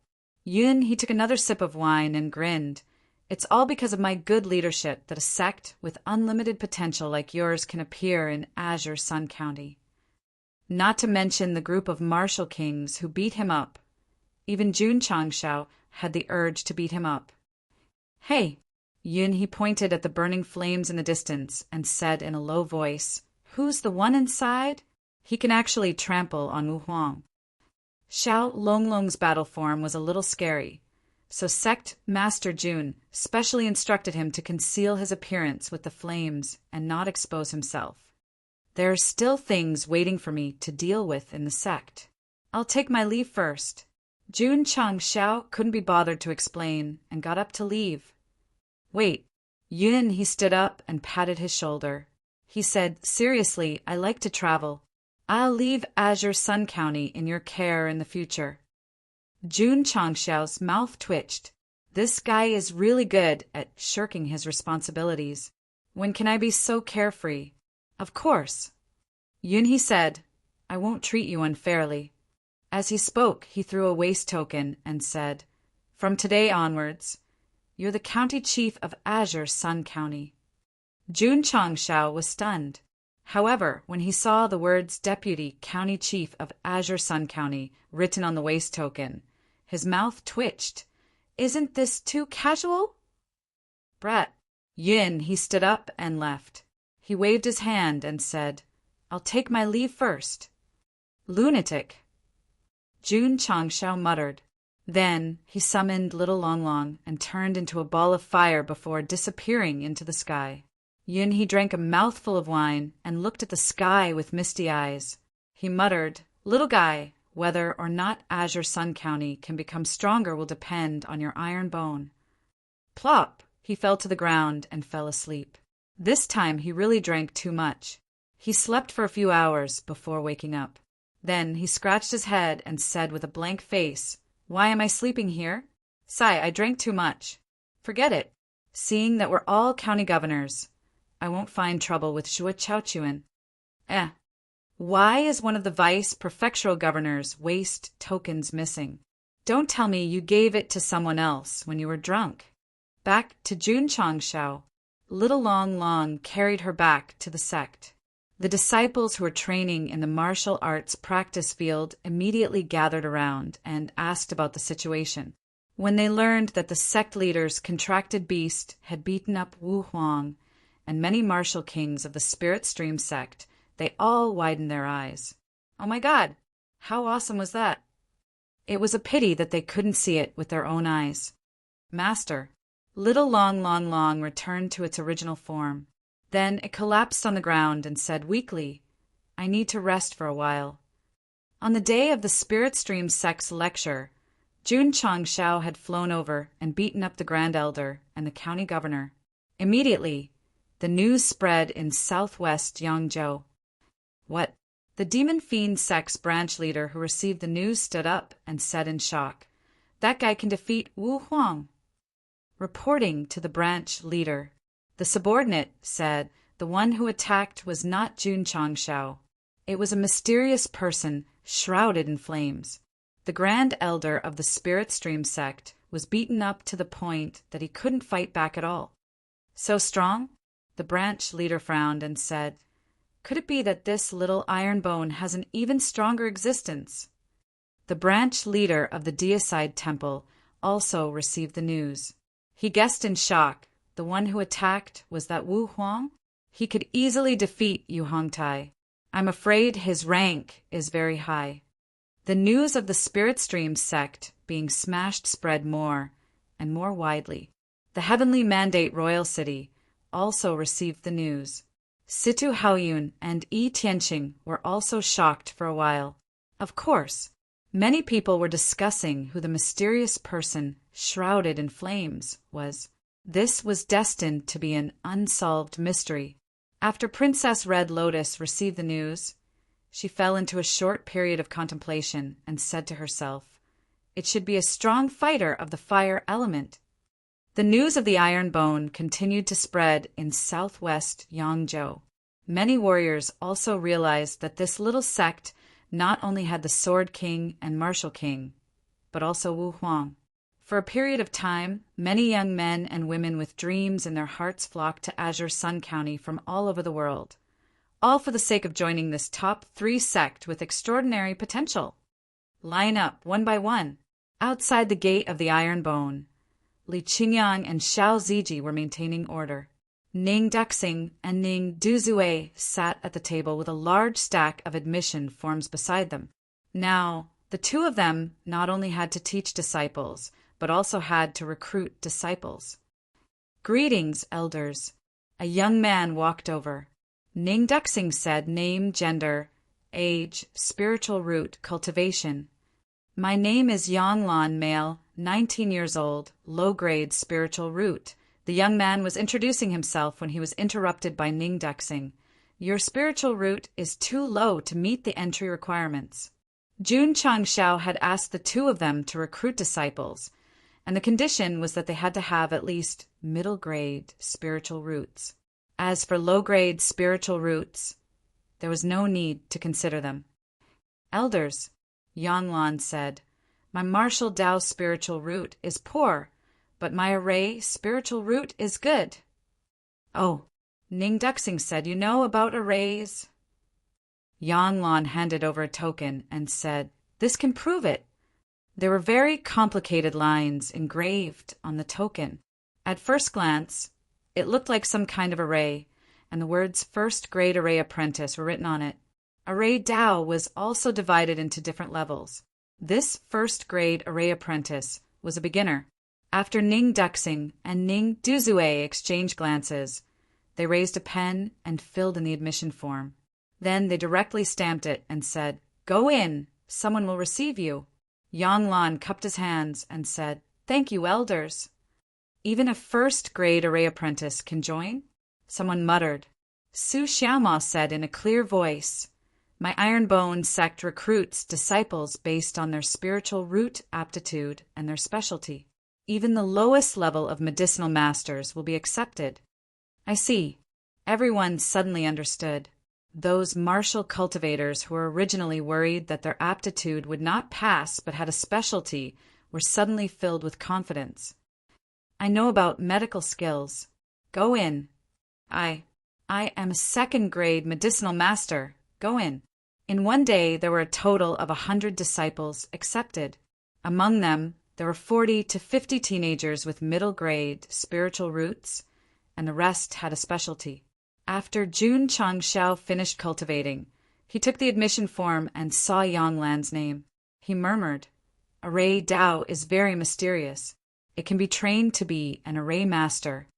Yun, he took another sip of wine and grinned. "It's all because of my good leadership that a sect with unlimited potential like yours can appear in Azure Sun County. Not to mention the group of martial kings who beat him up. Even Jun Changshao had the urge to beat him up." "Hey!" Yun, he pointed at the burning flames in the distance and said in a low voice, "Who's the one inside? He can actually trample on Wu Huang." Xiao Longlong's battle form was a little scary, so Sect Master Jun specially instructed him to conceal his appearance with the flames and not expose himself. "There are still things waiting for me to deal with in the sect. I'll take my leave first." Jun Changshao couldn't be bothered to explain and got up to leave. "Wait." Yun, he stood up and patted his shoulder. He said, "Seriously, I like to travel. I'll leave Azure Sun County in your care in the future." Jun Changshao's mouth twitched. This guy is really good at shirking his responsibilities. When can I be so carefree? "Of course." Yun, he said, "I won't treat you unfairly." As he spoke, he threw a waist token and said, "From today onwards, you're the county chief of Azure Sun County." Jun Changshao was stunned. However, when he saw the words Deputy County Chief of Azure Sun County written on the waist token, his mouth twitched. "Isn't this too casual?" "Brat." Yun, he stood up and left. He waved his hand and said, "I'll take my leave first." "Lunatic." Jun Changshao muttered. Then he summoned Little Long Long and turned into a ball of fire before disappearing into the sky. Yun, he drank a mouthful of wine and looked at the sky with misty eyes. He muttered, "Little guy, whether or not Azure Sun County can become stronger will depend on your iron bone." Plop! He fell to the ground and fell asleep. This time he really drank too much. He slept for a few hours before waking up. Then he scratched his head and said with a blank face, "Why am I sleeping here? Sai, I drank too much. Forget it. Seeing that we're all county governors, I won't find trouble with Zhuo Chaochuan. Why is one of the vice prefectural governors' waist tokens missing? Don't tell me you gave it to someone else when you were drunk." Back to Jun Changshao, Little Long Long carried her back to the sect. The disciples who were training in the martial arts practice field immediately gathered around and asked about the situation. When they learned that the sect leader's contracted beast had beaten up Wu Huang and many martial kings of the Spirit Stream sect, they all widened their eyes. Oh my God! How awesome was that? It was a pity that they couldn't see it with their own eyes. Master, Little Long Long Long returned to its original form. Then it collapsed on the ground and said weakly, I need to rest for a while. On the day of the Spirit Stream Sect's lecture, Jun Changshao had flown over and beaten up the Grand Elder and the county governor. Immediately, the news spread in southwest Yangzhou. What? The Demon Fiend Sect's branch leader who received the news stood up and said in shock, That guy can defeat Wu Huang. Reporting to the branch leader, the subordinate said the one who attacked was not Jun Changshao. It was a mysterious person shrouded in flames. The Grand Elder of the Spirit Stream Sect was beaten up to the point that he couldn't fight back at all. So strong? The branch leader frowned and said, Could it be that this little iron bone has an even stronger existence? The branch leader of the Deicide Temple also received the news. He guessed in shock, the one who attacked was that Wu Huang? He could easily defeat Yu Hongtai. I'm afraid his rank is very high. The news of the Spirit Stream Sect being smashed spread more and more widely. The Heavenly Mandate Royal City also received the news. Situ Haoyun and Yi Tianqing were also shocked for a while. Of course, many people were discussing who the mysterious person shrouded in flames was. This was destined to be an unsolved mystery. After Princess Red Lotus received the news, she fell into a short period of contemplation and said to herself, It should be a strong fighter of the fire element. The news of the Iron Bone continued to spread in southwest Yangzhou. Many warriors also realized that this little sect not only had the Sword King and Martial King, but also Wu Huang. For a period of time, many young men and women with dreams in their hearts flocked to Azure Sun County from all over the world, all for the sake of joining this top 3 sect with extraordinary potential. Line up, one by one. Outside the gate of the Iron Bone, Li Qingyang and Xiao Ziji were maintaining order. Ning Duxing and Ning Duzue sat at the table with a large stack of admission forms beside them. Now, the two of them not only had to teach disciples, but also had to recruit disciples. Greetings, elders. A young man walked over. Ning Duxing said name, gender, age, spiritual root, cultivation. My name is Yanglan, male, 19 years old, low-grade spiritual root. The young man was introducing himself when he was interrupted by Ning Duxing. Your spiritual root is too low to meet the entry requirements. Jun Changshao had asked the two of them to recruit disciples, and the condition was that they had to have at least middle-grade spiritual roots. As for low-grade spiritual roots, there was no need to consider them. Elders, Yanglan said, my martial Tao spiritual root is poor, but my array spiritual root is good. Oh, Ning Duxing said, you know about arrays? Yanglan handed over a token and said, this can prove it. There were very complicated lines engraved on the token. At first glance, it looked like some kind of array, and the words First Grade Array Apprentice were written on it. Array Tao was also divided into different levels. This First Grade Array Apprentice was a beginner. After Ning Duxing and Ning Duzue exchanged glances, they raised a pen and filled in the admission form. Then they directly stamped it and said, Go in, someone will receive you. Yanglan cupped his hands and said, Thank you, elders. Even a first-grade array apprentice can join? Someone muttered. Su Xiaoma said in a clear voice, My Iron Bone sect recruits disciples based on their spiritual root aptitude and their specialty. Even the lowest level of medicinal masters will be accepted. I see. Everyone suddenly understood. Those martial cultivators who were originally worried that their aptitude would not pass but had a specialty were suddenly filled with confidence. I know about medical skills. Go in. I am a second-grade medicinal master. Go in. In one day, there were a total of 100 disciples accepted. Among them, there were 40 to 50 teenagers with middle-grade spiritual roots, and the rest had a specialty. After Jun Changshao finished cultivating, He took the admission form and saw Yanglan's name. He murmured, "Array Dao is very mysterious. It can be trained to be an array master."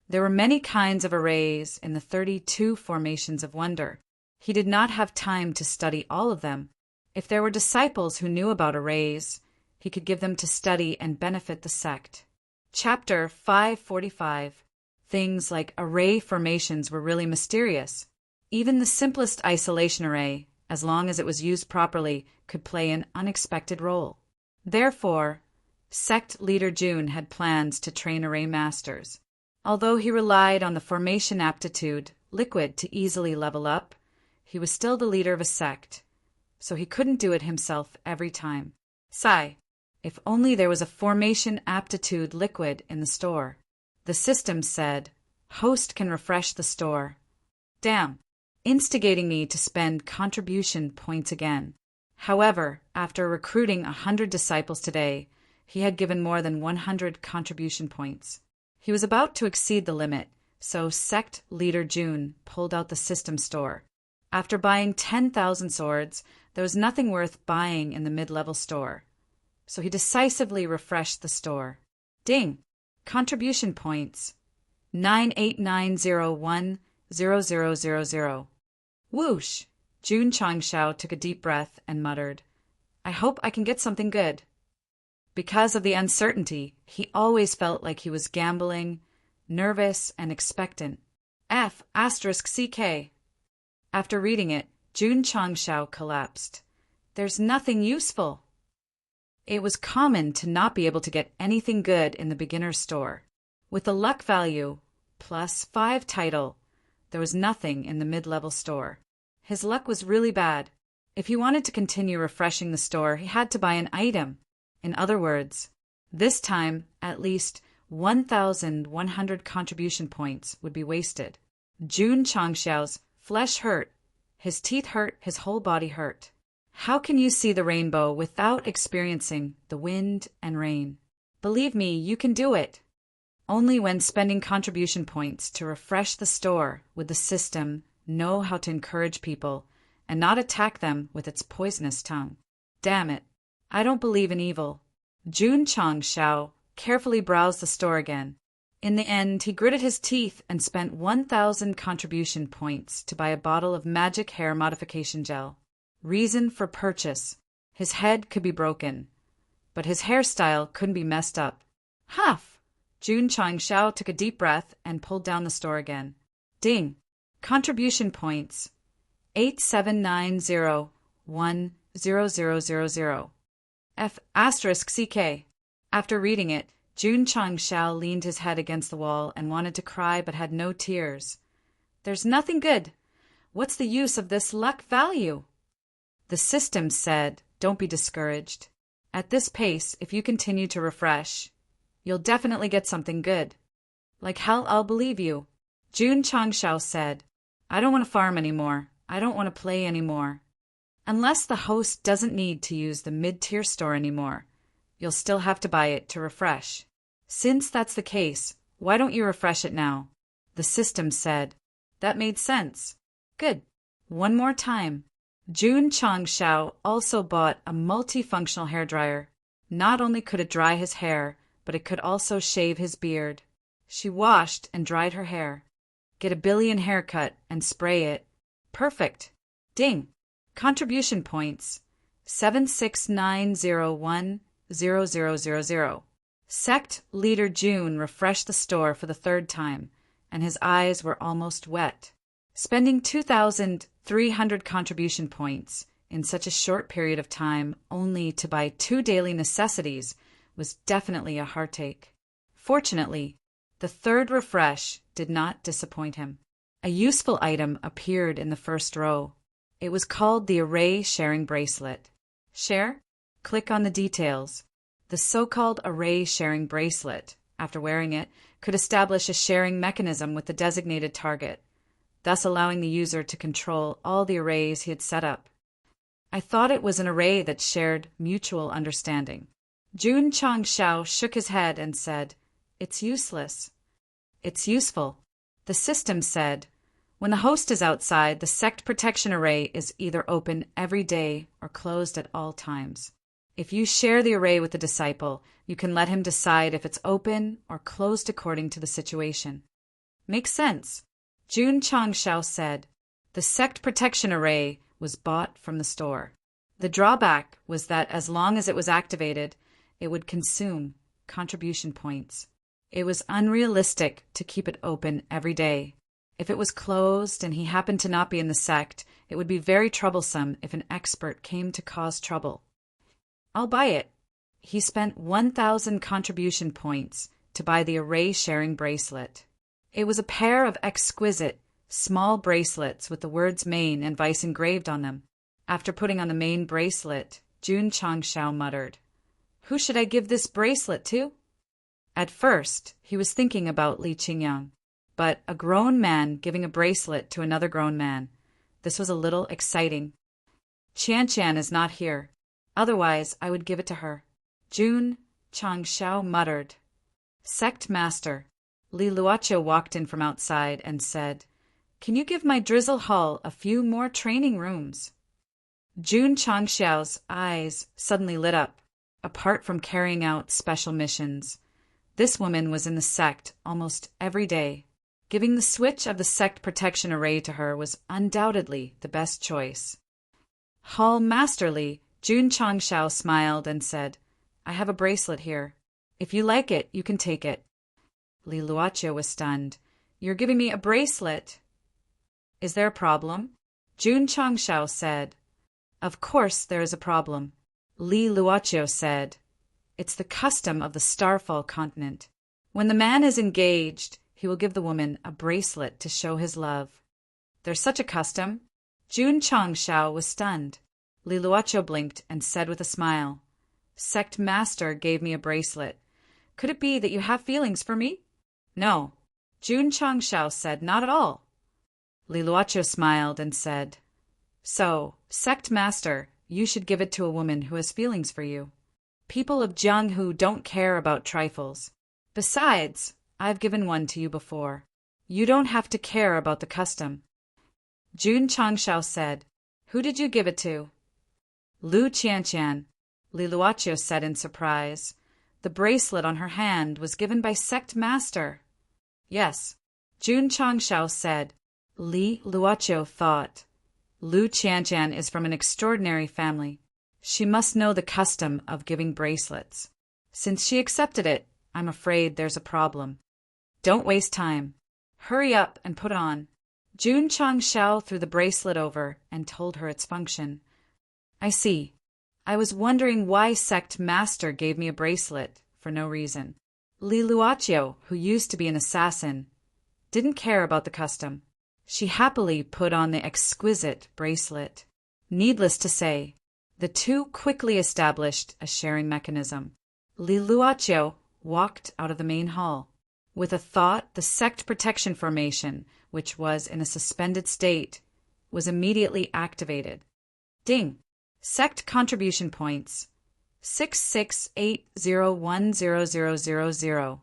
There were many kinds of arrays in the 32 formations of wonder. He did not have time to study all of them. If there were disciples who knew about arrays, he could give them to study and benefit the sect. Chapter 545. Things like array formations were really mysterious. Even the simplest isolation array, as long as it was used properly, could play an unexpected role. Therefore, sect leader Jun had plans to train array masters. Although he relied on the formation aptitude, liquid, to easily level up, he was still the leader of a sect, so he couldn't do it himself every time. Sigh. If only there was a formation aptitude liquid in the store. The system said, "Host can refresh the store." Damn. Instigating me to spend contribution points again. However, after recruiting 100 disciples today, he had given more than 100 contribution points. He was about to exceed the limit, so sect leader Jun pulled out the system store. After buying 10,000 swords, there was nothing worth buying in the mid-level store, so he decisively refreshed the store. Ding! Contribution points 989010000. Whoosh! Jun Changshao took a deep breath and muttered, "I hope I can get something good." Because of the uncertainty, he always felt like he was gambling, nervous, and expectant. F***CK. After reading it, Jun Changshao collapsed. There's nothing useful. It was common to not be able to get anything good in the beginner's store. With the luck value, +5 title, there was nothing in the mid-level store. His luck was really bad. If he wanted to continue refreshing the store, he had to buy an item. In other words, this time, at least 1,100 contribution points would be wasted. Jun Changshao's flesh hurt, his teeth hurt, his whole body hurt. How can you see the rainbow without experiencing the wind and rain? Believe me, you can do it. Only when spending contribution points to refresh the store would the system know how to encourage people and not attack them with its poisonous tongue. Damn it. I don't believe in evil. Jun Changshao carefully browsed the store again. In the end, he gritted his teeth and spent 1,000 contribution points to buy a bottle of magic hair modification gel. Reason for purchase. His head could be broken, but his hairstyle couldn't be messed up. Huff! Jun Changshao took a deep breath and pulled down the store again. Ding! Contribution points 8790100000. F***CK. After reading it, Jun Changshao leaned his head against the wall and wanted to cry but had no tears. There's nothing good. What's the use of this luck value? The system said, don't be discouraged. At this pace, if you continue to refresh, you'll definitely get something good. Like hell, I'll believe you. Jun Changshao said, I don't want to farm anymore. I don't want to play anymore. Unless the host doesn't need to use the mid-tier store anymore, you'll still have to buy it to refresh. Since that's the case, why don't you refresh it now? The system said. That made sense. Good. One more time. Jun Changshao also bought a multifunctional hairdryer. Not only could it dry his hair, but it could also shave his beard. She washed and dried her hair. Get a billion haircut and spray it. Perfect. Ding. Contribution points 769010000. Sect leader Jun refreshed the store for the third time, and his eyes were almost wet. Spending 2,300 contribution points in such a short period of time only to buy 2 daily necessities was definitely a heartache. Fortunately, the third refresh did not disappoint him. A useful item appeared in the first row. It was called the Array Sharing Bracelet. Share? Click on the details. The so-called Array Sharing Bracelet, after wearing it, could establish a sharing mechanism with the designated target, thus allowing the user to control all the arrays he had set up. I thought it was an array that shared mutual understanding. Jun Changshao shook his head and said, It's useless. It's useful. The system said, When the host is outside, the sect protection array is either open every day or closed at all times. If you share the array with the disciple, you can let him decide if it's open or closed according to the situation. Makes sense. Jun Changshao said. The sect protection array was bought from the store. The drawback was that as long as it was activated, it would consume contribution points. It was unrealistic to keep it open every day. If it was closed and he happened to not be in the sect, it would be very troublesome if an expert came to cause trouble. I'll buy it. He spent 1,000 contribution points to buy the array sharing bracelet. It was a pair of exquisite, small bracelets with the words main and vice engraved on them. After putting on the main bracelet, Jun Changshao muttered, "Who should I give this bracelet to?" At first, he was thinking about Li Qingyang, but a grown man giving a bracelet to another grown man. This was a little exciting. Qian is not here. Otherwise, I would give it to her. Jun Changshao muttered. Sect Master. Li Luoqiu walked in from outside and said, "Can you give my Drizzle Hall a few more training rooms?" Jun Changshao's eyes suddenly lit up. Apart from carrying out special missions, this woman was in the sect almost every day. Giving the switch of the sect protection array to her was undoubtedly the best choice. Hall Masterly, Jun Changshao smiled and said, "I have a bracelet here. If you like it, you can take it." Li Luoqiu was stunned. "You're giving me a bracelet?" "Is there a problem?" Jun Changshao said. "Of course there is a problem," Li Luoqiu said. "It's the custom of the Starfall continent. When the man is engaged, he will give the woman a bracelet to show his love." "There's such a custom?" Jun Changshao was stunned. Li Luoqiu blinked and said with a smile, "Sect Master gave me a bracelet. Could it be that you have feelings for me?" "No," Jun Changshao said, "not at all." Li Luoqiu smiled and said, "So, Sect Master, you should give it to a woman who has feelings for you. People of Jianghu don't care about trifles. Besides, I've given one to you before. You don't have to care about the custom." Jun Changshao said, "Who did you give it to?" "Lu Qian," Li Luoqiu said in surprise. "The bracelet on her hand was given by Sect Master." "Yes," Jun Changshao said. Li Luoqiu thought, "Lu Qian is from an extraordinary family. She must know the custom of giving bracelets. Since she accepted it, I'm afraid there's a problem. Don't waste time. Hurry up and put on." Jun Changshao threw the bracelet over and told her its function. "I see. I was wondering why Sect Master gave me a bracelet for no reason." Li Luoqiu, who used to be an assassin, didn't care about the custom. She happily put on the exquisite bracelet. Needless to say, the two quickly established a sharing mechanism. Li Luoqiu walked out of the main hall. With a thought, the sect protection formation, which was in a suspended state, was immediately activated. Ding! Sect contribution points. 6680100000.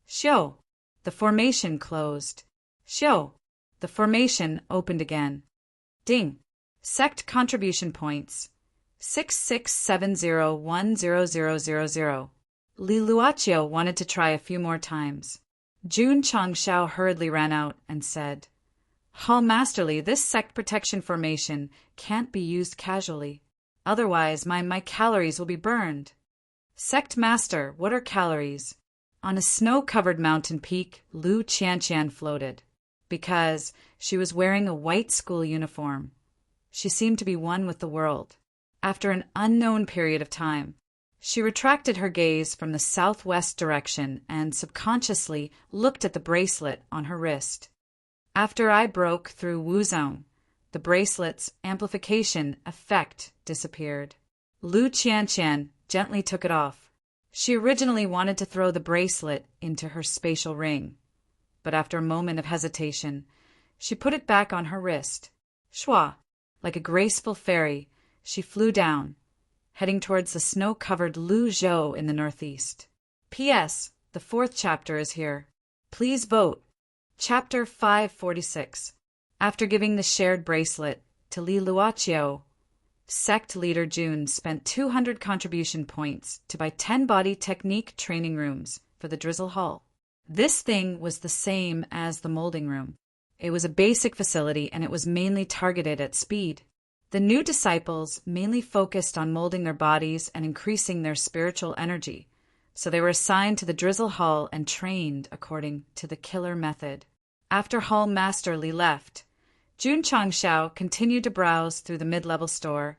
Xiu! The formation closed. Xiu! The formation opened again. Ding! Sect contribution points. 6670100000. Li Luoqiu wanted to try a few more times. Jun Changshao hurriedly ran out and said, "Hall Masterly, this sect protection formation can't be used casually. Otherwise, my calories will be burned." "Sect Master, what are calories?" On a snow-covered mountain peak, Lu Qian floated. Because she was wearing a white school uniform, she seemed to be one with the world. After an unknown period of time, she retracted her gaze from the southwest direction and subconsciously looked at the bracelet on her wrist. After I broke through Wuzong, the bracelet's amplification effect disappeared. Lu Qian gently took it off. She originally wanted to throw the bracelet into her spatial ring, but after a moment of hesitation, she put it back on her wrist. Shua! Like a graceful fairy, she flew down, heading towards the snow-covered Luzhou in the northeast. P.S. The 4th chapter is here. Please vote. Chapter 546. After giving the shared bracelet to Li Luoqiao, Sect leader Jun spent 200 contribution points to buy 10 body technique training rooms for the Drizzle Hall. This thing was the same as the molding room. It was a basic facility and it was mainly targeted at speed. The new disciples mainly focused on molding their bodies and increasing their spiritual energy, so they were assigned to the Drizzle Hall and trained according to the killer method. After Hall Master Li left, Jun Changshao continued to browse through the mid-level store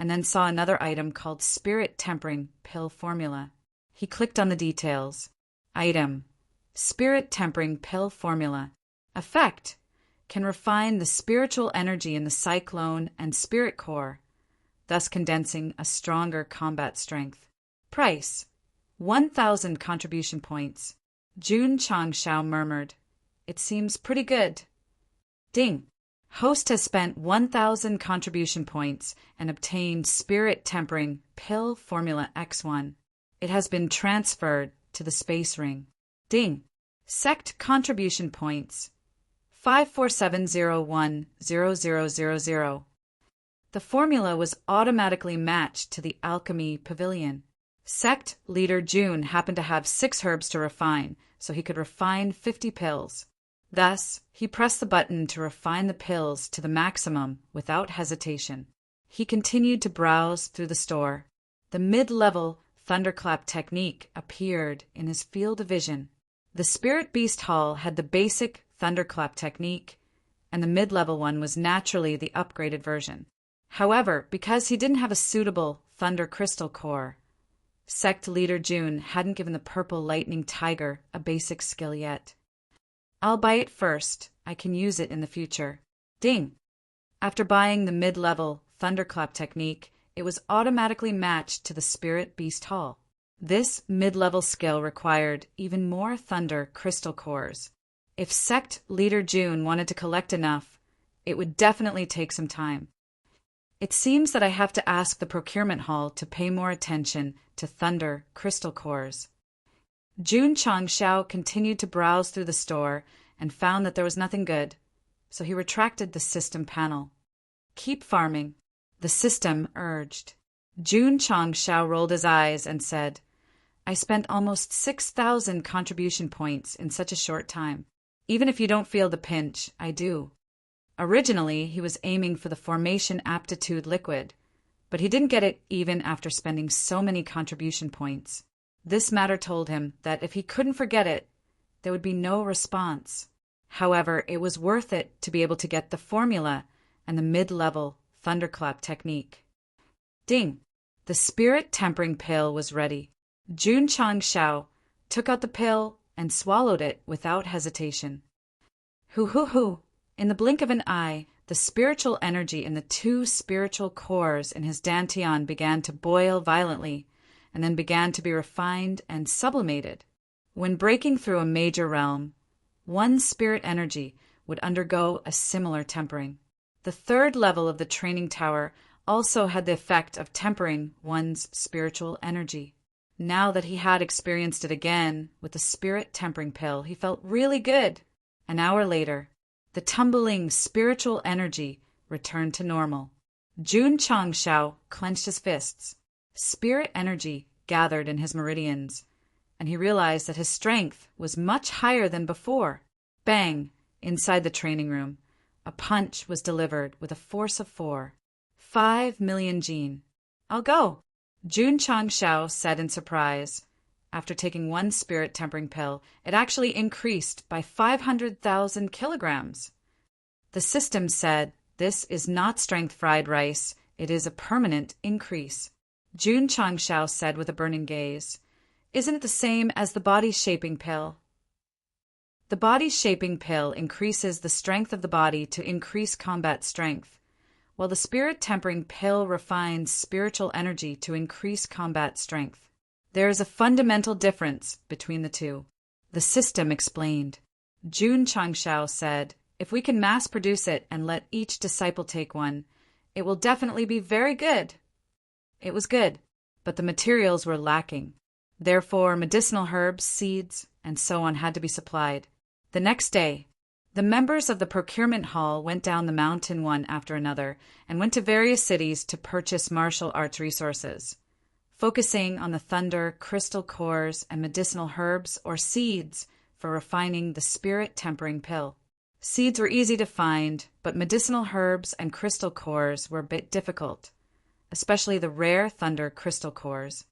and then saw another item called Spirit Tempering Pill Formula. He clicked on the details. Item: Spirit Tempering Pill Formula. Effect: can refine the spiritual energy in the Cyclone and Spirit Core, thus condensing a stronger combat strength. Price: 1,000 contribution points. Jun Changshao murmured, "It seems pretty good." Ding! Host has spent 1,000 contribution points and obtained Spirit Tempering Pill Formula X1. It has been transferred to the Space Ring. Ding! Sect contribution points 547010000. The formula was automatically matched to the Alchemy Pavilion. Sect leader Jun happened to have 6 herbs to refine, so he could refine 50 pills. Thus, he pressed the button to refine the pills to the maximum without hesitation. He continued to browse through the store. The mid-level thunderclap technique appeared in his field of vision. The Spirit Beast Hall had the basic thunderclap technique, and the mid-level one was naturally the upgraded version. However, because he didn't have a suitable Thunder Crystal core, Sect leader Jun hadn't given the Purple Lightning Tiger a basic skill yet. I'll buy it first. I can use it in the future. Ding! After buying the mid-level thunderclap technique, it was automatically matched to the Spirit Beast Hall. This mid-level skill required even more Thunder Crystal cores. If Sect leader Jun wanted to collect enough, it would definitely take some time. It seems that I have to ask the procurement hall to pay more attention to Thunder Crystal cores. Jun Changshao continued to browse through the store and found that there was nothing good, so he retracted the system panel. Keep farming, the system urged. Jun Changshao rolled his eyes and said, I spent almost 6,000 contribution points in such a short time. Even if you don't feel the pinch, I do. Originally, he was aiming for the Formation Aptitude liquid, but he didn't get it even after spending so many contribution points. This matter told him that if he couldn't forget it, there would be no response. However, it was worth it to be able to get the formula and the mid-level thunderclap technique. Ding! The Spirit Tempering Pill was ready. Jun Changshao took out the pill and swallowed it without hesitation. Hoo! In the blink of an eye, the spiritual energy in the 2 spiritual cores in his dantian began to boil violently, and then began to be refined and sublimated. When breaking through a major realm, one spirit energy would undergo a similar tempering. The 3rd level of the training tower also had the effect of tempering one's spiritual energy. Now that he had experienced it again with the Spirit Tempering Pill, he felt really good. An hour later, the tumbling spiritual energy returned to normal. Jun Changshao clenched his fists. Spirit energy gathered in his meridians, and he realized that his strength was much higher than before. Bang! Inside the training room, a punch was delivered with a force of 4. 5 million Jin. I'll go, Jun Changshao said in surprise. After taking 1 spirit tempering pill, it actually increased by 500,000 kilograms. The system said, this is not strength fried rice, it is a permanent increase. Jun Changshao said with a burning gaze, isn't it the same as the body-shaping pill? The body-shaping pill increases the strength of the body to increase combat strength, while the spirit-tempering pill refines spiritual energy to increase combat strength. There is a fundamental difference between the two. The system explained. Jun Changshao said, if we can mass-produce it and let each disciple take one, it will definitely be very good. It was good, but the materials were lacking. Therefore, medicinal herbs, seeds, and so on had to be supplied. The next day, The members of the procurement hall went down the mountain one after another and went to various cities to purchase martial arts resources, focusing on the thunder, crystal cores, and medicinal herbs or seeds for refining the spirit-tempering pill. Seeds were easy to find, but medicinal herbs and crystal cores were a bit difficult, especially the rare thunder crystal cores.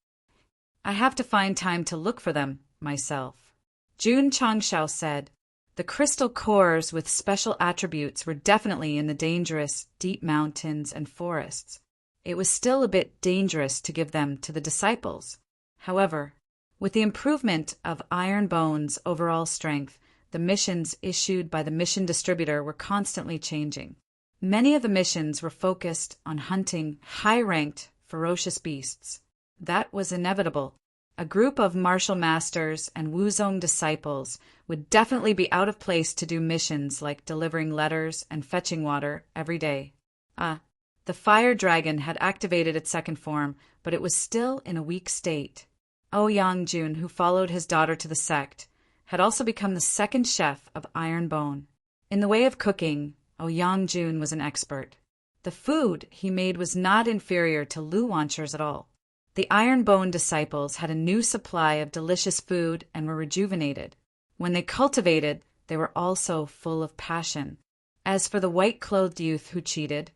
I have to find time to look for them myself. Jun Changshao said. The crystal cores with special attributes were definitely in the dangerous, deep mountains and forests. It was still a bit dangerous to give them to the disciples. However, with the improvement of Iron Bone's overall strength, the missions issued by the mission distributor were constantly changing. Many of the missions were focused on hunting high-ranked, ferocious beasts. That was inevitable. A group of martial masters and Wuzong disciples would definitely be out of place to do missions like delivering letters and fetching water every day. The fire dragon had activated its second form, but it was still in a weak state. Ouyang-jun, who followed his daughter to the sect, had also become the second chef of Iron Bone. In the way of cooking, Ouyang-jun was an expert. The food he made was not inferior to Lu Wancher's at all. The Iron Bone disciples had a new supply of delicious food and were rejuvenated. When they cultivated, they were also full of passion. As for the white-clothed youth who cheated,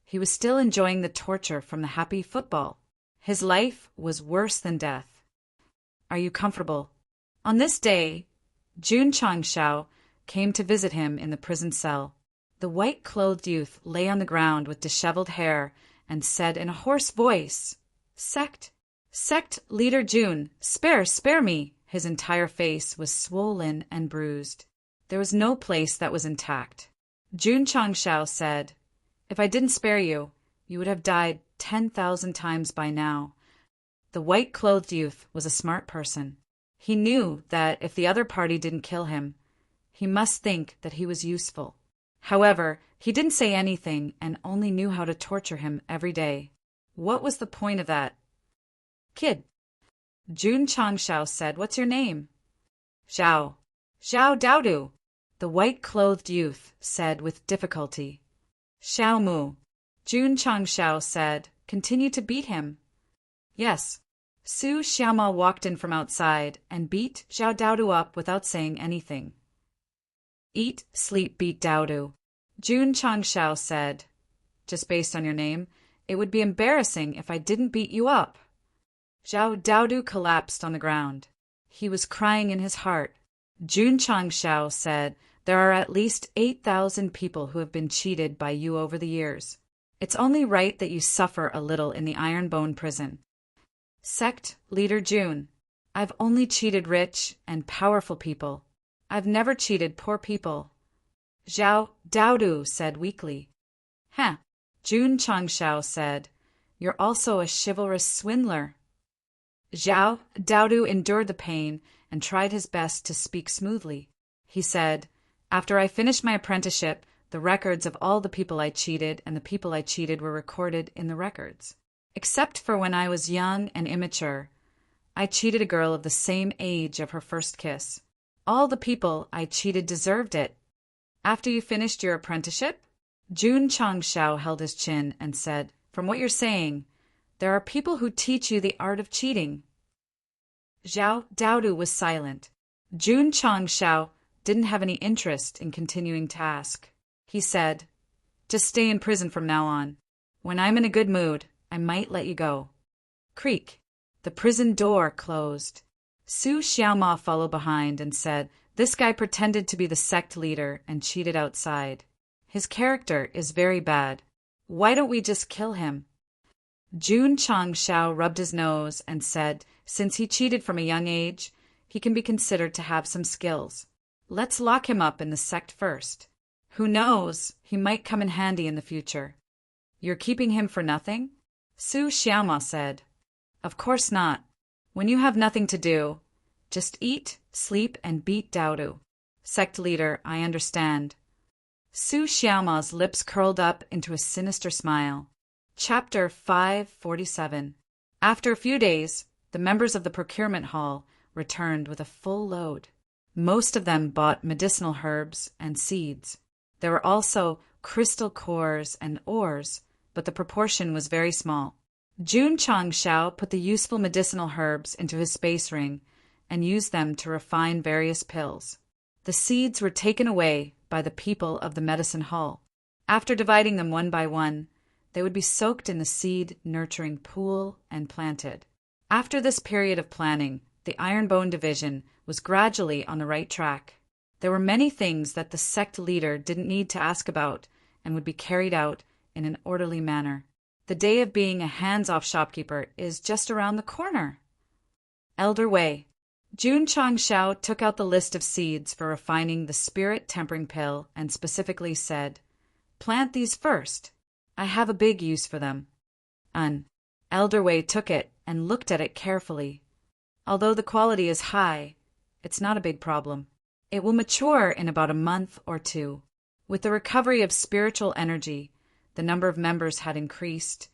he was still enjoying the torture from the happy football. His life was worse than death. Are you comfortable? On this day, Jun Changshao came to visit him in the prison cell. The white-clothed youth lay on the ground with disheveled hair and said in a hoarse voice, Sect leader Jun, spare me. His entire face was swollen and bruised. There was no place that was intact. Jun Changshao said, If I didn't spare you, you would have died 10,000 times by now. The white-clothed youth was a smart person. He knew that if the other party didn't kill him, he must think that he was useful. However, he didn't say anything and only knew how to torture him every day. What was the point of that? Kid. Jun Changshao said, What's your name? Zhao Daodu, the white-clothed youth said with difficulty. Xiao Mu. Jun Changshao said, Continue to beat him. Yes. Su Xiaoma walked in from outside and beat Zhao Daodu up without saying anything. Eat, sleep, beat Daodu. Jun Changshao said, Just based on your name, it would be embarrassing if I didn't beat you up. Zhao Daodu collapsed on the ground. He was crying in his heart. Jun Changshao said, There are at least 8,000 people who have been cheated by you over the years. It's only right that you suffer a little in the Iron Bone prison. Sect leader Jun, I've only cheated rich and powerful people. I've never cheated poor people. Zhao Daodu said weakly. Jun Changshao said, You're also a chivalrous swindler. Zhao Daodu endured the pain and tried his best to speak smoothly. He said, After I finished my apprenticeship, the records of all the people I cheated and the people I cheated were recorded in the records. Except for when I was young and immature, I cheated a girl of the same age of her first kiss. All the people I cheated deserved it. After you finished your apprenticeship? Jun Changshao held his chin and said, From what you're saying, there are people who teach you the art of cheating. Zhao Daodu was silent. Jun Changshao didn't have any interest in continuing to ask. He said, Just stay in prison from now on. When I'm in a good mood, I might let you go. Creak. The prison door closed. Su Xiaoma followed behind and said, This guy pretended to be the sect leader and cheated outside. His character is very bad. Why don't we just kill him? Jun Changshao rubbed his nose and said, Since he cheated from a young age, he can be considered to have some skills. Let's lock him up in the sect first. Who knows, he might come in handy in the future. You're keeping him for nothing? Su Xiaoma said, Of course not. When you have nothing to do, just eat, sleep, and beat Daodu. Sect leader, I understand. Su Xiaoma's lips curled up into a sinister smile. Chapter 547. After a few days, the members of the procurement hall returned with a full load. Most of them bought medicinal herbs and seeds. There were also crystal cores and ores, but the proportion was very small. Jun Changshao put the useful medicinal herbs into his space ring and used them to refine various pills. The seeds were taken away by the people of the medicine hall. After dividing them one by one, they would be soaked in the seed-nurturing pool and planted. After this period of planning, the Ironbone division was gradually on the right track. There were many things that the sect leader didn't need to ask about and would be carried out in an orderly manner. The day of being a hands-off shopkeeper is just around the corner. Elder Wei. Jun Changshao took out the list of seeds for refining the spirit tempering pill and specifically said, "Plant these first. I have a big use for them." Elder Wei took it and looked at it carefully. Although the quality is high, it's not a big problem. It will mature in about a month or two. With the recovery of spiritual energy, the number of members had increased,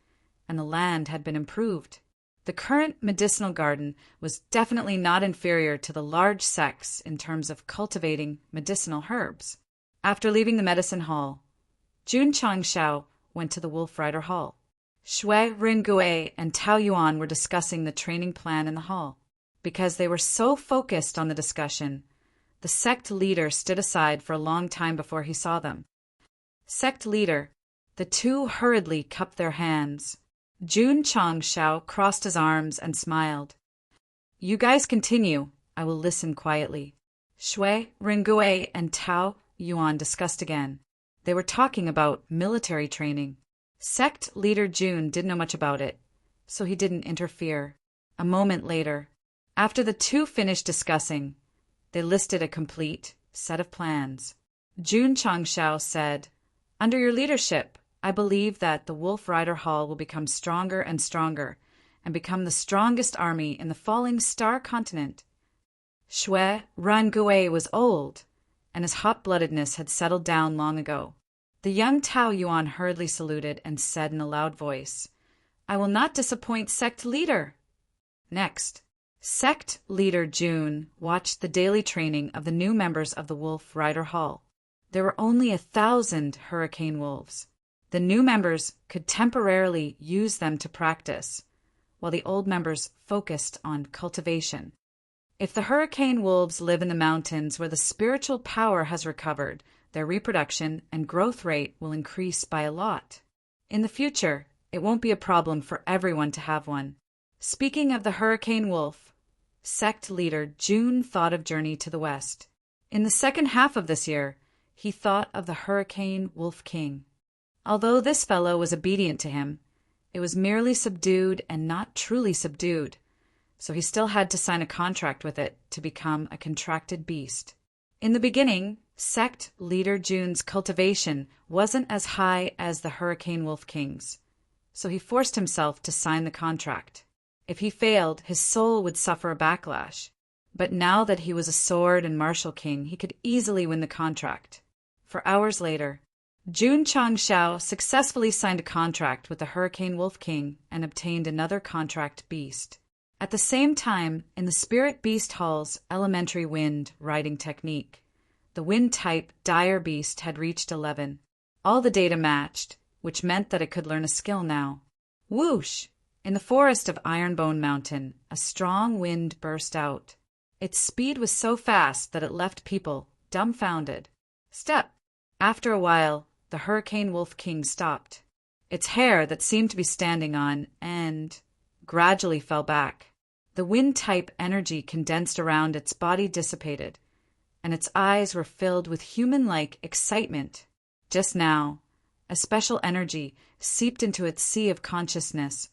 and the land had been improved. The current medicinal garden was definitely not inferior to the large sects in terms of cultivating medicinal herbs. After leaving the medicine hall, Jun Changshao went to the Wolf Rider Hall. Shui Ringui and Tao Yuan were discussing the training plan in the hall. Because they were so focused on the discussion, the sect leader stood aside for a long time before he saw them. Sect leader, the two hurriedly cupped their hands. Jun Changshao crossed his arms and smiled. "You guys continue. I will listen quietly." Shui Ringui and Tao Yuan discussed again. They were talking about military training. Sect leader Jun didn't know much about it, so he didn't interfere. A moment later, after the two finished discussing, they listed a complete set of plans. Jun Changshao said, "Under your leadership, I believe that the Wolf Rider Hall will become stronger and stronger and become the strongest army in the falling star continent." Shui Rangui was old, and his hot-bloodedness had settled down long ago. The young Tao Yuan hurriedly saluted and said in a loud voice, "I will not disappoint sect leader." Next, sect leader Jun watched the daily training of the new members of the Wolf Rider Hall. There were only 1,000 hurricane wolves. The new members could temporarily use them to practice, while the old members focused on cultivation. If the hurricane wolves live in the mountains where the spiritual power has recovered, their reproduction and growth rate will increase by a lot. In the future, it won't be a problem for everyone to have one. Speaking of the hurricane wolf, sect leader Jun thought of journey to the west. In the second half of this year, he thought of the hurricane wolf king. Although this fellow was obedient to him, it was merely subdued and not truly subdued, so he still had to sign a contract with it to become a contracted beast. In the beginning, sect leader Jun's cultivation wasn't as high as the hurricane wolf king's, so he forced himself to sign the contract. If he failed, his soul would suffer a backlash. But now that he was a sword and martial king, he could easily win the contract. For hours later, Jun Changshao successfully signed a contract with the Hurricane Wolf King and obtained another contract beast. At the same time, in the Spirit Beast Hall's elementary wind riding technique, the wind type Dire Beast had reached 11. All the data matched, which meant that it could learn a skill now. Whoosh! In the forest of Ironbone Mountain, a strong wind burst out. Its speed was so fast that it left people dumbfounded. Step! After a while, the Hurricane Wolf King stopped. Its hair that seemed to be standing on end gradually fell back. The wind-type energy condensed around its body dissipated, and its eyes were filled with human-like excitement. Just now, a special energy seeped into its sea of consciousness,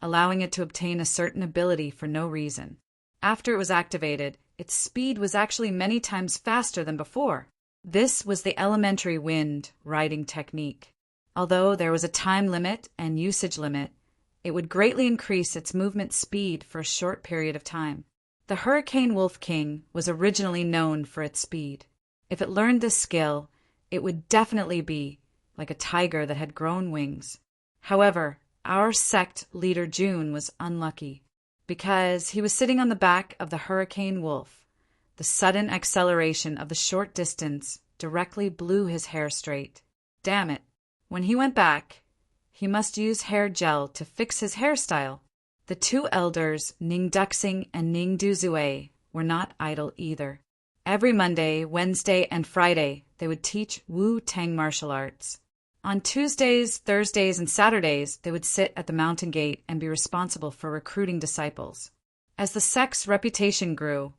allowing it to obtain a certain ability for no reason. After it was activated, its speed was actually many times faster than before. This was the elementary wind riding technique. Although there was a time limit and usage limit, it would greatly increase its movement speed for a short period of time. The Hurricane Wolf King was originally known for its speed. If it learned this skill, it would definitely be like a tiger that had grown wings. However, our sect leader Jun was unlucky. Because he was sitting on the back of the Hurricane Wolf, The sudden acceleration of the short distance directly blew his hair straight. Damn it. When he went back, he must use hair gel to fix his hairstyle. The two elders, Ning Duxing and Ning Duzue, were not idle either. Every Monday, Wednesday, and Friday, they would teach Wu-Tang martial arts. On Tuesdays, Thursdays, and Saturdays, they would sit at the mountain gate and be responsible for recruiting disciples. As the sect's reputation grew,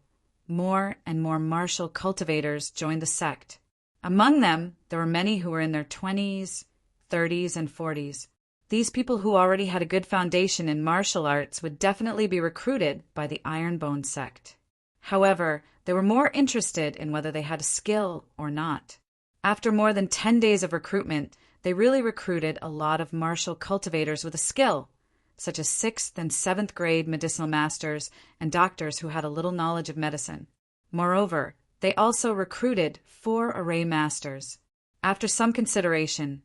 more and more martial cultivators joined the sect. Among them, there were many who were in their 20s, 30s, and 40s. These people who already had a good foundation in martial arts would definitely be recruited by the Ironbone sect. However, they were more interested in whether they had a skill or not. After more than 10 days of recruitment, they really recruited a lot of martial cultivators with a skill, such as 6th and 7th grade medicinal masters and doctors who had a little knowledge of medicine. Moreover, they also recruited 4 array masters. After some consideration,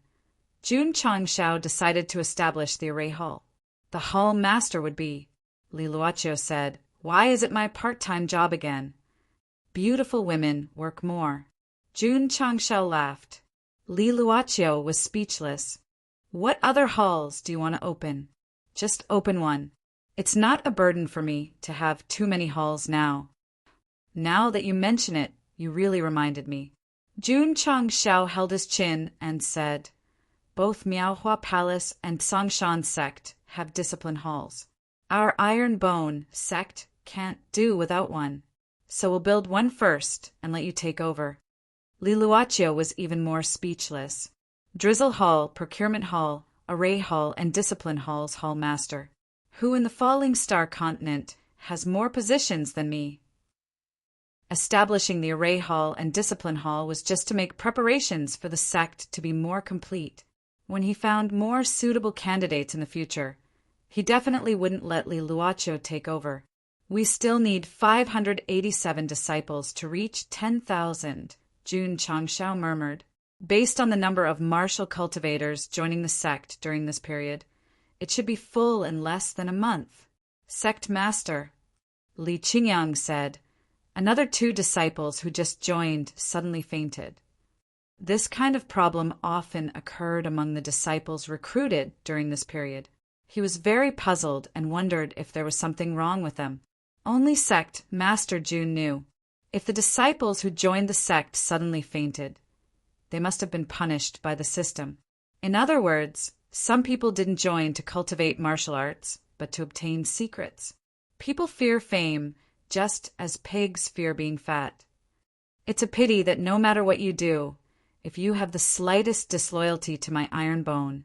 Jun Changshao decided to establish the array hall. The hall master would be, Li Luoqiu said, "Why is it my part-time job again? Beautiful women work more." Jun Changshao laughed. Li Luoqiu was speechless. "What other halls do you want to open?" "Just open one. It's not a burden for me to have too many halls now." "Now that you mention it, you really reminded me." Jun Changshao held his chin and said, "Both Miaohua Palace and Songshan Sect have discipline halls. Our Iron Bone Sect can't do without one, so we'll build one first and let you take over." Li Luoqiu was even more speechless. Drizzle Hall, Procurement Hall, Array Hall, and Discipline Hall's Hall Master. Who in the Falling Star continent has more positions than me? Establishing the Array Hall and Discipline Hall was just to make preparations for the sect to be more complete. When he found more suitable candidates in the future, he definitely wouldn't let Li Luoqiu take over. "We still need 587 disciples to reach 10,000, Jun Changshao murmured. Based on the number of martial cultivators joining the sect during this period, it should be full in less than a month. "Sect Master," Li Qingyang said. Another 2 disciples who just joined suddenly fainted. This kind of problem often occurred among the disciples recruited during this period. He was very puzzled and wondered if there was something wrong with them. Only Sect Master Jun knew. If the disciples who joined the sect suddenly fainted, they must have been punished by the system. In other words, some people didn't join to cultivate martial arts, but to obtain secrets. People fear fame just as pigs fear being fat. It's a pity that no matter what you do, if you have the slightest disloyalty to my Iron Bone,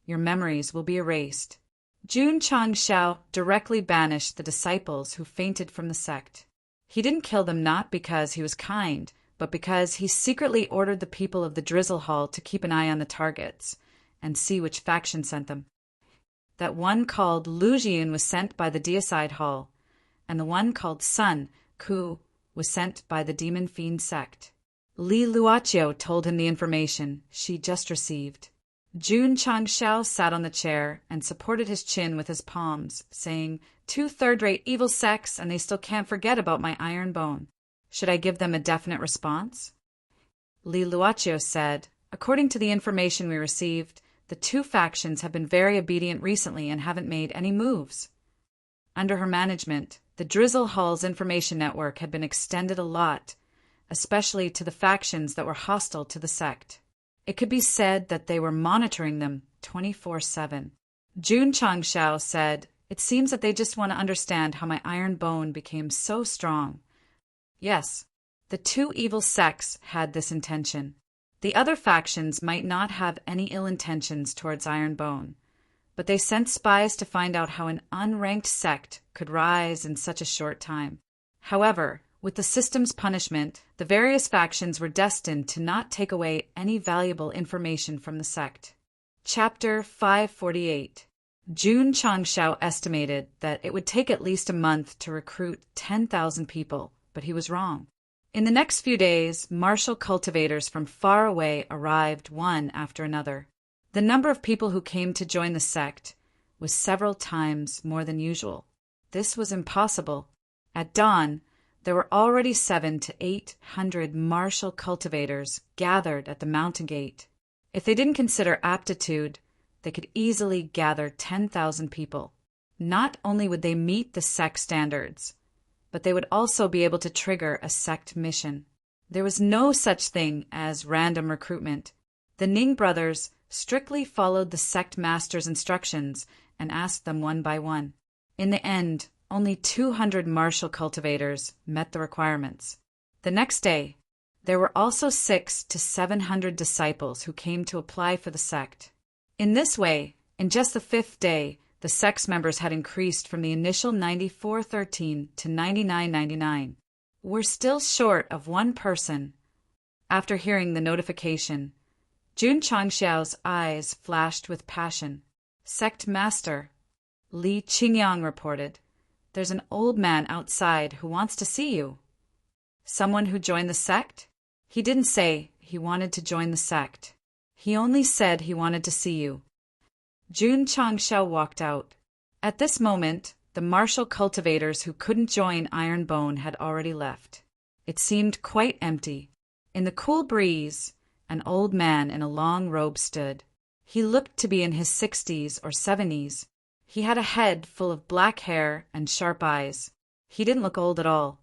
your memories will be erased. Jun Changshao directly banished the disciples who fainted from the sect. He didn't kill them not because he was kind, but because he secretly ordered the people of the Drizzle Hall to keep an eye on the targets and see which faction sent them. That one called Lujian was sent by the Deicide Hall, and the one called Sun Ku was sent by the Demon Fiend sect. Li Luoqiu told him the information she just received. Jun Changshao sat on the chair and supported his chin with his palms, saying, 2 third-rate evil sects, and they still can't forget about my Iron Bone. Should I give them a definite response? Li Luoqiu said, "According to the information we received, the 2 factions have been very obedient recently and haven't made any moves." Under her management, the Drizzle Hall's information network had been extended a lot, especially to the factions that were hostile to the sect. It could be said that they were monitoring them 24/7. Jun Changshao said, "It seems that they just want to understand how my Iron Bone became so strong." Yes, the 2 evil sects had this intention. The other factions might not have any ill intentions towards Iron Bone, but they sent spies to find out how an unranked sect could rise in such a short time. However, with the system's punishment, the various factions were destined to not take away any valuable information from the sect. Chapter 548. Jun Changshao estimated that it would take at least a month to recruit 10,000 people, but he was wrong. In the next few days, martial cultivators from far away arrived one after another. The number of people who came to join the sect was several times more than usual. This was impossible. At dawn, There were already 700 to 800 martial cultivators gathered at the mountain gate. If they didn't consider aptitude, they could easily gather 10,000 people. Not only would they meet the sect standards, but they would also be able to trigger a sect mission. There was no such thing as random recruitment. The Ning brothers strictly followed the sect master's instructions and asked them one by one. In the end, only 200 martial cultivators met the requirements. The next day, there were also 600 to 700 disciples who came to apply for the sect. In this way, in just the 5th day, the sect's members had increased from the initial 9413 to 9999. We're still short of one person. After hearing the notification, Jun Changxiao's eyes flashed with passion. Sect Master, Li Qingyang reported, "There's an old man outside who wants to see you." Someone who joined the sect? He didn't say he wanted to join the sect. He only said he wanted to see you. Jun Changxiao walked out. At this moment, the martial cultivators who couldn't join Ironbone had already left. It seemed quite empty. In the cool breeze, an old man in a long robe stood. He looked to be in his 60s or 70s. He had a head full of black hair and sharp eyes. He didn't look old at all.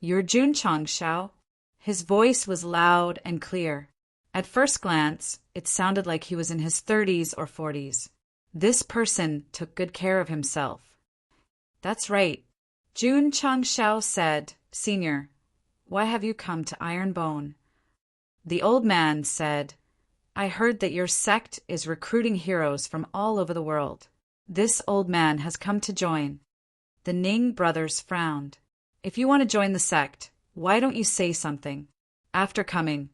"You're Jun Changxiao?" His voice was loud and clear. At first glance, it sounded like he was in his 30s or 40s. This person took good care of himself. "That's right," Jun Changxiao said. "Senior, why have you come to Ironbone?" The old man said, "I heard that your sect is recruiting heroes from all over the world. This old man has come to join." The Ning brothers frowned. "If you want to join the sect, why don't you say something? After coming,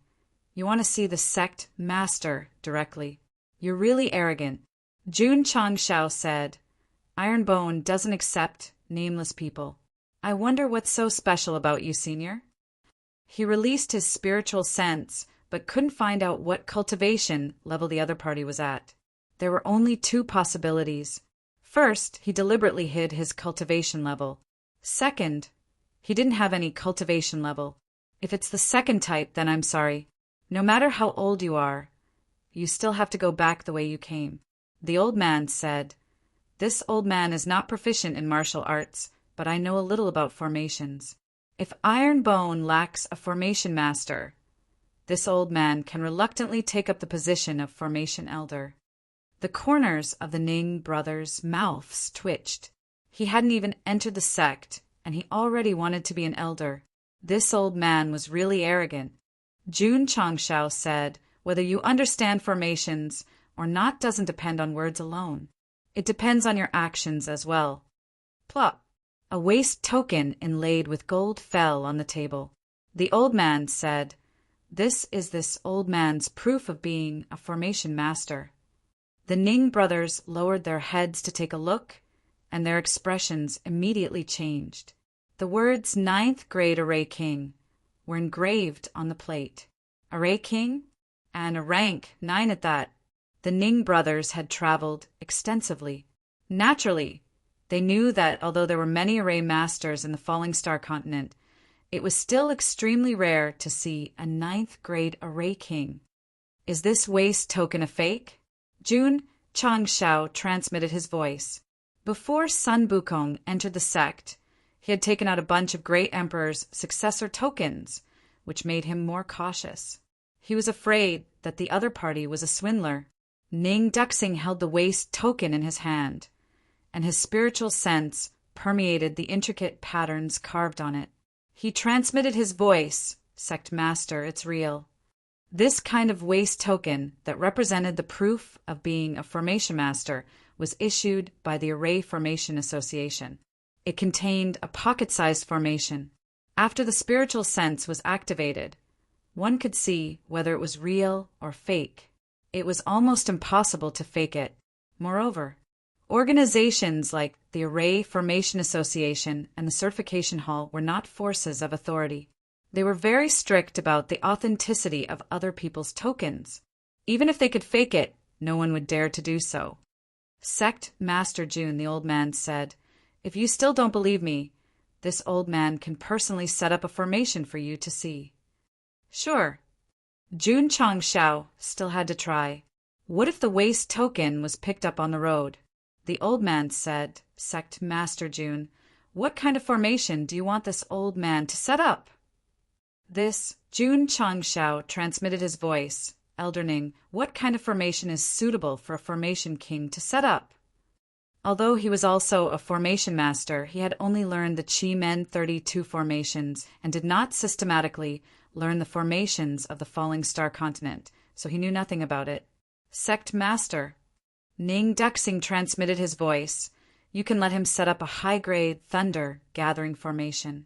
you want to see the sect master directly. You're really arrogant." Jun Changxiao said, "Ironbone doesn't accept nameless people. I wonder what's so special about you, senior?" He released his spiritual sense, but couldn't find out what cultivation level the other party was at. There were only 2 possibilities. First, he deliberately hid his cultivation level. Second, he didn't have any cultivation level. If it's the second type, then I'm sorry. No matter how old you are, you still have to go back the way you came. The old man said, "This old man is not proficient in martial arts, but I know a little about formations. If Ironbone lacks a formation master, this old man can reluctantly take up the position of formation elder." The corners of the Ning brothers' mouths twitched. He hadn't even entered the sect, and he already wanted to be an elder. This old man was really arrogant. Jun Changxiao said, "Whether you understand formations or not doesn't depend on words alone. It depends on your actions as well." Plop! A waste token inlaid with gold fell on the table. The old man said, "This is this old man's proof of being a formation master." The Ning brothers lowered their heads to take a look, and their expressions immediately changed. The words 9th grade Array King were engraved on the plate. Array King? And a rank 9 at that. The Ning brothers had traveled extensively. Naturally, they knew that although there were many array masters in the Falling Star continent, it was still extremely rare to see a 9th grade Array King. "Is this waste token a fake?" Jun Changxiao transmitted his voice. Before Sun Bukong entered the sect, he had taken out a bunch of Great Emperor's successor tokens, which made him more cautious. He was afraid that the other party was a swindler. Ning Duxing held the waste token in his hand, and his spiritual sense permeated the intricate patterns carved on it. He transmitted his voice, "Sect Master, it's real." This kind of waste token that represented the proof of being a formation master was issued by the Array Formation Association. It contained a pocket-sized formation. After the spiritual sense was activated, one could see whether it was real or fake. It was almost impossible to fake it. Moreover, organizations like the Array Formation Association and the Certification Hall were not forces of authority. They were very strict about the authenticity of other people's tokens. Even if they could fake it, no one would dare to do so. "Sect Master Jun," the old man said, "if you still don't believe me, This old man can personally set up a formation for you to see. Sure. Jun Changshao still had to try. What if the waste token was picked up on the road? The old man said, Sect Master Jun, what kind of formation do you want this old man to set up? This Jun Changshao transmitted his voice, Elder Ning, what kind of formation is suitable for a formation king to set up? Although he was also a formation master, he had only learned the Qi Men 32 formations and did not systematically learn the formations of the falling star continent, so he knew nothing about it. Sect Master. Ning Duxing transmitted his voice. You can let him set up a high-grade thunder gathering formation.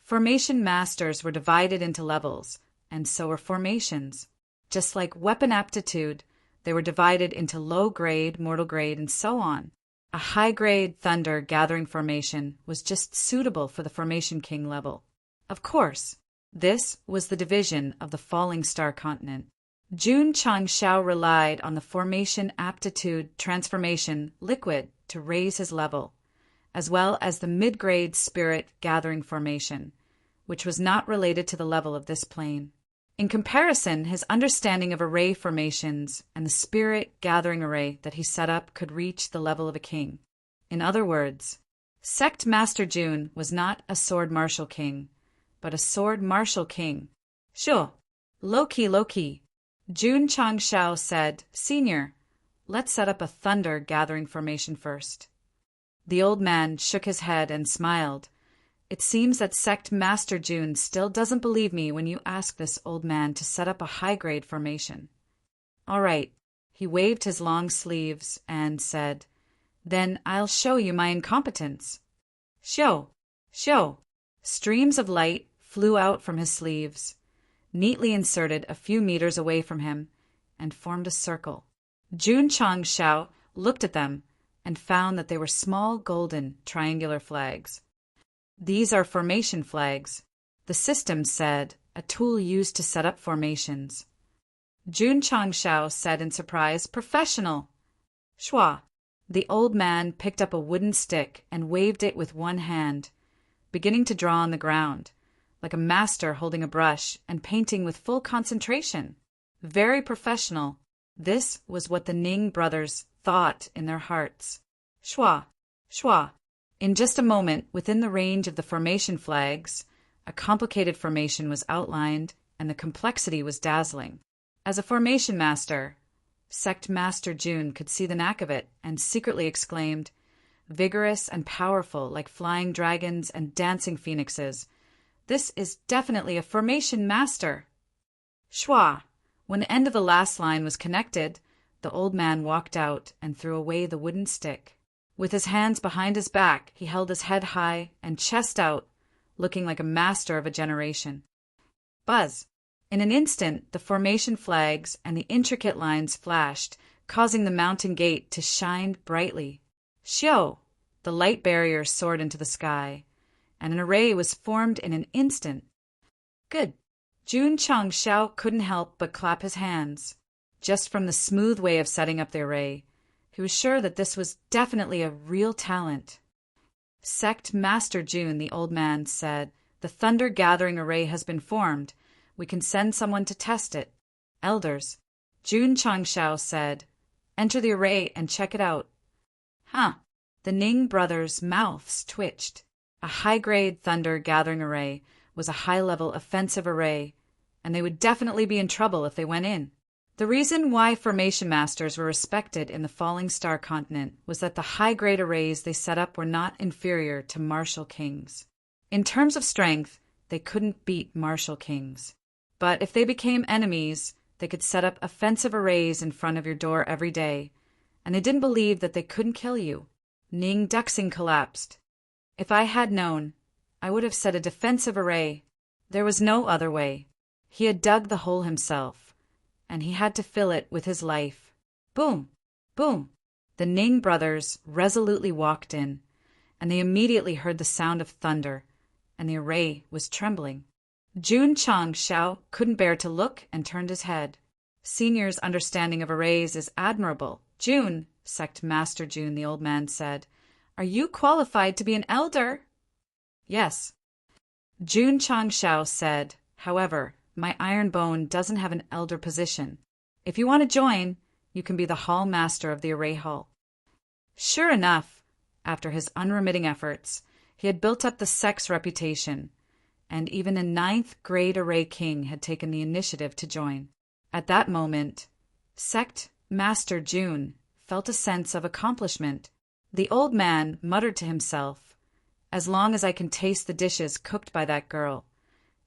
Formation masters were divided into levels, and so were formations. Just like weapon aptitude, they were divided into low-grade, mortal grade, and so on. A high-grade thunder gathering formation was just suitable for the formation king level. Of course, this was the division of the falling star continent. Jun Changshao relied on the formation aptitude transformation liquid to raise his level, as well as the mid-grade spirit gathering formation, which was not related to the level of this plane. In comparison, his understanding of array formations and the spirit gathering array that he set up could reach the level of a king. In other words, Sect Master Jun was not a sword martial king, but a sword martial king. Sure. Low-key. Jun Changshao said, Senior, let's set up a thunder gathering formation first. The old man shook his head and smiled. It seems that Sect Master Jun still doesn't believe me when you ask this old man to set up a high-grade formation. All right. He waved his long sleeves and said, Then I'll show you my incompetence. Show. Streams of light flew out from his sleeves, neatly inserted a few meters away from him, and formed a circle. Jun Changshao looked at them and found that they were small golden triangular flags. These are formation flags. The system said, a tool used to set up formations. Jun Changshao said in surprise, Professional. Shua. The old man picked up a wooden stick and waved it with one hand, beginning to draw on the ground, like a master holding a brush and painting with full concentration. Very professional. This was what the Ning brothers thought in their hearts. Shua. In just a moment, within the range of the formation flags, a complicated formation was outlined, and the complexity was dazzling. As a formation master, Sect Master Jun could see the knack of it and secretly exclaimed, Vigorous and powerful like flying dragons and dancing phoenixes. This is definitely a formation master. Shua. When the end of the last line was connected, the old man walked out and threw away the wooden stick. With his hands behind his back, he held his head high and chest out, looking like a master of a generation. Buzz. In an instant, the formation flags and the intricate lines flashed, causing the mountain gate to shine brightly. Xiao. The light barrier soared into the sky, and an array was formed in an instant. Good. Jun Changshao couldn't help but clap his hands. Just from the smooth way of setting up the array, he was sure that this was definitely a real talent. Sect Master Jun, the old man, said, The thunder gathering array has been formed. We can send someone to test it. Elders. Jun Changshao said, Enter the array and check it out. Huh. The Ning brothers' mouths twitched. A high-grade thunder gathering array was a high-level offensive array, and they would definitely be in trouble if they went in. The reason why formation masters were respected in the falling star continent was that the high-grade arrays they set up were not inferior to martial kings. In terms of strength, they couldn't beat martial kings. But if they became enemies, they could set up offensive arrays in front of your door every day, and they didn't believe that they couldn't kill you. Ning Duxing collapsed. If I had known, I would have set a defensive array. There was no other way. He had dug the hole himself, and he had to fill it with his life. Boom! Boom! The Ning brothers resolutely walked in, and they immediately heard the sound of thunder, and the array was trembling. Jun Changshao couldn't bear to look and turned his head. Senior's understanding of arrays is admirable. Jun, Sect Master Jun, the old man said, Are you qualified to be an elder? Yes. Jun Changshao said, however, my iron bone doesn't have an elder position. If you want to join, you can be the hall master of the array hall. Sure enough, after his unremitting efforts, he had built up the Sect's reputation, and even a ninth-grade array king had taken the initiative to join. At that moment, Sect Master Jun felt a sense of accomplishment. The old man muttered to himself, as long as I can taste the dishes cooked by that girl,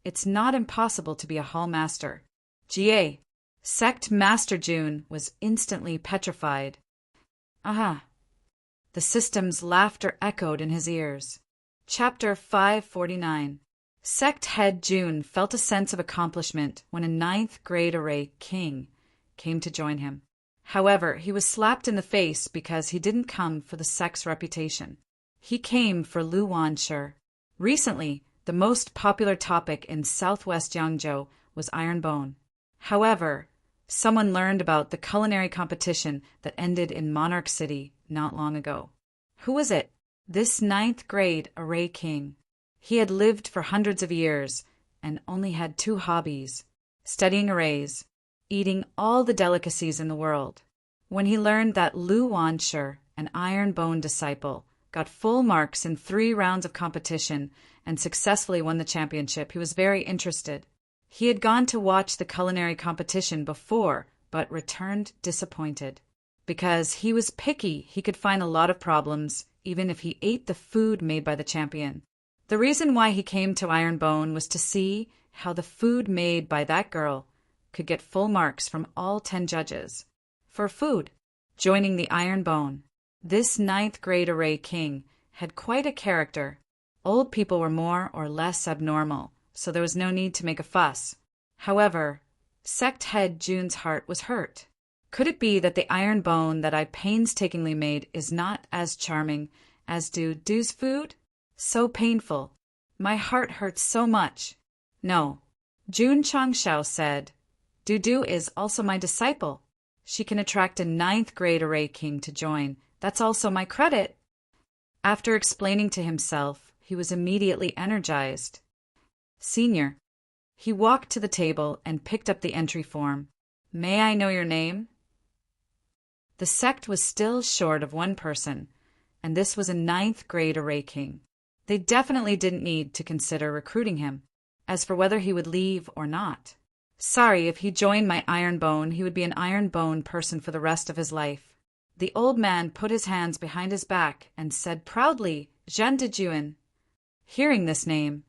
it's not impossible to be a hall master. Ga. Sect Master Jun was instantly petrified. Aha! The system's laughter echoed in his ears. Chapter 549. Sect Head Jun felt a sense of accomplishment when a ninth-grade array king came to join him. However, he was slapped in the face because he didn't come for the Sect's reputation. He came for Lu Wanshi. Recently, the most popular topic in southwest Yangzhou was iron bone. However, someone learned about the culinary competition that ended in Monarch City not long ago. Who was it? This ninth-grade array king. He had lived for hundreds of years and only had two hobbies: studying arrays, eating all the delicacies in the world. When he learned that Lu Wanshi, an iron bone disciple, got full marks in 3 rounds of competition and successfully won the championship, he was very interested. He had gone to watch the culinary competition before, but returned disappointed. Because he was picky, he could find a lot of problems, even if he ate the food made by the champion. The reason why he came to Iron Bone was to see how the food made by that girl could get full marks from all 10 judges. For food, joining the Iron Bone, this ninth-grade array king had quite a character. Old people were more or less abnormal, so there was no need to make a fuss. However, Sect Head Jun's heart was hurt. Could it be that the iron bone that I painstakingly made is not as charming as Du's food? So painful. My heart hurts so much. No. Jun Changshao said, Du is also my disciple. She can attract a ninth-grade array king to join. That's also my credit. After explaining to himself, he was immediately energized. Senior. He walked to the table and picked up the entry form. May I know your name? The sect was still short of 1 person, and this was a ninth-grade array king. They definitely didn't need to consider recruiting him. As for whether he would leave or not, sorry, if he joined my iron bone, he would be an iron bone person for the rest of his life. The old man put his hands behind his back and said proudly, Zhendejuan. Hearing this name,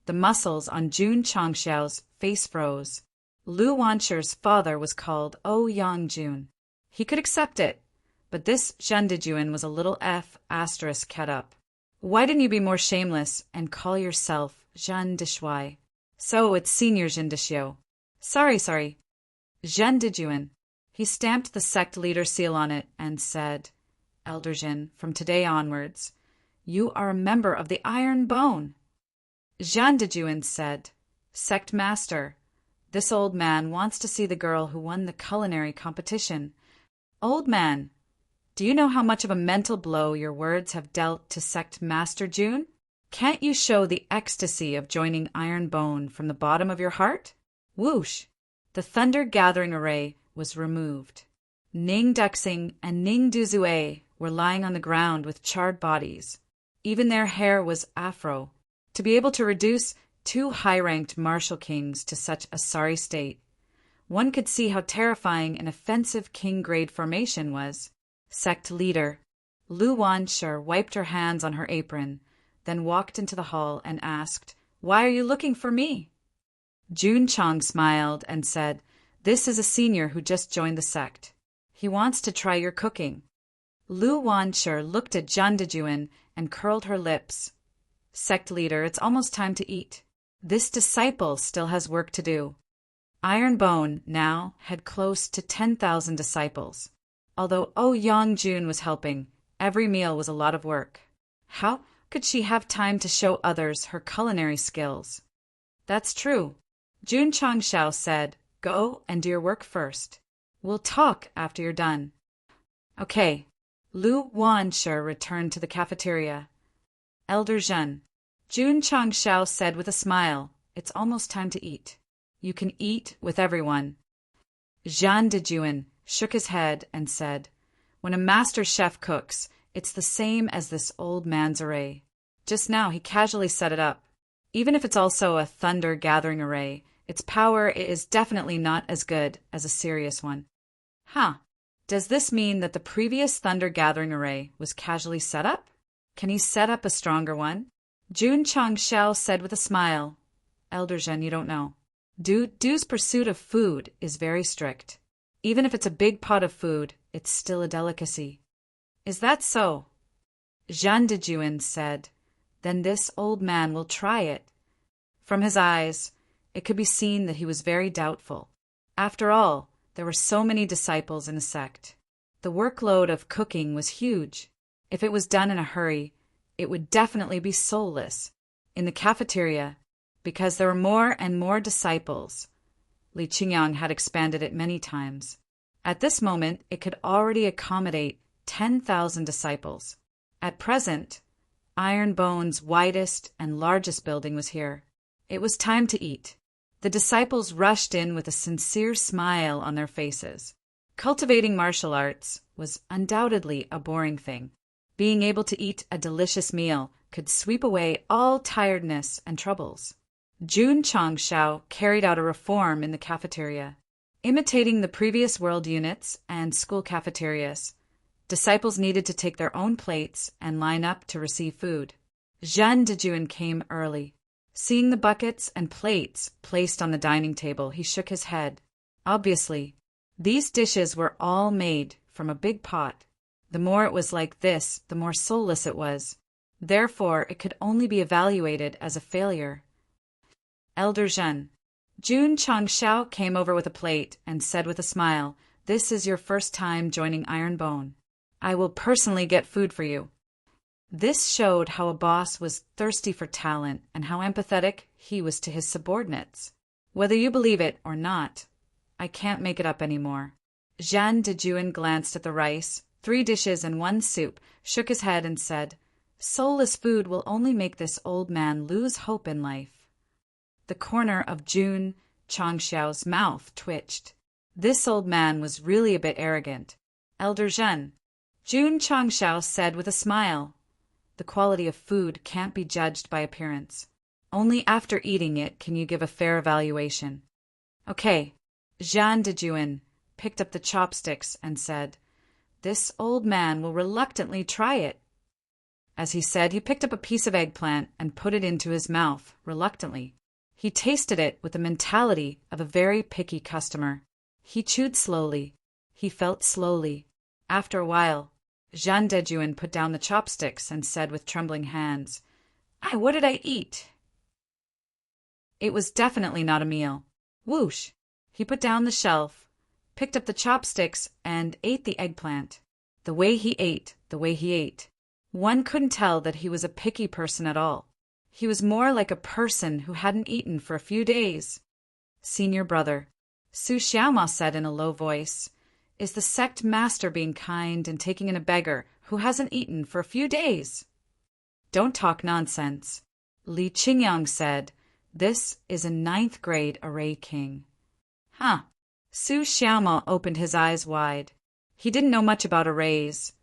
the muscles on Jun Changshao's face froze. Lu Wanshi's father was called Yangjun. He could accept it, but this Zhendejuan was a little F** ket up. Why didn't you be more shameless and call yourself Zhen Dishui? So it's Senior Zhen Dishio. Sorry. Zhendejuan. He stamped the sect leader seal on it and said, Elder Zhen, from today onwards, you are a member of the Iron Bone. Zhendejuan said, Sect Master, this old man wants to see the girl who won the culinary competition. Old man, do you know how much of a mental blow your words have dealt to Sect Master Jun? Can't you show the ecstasy of joining Iron Bone from the bottom of your heart? Whoosh! The thunder-gathering array was removed. Ning Duxing and Ning Duzue were lying on the ground with charred bodies. Even their hair was afro. To be able to reduce 2 high-ranked martial kings to such a sorry state, one could see how terrifying an offensive king-grade formation was. Sect leader Lu Wanshi wiped her hands on her apron, then walked into the hall and asked, Why are you looking for me? Jun Chang smiled and said, This is a senior who just joined the sect. He wants to try your cooking. Lu Wanshi looked at Zhendejuan and curled her lips. Sect leader, it's almost time to eat. This disciple still has work to do. Iron Bone now had close to 10,000 disciples. Although Yangjun was helping, every meal was a lot of work. How could she have time to show others her culinary skills? That's true. Jun Changshao said, Go and do your work first. We'll talk after you're done. Okay. Lu Wanshi returned to the cafeteria. Elder Zhen, Jun Changshao said with a smile, "It's almost time to eat. You can eat with everyone." Zhan Dejuan shook his head and said, "When a master chef cooks, it's the same as this old man's array. Just now he casually set it up. Even if it's also a thunder-gathering array, its power is definitely not as good as a serious one." Huh. Does this mean that the previous thunder-gathering array was casually set up? Can he set up a stronger one? Jun Changshao said with a smile, "Elder Zhen, you don't know. Du's pursuit of food is very strict. Even if it's a big pot of food, it's still a delicacy." "Is that so?" Zhan Dejuan said, "Then this old man will try it." From his eyes, it could be seen that he was very doubtful. After all, there were so many disciples in a sect. The workload of cooking was huge. If it was done in a hurry, it would definitely be soulless. In the cafeteria, because there were more and more disciples, Li Qingyang had expanded it many times. At this moment, it could already accommodate 10,000 disciples. At present, Iron Bone's widest and largest building was here. It was time to eat. The disciples rushed in with a sincere smile on their faces. Cultivating martial arts was undoubtedly a boring thing. Being able to eat a delicious meal could sweep away all tiredness and troubles. Jun Changshao carried out a reform in the cafeteria. Imitating the previous world units and school cafeterias, disciples needed to take their own plates and line up to receive food. Zhan Dejuan came early. Seeing the buckets and plates placed on the dining table, he shook his head. Obviously, these dishes were all made from a big pot. The more it was like this, the more soulless it was. Therefore, it could only be evaluated as a failure. "Elder Zhen." Jun Changshao came over with a plate and said with a smile, "This is your first time joining Iron Bone. I will personally get food for you." This showed how a boss was thirsty for talent and how empathetic he was to his subordinates. Whether you believe it or not, I can't make it up anymore. Zhan Dejuan glanced at the rice, 3 dishes and 1 soup, shook his head and said, "Soulless food will only make this old man lose hope in life." The corner of Jun Changshao's mouth twitched. This old man was really a bit arrogant. "Elder Zhen," Jun Changshao said with a smile, "the quality of food can't be judged by appearance. Only after eating it can you give a fair evaluation." "Okay." Zhan Dejuan picked up the chopsticks and said, "This old man will reluctantly try it." As he said, he picked up a piece of eggplant and put it into his mouth, reluctantly. He tasted it with the mentality of a very picky customer. He chewed slowly. He felt slowly. After a while, Zhan Dejuan put down the chopsticks and said with trembling hands, What did I eat?" It was definitely not a meal. Whoosh! He put down the shelf, picked up the chopsticks, and ate the eggplant. The way he ate, the way he ate. One couldn't tell that he was a picky person at all. He was more like a person who hadn't eaten for a few days. "Senior brother," Su Xiaoma said in a low voice, "is the sect master being kind and taking in a beggar who hasn't eaten for a few days?" "Don't talk nonsense," Li Qingyang said. "This is a 9th grade array king." "Huh." Su Xiaoma opened his eyes wide. He didn't know much about arrays,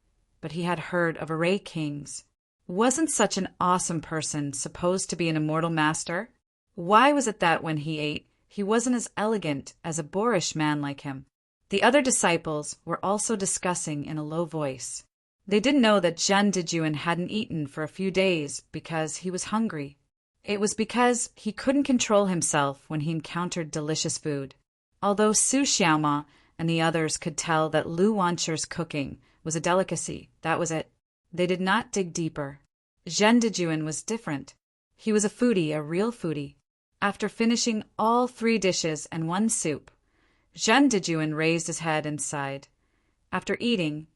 but he had heard of array kings. Wasn't such an awesome person supposed to be an immortal master? Why was it that when he ate, he wasn't as elegant as a boorish man like him? The other disciples were also discussing in a low voice. They didn't know that Zhan Dejuan hadn't eaten for a few days because he was hungry. It was because he couldn't control himself when he encountered delicious food. Although Su Xiaoma and the others could tell that Lu Wancher's cooking was a delicacy, that was it. They did not dig deeper. Zhan Dejuan was different. He was a foodie, a real foodie. After finishing all 3 dishes and 1 soup, Zhan Dejuan raised his head and sighed. "After eating,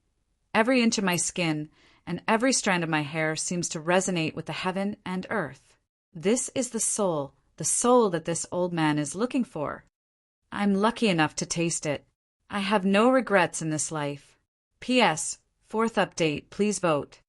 every inch of my skin and every strand of my hair seems to resonate with the heaven and earth. This is the soul that this old man is looking for. I'm lucky enough to taste it. I have no regrets in this life. P.S. 4th update, please vote.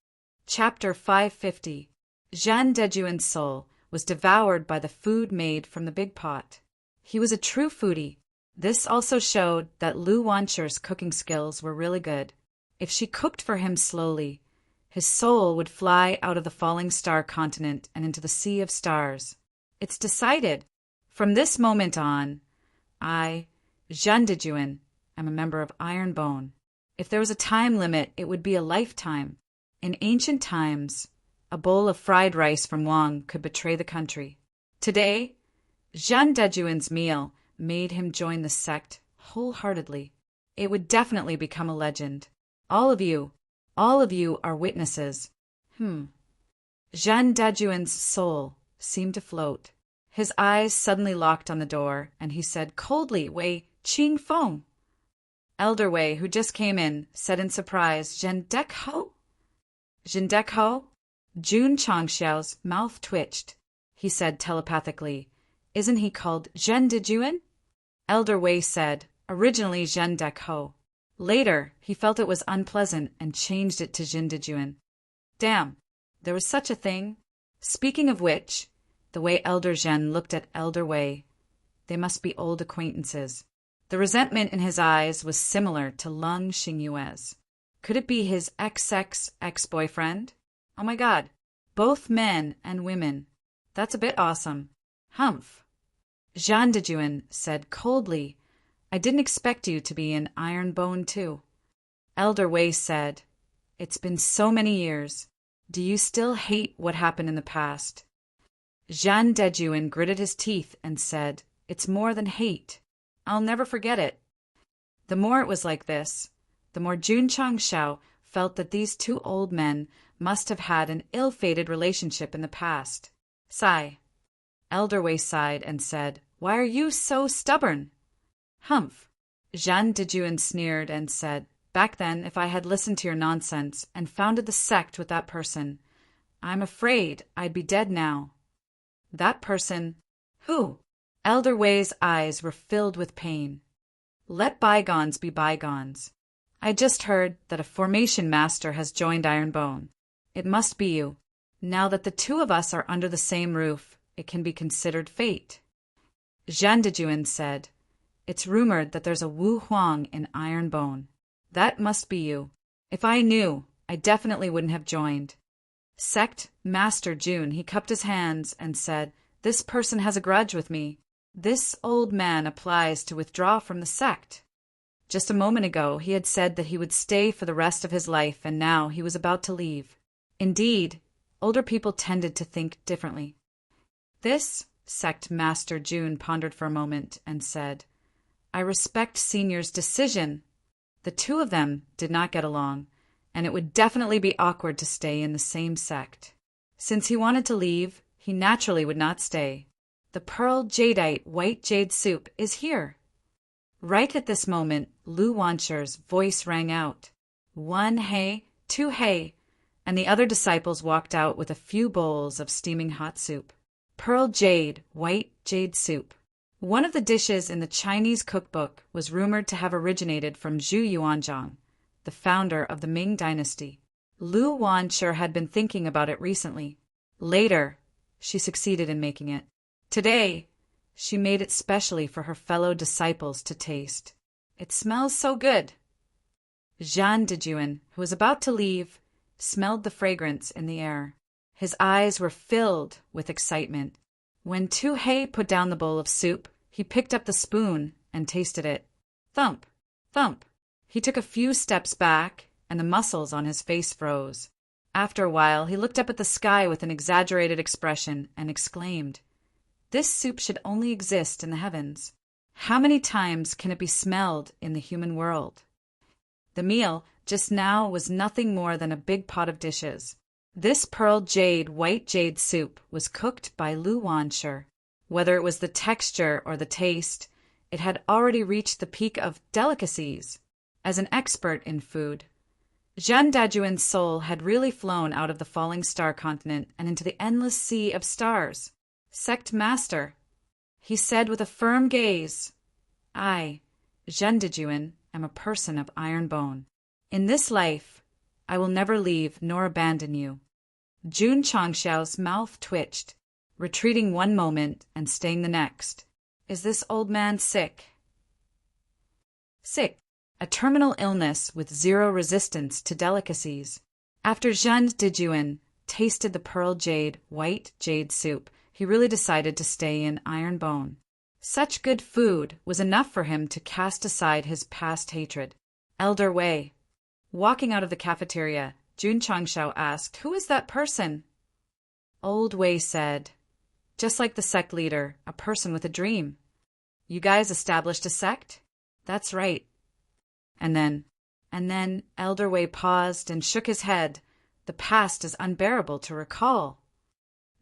Chapter 550. Jean Dejuin's soul was devoured by the food made from the big pot. He was a true foodie. This also showed that Lu Wancher's cooking skills were really good. If she cooked for him slowly, his soul would fly out of the falling star continent and into the sea of stars. It's decided. From this moment on, I, Jean Dejuin, am a member of Iron Bone. If there was a time limit, it would be a lifetime. In ancient times, a bowl of fried rice from Wang could betray the country. Today, Jean Dejuin's meal made him join the sect wholeheartedly. It would definitely become a legend. All of you are witnesses. Jean Dejuin's soul seemed to float. His eyes suddenly locked on the door, and he said coldly, Wei Qing Feng. Elder Wei, who just came in, said in surprise, Zhen Dek Ho? Zhen Dek Ho? Jun Changxiao's mouth twitched. He said telepathically, Isn't he called Zhen Dejuin? Elder Wei said, originally Zhen Dek Ho. Later, he felt it was unpleasant and changed it to Zhen Dejuin. Damn, there was such a thing. Speaking of which, the way Elder Zhen looked at Elder Wei, they must be old acquaintances. The resentment in his eyes was similar to Lung Xingyue's. Could it be his ex-boyfriend? Oh my God, both men and women. That's a bit awesome. Humph. Jean Dejuin said coldly, I didn't expect you to be in Iron Bone too. Elder Wei said, It's been so many years. Do you still hate what happened in the past? Jean Dejuin gritted his teeth and said, It's more than hate. I'll never forget it. The more it was like this, the more Jun Changxiao felt that these two old men must have had an ill-fated relationship in the past. Sigh. Elder Wei sighed and said, Why are you so stubborn? Humph. Jean Dejuin sneered and said, Back then, if I had listened to your nonsense and founded the sect with that person, I'm afraid I'd be dead now. That person? Who? Elder Wei's eyes were filled with pain. Let bygones be bygones. I just heard that a formation master has joined Iron Bone. It must be you. Now that the two of us are under the same roof, it can be considered fate. Jean Dejuin said, It's rumored that there's a Wu Huang in Iron Bone. That must be you. If I knew, I definitely wouldn't have joined. Sect Master Jun, he cupped his hands and said, This person has a grudge with me. This old man applies to withdraw from the sect. Just a moment ago, he had said that he would stay for the rest of his life, and now he was about to leave. Indeed, older people tended to think differently. This, Sect Master Jun pondered for a moment and said, I respect Senior's decision. The two of them did not get along, and it would definitely be awkward to stay in the same sect. Since he wanted to leave, he naturally would not stay. The pearl jadeite white jade soup is here. Right at this moment, Lu Wancher's voice rang out. 1 hey, 2 hey, and the other disciples walked out with a few bowls of steaming hot soup. Pearl jade white jade soup. One of the dishes in the Chinese cookbook was rumored to have originated from Zhu Yuanzhang, the founder of the Ming dynasty. Lu Wancher had been thinking about it recently. Later, she succeeded in making it. Today, she made it specially for her fellow disciples to taste. It smells so good. Jean Dejuin, who was about to leave, smelled the fragrance in the air. His eyes were filled with excitement. When Tu Hei put down the bowl of soup, he picked up the spoon and tasted it. Thump, thump. He took a few steps back, and the muscles on his face froze. After a while, he looked up at the sky with an exaggerated expression and exclaimed, This soup should only exist in the heavens. How many times can it be smelled in the human world? The meal just now was nothing more than a big pot of dishes. This pearl jade white jade soup was cooked by Lu Wancher. Whether it was the texture or the taste, it had already reached the peak of delicacies. As an expert in food, Jean Dejuin's soul had really flown out of the falling star continent and into the endless sea of stars. Sect Master, he said with a firm gaze, I, Jean Dejuin, am a person of iron bone. In this life, I will never leave nor abandon you. Jun Changxiao's mouth twitched, retreating one moment and staying the next. Is this old man sick? Sick, a terminal illness with zero resistance to delicacies. After Zhen Dijuan tasted the pearl jade, white jade soup, he really decided to stay in Ironbone. Such good food was enough for him to cast aside his past hatred. Elder Wei. Walking out of the cafeteria, Jun Changxiao asked, "Who is that person?" Old Wei said, "Just like the sect leader, a person with a dream." "You guys established a sect?" "That's right." And then Elder Wei paused and shook his head. The past is unbearable to recall.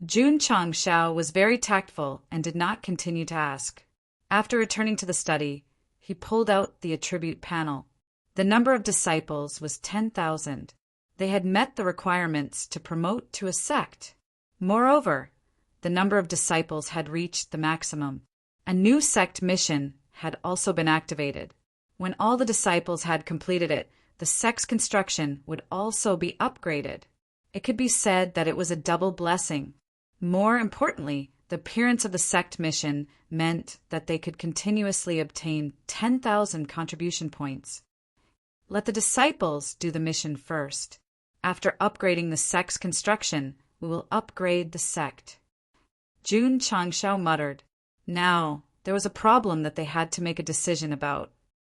Jun Changxiao was very tactful and did not continue to ask. After returning to the study, he pulled out the attribute panel. The number of disciples was 10,000. They had met the requirements to promote to a sect. Moreover, the number of disciples had reached the maximum. A new sect mission had also been activated. When all the disciples had completed it, the sect's construction would also be upgraded. It could be said that it was a double blessing. More importantly, the appearance of the sect mission meant that they could continuously obtain 10,000 contribution points. Let the disciples do the mission first. After upgrading the sect's construction, we will upgrade the sect. Jun Changxiao muttered. Now, there was a problem that they had to make a decision about.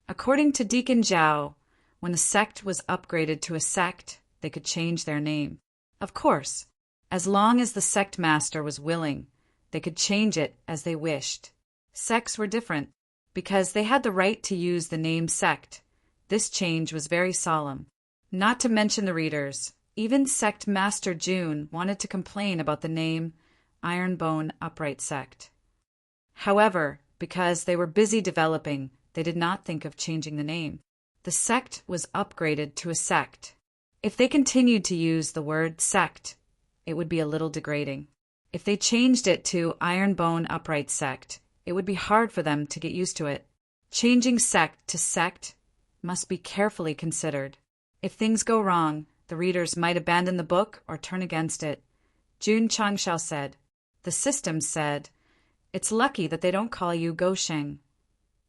According to Deacon Zhao, when the sect was upgraded to a sect, they could change their name. Of course, as long as the sect master was willing, they could change it as they wished. Sects were different, because they had the right to use the name sect. This change was very solemn. Not to mention the readers, even Sect Master Jun wanted to complain about the name Ironbone Upright Sect. However, because they were busy developing, they did not think of changing the name. The sect was upgraded to a sect. If they continued to use the word sect, it would be a little degrading. If they changed it to Ironbone Upright Sect, it would be hard for them to get used to it. Changing sect to sect must be carefully considered. If things go wrong, the readers might abandon the book or turn against it. Jun Changxiao said. The system said, "It's lucky that they don't call you Gosheng."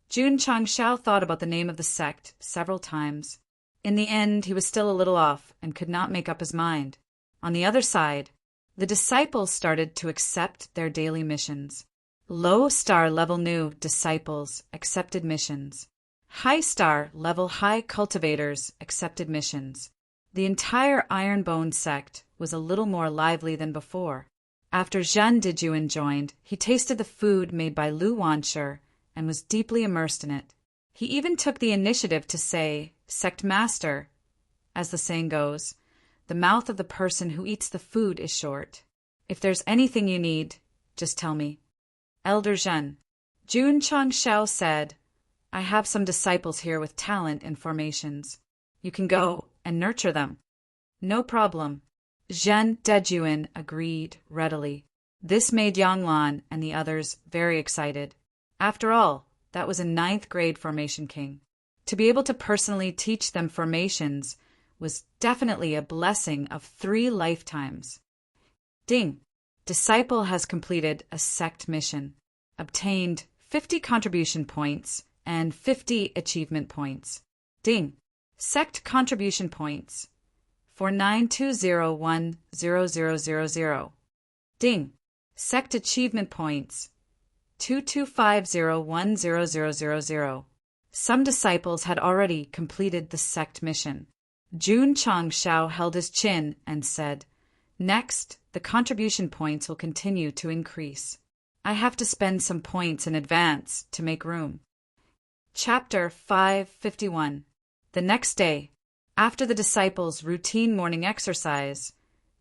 Jun Changxiao thought about the name of the sect several times. In the end, he was still a little off and could not make up his mind. On the other side, the disciples started to accept their daily missions. Low star level new disciples accepted missions. High star level high cultivators accepted missions. The entire Ironbone sect was a little more lively than before. After Zhen Dijuan joined, he tasted the food made by Lu Wanshi and was deeply immersed in it. He even took the initiative to say, "Sect Master." As the saying goes, the mouth of the person who eats the food is short. If there's anything you need, just tell me. Elder Zhen. Jun Changxiao said, I have some disciples here with talent in formations. You can go and nurture them. No problem. Zhen Dijuan agreed readily. This made Yanglan and the others very excited. After all, that was a 9th grade formation king. To be able to personally teach them formations was definitely a blessing of 3 lifetimes. Ding! Disciple has completed a sect mission. Obtained 50 contribution points and 50 achievement points. Ding! Sect contribution points. 4920100000. Ding! Sect achievement points. 2250100000. Some disciples had already completed the sect mission. Jun Changxiao held his chin and said, Next, the contribution points will continue to increase. I have to spend some points in advance to make room. Chapter 551. The next day, after the disciples' routine morning exercise,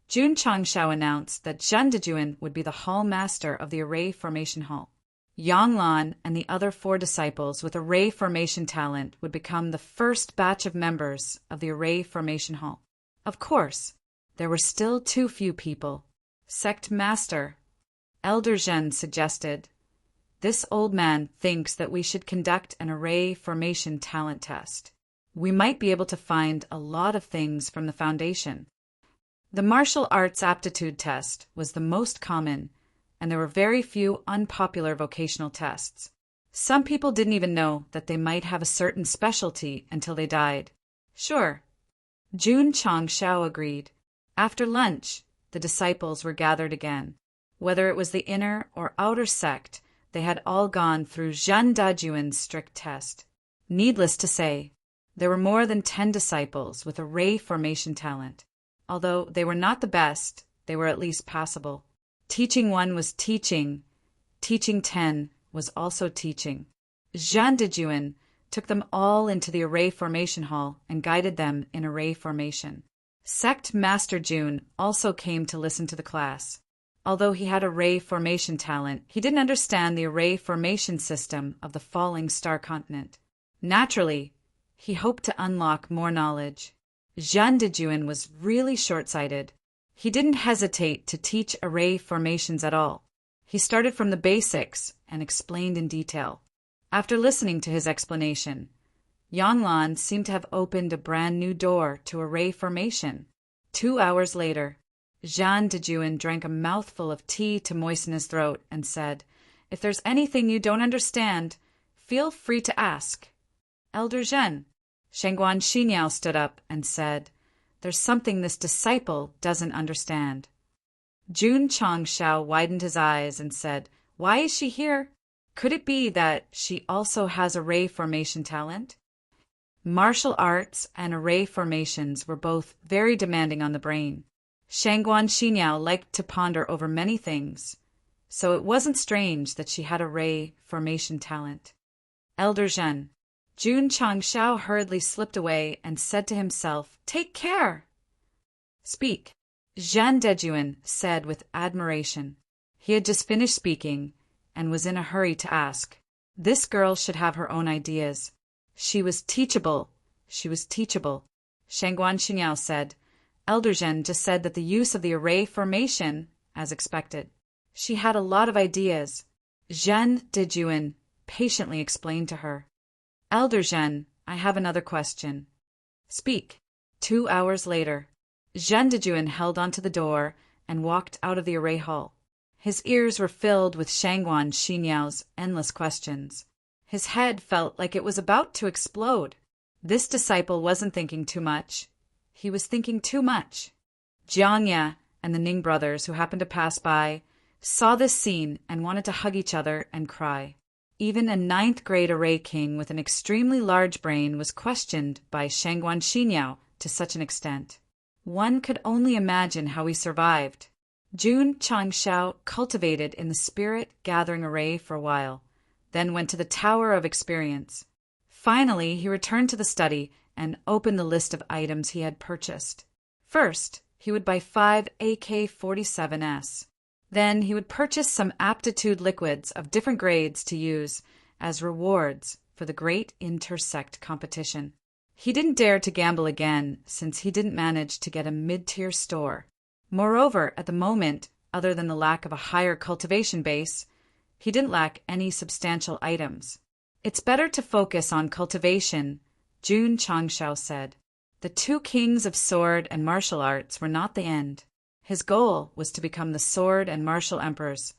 Jun Changxiao announced that Zhen Dijuan would be the hall master of the array formation hall. Yanglan and the other 4 disciples with array formation talent would become the first batch of members of the array formation hall. Of course, there were still too few people. Sect Master, Elder Zhen suggested, This old man thinks that we should conduct an array formation talent test. We might be able to find a lot of things from the foundation. The martial arts aptitude test was the most common, and there were very few unpopular vocational tests. Some people didn't even know that they might have a certain specialty until they died. Sure. Jun Changshao agreed. After lunch, the disciples were gathered again. Whether it was the inner or outer sect, they had all gone through Zhen Dajuan's strict test. Needless to say, there were more than 10 disciples with a ray formation talent. Although they were not the best, they were at least passable. Teaching 1 was teaching. Teaching 10 was also teaching. Zhen Dajuan took them all into the array formation hall and guided them in array formation. Sect Master Jun also came to listen to the class. Although he had array formation talent, he didn't understand the array formation system of the falling star continent. Naturally, he hoped to unlock more knowledge. Zhen Dajuan was really short-sighted. He didn't hesitate to teach array formations at all. He started from the basics and explained in detail. After listening to his explanation, Yanglan seemed to have opened a brand new door to array formation. 2 hours later, Zhen Dajuan drank a mouthful of tea to moisten his throat and said, "If there's anything you don't understand, feel free to ask." "Elder Zhen." Shengguan Xinyao stood up and said, "There's something this disciple doesn't understand." Jun Changshao widened his eyes and said, "Why is she here? Could it be that she also has array formation talent?" Martial arts and array formations were both very demanding on the brain. Shengguan Xinyao liked to ponder over many things, so it wasn't strange that she had array formation talent. "Elder Zhen." Jun Changshao hurriedly slipped away and said to himself, "Take care!" "Speak," Zhen Dajuan said with admiration. He had just finished speaking and was in a hurry to ask. This girl should have her own ideas. She was teachable. She was teachable. Shengguan Xinyao said, "Elder Zhen just said that the use of the array formation, as expected." She had a lot of ideas. Zhen Dajuan patiently explained to her. "Elder Zhen, I have another question." "Speak." 2 hours later, Zhen Dajuan held onto the door and walked out of the array hall. His ears were filled with Shengguan Xinyao's endless questions. His head felt like it was about to explode. This disciple wasn't thinking too much. He was thinking too much. Jiang Ya and the Ning brothers, who happened to pass by, saw this scene and wanted to hug each other and cry. Even a 9th-grade array king with an extremely large brain was questioned by Shengguan Xinyao to such an extent. One could only imagine how he survived. Jun Changshao cultivated in the spirit-gathering array for a while, then went to the Tower of Experience. Finally, he returned to the study and opened the list of items he had purchased. First, he would buy 5 AK-47s. Then he would purchase some aptitude liquids of different grades to use as rewards for the great inter-sect competition. He didn't dare to gamble again since he didn't manage to get a mid-tier store. Moreover, at the moment, other than the lack of a higher cultivation base, he didn't lack any substantial items. "It's better to focus on cultivation," Jun Changshao said. The 2 kings of sword and martial arts were not the end. His goal was to become the sword and martial emperors,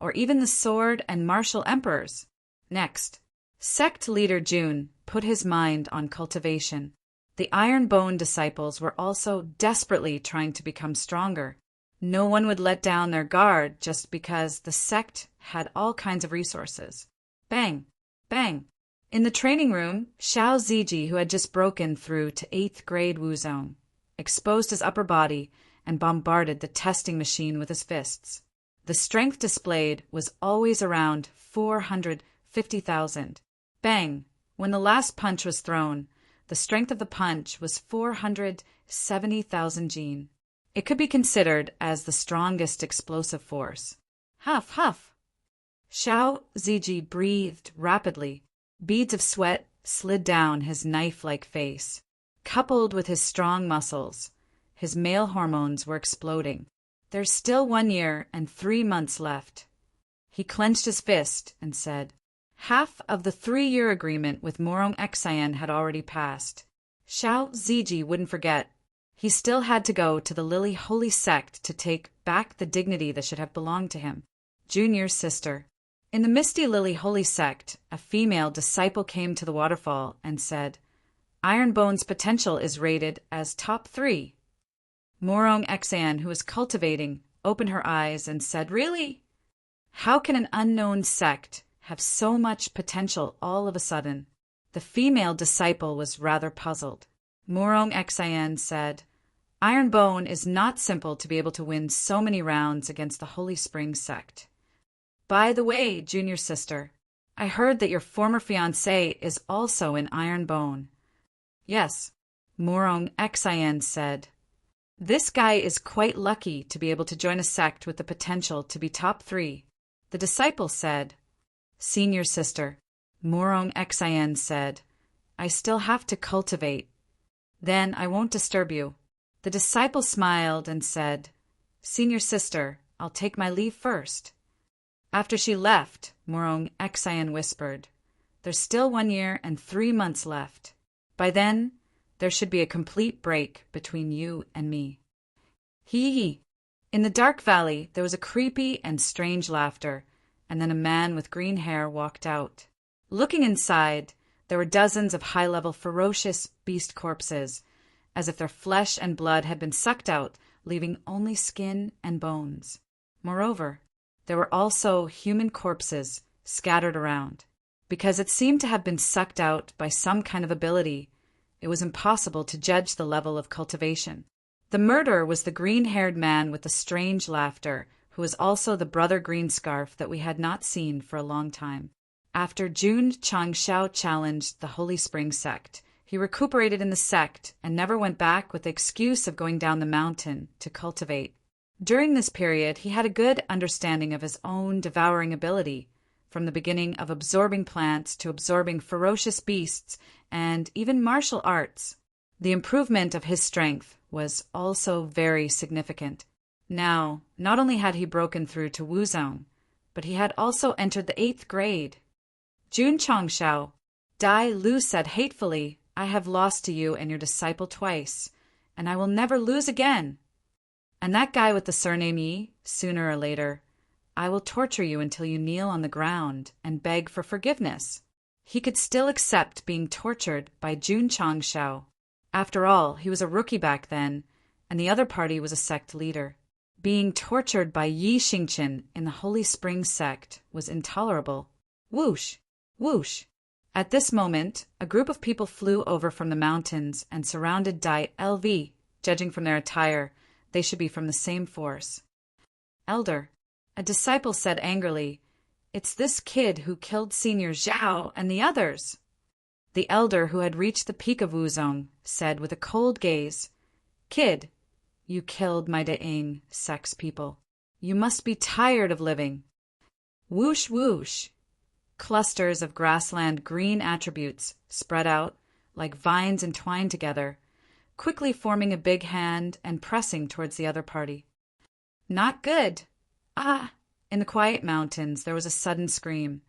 or even the sword and martial emperors. Next, sect leader Jun put his mind on cultivation. The Iron Bone disciples were also desperately trying to become stronger. No one would let down their guard just because the sect had all kinds of resources. Bang! Bang! In the training room, Xiao Ziji, who had just broken through to 8th grade Wuzong, exposed his upper body and bombarded the testing machine with his fists. The strength displayed was always around 450,000. Bang! When the last punch was thrown, the strength of the punch was 470,000 jin. It could be considered as the strongest explosive force. Huff, huff! Xiao Ziji breathed rapidly. Beads of sweat slid down his knife-like face. Coupled with his strong muscles, his male hormones were exploding. "There's still 1 year and 3 months left." He clenched his fist and said, "Half of the 3-year agreement with Morong Xian had already passed." Xiao Ziji wouldn't forget. He still had to go to the Lily Holy Sect to take back the dignity that should have belonged to him. Junior's sister. In the misty Lily Holy Sect, a female disciple came to the waterfall and said, Ironbone's potential is rated as top 3. Morong Exan, who was cultivating, opened her eyes and said, Really? How can an unknown sect have so much potential all of a sudden? The female disciple was rather puzzled. Morong Exan said, Ironbone is not simple to be able to win so many rounds against the Holy Spring sect. By the way, junior sister, I heard that your former fiancé is also in Ironbone. Yes, Morong Exan said. This guy is quite lucky to be able to join a sect with the potential to be top 3. The disciple said. Senior sister, Morong Exan said, I still have to cultivate. Then I won't disturb you. The disciple smiled and said, Senior sister, I'll take my leave first. After she left, Morong Exan whispered, There's still 1 year and 3 months left. By then, there should be a complete break between you and me. Hee. In the dark valley, there was a creepy and strange laughter, and then a man with green hair walked out. Looking inside, there were dozens of high-level ferocious beast corpses, as if their flesh and blood had been sucked out, leaving only skin and bones. Moreover, there were also human corpses scattered around. Because it seemed to have been sucked out by some kind of ability, it was impossible to judge the level of cultivation. The murderer was the green-haired man with the strange laughter, who was also the brother Greenscarf that we had not seen for a long time. After Jun Changshao challenged the Holy Spring sect, he recuperated in the sect and never went back with the excuse of going down the mountain to cultivate. During this period, he had a good understanding of his own devouring ability, from the beginning of absorbing plants to absorbing ferocious beasts and even martial arts. The improvement of his strength was also very significant. Now, not only had he broken through to Wuzong, but he had also entered the 8th grade. Jun Changshao, Dai Lu said hatefully, I have lost to you and your disciple twice, and I will never lose again. And that guy with the surname Yi, sooner or later, I will torture you until you kneel on the ground and beg for forgiveness. He could still accept being tortured by Jun Changshao. After all, he was a rookie back then, and the other party was a sect leader. Being tortured by Yi Xingqian in the Holy Spring sect was intolerable. Whoosh! Whoosh! At this moment, a group of people flew over from the mountains and surrounded Dai LV. Judging from their attire, they should be from the same force. Elder, a disciple said angrily, It's this kid who killed Senior Zhao and the others. The elder, who had reached the peak of Wuzong, said with a cold gaze, Kid, you killed my Daeng sex people. You must be tired of living. Whoosh whoosh. Clusters of grassland green attributes spread out like vines entwined together, quickly forming a big hand and pressing towards the other party. Not good. Ah! In the quiet mountains there was a sudden scream,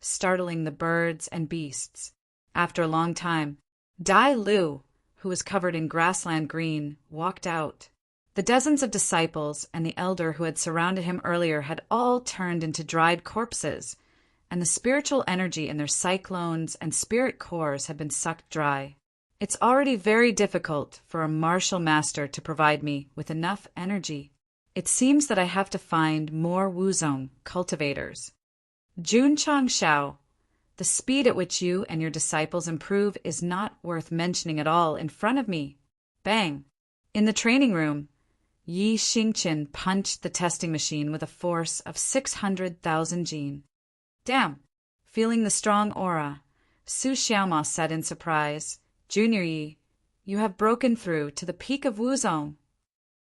startling the birds and beasts. After a long time, Dai Lu, who was covered in grassland green, walked out. The dozens of disciples and the elder who had surrounded him earlier had all turned into dried corpses, and the spiritual energy in their cyclones and spirit cores had been sucked dry. It's already very difficult for a martial master to provide me with enough energy. It seems that I have to find more Wuzong cultivators. Jun Changshao, the speed at which you and your disciples improve is not worth mentioning at all in front of me. Bang! In the training room, Yi Xingqian punched the testing machine with a force of 600,000 jin. Damn! Feeling the strong aura, Su Xiaoma said in surprise, Junior Yi, you have broken through to the peak of Wuzong.